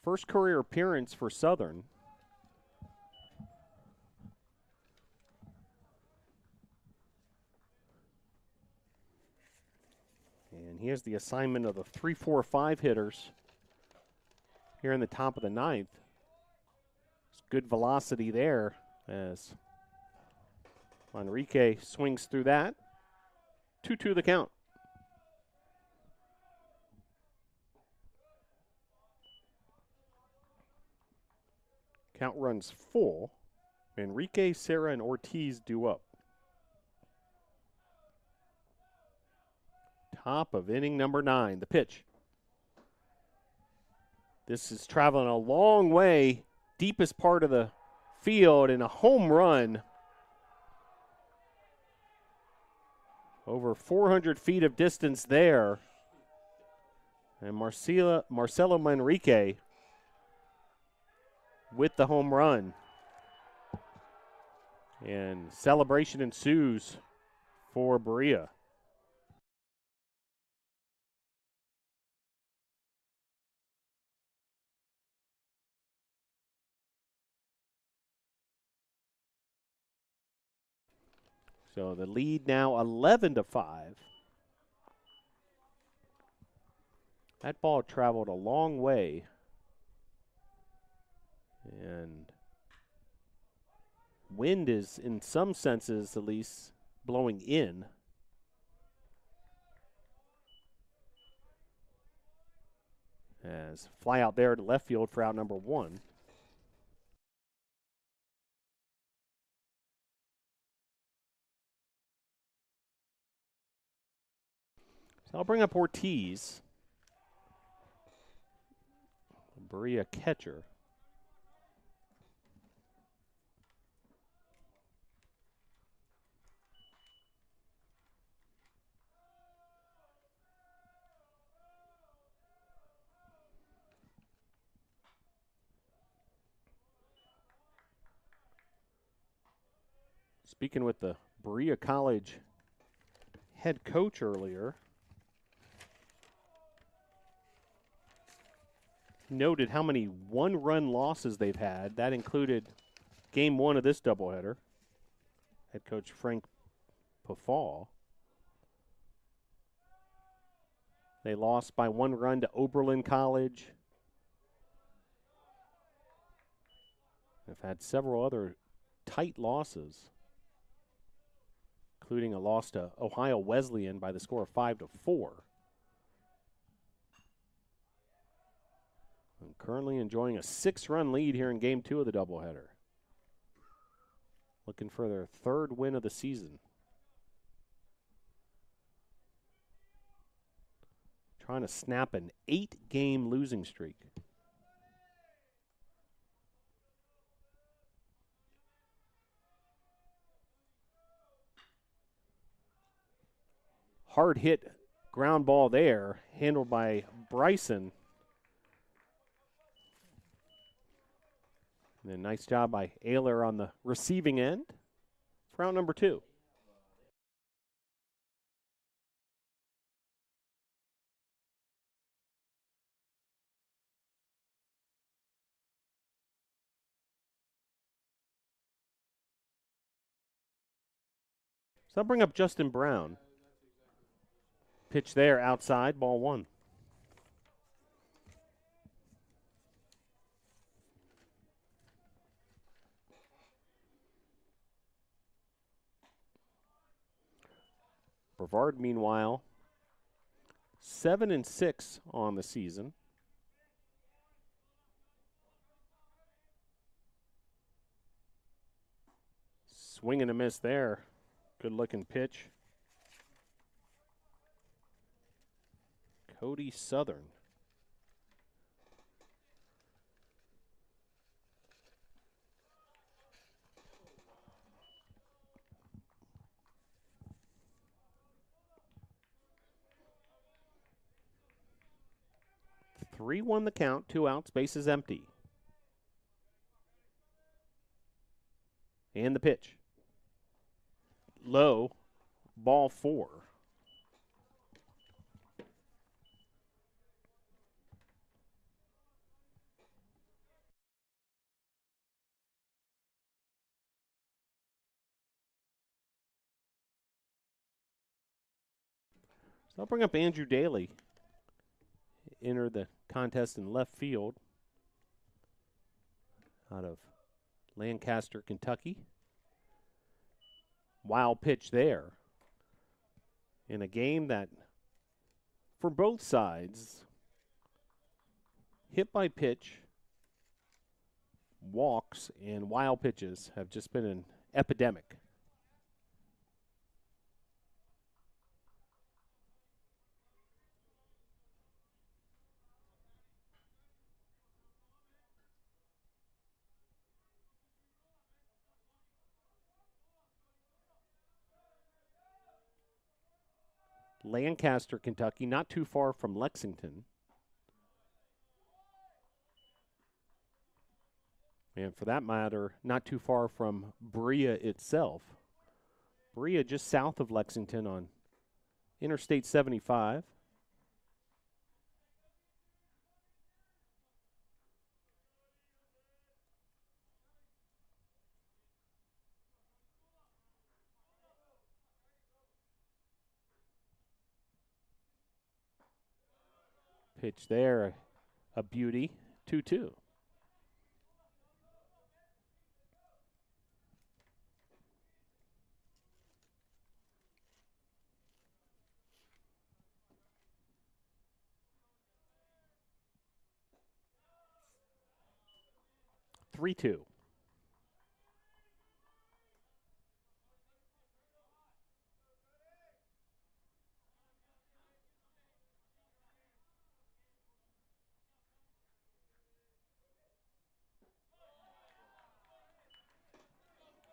First career appearance for Southern. he has the assignment of the 3, 4, 5 hitters here in the top of the ninth. It's good velocity there as Manrique swings through that. 2-2 the count. Count runs full. Manrique, Serra, and Ortiz due up. Top of inning number 9, the pitch. This is traveling a long way, deepest part of the field, and a home run. Over 400 feet of distance there. And Marcelo Manrique with the home run. And celebration ensues for Berea. So the lead now 11-5. That ball traveled a long way. And wind is, in some senses at least, blowing in. As fly out there to left field for out number 1. So I'll bring up Ortiz, the Berea catcher. Speaking with the Berea College head coach earlier, he noted how many one-run losses they've had. That included game 1 of this doubleheader. Head coach Frank Pafall. They lost by 1 run to Oberlin College. They've had several other tight losses, including a loss to Ohio Wesleyan by the score of 5-4. And currently enjoying a 6-run lead here in game 2 of the doubleheader. Looking for their 3rd win of the season. Trying to snap an 8-game losing streak. Hard hit ground ball there, handled by Bryson. And then nice job by Ayler on the receiving end for out number 2. So I'll bring up Justin Brown. Pitch there outside, ball 1. Brevard, meanwhile, 7-6 on the season. Swing and a miss there. Good looking pitch. Cody Southern. Three won the count, 2 outs, bases empty. And the pitch. Low, ball 4. So I'll bring up Andrew Daly. Enter the contest in left field out of Lancaster, Kentucky. Wild pitch there in a game that, for both sides, hit by pitch, walks, and wild pitches have just been an epidemic. Lancaster, Kentucky, not too far from Lexington. And for that matter, not too far from Berea itself. Berea just south of Lexington on Interstate 75. Pitch there, a beauty, 2-2. Three-two.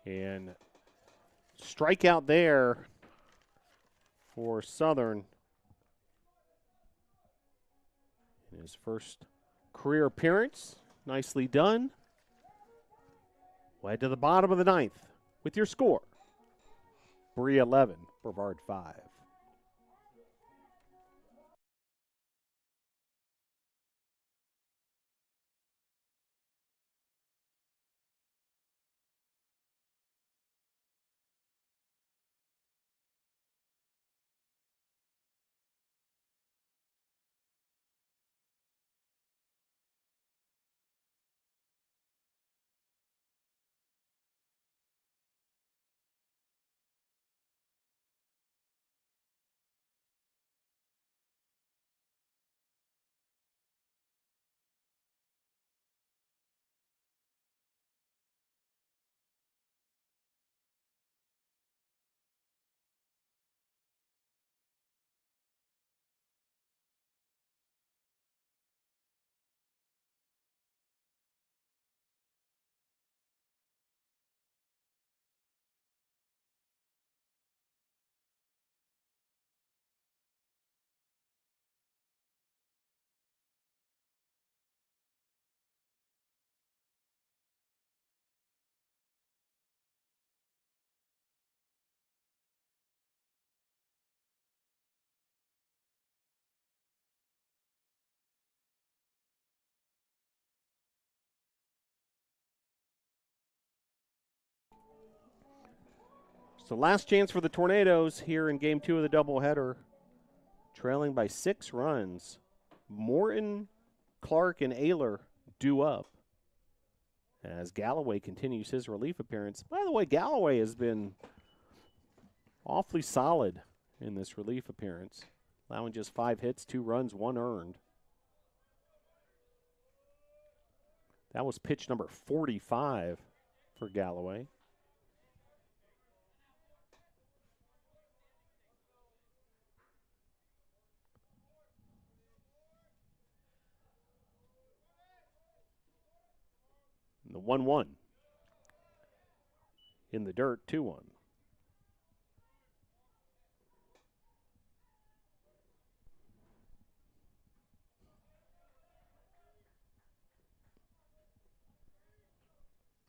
And strikeout there for Southern in his first career appearance. Nicely done. Led to the bottom of the ninth with your score. Berea 11, Brevard 5. So last chance for the Tornadoes here in Game 2 of the doubleheader. Trailing by 6 runs. Morton, Clark, and Ayler due up as Galloway continues his relief appearance. By the way, Galloway has been awfully solid in this relief appearance, allowing just 5 hits, 2 runs, 1 earned. That was pitch number 45 for Galloway. The 1-1 in the dirt, 2-1.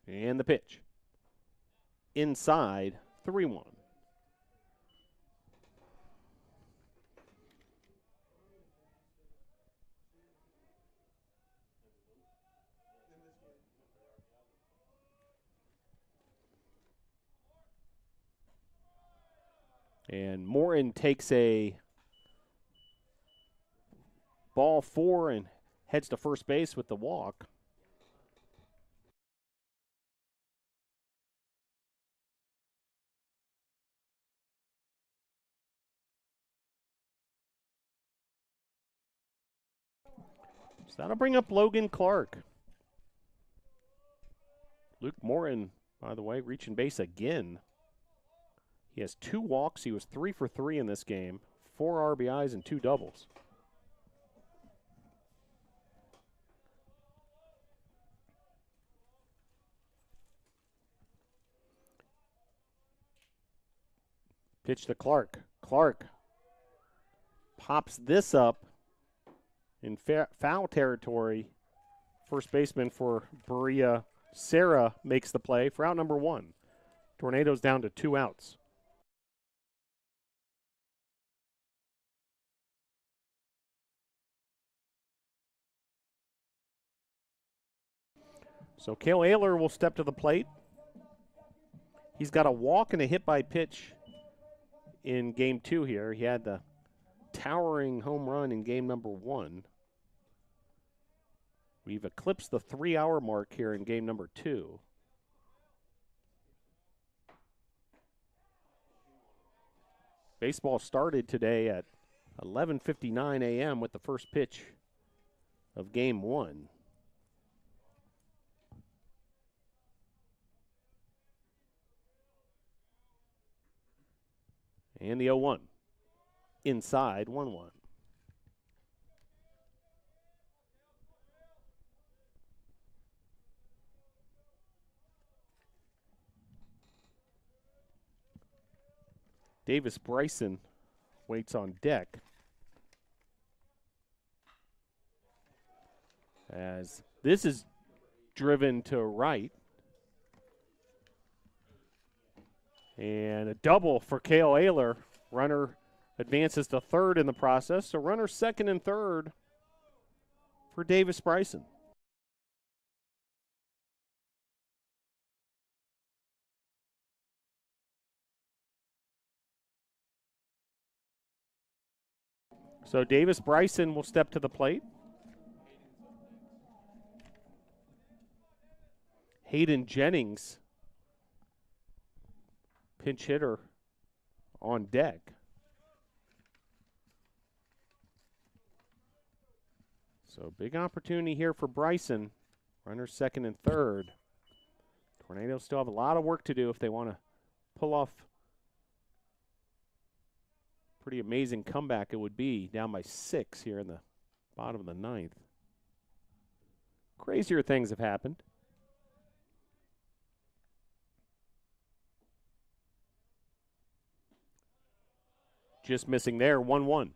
And the pitch. Inside, 3-1. And Morton takes a ball 4 and heads to first base with the walk. So that'll bring up Logan Clark. Luke Morin, by the way, reaching base again. He has 2 walks. He was 3 for 3 in this game, 4 RBIs and 2 doubles. Pitch to Clark. Clark pops this up in foul territory. First baseman for Berea, Sarah, makes the play for out number 1. Tornadoes down to 2 outs. So Cale Ayler will step to the plate. He's got a walk and a hit by pitch in game 2 here. He had the towering home run in game number 1. We've eclipsed the 3-hour mark here in game number 2. Baseball started today at 11:59 a.m. with the first pitch of game 1. And the 0-1. Inside, 1-1. Davis Bryson waits on deck as this is driven to right. And a double for Cale Ayler. Runner advances to third in the process. So runner second and third for Davis Bryson. So Davis Bryson will step to the plate. Hayden Jennings, pinch hitter, on deck. So big opportunity here for Bryson. Runners second and third. Tornadoes still have a lot of work to do if they want to pull off pretty amazing comeback it would be, down by 6 here in the bottom of the 9th. Crazier things have happened. Just missing there, 1-1.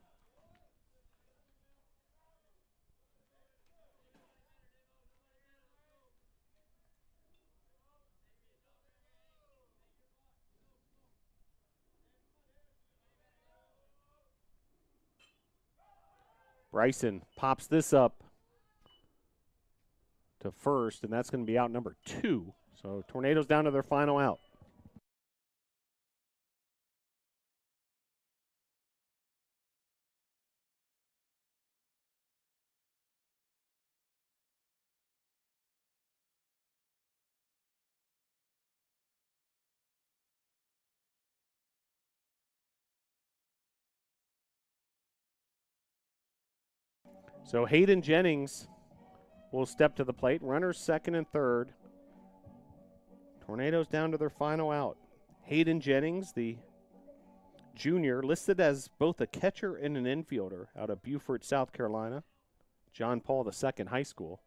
Bryson pops this up to first, and that's going to be out number 2. So Tornadoes down to their final out. So Hayden Jennings will step to the plate. Runners second and third. Tornadoes down to their final out. Hayden Jennings, the junior, listed as both a catcher and an infielder out of Beaufort, South Carolina. John Paul II High School.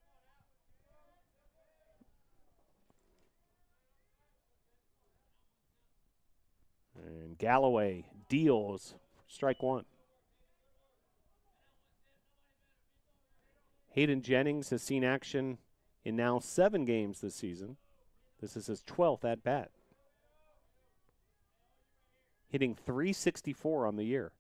And Galloway deals strike 1. Hayden Jennings has seen action in now 7 games this season. This is his 12th at bat. Hitting .364 on the year.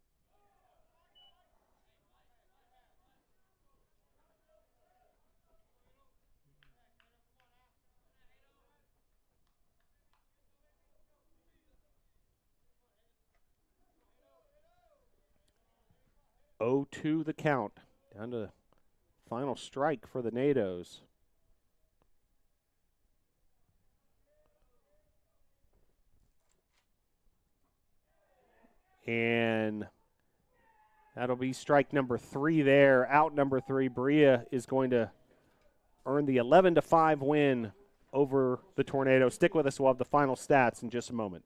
Oh, 2 the count Down to final strike for the NATOs. And that'll be strike number 3 there. Out number 3. Berea is going to earn the 11-5 win over the Tornadoes. Stick with us. We'll have the final stats in just a moment.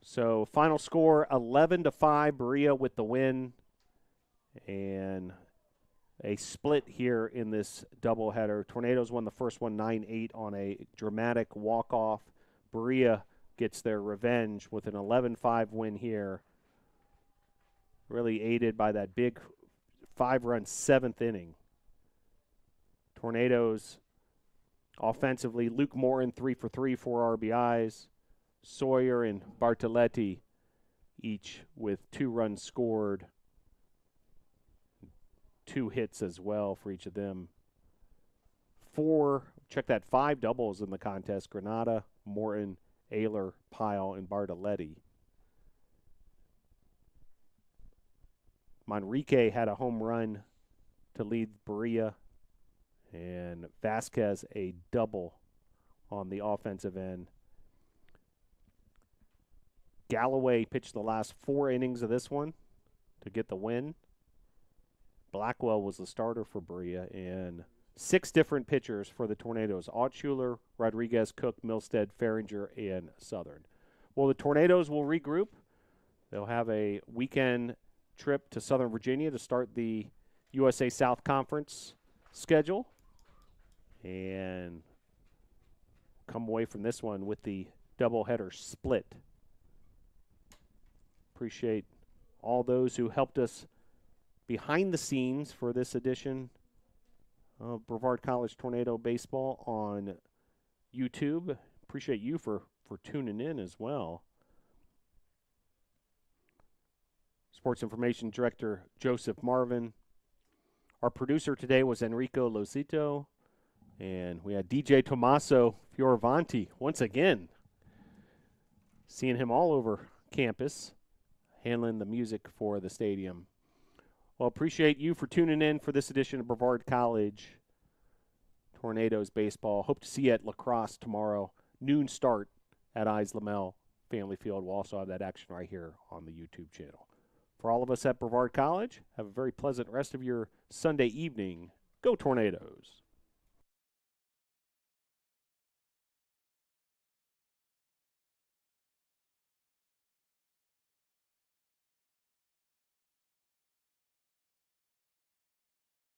So final score 11-5, Berea with the win, and a split here in this doubleheader. Tornadoes won the first one 9-8 on a dramatic walk-off. Berea gets their revenge with an 11-5 win here, really aided by that big 5-run 7th inning. Tornadoes offensively, Luke Morin 3 for 3, 4 RBIs. Sawyer and Bartoletti each with 2 runs scored. 2 hits as well for each of them. 5 doubles in the contest. Granada, Morton, Ayler, Pyle, and Bartoletti. Manrique had a home run to lead Berea, and Vasquez a double on the offensive end. Galloway pitched the last 4 innings of this one to get the win. Blackwell was the starter for Berea, and 6 different pitchers for the Tornadoes: Altshuler, Rodriguez, Cook, Milstead, Farringer, and Southern. Well, the Tornadoes will regroup. They'll have a weekend trip to Southern Virginia to start the USA South Conference schedule, and come away from this one with the doubleheader split. Appreciate all those who helped us behind the scenes for this edition of Brevard College Tornado Baseball on YouTube. Appreciate you for tuning in as well. Sports Information Director Joseph Marvin. Our producer today was Enrico Lozito, and we had DJ Tommaso Fioravanti once again. Seeing him all over campus, handling the music for the stadium. Well, appreciate you for tuning in for this edition of Brevard College Tornadoes Baseball. Hope to see you at lacrosse tomorrow. Noon start at Eyes Lamel Family Field. We'll also have that action right here on the YouTube channel. For all of us at Brevard College, have a very pleasant rest of your Sunday evening. Go Tornadoes!